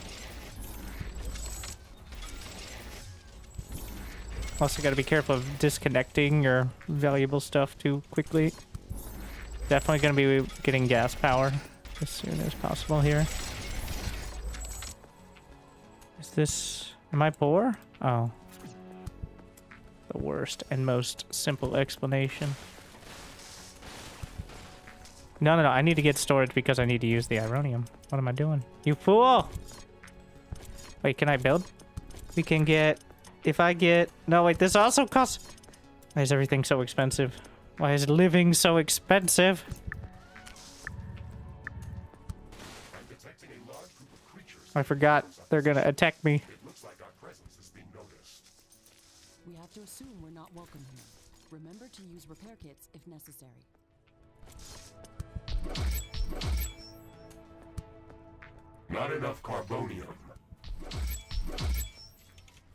Also got to be careful of disconnecting your valuable stuff too quickly. Definitely going to be getting gas power as soon as possible here. Is this... Am I poor? Oh. The worst and most simple explanation. No, I need to get storage because I need to use the Ironium. What am I doing? You fool! Wait, can I build? We can get... If I get... No, wait, this also costs... Why is everything so expensive? Why is living so expensive? I forgot they're gonna attack me. We have to assume we're not welcome here. Remember to use repair kits if necessary. Not enough carbonium.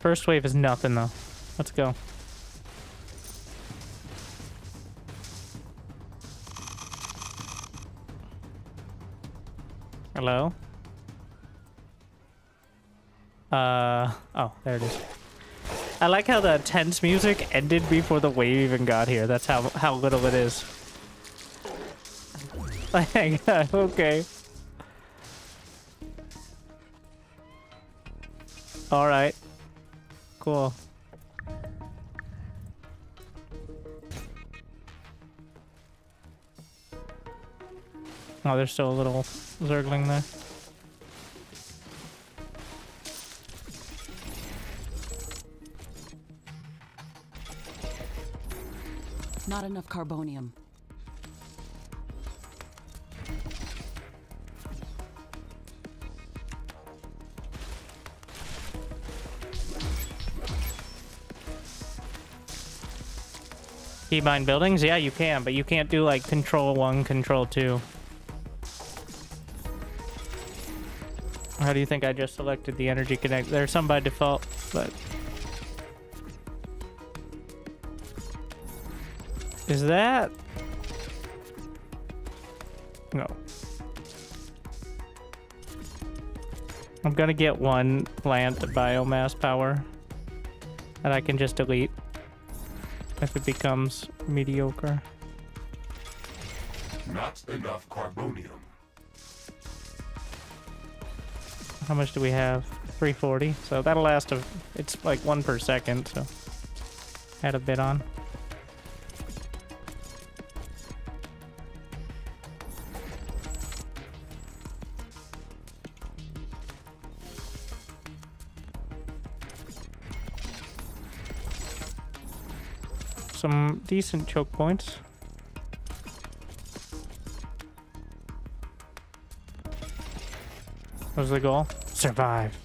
First wave is nothing, though. Let's go. Hello? Oh, there it is. I like how the tense music ended before the wave even got here. That's how little it is. Okay. Alright. Cool. Oh, there's still a little Zergling there. Not enough carbonium. Keybind buildings? Yeah, you can, but you can't do like control 1, control 2. How do you think I just selected the energy connect? There's some by default, but... Is that... No. I'm gonna get one plant biomass power that I can just delete if it becomes mediocre. Not enough carbonium. How much do we have? 340. So that'll last it's like 1 per second, so add a bit on. Some decent choke points. What's the goal? Survive.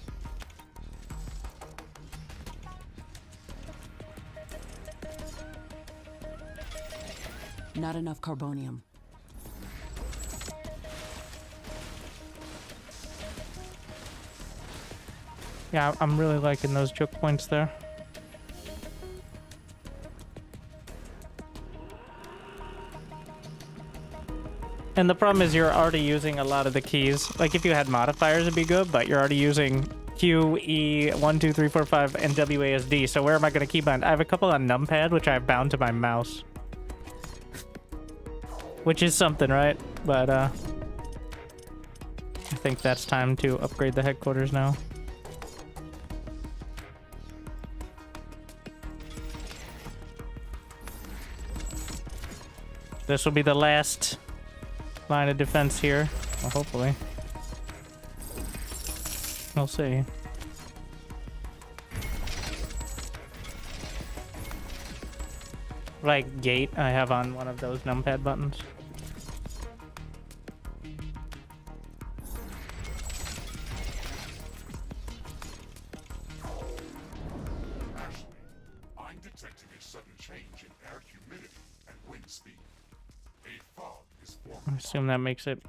Not enough carbonium. Yeah, I'm really liking those choke points there. And the problem is you're already using a lot of the keys. Like if you had modifiers it'd be good, but you're already using Q, E, 1, 2, 3, 4, 5, and WASD. So where am I going to keybind? I have a couple on numpad, which I have bound to my mouse. Which is something, right? But I think that's time to upgrade the headquarters now. This will be the last line of defense here. Well, hopefully. We'll see. like gate I have on one of those numpad buttons. I'm detecting a sudden change in air humidity and wind speed. A fog is forming. I assume that makes it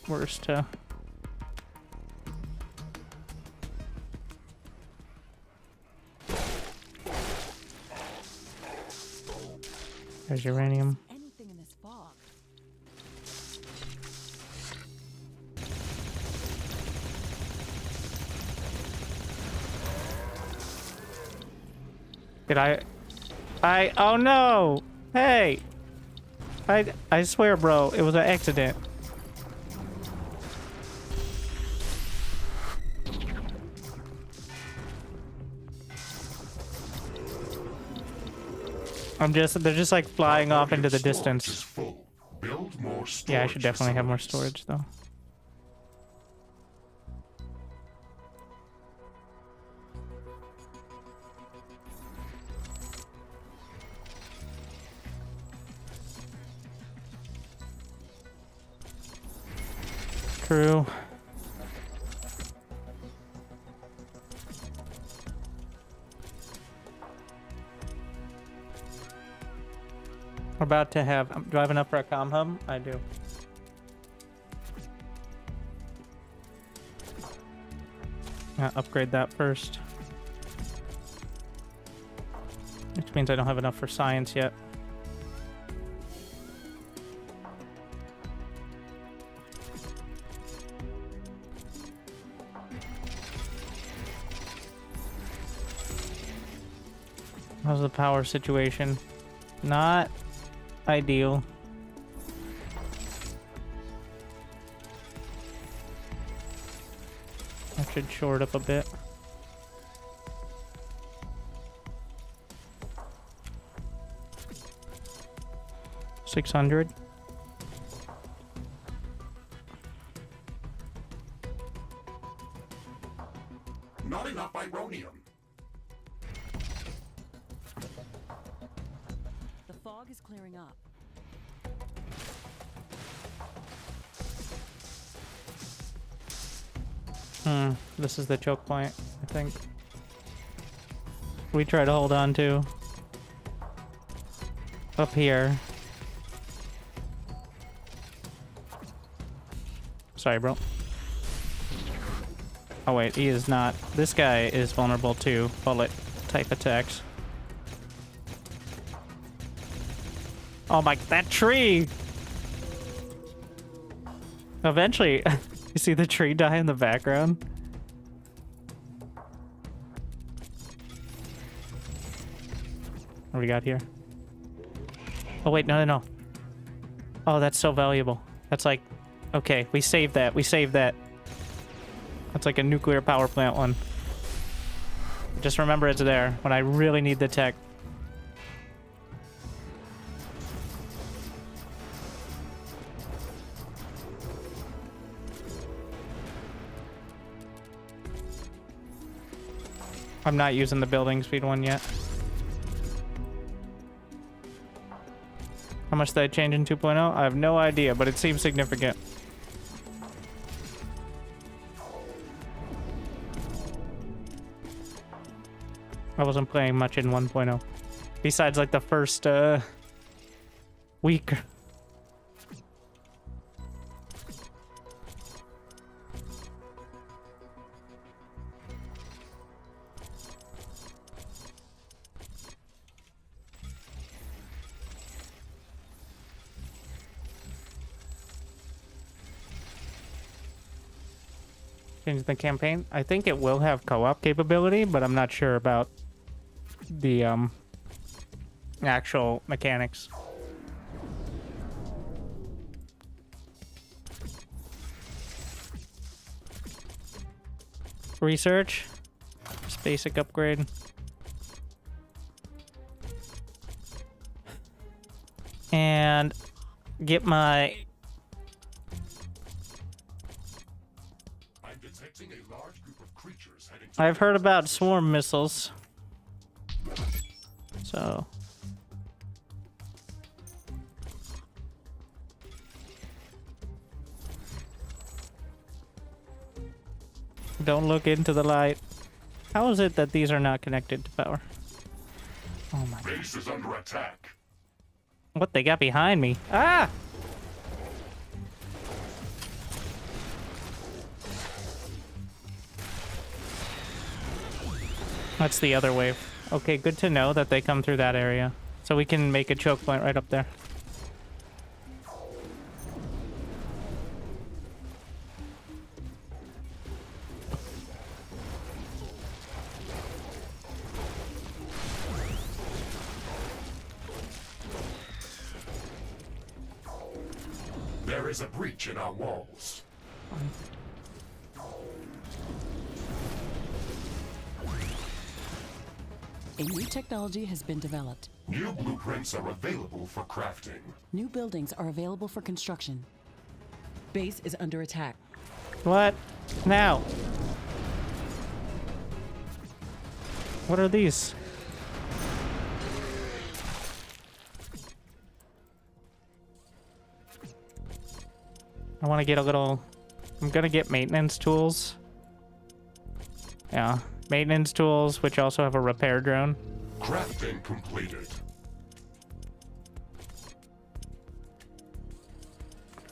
worse to... There's uranium. Anything in this fog. Did oh no! Hey! I swear, bro, it was an accident. They're just like flying off into the distance. Build more Yeah, I should storage definitely have more facilities. storage though. True. We're about to have... I'm driving up for a comm hub? I do. Upgrade that first. Which means I don't have enough for science yet. How's the power situation? Not ideal. I should short up a bit. $600. Not enough ironium. The fog is clearing up. This is the choke point, I think. We try to hold on to. Up here. Sorry, bro. Oh wait, he is not. This guy is vulnerable to bullet type attacks. Oh my, that tree! Eventually, you see the tree die in the background? What do we got here? Oh wait, no. Oh, that's so valuable. That's like, okay, we saved that, That's like a nuclear power plant one. Just remember it's there when I really need the tech. I'm not using the building speed one yet. How much did I change in 2.0? I have no idea, but it seems significant. I wasn't playing much in 1.0. Besides like the first week. Change the campaign. I think it will have co-op capability, but I'm not sure about the actual mechanics. Research. Just basic upgrade. And get my... I've heard about swarm missiles. So Don't look into the light. How is it that these are not connected to power? Oh my. Base is under attack. What they got behind me? Ah! That's the other wave. Okay, good to know that they come through that area. So we can make a choke point right up there. There is a breach in our walls. A new technology has been developed. New blueprints are available for crafting. New buildings are available for construction. Base is under attack. What? Now? What are these? I want to get a little... I'm gonna get maintenance tools. Yeah, maintenance tools, which also have a repair drone. Crafting completed.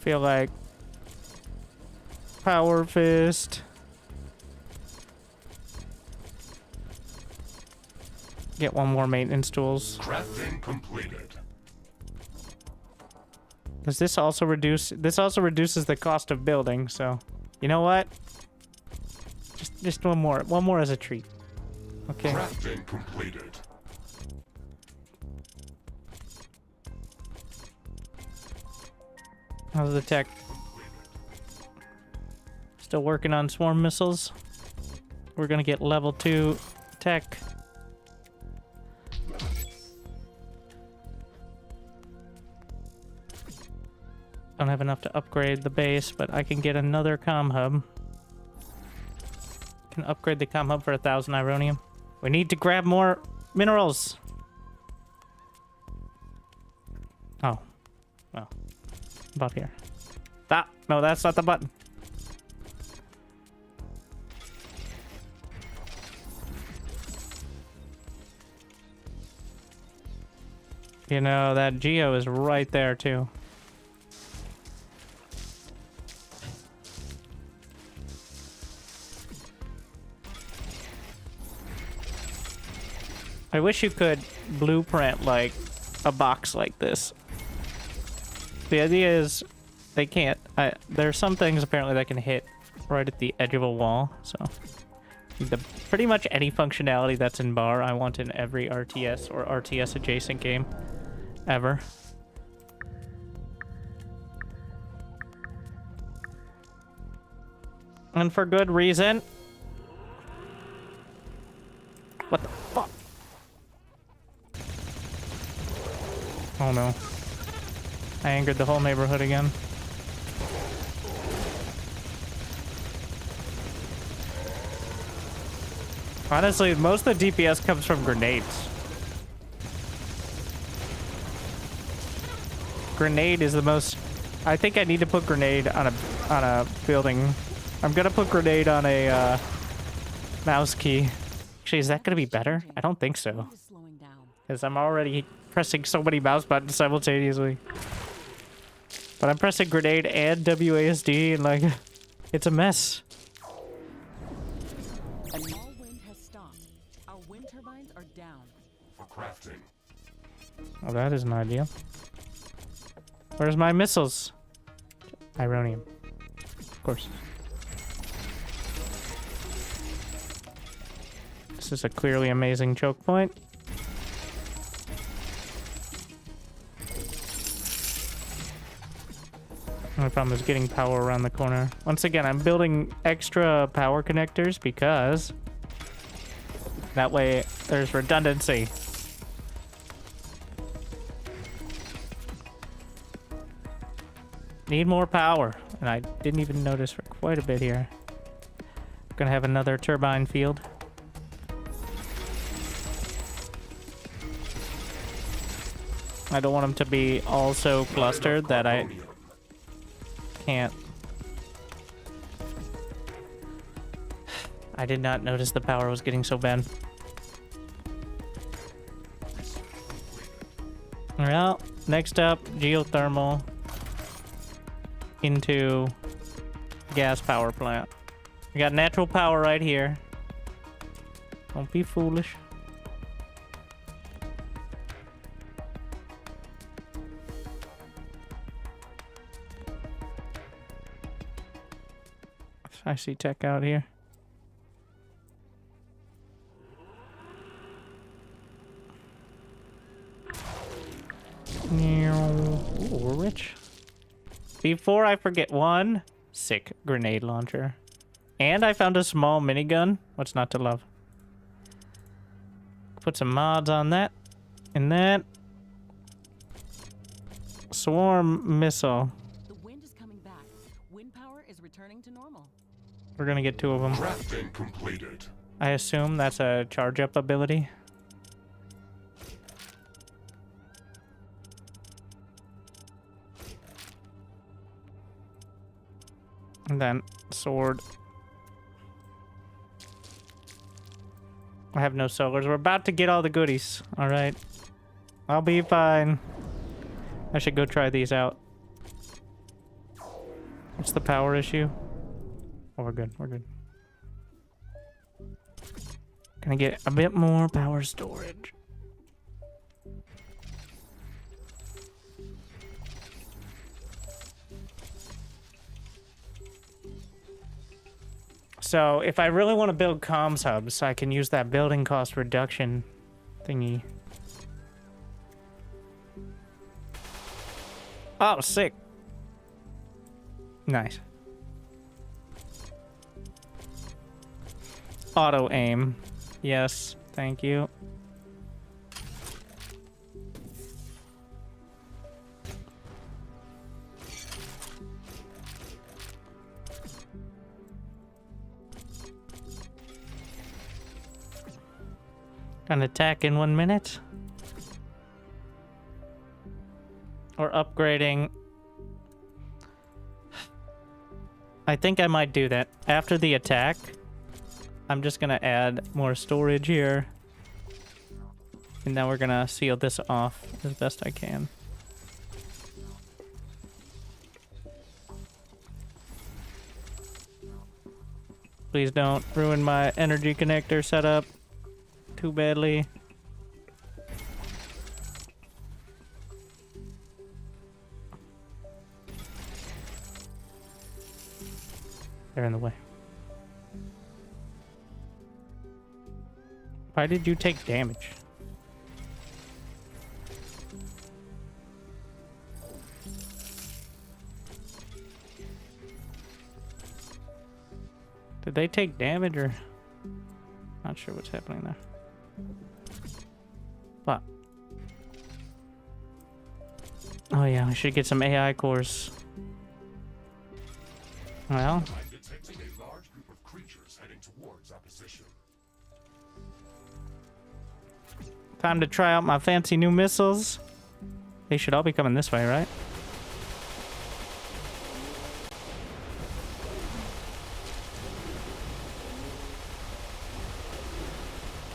Feel like... Power fist. Get one more maintenance tools. Crafting completed. Does this also reduce... This also reduces the cost of building, so... You know what? Just one more. One more as a treat. Okay. Crafting completed. How's the tech? Still working on swarm missiles. We're gonna get level 2 tech. Don't have enough to upgrade the base, but I can get another comm hub. Can upgrade the comm hub for 1,000 ironium. We need to grab more minerals. Oh. Well. About here. Stop. No, that's not the button. You know, that Geo is right there, too. I wish you could blueprint, like, a box like this. The idea is they can't. There are some things, apparently, that can hit right at the edge of a wall, so... pretty much any functionality that's in bar, I want in every RTS or RTS-adjacent game. Ever. And for good reason. What the fuck? Oh no. I angered the whole neighborhood again. Honestly, most of the DPS comes from grenades. Grenade is the most... I think I need to put grenade on a building. I'm gonna put grenade on a mouse key. Actually, is that gonna be better? I don't think so. Because I'm already pressing so many mouse buttons simultaneously. But I'm pressing grenade and WASD and like... It's a mess. All wind has stopped. Our wind turbines are down. For crafting. Oh, that is an idea. Where's my missiles? Ironium. Of course. This is a clearly amazing choke point. My problem is getting power around the corner. Once again, I'm building extra power connectors because that way there's redundancy. Need more power, and I didn't even notice for quite a bit here. Gonna have another turbine field. I don't want them to be all so clustered that I can't. I did not notice the power was getting so bad. Well, next up, geothermal into gas power plant. We got natural power right here. Don't be foolish. I see tech out here. Ooh, we're rich. Before I forget, one sick grenade launcher. And I found a small minigun. What's not to love? Put some mods on that. And that. Swarm missile. The wind is coming back. Wind power is returning to normal. We're gonna get 2 of them. Crafting completed. I assume that's a charge up ability. And then sword. I have no solars. We're about to get all the goodies. All right. I'll be fine. I should go try these out. What's the power issue? Oh, we're good. We're good. Gonna get a bit more power storage. So if I really want to build comms hubs, I can use that building cost reduction thingy. Oh, sick. Nice. Auto aim. Yes, thank you. An attack in 1 minute. Or upgrading. I think I might do that. After the attack, I'm just gonna add more storage here. And now we're gonna seal this off as best I can. Please don't ruin my energy connector setup too badly. They're in the way. Why did you take damage? Did they take damage or? Not sure what's happening there. What? Oh yeah, I should get some AI cores. Well. I'm detecting a large group of creatures heading towards our position. Time to try out my fancy new missiles. They should all be coming this way, right?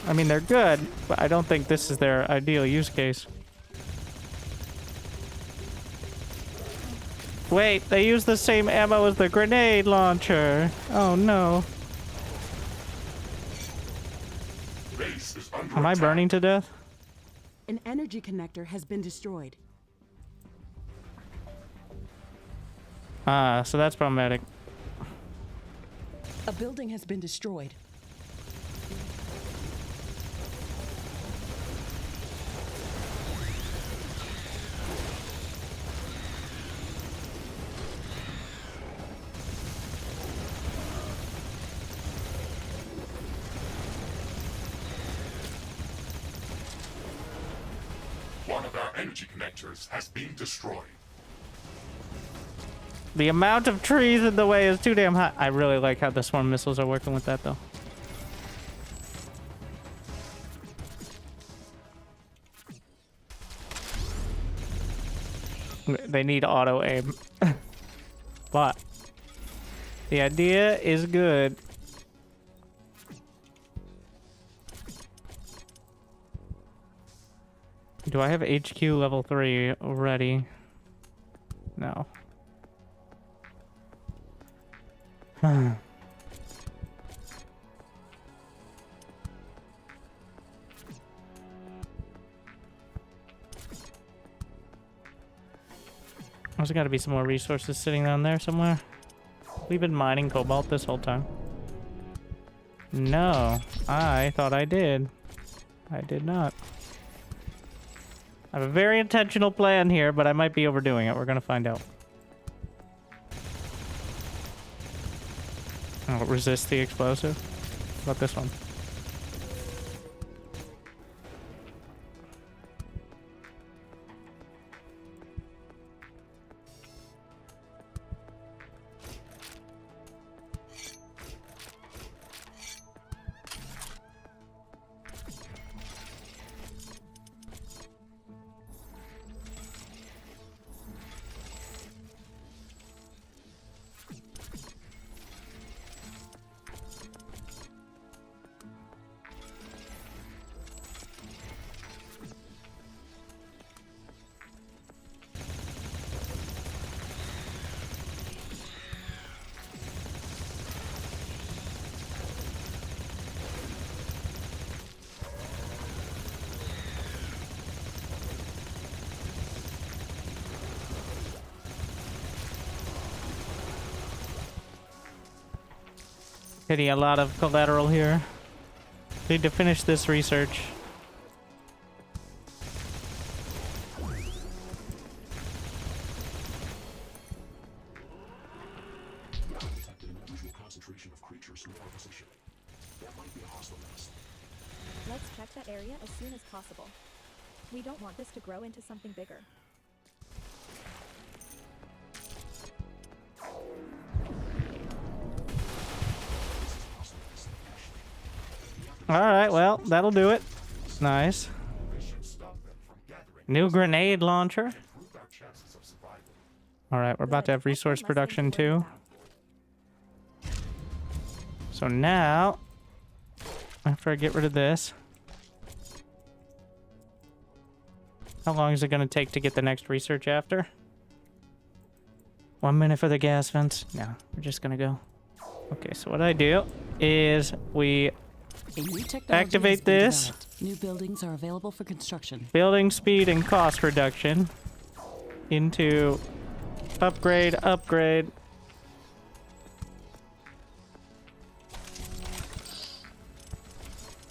I mean, they're good, but I don't think this is their ideal use case. Wait, they use the same ammo as the grenade launcher. Oh no. Base is under Am I burning to death? An energy connector has been destroyed. Ah, so that's problematic. A building has been destroyed. One of our energy connectors has been destroyed. The amount of trees in the way is too damn high. I really like how the swarm missiles are working with that, though. They need auto aim. But the idea is good. Do I have HQ level 3 already? No. There's got to be some more resources sitting down there somewhere. We've been mining cobalt this whole time. No, I thought I did. I did not. I have a very intentional plan here, but I might be overdoing it. We're gonna find out. Oh, resist the explosive. What about this one? Getting a lot of collateral here. Need to finish this research. Concentration of creatures near our position. That might be a hostile nest. Let's check that area as soon as possible. We don't want this to grow into something bigger. Alright, well, that'll do it. Nice. New grenade launcher. Alright, we're about to have resource production too. So now, after I get rid of this, how long is it going to take to get the next research after? 1 minute for the gas vents? No, we're just going to go. Okay, so what I do is we activate this. New buildings are available for construction. Building speed and cost reduction into upgrade.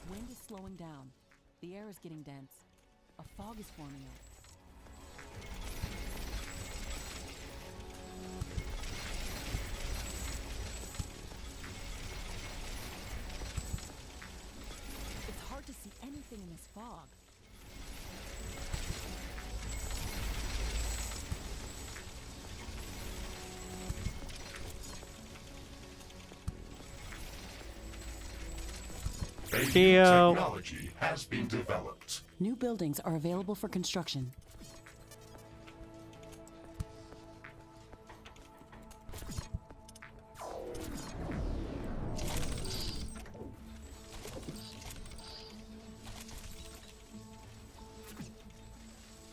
Wind is slowing down. The air is getting dense. A fog is forming up. It's hard to see anything in this fog. Technology has been developed. New buildings are available for construction.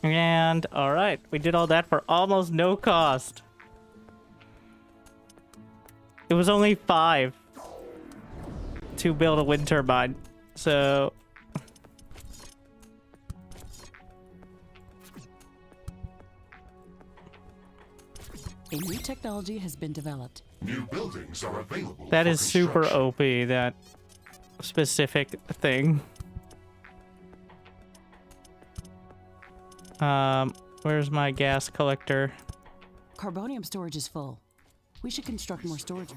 And all right, we did all that for almost no cost. It was only 5 to build a wind turbine. So A new technology has been developed. New buildings are available. that for is super construction. OP, that specific thing. Where's my gas collector? Carbonium storage is full. We should construct more storage.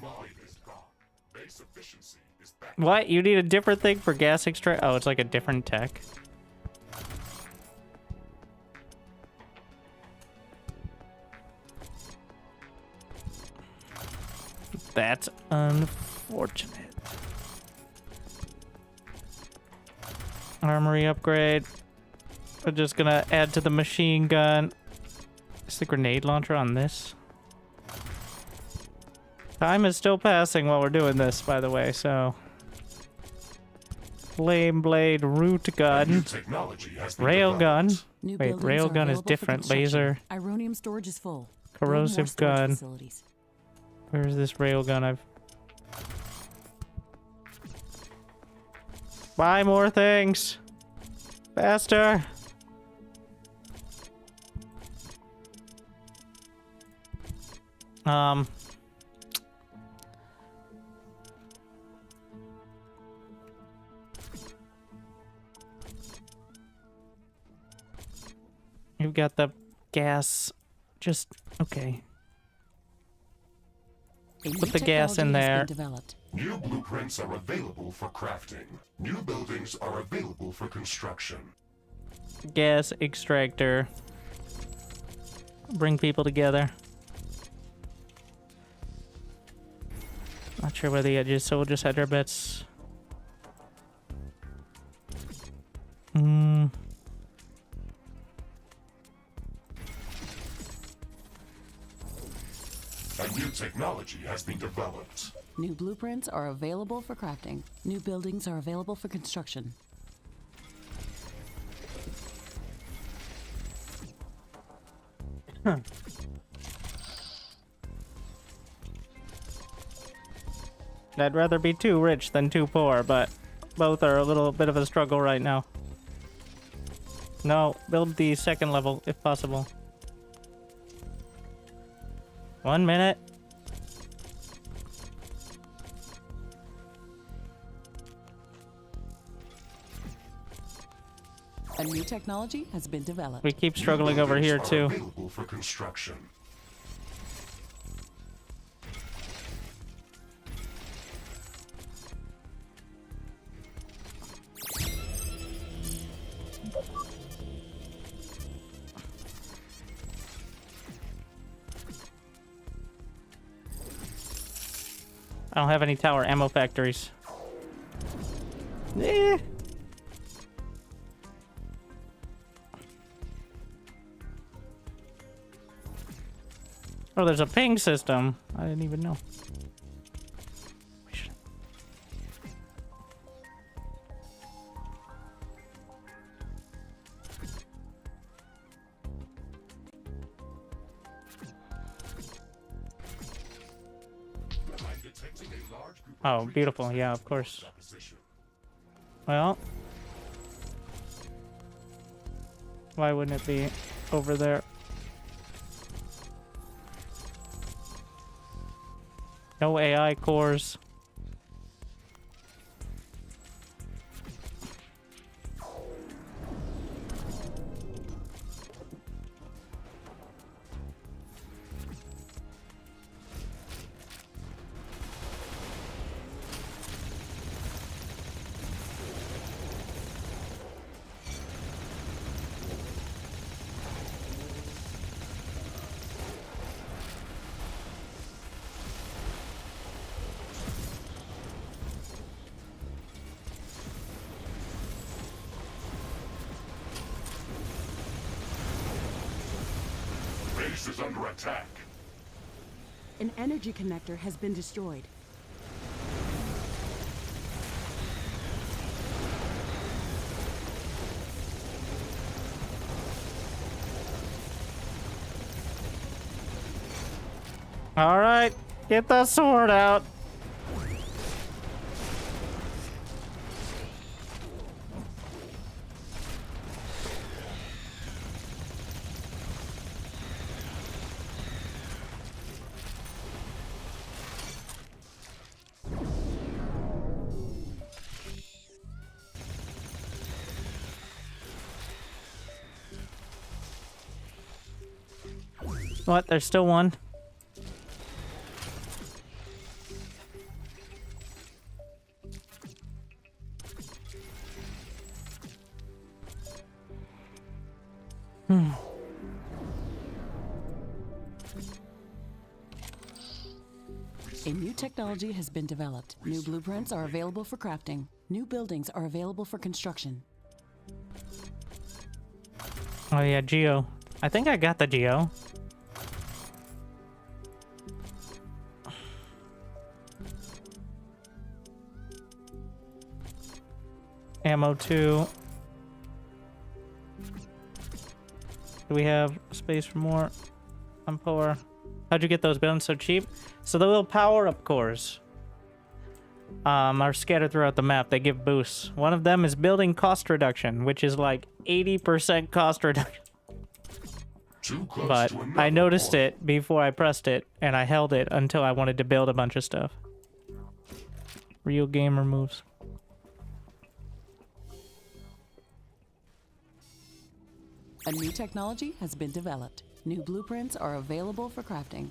Base efficiency is back. What? You need a different thing for gas extract? Oh, it's like a different tech. That's unfortunate. Armory upgrade. We're just gonna add to the machine gun. Is the grenade launcher on this? Time is still passing while we're doing this, by the way, so flame blade, root gun, rail gun. New Wait, buildings rail are gun is available for different. construction. Laser, Ironium storage is full. Build more corrosive storage gun. facilities. Where's this rail gun? I've buy more things faster. You've got the gas. Just okay. Put the gas in there. New blueprints are available for crafting. New buildings are available for construction. Gas extractor. Bring people together. Not sure where the edge is, so we'll just hedge our bets. A new technology has been developed. New blueprints are available for crafting. New buildings are available for construction. I'd rather be too rich than too poor, but both are a little bit of a struggle right now. No, build the second level if possible. 1 minute. A new technology has been developed. We keep struggling over here too. Available for construction. I don't have any tower ammo factories. Eh. Oh, there's a ping system. I didn't even know. We should... Oh, beautiful. Yeah, of course. Well, why wouldn't it be over there? No AI cores. Base is under attack. An energy connector has been destroyed. All right, get the sword out. What? There's still one. A new technology has been developed. New blueprints are available for crafting. New buildings are available for construction. Oh yeah, Geo. I think I got the Geo. ammo too. Do we have space for more? I'm poor. How'd you get those buildings so cheap? So the little power-up cores are scattered throughout the map. They give boosts. One of them is building cost reduction, which is like 80% cost reduction. But I noticed it before I pressed it, and I held it until I wanted to build a bunch of stuff. Real gamer moves. A new technology has been developed. New blueprints are available for crafting.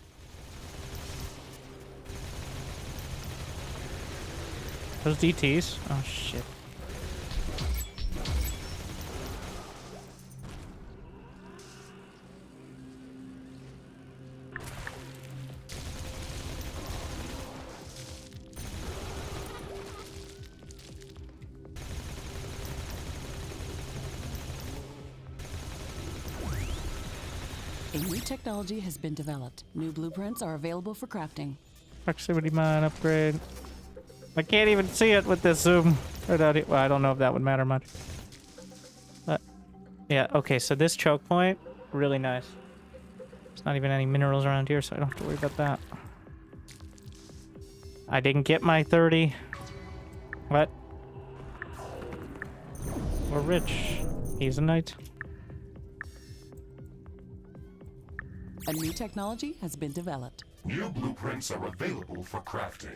Those DTs? Oh shit. A new technology has been developed. New blueprints are available for crafting. Proximity mine upgrade. I can't even see it with this zoom. Right out here. Well, I don't know if that would matter much. But yeah, okay, so this choke point, really nice. There's not even any minerals around here, so I don't have to worry about that. I didn't get my 30. What? We're rich. He's a knight. A new technology has been developed. New blueprints are available for crafting.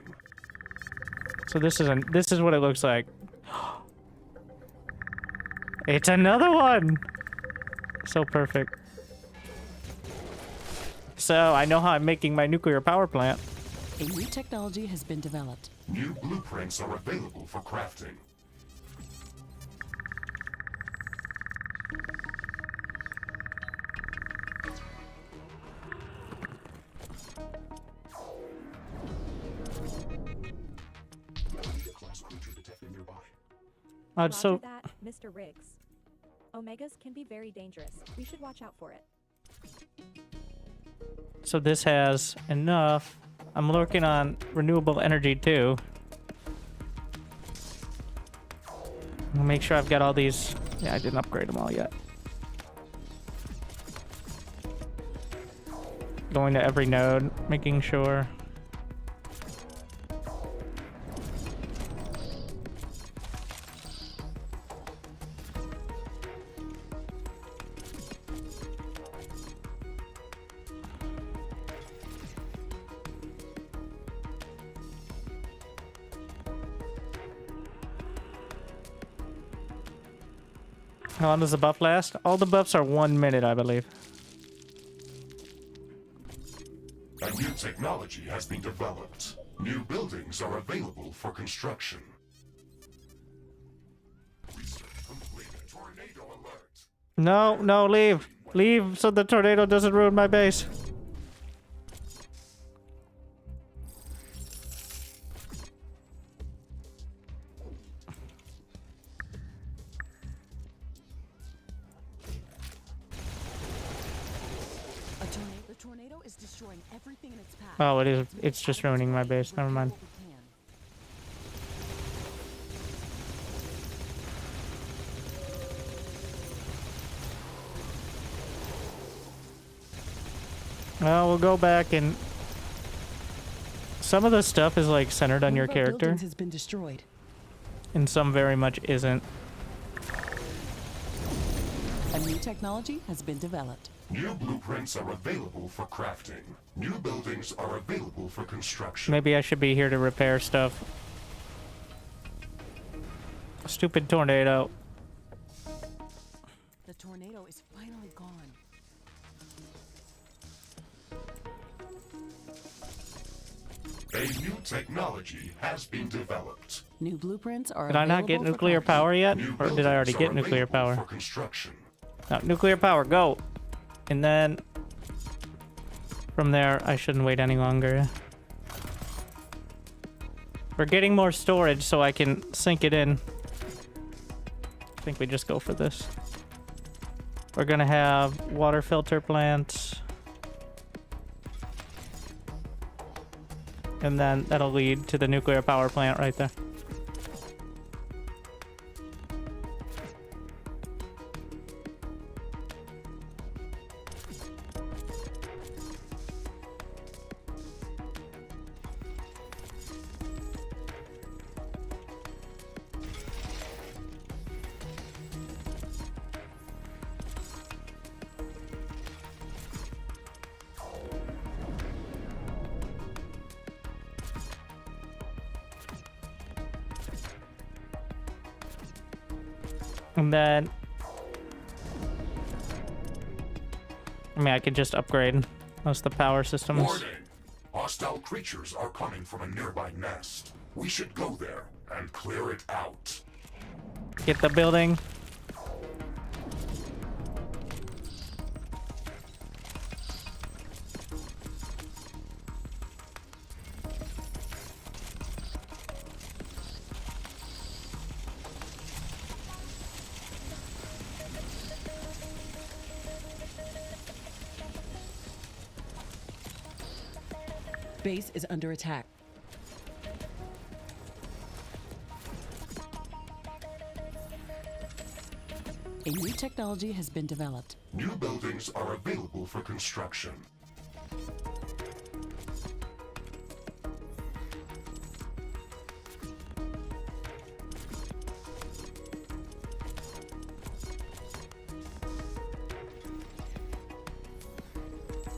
So this is what it looks like. It's another one. So perfect. So I know how I'm making my nuclear power plant. A new technology has been developed. New blueprints are available for crafting. So Roger that, Mr. Riggs. Omegas can be very dangerous. We should watch out for it. so this has enough. I'm lurking on renewable energy too. I'll make sure I've got all these. Yeah, I didn't upgrade them all yet. Going to every node, making sure. How long does the buff last? All the buffs are 1 minute, I believe. A new technology has been developed. New buildings are available for construction. Research complete. Tornado alert. No, no, leave. Leave so the tornado doesn't ruin my base. The tornado is destroying everything in its path. Oh, it is. It's just ruining my base. Never mind. Well, we'll go back and some of the stuff is like centered on your character, Has been destroyed. and some very much isn't. A new technology has been developed. New blueprints are available for crafting. New buildings are available for construction. Maybe I should be here to repair stuff. Stupid tornado. The tornado is finally gone. A new technology has been developed. New blueprints are Did I not get available for nuclear crafting. power yet? New Or did I already buildings get are nuclear available power? for construction. No, nuclear power, go! And then from there, I shouldn't wait any longer. We're getting more storage so I can sink it in. I think we just go for this. We're gonna have water filter plants. And then that'll lead to the nuclear power plant right there. And then... I mean, I could just upgrade most of the power systems. Warning! Hostile creatures are coming from a nearby nest. We should go there and clear it out. Get the building. Base is under attack. A new technology has been developed. New buildings are available for construction.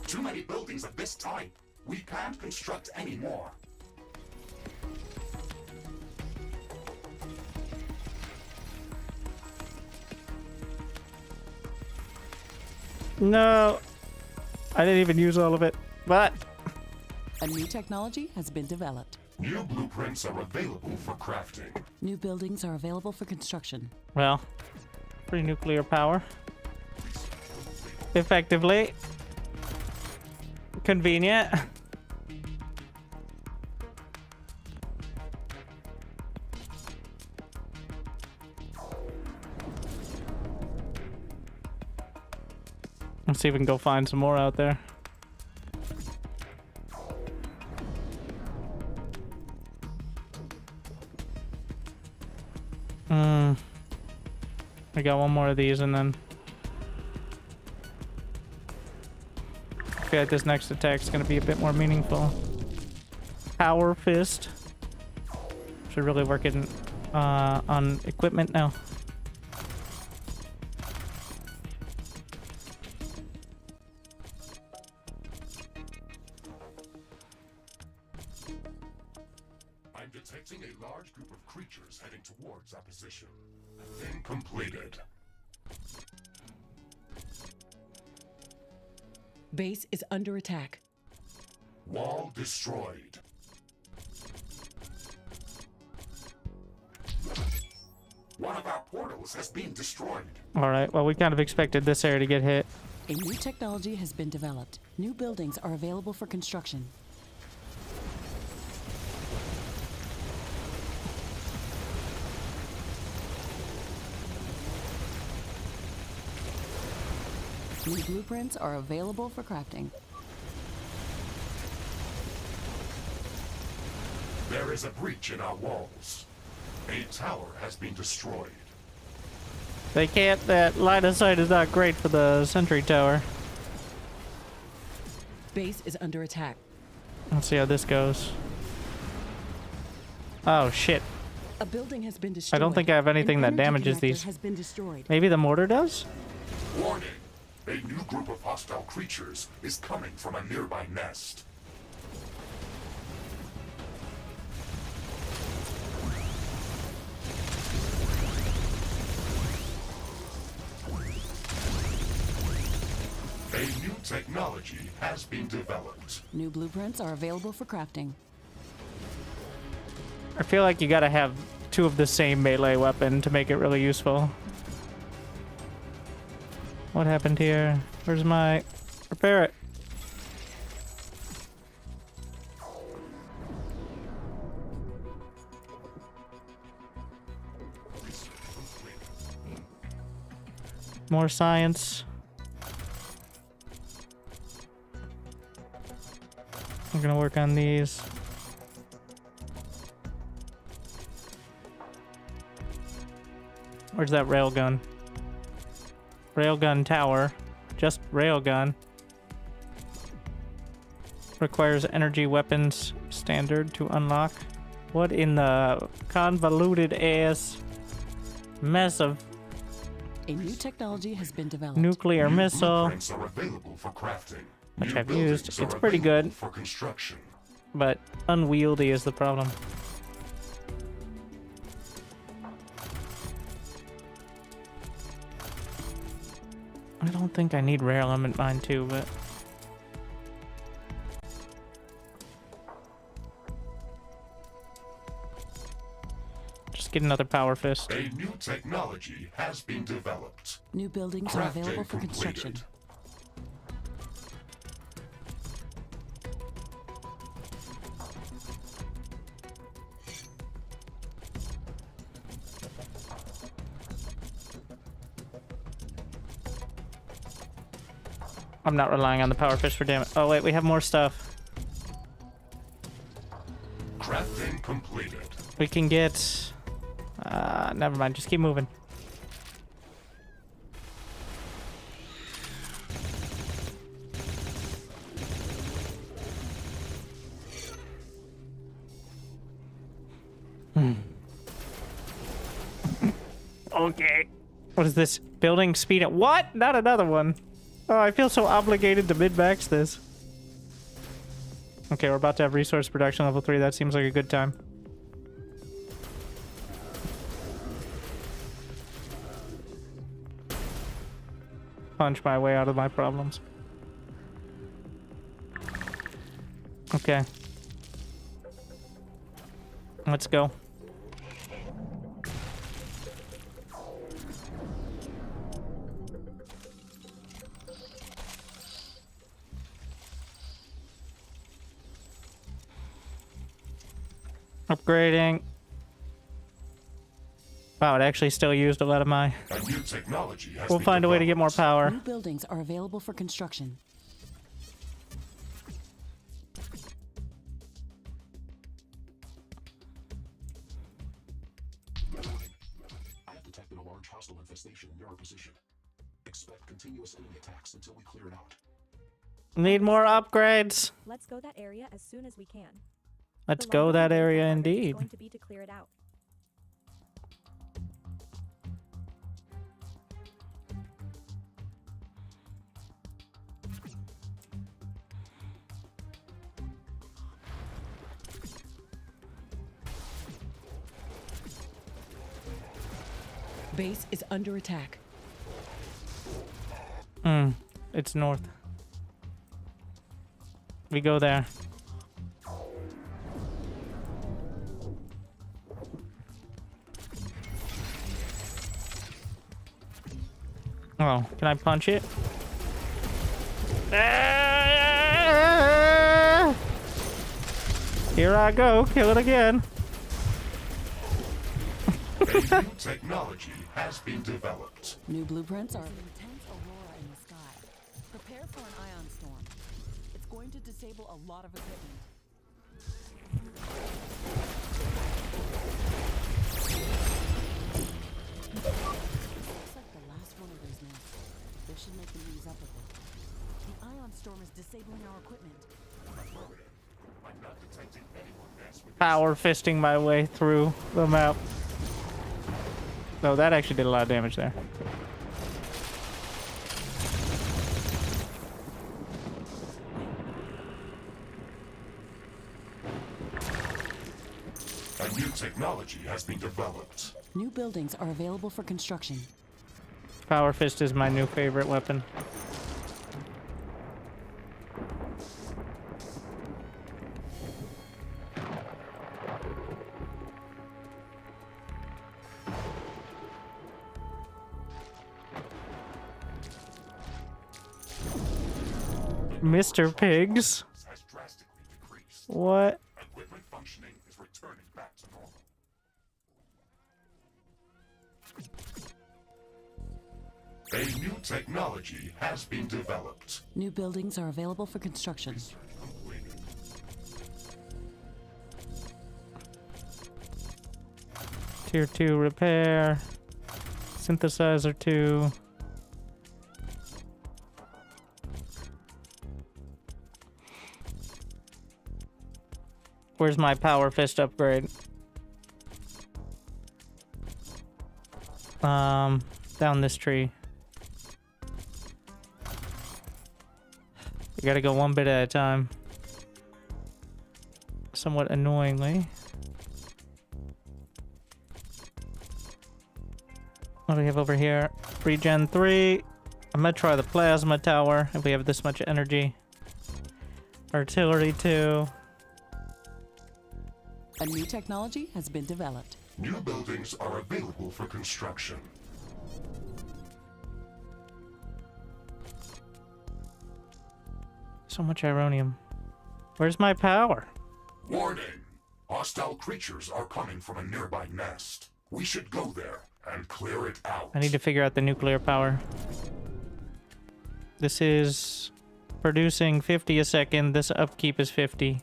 Too many buildings of this type. We can't construct any more. No, I didn't even use all of it, but... A new technology has been developed. New blueprints are available for crafting. New buildings are available for construction. Well, free nuclear power. Effectively. Convenient. Let's see if we can go find some more out there. I got one more of these and then I feel like this next attack is going to be a bit more meaningful. Power Fist. Should really work in, on equipment now. I'm detecting a large group of creatures heading towards our position. Thing completed. Base is under attack. Wall destroyed. One of our portals has been destroyed. Alright, well we kind of expected this area to get hit. A new technology has been developed. New buildings are available for construction. New blueprints are available for crafting. There is a breach in our walls. A tower has been destroyed. They can't, that line of sight is not great for the sentry tower. Base is under attack. Let's see how this goes. Oh shit. A building has been destroyed. I don't think I have anything that An energy damages connector these. has been destroyed. Maybe the mortar does? Warning! A new group of hostile creatures is coming from a nearby nest. A new technology has been developed. New blueprints are available for crafting. I feel like you gotta have two of the same melee weapon to make it really useful. What happened here? Where's my... Repair it. More science. I'm gonna work on these. Where's that railgun? Railgun tower. Just railgun. Requires energy weapons standard to unlock. What in the convoluted ass mess of A new technology has been developed. nuclear missile, Blueprints are available for crafting. which New I've buildings used. are It's pretty available good, for construction. but unwieldy is the problem. I don't think I need rare element mine too, but... Just get another power fist. A new technology has been developed. New buildings are available for construction. I'm not relying on the power fish for damage. Oh wait, we have more stuff. Crafting completed. We can get... never mind, just keep moving. Okay. What is this? Building speed up. What? Not another one. Oh, I feel so obligated to mid-max this. Okay, we're about to have resource production level 3. That seems like a good time. Punch my way out of my problems. Okay. Let's go. Upgrading. Wow, it actually still used a lot of my... A new technology has We'll find a way to get more power. New buildings are available for construction. I have detected a large hostile infestation near our position. Expect continuous enemy attacks until we clear it out. Need more upgrades. Let's go that area as soon as we can. Let's The go longer that we wait, the area harder it's indeed. going to be to clear it out. Base is under attack. It's north. We go there. Oh, can I punch it? Ah! Here I go, kill it again. A new technology has been developed. New blueprints are an intense aurora in the sky. Prepare for an ion storm. It's going to disable a lot of equipment. Looks like the last one of those nests. This should make them ease up a bit. The ion storm is disabling our equipment. I'm not detecting anyone mess with Power fisting my way through the map. No, that actually did a lot of damage there. A new technology has been developed. New buildings are available for construction. Power fist is my new favorite weapon. Mr. Pigs. Has drastically decreased. What? Equipment functioning is returning back to normal. A new technology has been developed. New buildings are available for construction. Tier 2 repair. Synthesizer 2. Where's my power fist upgrade? Down this tree. You gotta go one bit at a time. Somewhat annoyingly. What do we have over here? Regen 3. I'm gonna try the plasma tower if we have this much energy. Artillery too. A new technology has been developed. New buildings are available for construction. So much ironium. Where's my power? Warning! Hostile creatures are coming from a nearby nest. We should go there and clear it out. I need to figure out the nuclear power. This is producing 50 a second. This upkeep is 50.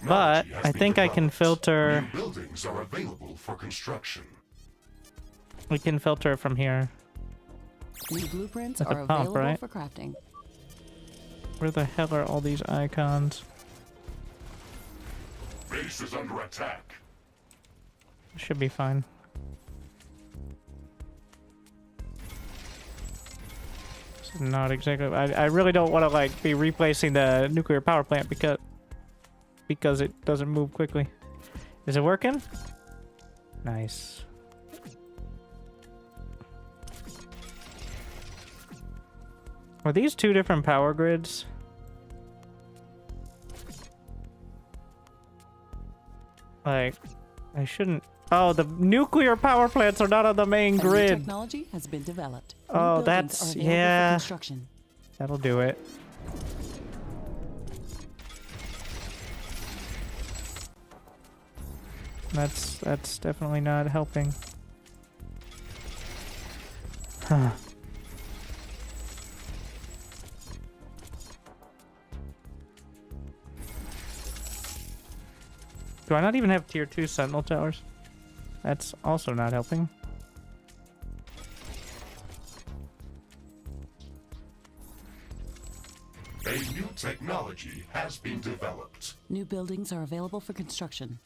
But I think I can filter. New buildings are available for construction. We can filter from here. New blueprints With a are pump, available right? for crafting. Where the hell are all these icons? Base is under attack. Should be fine. This is not exactly. I really don't want to like be replacing the nuclear power plant because it doesn't move quickly. Is it working? Nice. Are these two different power grids? Like, I shouldn't. Oh, the nuclear power plants are not on the main A new grid. technology has been developed. New Oh, buildings that's are available for yeah. construction. That'll do it. That's definitely not helping. Huh. Do I not even have tier 2 sentinel towers? That's also not helping. A new technology has been developed. New buildings are available for construction.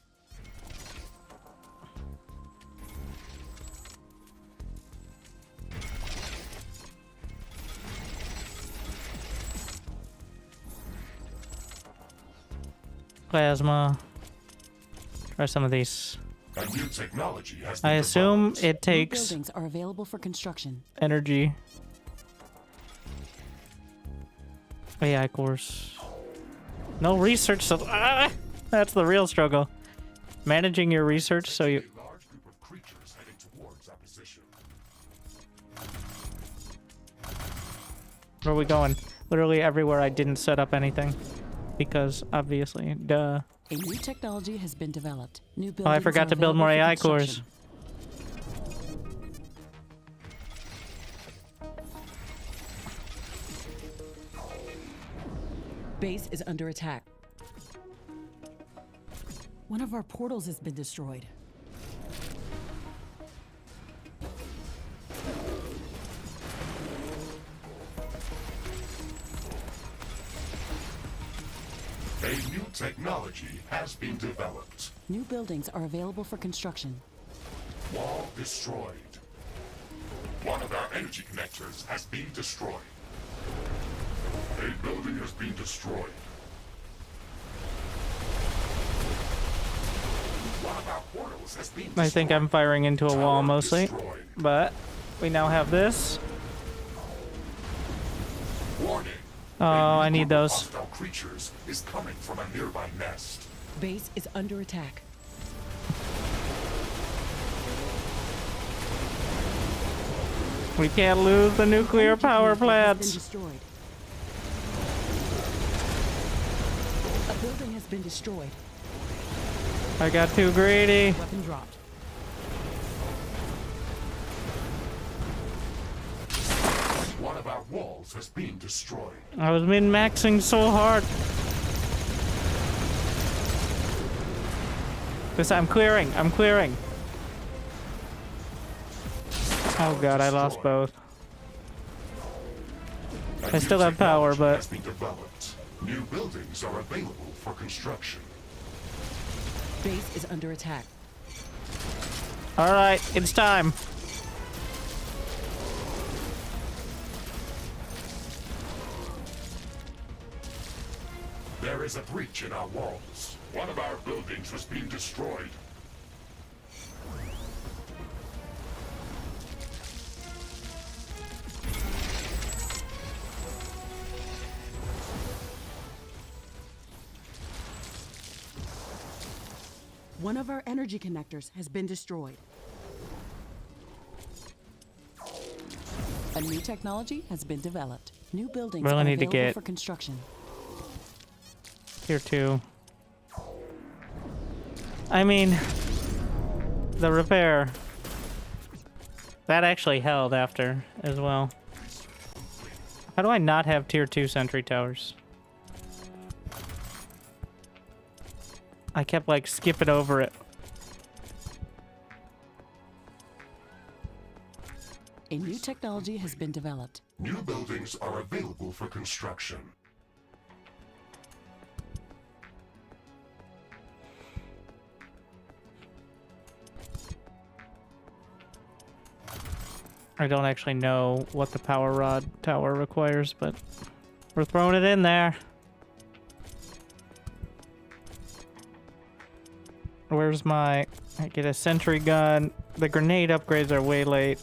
Plasma. Try some of these. A new technology has been I assume developed. it New takes buildings are available for construction. energy. AI course. No research. So that's the real struggle. Managing your research so you. A large group of creatures heading towards our position. Where are we going? Literally everywhere I didn't set up anything. Because, obviously, duh. A new technology has been developed. New Oh, buildings I forgot are to build available more for AI construction. Base is under attack. One of our portals has been destroyed. A new technology has been developed. New buildings are available for construction. Wall destroyed. One of our energy connectors has been destroyed. A building has been destroyed. One of our portals has been destroyed. I think I'm firing into a wall Tower mostly. destroyed. But we now have this. Warning. Oh, I need those. Hostile creatures is coming from a nearby nest. Base is under attack. We can't lose the nuclear Energy power connector has been plants. destroyed. A building has been destroyed. I got too greedy. Weapon dropped. One of our walls has been destroyed. I was min-maxing so hard. This I'm clearing. I'm clearing. Oh god, I lost both. I still have power, but Has been developed. New buildings are available for construction. Base is under attack. all right, it's time. There is a breach in our walls. One of our buildings has been destroyed. One of our energy connectors has been destroyed. A new technology has been developed. New buildings Really are need to available get for construction. Tier 2. I mean, the repair. That actually held after as well. How do I not have tier 2 sentry towers? I kept like skipping over it. A new technology has been developed. New buildings are available for construction. I don't actually know what the power rod tower requires, but we're throwing it in there. Where's my... I get a sentry gun. The grenade upgrades are way late.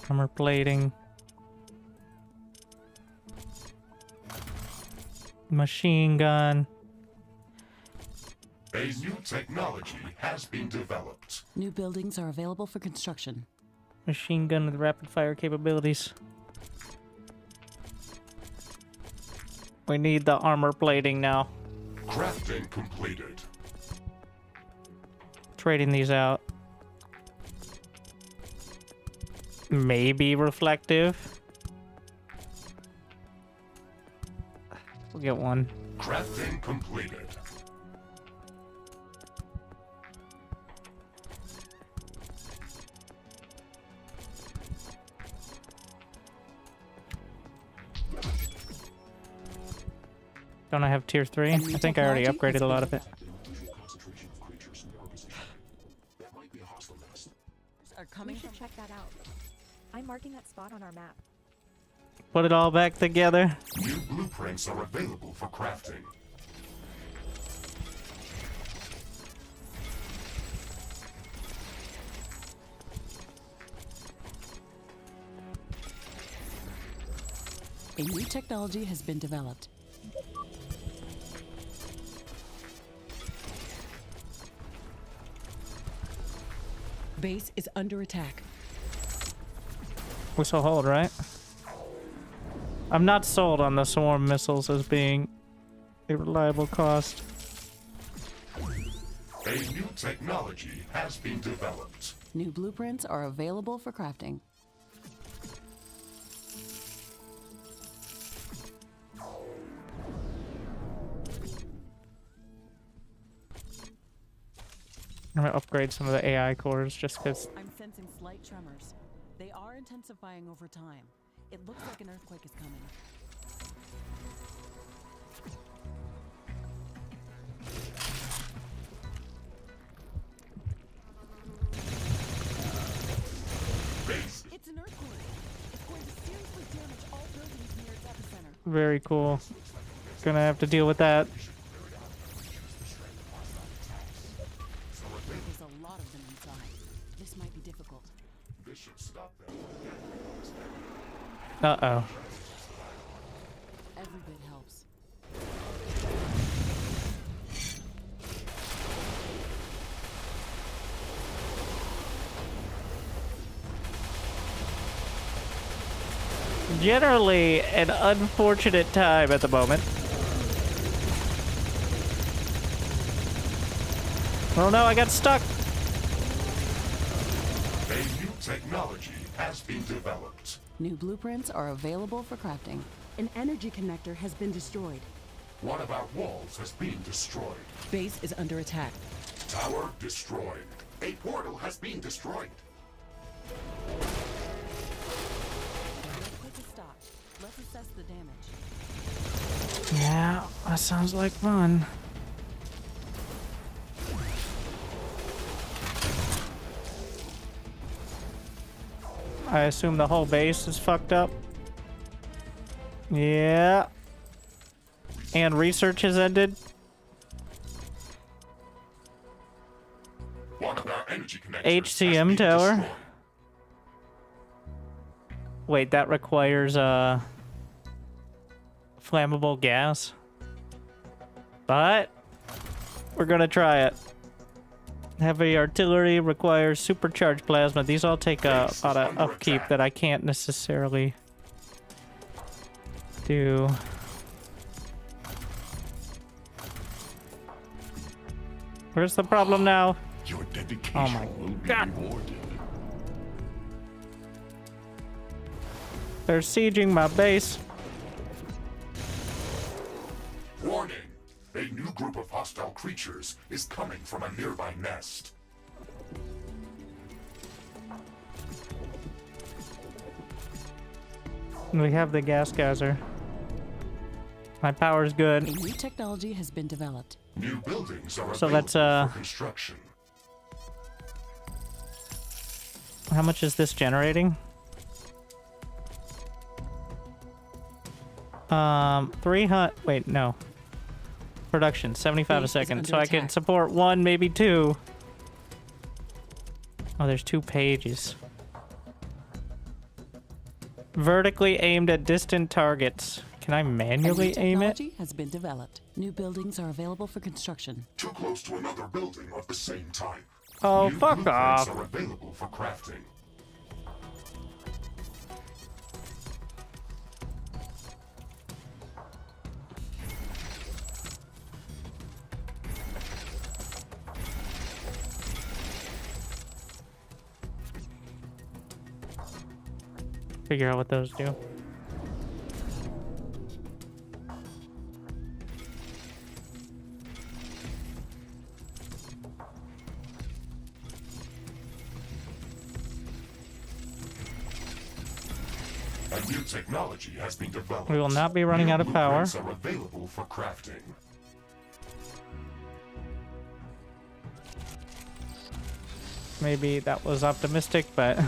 Armor plating. Machine gun. A new technology has been developed. New buildings are available for construction. Machine gun with rapid fire capabilities. We need the armor plating now. Crafting completed. Trading these out. Maybe reflective. We'll get one. Crafting completed. Don't I have tier 3? I think I already upgraded a lot of it. We should check that out. I'm marking that spot on our map. Put it all back together. New blueprints are available for crafting. A new technology has been developed. Base is under attack. We still hold, right? I'm not sold on the swarm missiles as being a reliable cost. A new technology has been developed. New blueprints are available for crafting. I'm gonna upgrade some of the AI cores just because. I'm sensing slight tremors. They are intensifying over time. It looks like an earthquake is coming. It's an earthquake. It's going to seriously damage all buildings near its epicenter. Very cool. Gonna have to deal with that. There's a lot of them inside. This might be difficult. This should stop them. Uh-oh. Every bit helps. Generally an unfortunate time at the moment. Oh no, I got stuck. A new technology has been developed. New blueprints are available for crafting. An energy connector has been destroyed. One of our walls has been destroyed. Base is under attack. Tower destroyed. A portal has been destroyed. Earthquake has stopped. Let's assess the damage. Yeah, that sounds like fun. I assume the whole base is fucked up. Yeah. And research has ended. One of our energy connectors HCM has been tower. destroyed. Wait, that requires flammable gas. But we're gonna try it. Heavy artillery requires supercharged plasma. These all take a lot of upkeep that I can't necessarily do. Where's the problem now? Your dedication Oh my will be God. rewarded. They're sieging my base. Warning! A new group of hostile creatures is coming from a nearby nest. We have the gas geyser. My power's A good. new technology has been developed. New buildings are So available let's, for construction. How much is this generating? 300. Wait, no. Production 75 a Base is second, under so I can attack. support one, maybe two. Oh, there's 2 pages. Vertically aimed at distant targets. Can I A new manually aim it? technology has been developed. New buildings are available for construction. Too close to another building of the same type. Oh, New fuck blueprints off. are available for crafting. Figure out what those do. A new technology has been developed. We will not be running New out of power. blueprints are available for crafting. Maybe that was optimistic, but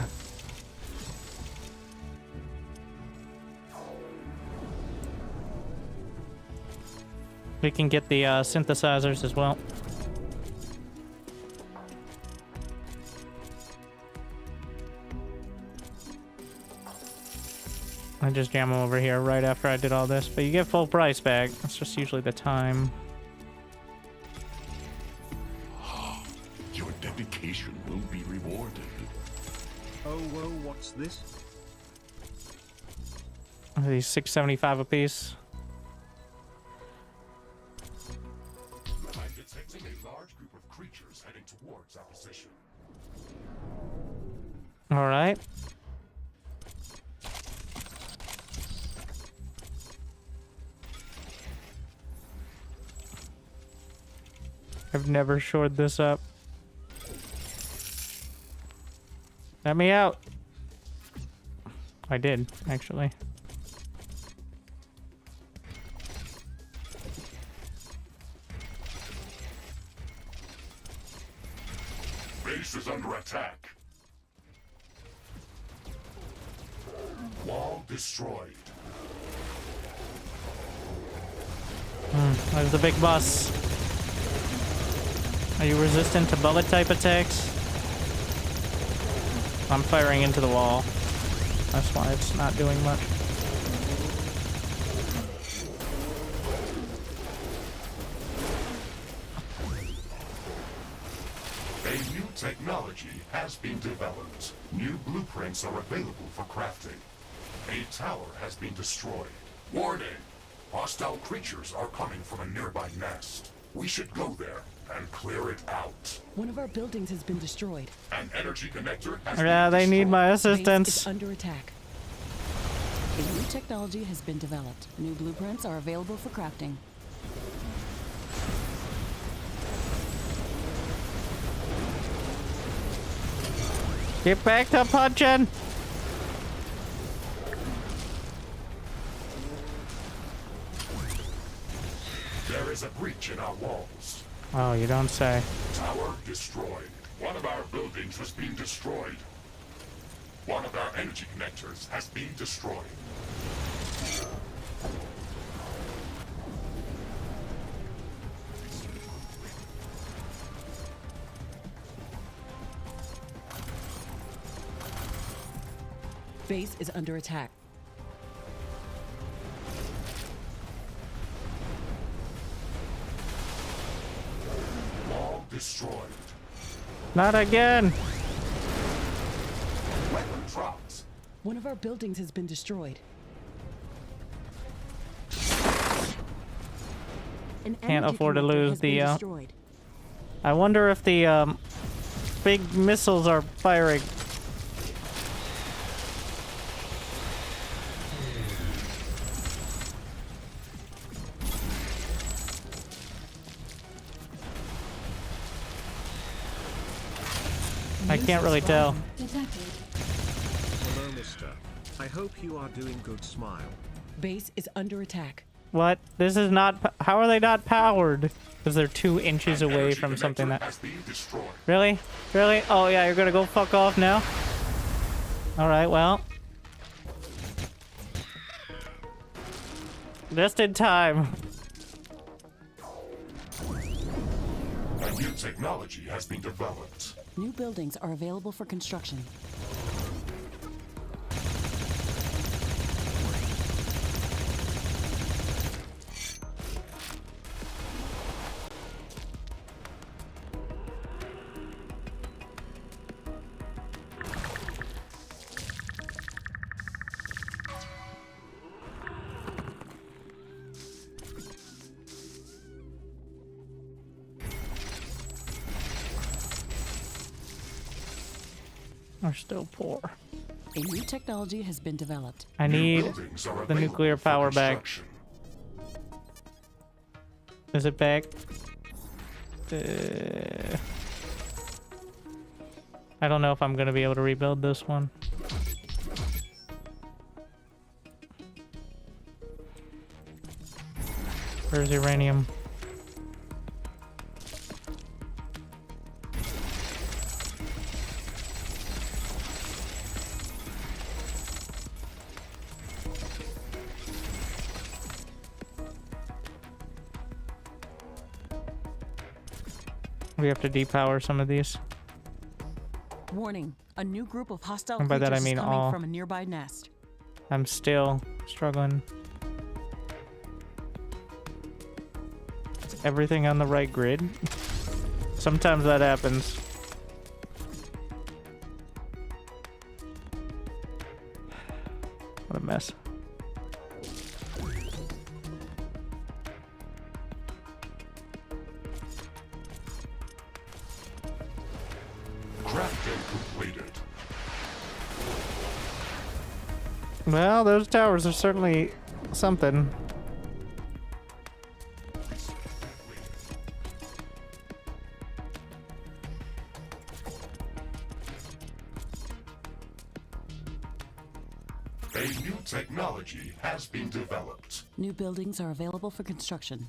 we can get the synthesizers as well. I just jam them over here right after I did all this, but you get full price back. That's just usually the time. Your dedication will be rewarded. Oh, whoa, what's this? These 675 apiece. I'm detecting a large group of creatures heading towards our position. All right. I've never shored this up. Let me out. I did, actually. Base is under attack. Wall destroyed. There's the big boss. Are you resistant to bullet type attacks? I'm firing into the wall. That's why it's not doing much. A new technology has been developed. New blueprints are available for crafting. A tower has been destroyed. Warning! Hostile creatures are coming from a nearby nest. We should go there and clear it out. One of our buildings has been destroyed. An energy connector has Yeah, been they need my Base assistance. is under attack. A new technology has been developed. New blueprints are available for crafting. Get back to punching! There is a breach in our walls. Oh, you don't say. Tower destroyed. One of our buildings has been destroyed. One of our energy connectors has been destroyed. Base is under attack. destroyed. Not again. Weapon dropped. One of our buildings has been destroyed. An Can't energy afford to connector lose has been the, destroyed. I wonder if the, big missiles are firing. I can't really tell. Detected. Hello, mister. I hope you are doing good. Smile. Base is under attack. What? This is not... How are they not powered? Because they're 2 inches away from something that... Has been destroyed. Really? Really? Oh, yeah, you're gonna go fuck off now? Alright, well. Just in time. A new technology has been developed. New buildings are available for construction. We're still poor. A new technology has been developed. I need Buildings are the available nuclear for power back. construction. Is it back? I don't know if I'm gonna be able to rebuild this one. Where's uranium? We have to depower some of these. Warning, a new group of hostile And by that I creatures mean is coming all. from a nearby nest. I'm still struggling. Is everything on the right grid? Sometimes that happens. What a mess. Crafting completed. Well, those towers are certainly something. A new technology has been developed. New buildings are available for construction.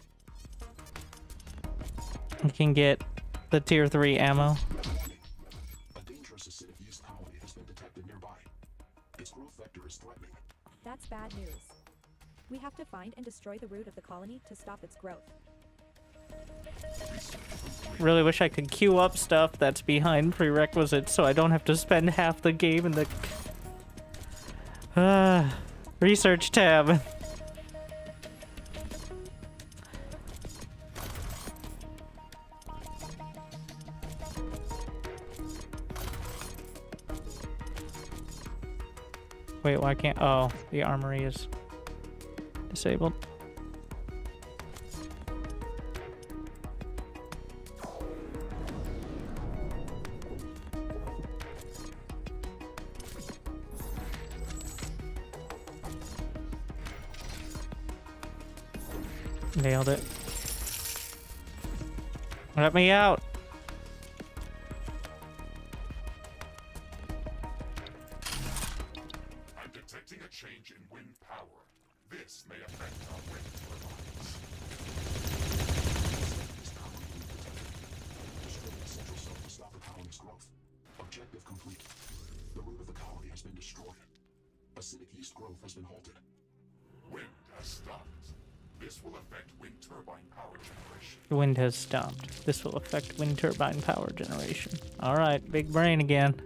You can get the tier 3 ammo. A dangerous acidic yeast colony has been detected nearby. Its growth vector is threatening. That's bad news. We have to find and destroy the root of the colony to stop its growth. Really wish I could queue up stuff that's behind prerequisites so I don't have to spend half the game in the research tab. Wait, why can't... Oh, the armory is disabled. Nailed it. Let me out. I'm detecting a change in wind power. This may affect our wind turbines. This colony being detected. Destroy the central cell to stop the colony's growth. Objective complete. The root of the colony has been destroyed. Acidic yeast growth has been halted. Wind has stopped. This will affect wind turbine power generation. The wind has stopped. This will affect wind turbine power generation. Alright, big brain again.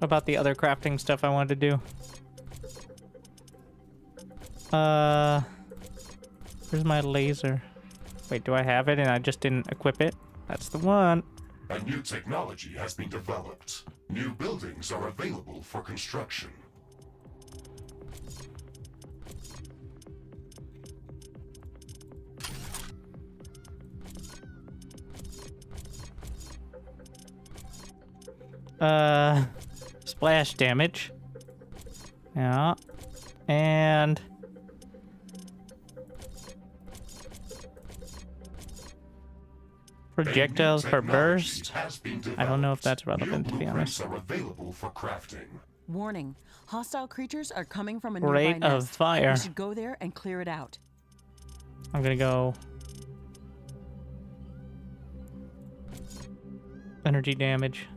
about the other crafting stuff I wanted to do. Where's my laser? Wait, do I have it and I just didn't equip it? That's the one. A new technology has been developed. New buildings are available for construction. Splash damage. Yeah. And projectiles per burst. I don't know if that's relevant, to be honest. Are available for crafting. Warning. Hostile creatures are coming from a Rate nearby of nest. fire. You should go there and clear it out. I'm gonna go energy damage.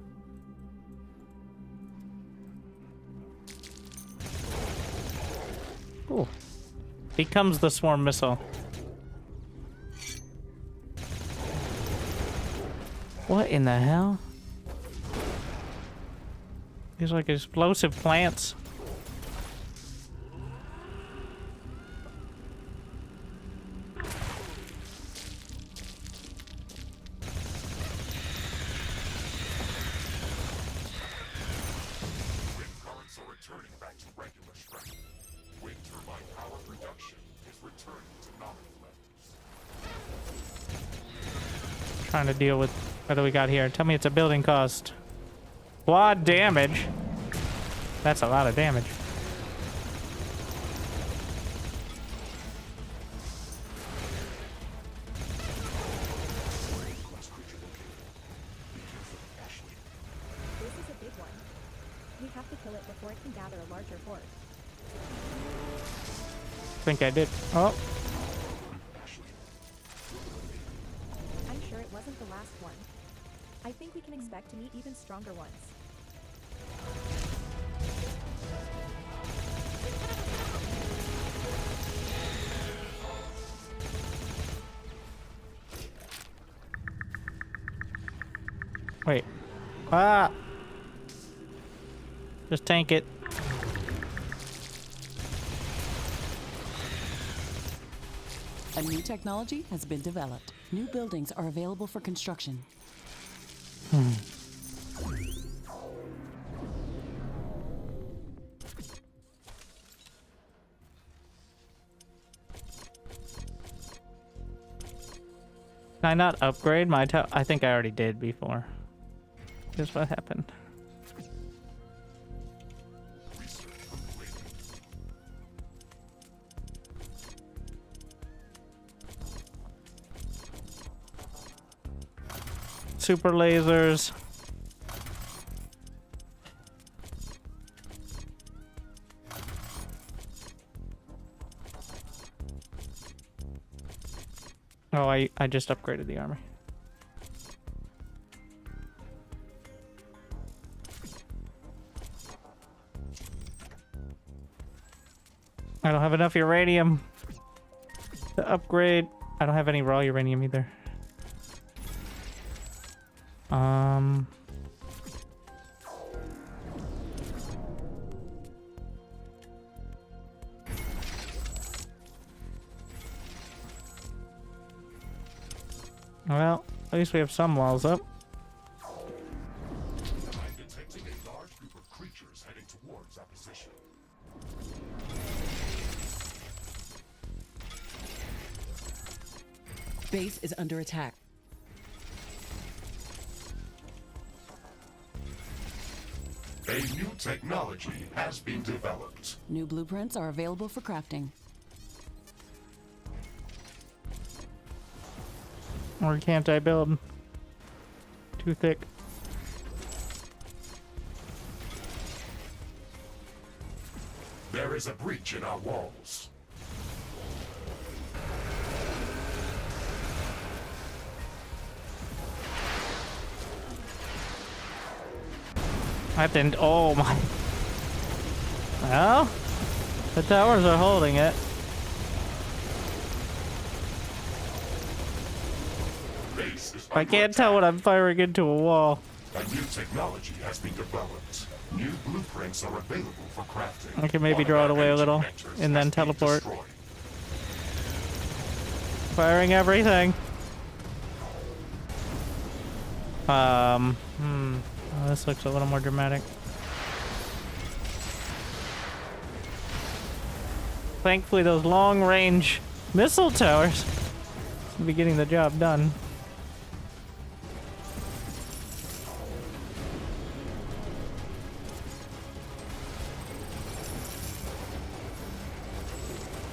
Ooh. Becomes the swarm missile. What in the hell? These are like explosive plants. Trying to deal with what do we got here? Tell me it's a building cost. Quad damage. That's a lot of damage. This is a big one. We have to kill it before it can gather a larger horde. I think I did. Oh. I'm sure it wasn't the last one. I think we can expect to meet even stronger ones. Wait. Ah! Just tank it. A new technology has been developed. New buildings are available for construction. Can I not upgrade my I think I already did before. Here's what happened. Super lasers. Oh, I just upgraded the armor. I don't have enough uranium to upgrade. I don't have any raw uranium either. Well, at least we have some walls up. I'm detecting a large group of creatures heading towards our position. Base is under attack. A new technology has been developed. New blueprints are available for crafting. Or can't I build? Too thick. There is a breach in our walls. I didn't. Oh my. Well, the towers are holding it. I can't tell when I'm firing into a wall. A new technology has been developed. New blueprints are available for crafting. I can maybe draw it away a little and then teleport. Firing everything. Oh, this looks a little more dramatic. Thankfully, those long-range missile towers will be getting the job done.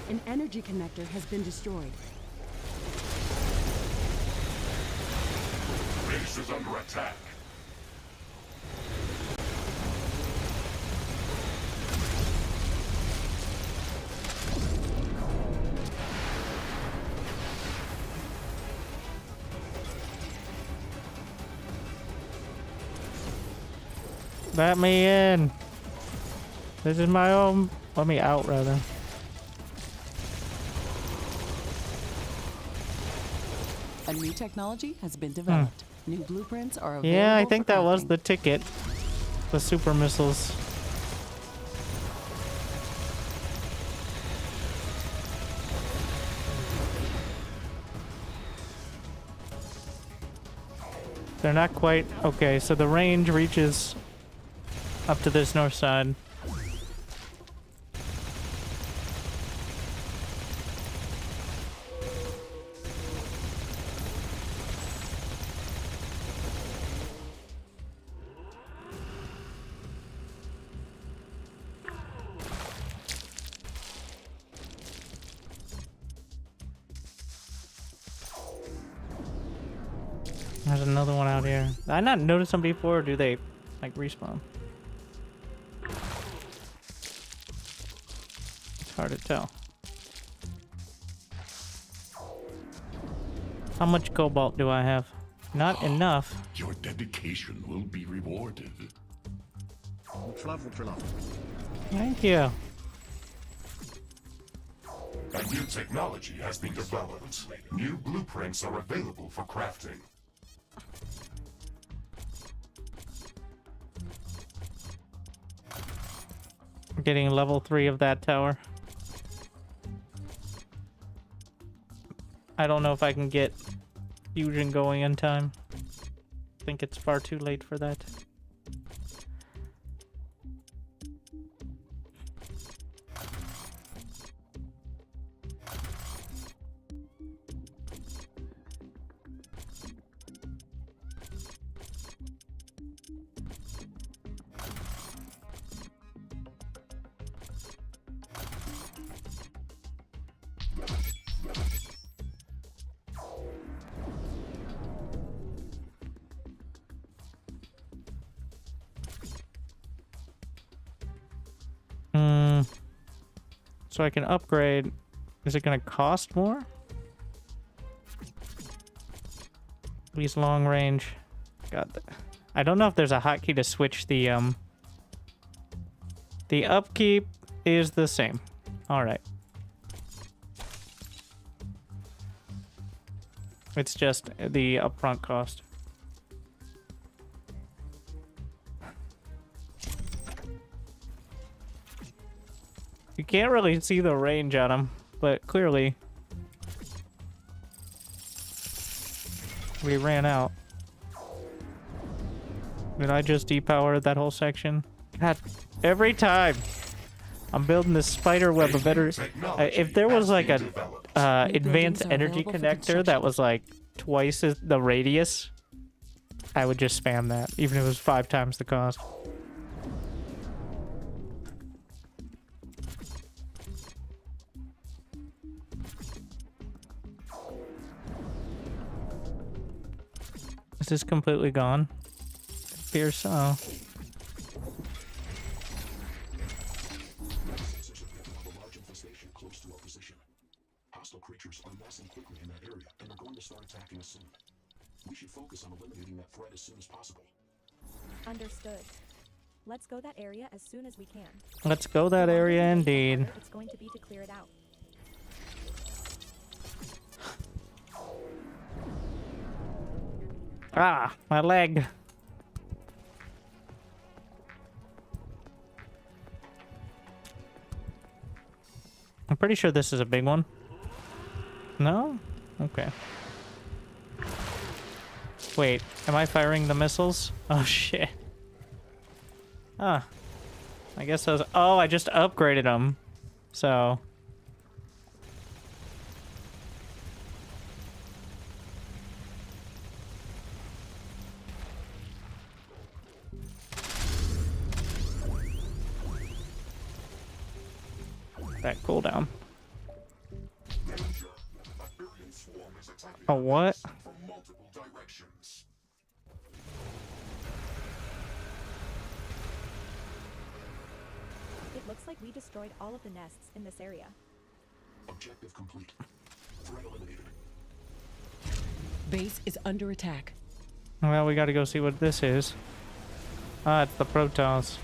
An energy connector has been destroyed. Base is under attack. Let me in. This is my own. Let me out, rather. A new technology has been developed. New blueprints are available. Yeah, I think for that was crafting. the ticket. The super missiles. They're not quite... Okay, so the range reaches up to this north side. There's another one out here. I not noticed them before, or do they like respawn? It's hard to tell. How much cobalt do I have? Not enough. Your dedication will be rewarded. Thank you. A new technology has been developed. New blueprints are available for crafting. I'm getting level 3 of that tower. I don't know if I can get fusion going in time. I think it's far too late for that. So I can upgrade. Is it going to cost more? At least long range. Got that. I don't know if there's a hotkey to switch the upkeep is the same. All right. It's just the upfront cost. You can't really see the range on them, but clearly we ran out. Did I just depower that whole section? God, every time I'm building this spider web of better. If there was like a advanced energy connector that was like twice the radius, I would just spam that, even if it was 5 times the cost. Is this completely gone? Appears so. Hostile creatures are massing quickly in that area, and they're going to start attacking us soon. We should focus on eliminating that threat as soon as possible. Understood. Let's go that area as soon as we can. Let's go that area indeed. It's going to be to clear it out. Ah, my leg. I'm pretty sure this is a big one. No? Okay. Wait, am I firing the missiles? Oh shit. Huh. I guess I was... Oh, I just upgraded them. So... that cooldown. Oh, what? It looks like we destroyed all of the nests in this area. Objective complete. Threat eliminated. Base is under attack. Well, we gotta go see what this is. Ah, it's the Protoss.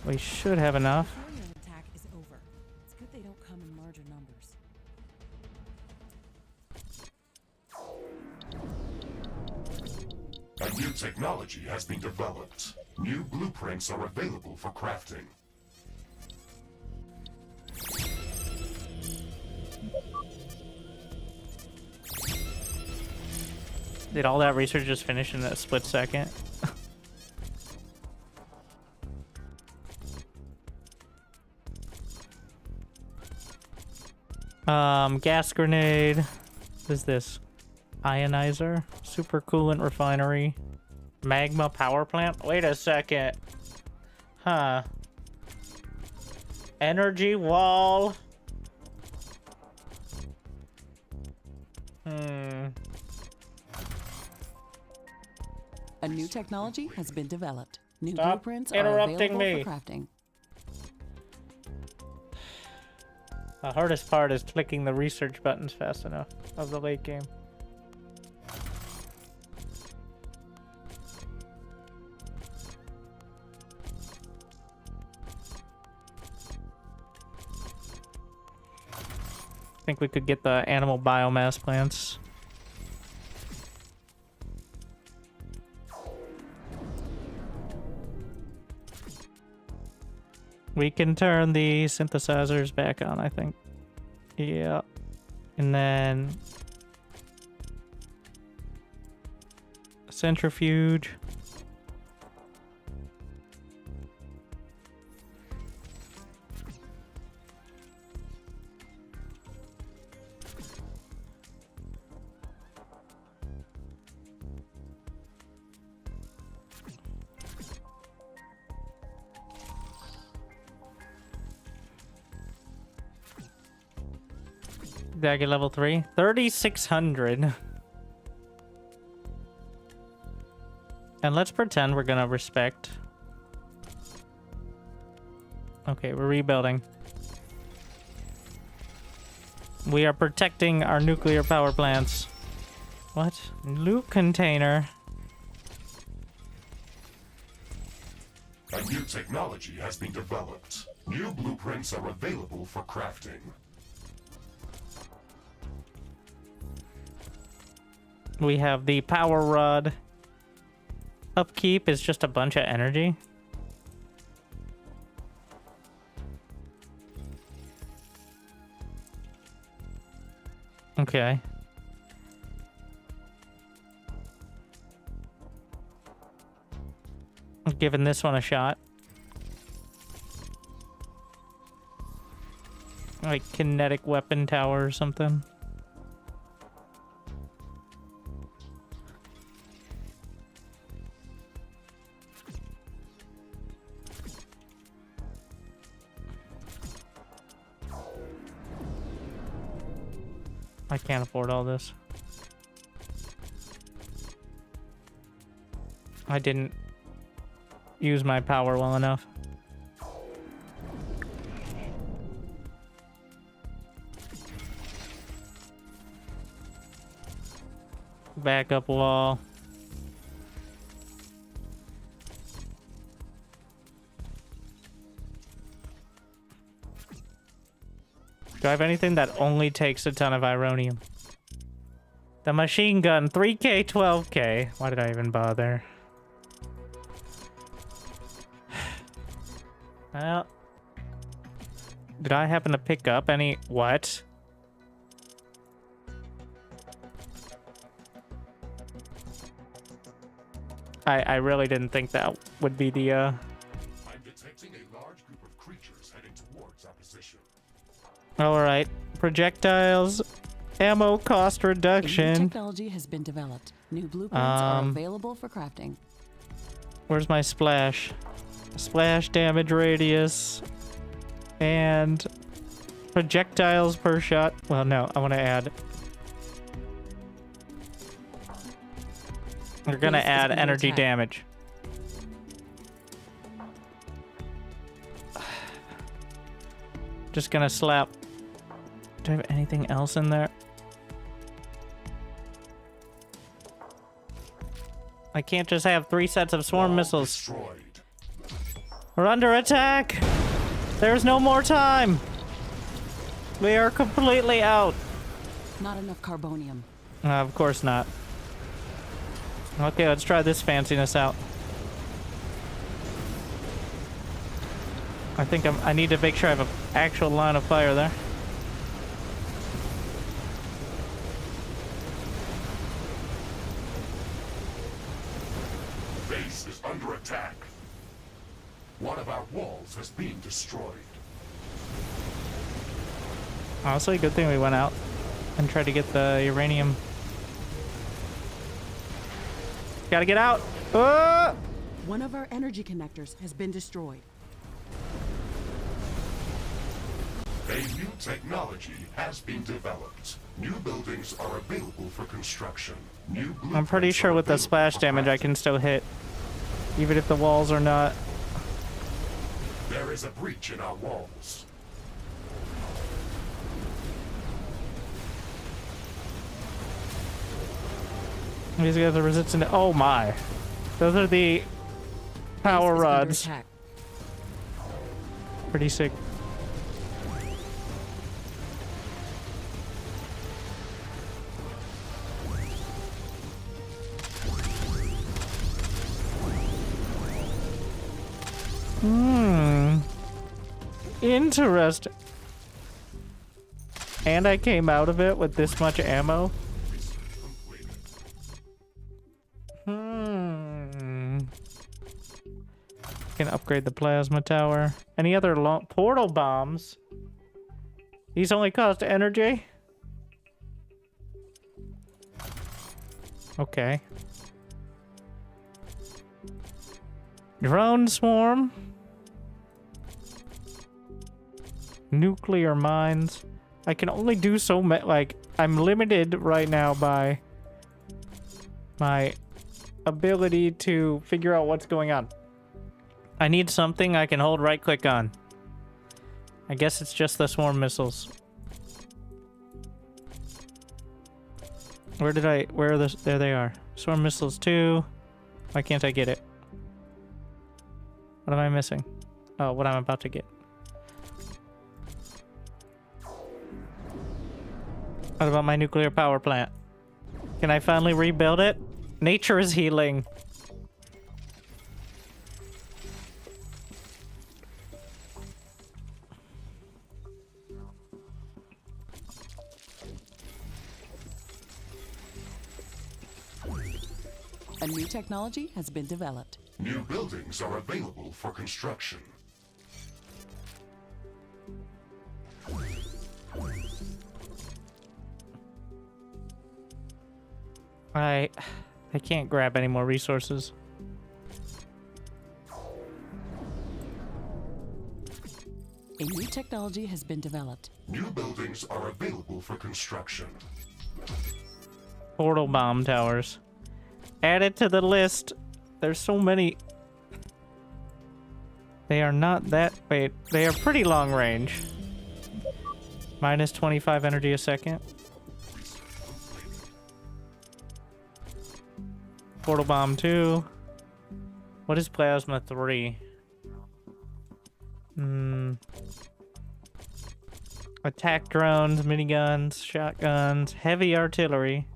We should have enough. Terran attack is over. It's good they don't come in larger numbers. A new technology has been developed. New blueprints are available for crafting. Did all that research just finish in a split second? Gas grenade. What is this? Ionizer? Super coolant refinery. Magma power plant? Wait a second. Huh. Energy wall. A new technology has been developed. New Stop blueprints are interrupting available me. for crafting. The hardest part is clicking the research buttons fast enough of the late game. I think we could get the animal biomass plants. We can turn the synthesizers back on, I think. Yeah. And then... centrifuge. Did I get level 3? 3,600. And let's pretend we're gonna respect. Okay, we're rebuilding. We are protecting our nuclear power plants. What? Loot container. A new technology has been developed. New blueprints are available for crafting. We have the power rod. Upkeep is just a bunch of energy. Okay. I'm giving this one a shot. Like kinetic weapon tower or something. I can't afford all this. I didn't use my power well enough. Backup wall. Do I have anything that only takes a ton of ironium? The machine gun, 3K, 12K. Why did I even bother? Well, Did I happen to pick up any... What? I really didn't think that would be the, I'm detecting a large group of creatures heading towards our position. Alright. Projectiles. Ammo cost A new reduction. technology has been developed. New blueprints are available for crafting. Where's my splash? Splash damage radius. And... projectiles per shot. Well, no. I want to add... We're gonna Base is add under energy attack. damage. Just gonna slap. Do I have anything else in there? I can't just have 3 sets of swarm missiles. Destroyed. We're under attack! There's no more time! We are completely out. Not enough carbonium. Of course not. Okay, let's try this fanciness out. I think I need to make sure I have an actual line of fire there. Base is under attack. One of our walls has been destroyed. Honestly, good thing we went out and tried to get the uranium. Gotta get out! One of our energy connectors has been destroyed. A new technology has been developed. New buildings are available for construction. New I'm pretty sure with the splash damage I can still hit. Even if the walls are not. There is a breach in our walls. These guys are resistant to... Oh my. Those are the power Base is under rods. attack. Pretty sick. Interesting. And I came out of it with this much ammo. Can upgrade the plasma tower. Any other portal bombs? These only cost energy? Okay. Drone swarm. Nuclear mines. I can only do so much. Like, I'm limited right now by my ability to figure out what's going on. I need something I can hold right click on. I guess it's just the swarm missiles. Where are the, there they are. Swarm missiles 2. Why can't I get it? What am I missing? Oh, what I'm about to get. What about my nuclear power plant? Can I finally rebuild it? Nature is healing. A new technology has been developed. New buildings are available for construction. I can't grab any more resources. A new technology has been developed. New buildings are available for construction. Portal bomb towers. Add it to the list. There's so many. They are not that... Wait, they are pretty long range. Minus 25 energy a second. Portal bomb 2. What is plasma 3? Attack drones, miniguns, shotguns, heavy artillery.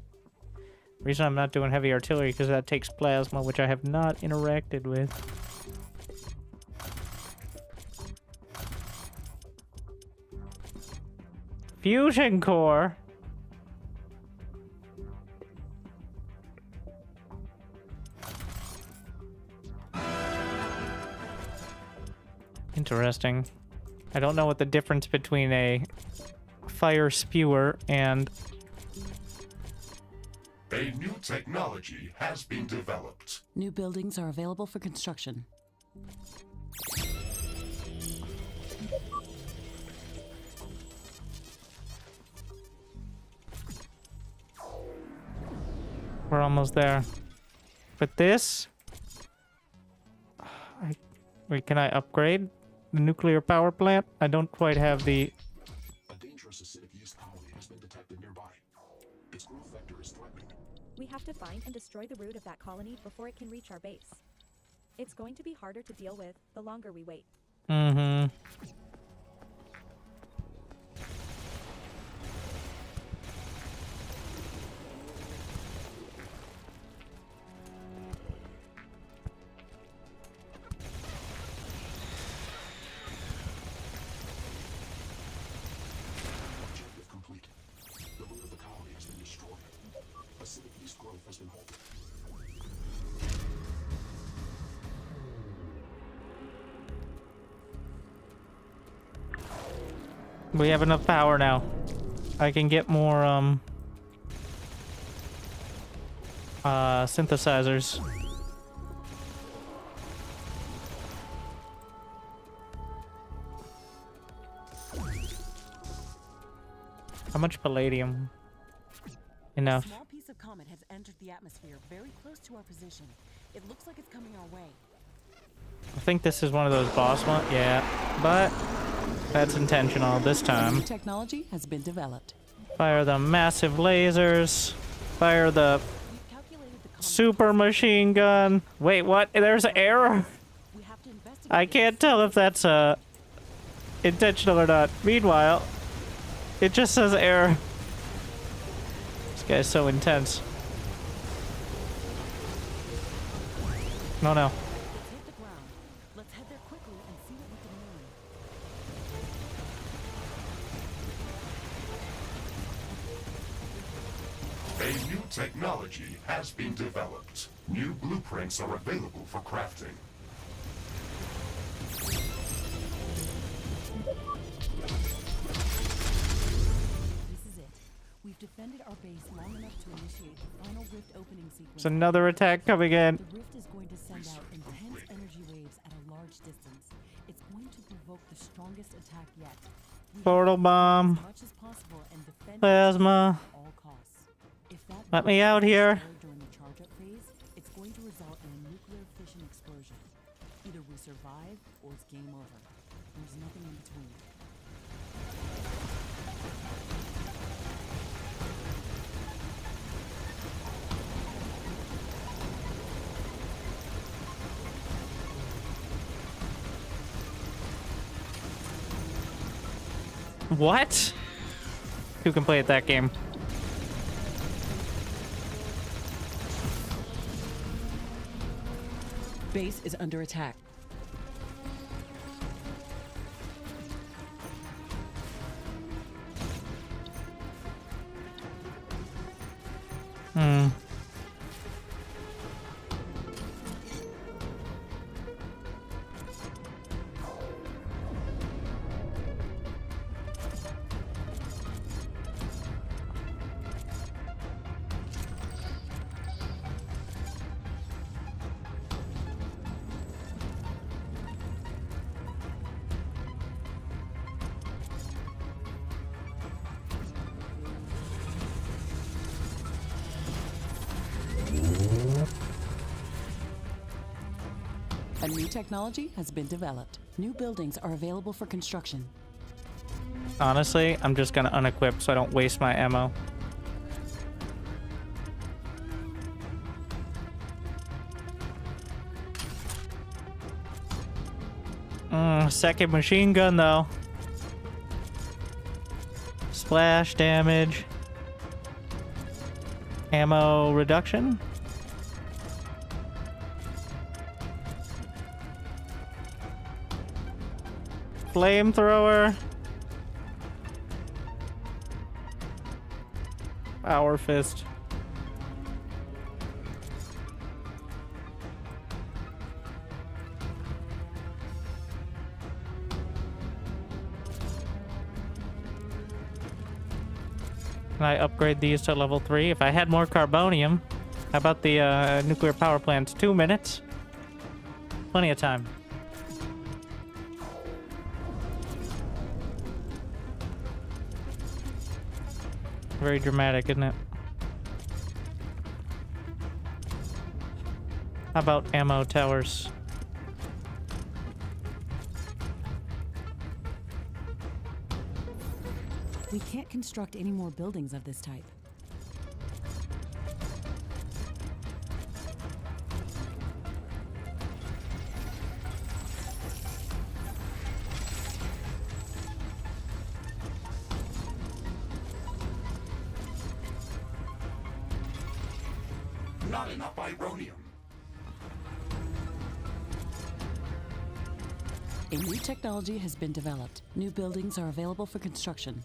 Reason I'm not doing heavy artillery because that takes plasma, which I have not interacted with. Fusion core. Interesting. I don't know what the difference between a fire spewer and... A new technology has been developed. New buildings are available for construction. We're almost there. But this... Wait, can I upgrade the nuclear power plant? I don't quite have the... A dangerous acidic yeast colony has been detected nearby. Its growth vector is threatening. We have to find and destroy the root of that colony before it can reach our base. It's going to be harder to deal with the longer we wait. Mm-hmm. Objective complete. The root of the colony has been destroyed. Acidic yeast growth has been halted. We have enough power now. I can get more, synthesizers. How much palladium? Enough. A small piece of comet has entered the atmosphere very close to our position. It looks like it's coming our way. I think this is one of those boss ones. Yeah, but that's intentional this time. New technology has been developed. Fire the massive lasers. Fire the We've calculated the comet super machine gun. Wait, what? There's error. We have to investigate I can't tell if that's intentional or not. Meanwhile, it just says error. This guy's so intense. No, no. Let's hit the ground. Let's head there quickly and see what we can learn. A new technology has been developed. New blueprints are available for crafting. This is it. We've defended our base long enough to initiate the final rift opening sequence. There's another attack coming in. The rift is going to send out intense energy waves at a large distance. It's going to provoke the strongest attack yet. We Portal have to bomb. do as much as possible and defend Plasma. at all costs. If that Let me rift out is here. destroyed during the charge-up phase, it's going to result in a nuclear fission explosion. Either we survive or it's game over. There's nothing in between. What? Who can play at that game? Base is under attack. Hmm. A new technology has been developed. New buildings are available for construction. Honestly, I'm just gonna unequip so I don't waste my ammo. Second machine gun though. Splash damage. Ammo reduction. Flamethrower. Power fist. Can I upgrade these to level 3? If I had more carbonium. How about the nuclear power plants? 2 minutes? Plenty of time. Very dramatic, isn't it? How about ammo towers? We can't construct any more buildings of this type. Not enough ironium. A new technology has been developed. New buildings are available for construction.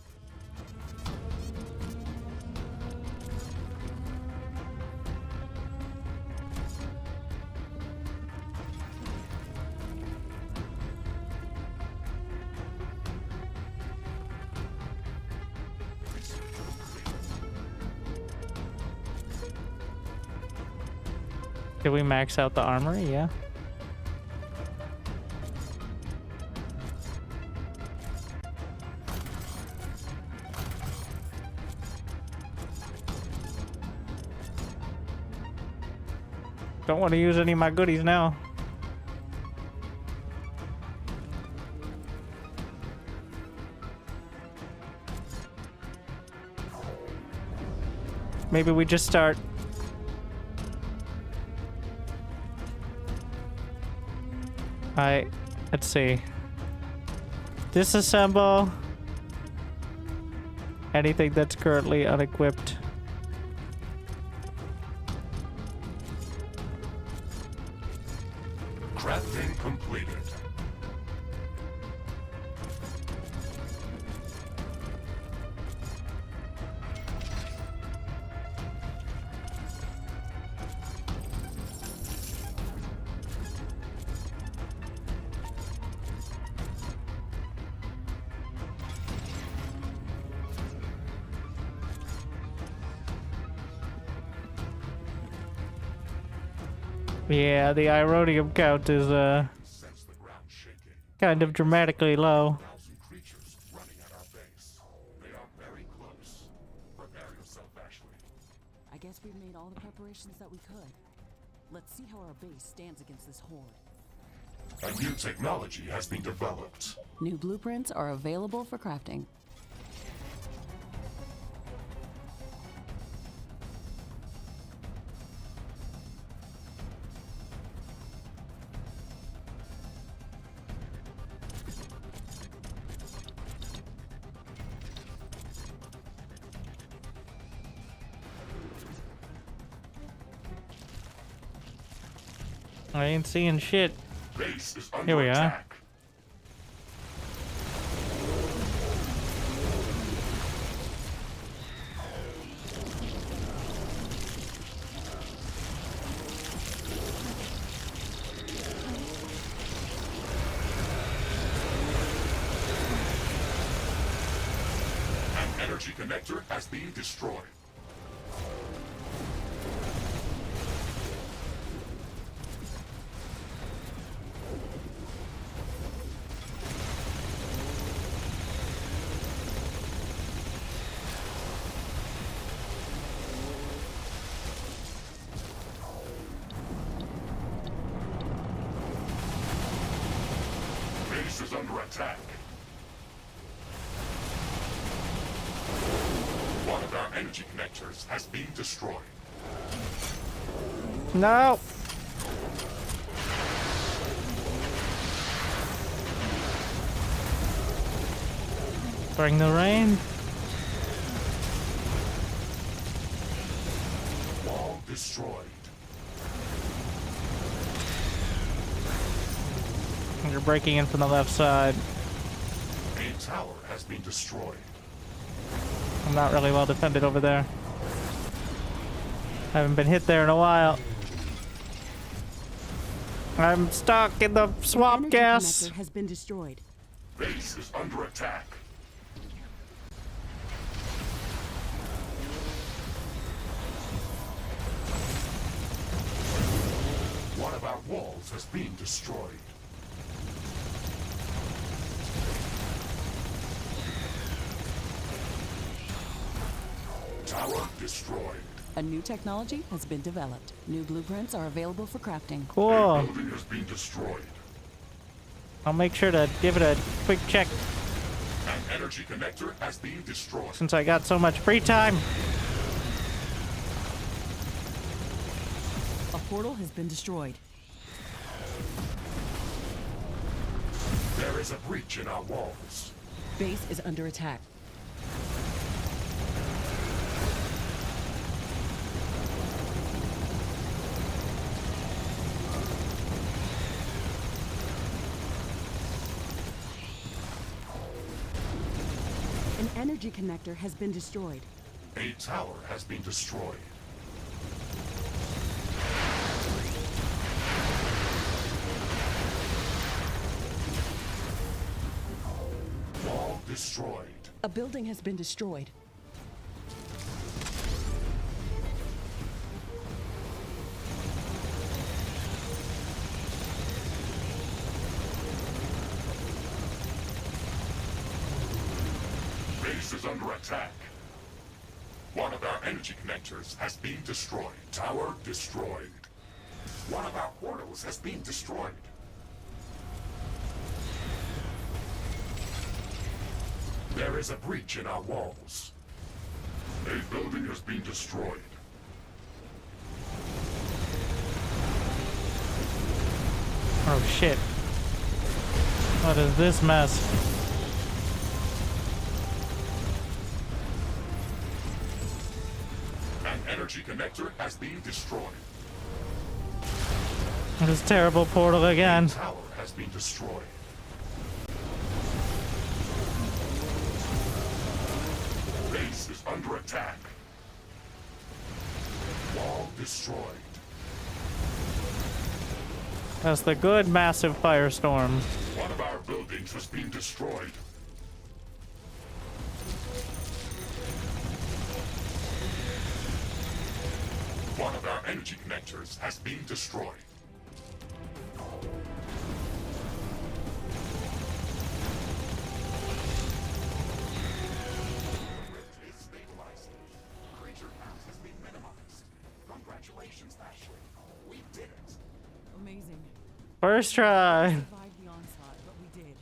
Did we max out the armory? Yeah. Don't want to use any of my goodies now. Maybe we just start. Let's see. Disassemble anything that's currently unequipped. Crafting completed. Yeah, the ironium count is kind of dramatically low. Creatures running at our base. They are very close. Prepare yourself, Ashley. I guess we've made all the preparations that we could. Let's see how our base stands against this horde. A new technology has been developed. New blueprints are available for crafting. I ain't seeing shit. Base is under Here we are. attack. An energy connector has been destroyed. Base is under attack. One of our energy connectors has been destroyed. No. Bring the rain. Wall destroyed. You're breaking in from the left side. A tower has been destroyed. I'm not really well defended over there. Haven't been hit there in a while. I'm stuck in the swamp Energy gas. connector has been destroyed. Base is under attack. One of our walls has been destroyed. Tower destroyed. A new technology has been developed. New blueprints are available for crafting. Cool. Building has been destroyed. I'll make sure to give it a quick check An energy connector has been destroyed. since I got so much free time. A portal has been destroyed. There is a breach in our walls. Base is under attack. An energy connector has been destroyed. A tower has been destroyed. Wall destroyed. A building has been destroyed. Base is under attack. One of our energy connectors has been destroyed. Tower destroyed. One of our portals has been destroyed. There is a breach in our walls. A building has been destroyed. Oh shit. What is this mess? An energy connector has been destroyed. This terrible portal again. A tower has been destroyed. Base is under attack. Wall destroyed. That's the good massive firestorm. One of our buildings has been destroyed. One of our energy connectors has been destroyed. Rift is stabilized. Creature count has been minimized. Congratulations, Ashley. We did it. Amazing. First try. Survived the onslaught, but we did.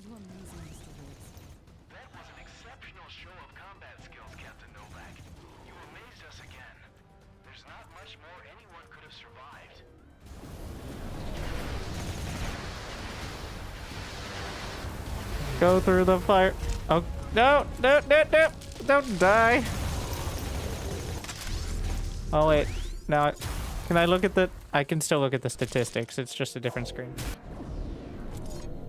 You're amazing, Mr. Riggs. That was an exceptional show of combat skills, Captain Novak. You amazed us again. There's not much more anyone could have survived. Go through the fire. Oh, no, no, no, no. Don't die. Oh, wait. Now, can I look at the... I can still look at the statistics. It's just a different screen.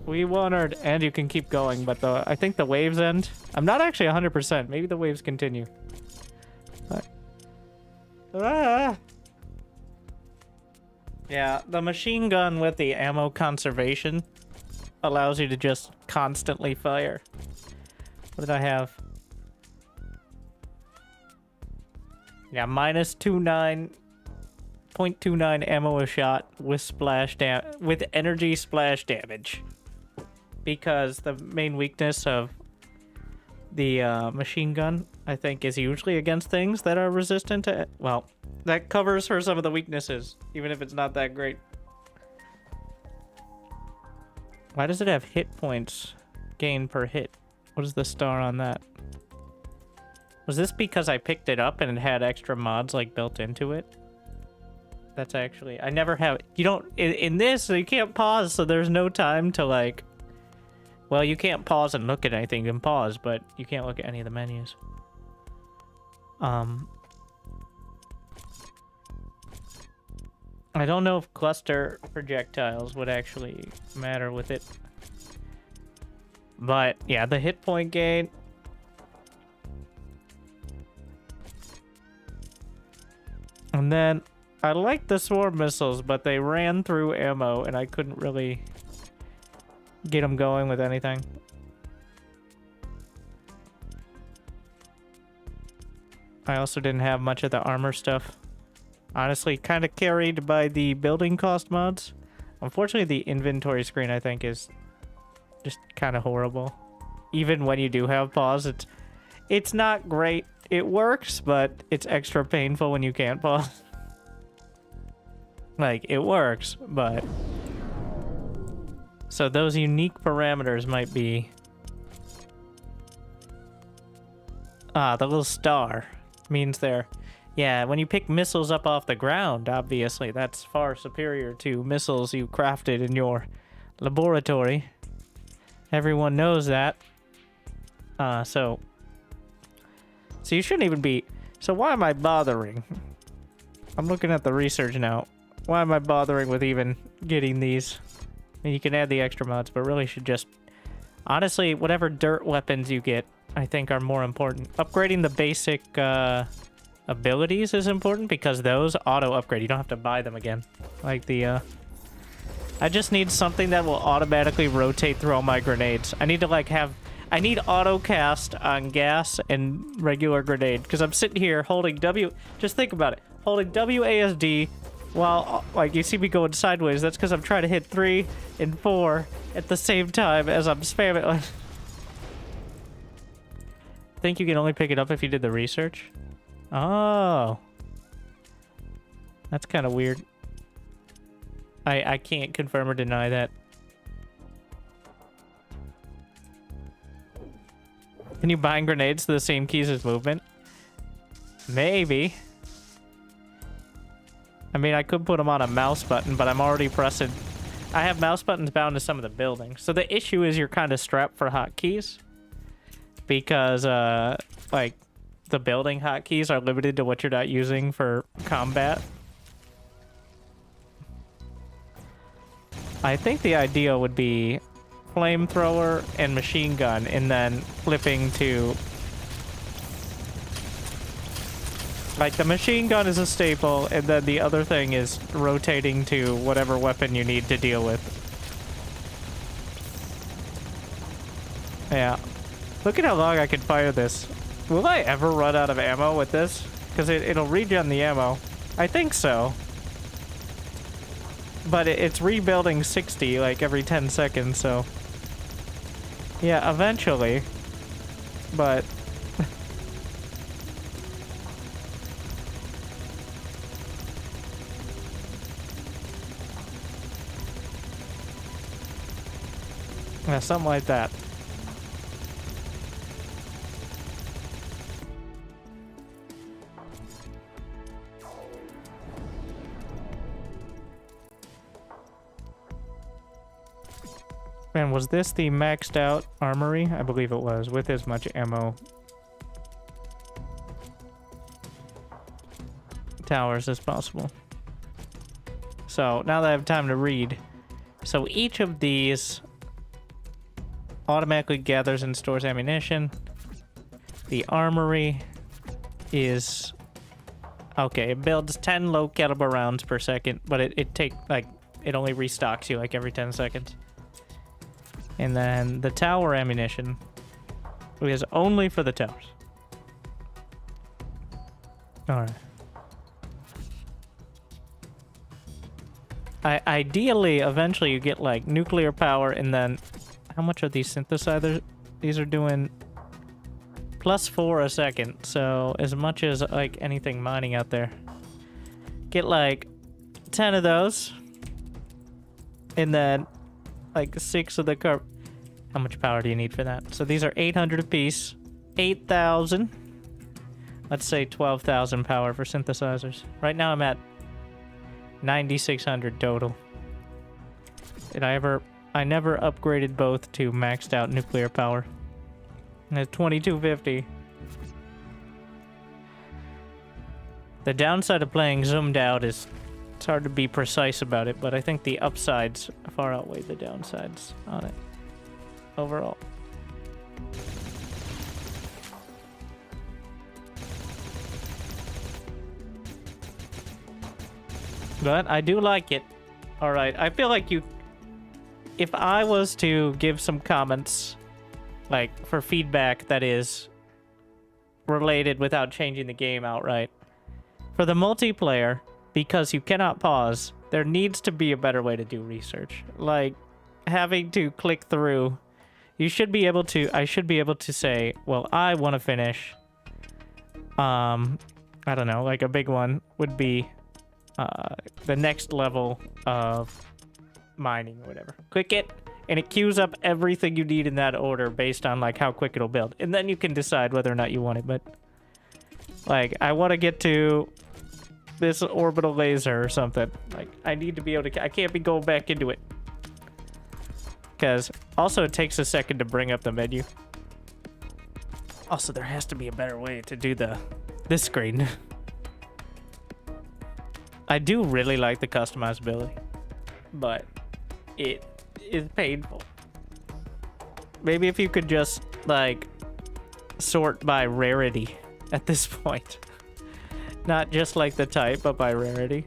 We won, and you can keep going, but I think the waves end. I'm not actually 100%. Maybe the waves continue. But... Ah! Yeah, the machine gun with the ammo conservation allows you to just constantly fire. What did I have? Yeah, minus 0.29 ammo a shot with with energy splash damage. Because the main weakness of the machine gun, I think, is usually against things that are resistant to... Well, that covers for some of the weaknesses, even if it's not that great. Why does it have hit points gain per hit? What is the star on that? Was this because I picked it up and it had extra mods like built into it? That's actually... I never have... You don't... In this, you can't pause, so there's no time to like... Well, you can't pause and look at anything. You can pause, but you can't look at any of the menus. I don't know if cluster projectiles would actually matter with it. But, yeah, the hit point gain... And then I like the swarm missiles, but they ran through ammo and I couldn't really get them going with anything. I also didn't have much of the armor stuff. Honestly, kind of carried by the building cost mods. Unfortunately, the inventory screen, I think, is just kind of horrible. Even when you do have pause, it's not great. It works, but it's extra painful when you can't pause. Like, it works, but... So those unique parameters might be... Ah, the little star means they're... Yeah, when you pick missiles up off the ground, obviously, that's far superior to missiles you crafted in your laboratory. Everyone knows that. So you shouldn't even be... So why am I bothering? I'm looking at the research now. Why am I bothering with even getting these? I mean, you can add the extra mods, but really should just... Honestly, whatever dirt weapons you get, I think are more important. Upgrading the basic abilities is important because those auto-upgrade. You don't have to buy them again. Like the... I just need something that will automatically rotate through all my grenades. I need to, like, have... I need auto-cast on gas and regular grenade, because I'm sitting here holding W... Just think about it. Holding WASD while, like, you see me going sideways. That's because I'm trying to hit 3 and 4 at the same time as I'm spamming. I think you can only pick it up if you did the research. Oh. That's kind of weird. I can't confirm or deny that. Can you bind grenades to the same keys as movement? Maybe. I mean, I could put them on a mouse button, but I'm already pressing... I have mouse buttons bound to some of the buildings. So the issue is you're kind of strapped for hotkeys. Because, like, the building hotkeys are limited to what you're not using for combat. I think the idea would be flamethrower and machine gun, and then flipping to... Like, the machine gun is a staple, and then the other thing is rotating to whatever weapon you need to deal with. Yeah. Look at how long I can fire this. Will I ever run out of ammo with this? Because it'll regen the ammo. I think so. But it's rebuilding 60, like, every 10 seconds, so... Yeah, eventually. But... yeah, something like that. Man, was this the maxed out armory? I believe it was, with as much ammo. Towers as possible. So, now that I have time to read. So, each of these automatically gathers and stores ammunition. The armory is... Okay, it builds 10 low caliber rounds per second, but it only restocks you like every 10 seconds. And then the tower ammunition is only for the towers. Alright. Ideally, eventually you get like nuclear power, and then how much are these synthesizers? These are doing +4 a second, so as much as like anything mining out there. Get like 10 of those, and then like 6 of the car. How much power do you need for that? So these are 800 apiece. 8,000. Let's say 12,000 power for synthesizers. Right now I'm at 9,600 total. I never upgraded both to maxed out nuclear power. And it's 2250. The downside of playing zoomed out is it's hard to be precise about it, but I think the upsides far outweigh the downsides on it overall. But I do like it. All right, I feel like you... If I was to give some comments, like, for feedback that is related without changing the game outright. For the multiplayer, because you cannot pause, there needs to be a better way to do research. Like, having to click through. You should be able to... I should be able to say, well, I want to finish... I don't know, like a big one would be the next level of mining or whatever. Click it, and it queues up everything you need in that order based on like how quick it'll build. And then you can decide whether or not you want it. But like, I want to get to this orbital laser or something. Like, I need to be able to... I can't be going back into it. Because also it takes a second to bring up the menu. Also, there has to be a better way to do this screen. I do really like the customizability, but it is painful. Maybe if you could just, like, sort by rarity at this point. Not just, like, the type, but by rarity.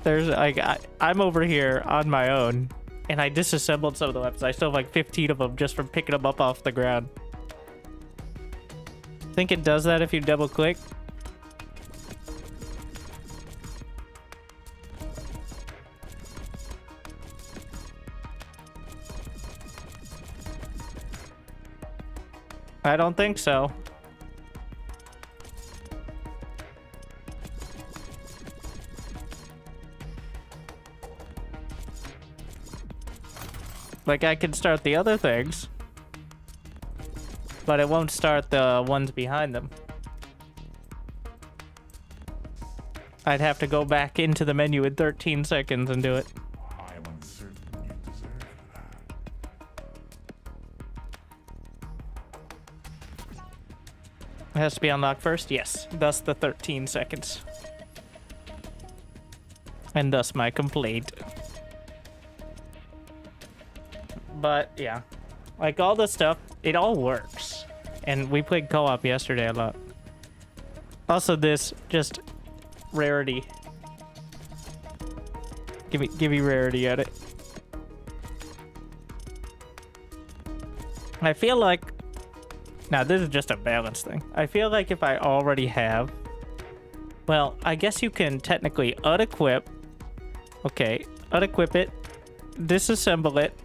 There's, like, I'm over here on my own, and I disassembled some of the weapons. I still have, like, 15 of them just from picking them up off the ground. Think it does that if you double click? I don't think so. Like, I can start the other things, but it won't start the ones behind them. I'd have to go back into the menu in 13 seconds and do it. I am uncertain you deserve that. It has to be unlocked first? Yes. Thus the 13 seconds. And thus my complaint. But, yeah. Like, all the stuff, it all works. And we played co-op yesterday a lot. Also, this, just rarity. Give me rarity at it. I feel like... Now, this is just a balance thing. I feel like if I already have... Well, I guess you can technically unequip. Okay, unequip it. Disassemble it.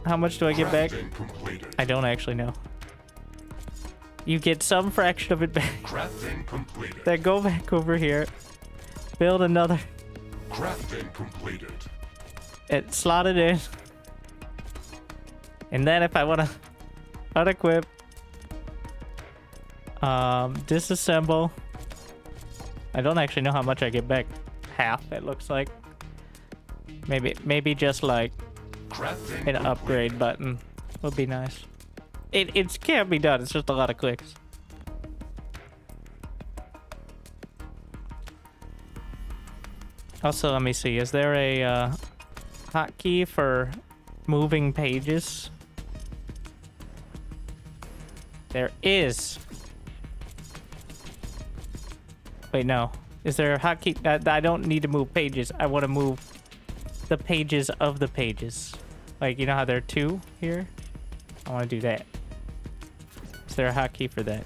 How much do I get back? I don't actually know. You get some fraction of it back. Crafting completed. Then go back over here. Build another. Crafting completed. It slot it in. And then if I want to unequip, disassemble. I don't actually know how much I get back. Half, it looks like. Maybe just like an upgrade button would be nice. It can't be done. It's just a lot of clicks. Also, let me see. Is there a hotkey for moving pages? There is. Wait, no. Is there a hotkey? I don't need to move pages. I want to move the pages of the pages. Like, you know how there are two here? I want to do that. Is there a hotkey for that?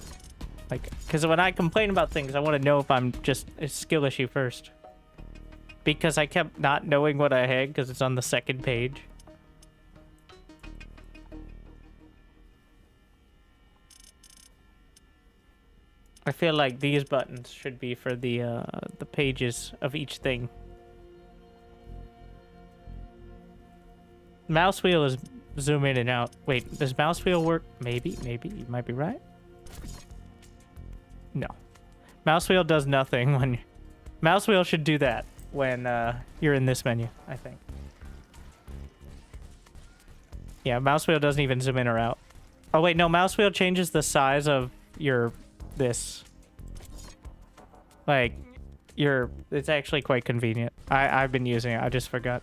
Like, because when I complain about things, I want to know if I'm just a skill issue first. Because I kept not knowing what I had because it's on the second page. I feel like these buttons should be for the pages of each thing. Mouse wheel is zoom in and out. Wait, does mouse wheel work? Maybe. You might be right. No. Mouse wheel does nothing when... Mouse wheel should do that when you're in this menu, I think. Yeah, mouse wheel doesn't even zoom in or out. Oh, wait, no, mouse wheel changes the size of your... this. Like, it's actually quite convenient. I've been using it, I just forgot.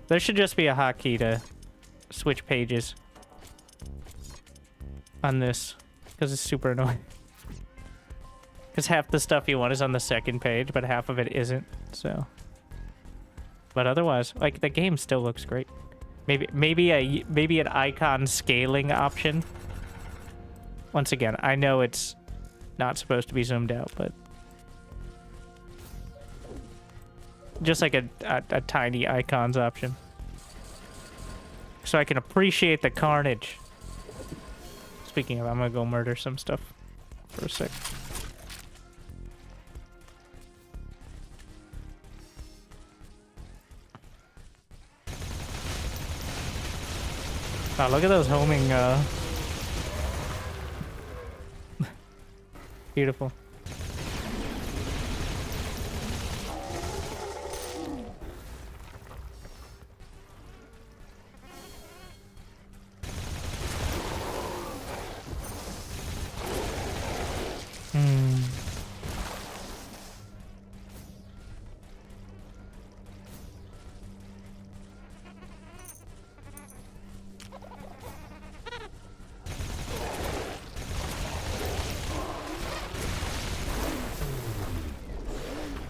There should just be a hotkey to switch pages on this. Because it's super annoying. Because half the stuff you want is on the second page, but half of it isn't, so. But otherwise, like, the game still looks great. Maybe an icon scaling option. Once again, I know it's not supposed to be zoomed out, but just like a tiny icons option. So I can appreciate the carnage. Speaking of, I'm gonna go murder some stuff for a sec. Oh, look at those homing, beautiful.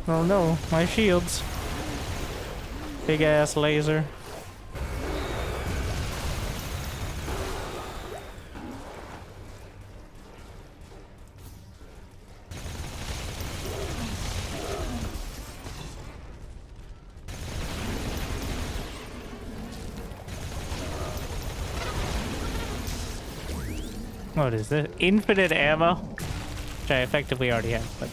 Oh no, my shields. Big ass laser. What is this? Infinite ammo? Which I effectively already have, but...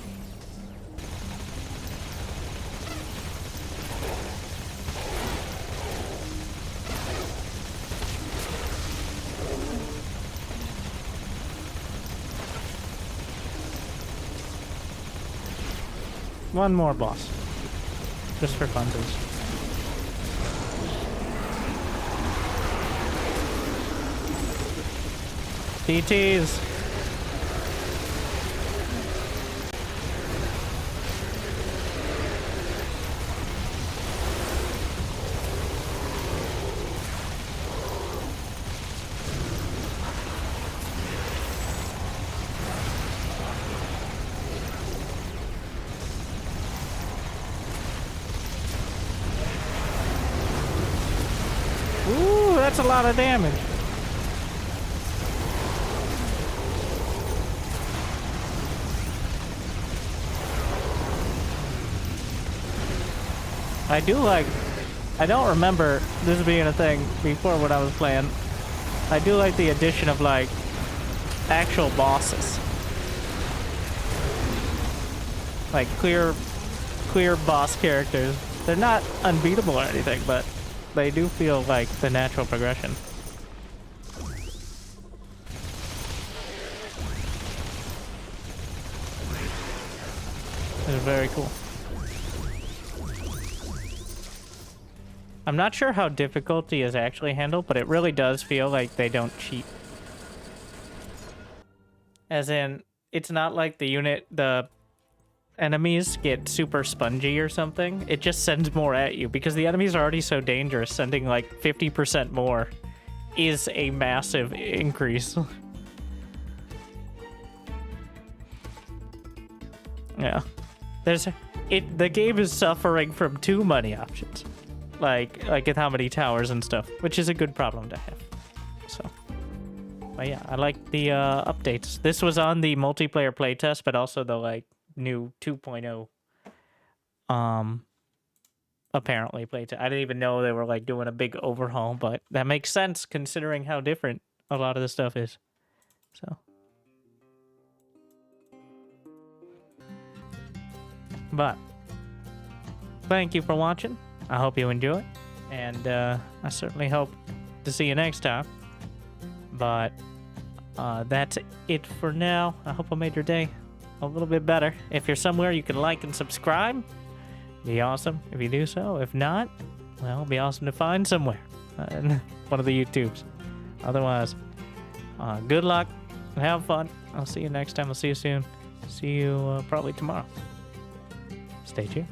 One more boss. Just for funsies. DTs! Ooh, that's a lot of damage. I don't remember this being a thing before when I was playing. I do like the addition of, like, actual bosses. Like, clear boss characters. They're not unbeatable or anything, but they do feel like the natural progression. They're very cool. I'm not sure how difficulty is actually handled, but it really does feel like they don't cheat. As in, it's not like the enemies get super spongy or something. It just sends more at you because the enemies are already so dangerous. Sending like 50% more is a massive increase. Yeah. The game is suffering from too many options. Like with how many towers and stuff, which is a good problem to have. So, but yeah, I like the updates. This was on the multiplayer playtest, but also the like new 2.0 apparently playtest. I didn't even know they were like doing a big overhaul, but that makes sense considering how different a lot of the stuff is. So, but thank you for watching. I hope you enjoy, and I certainly hope to see you next time. But that's it for now. I hope I made your day a little bit better. If you're somewhere you can like and subscribe, be awesome if you do so. If not, well, it'll be awesome to find somewhere in one of the YouTubes. Otherwise, good luck and have fun. I'll see you next time. I'll see you soon. See you probably tomorrow. Stay tuned.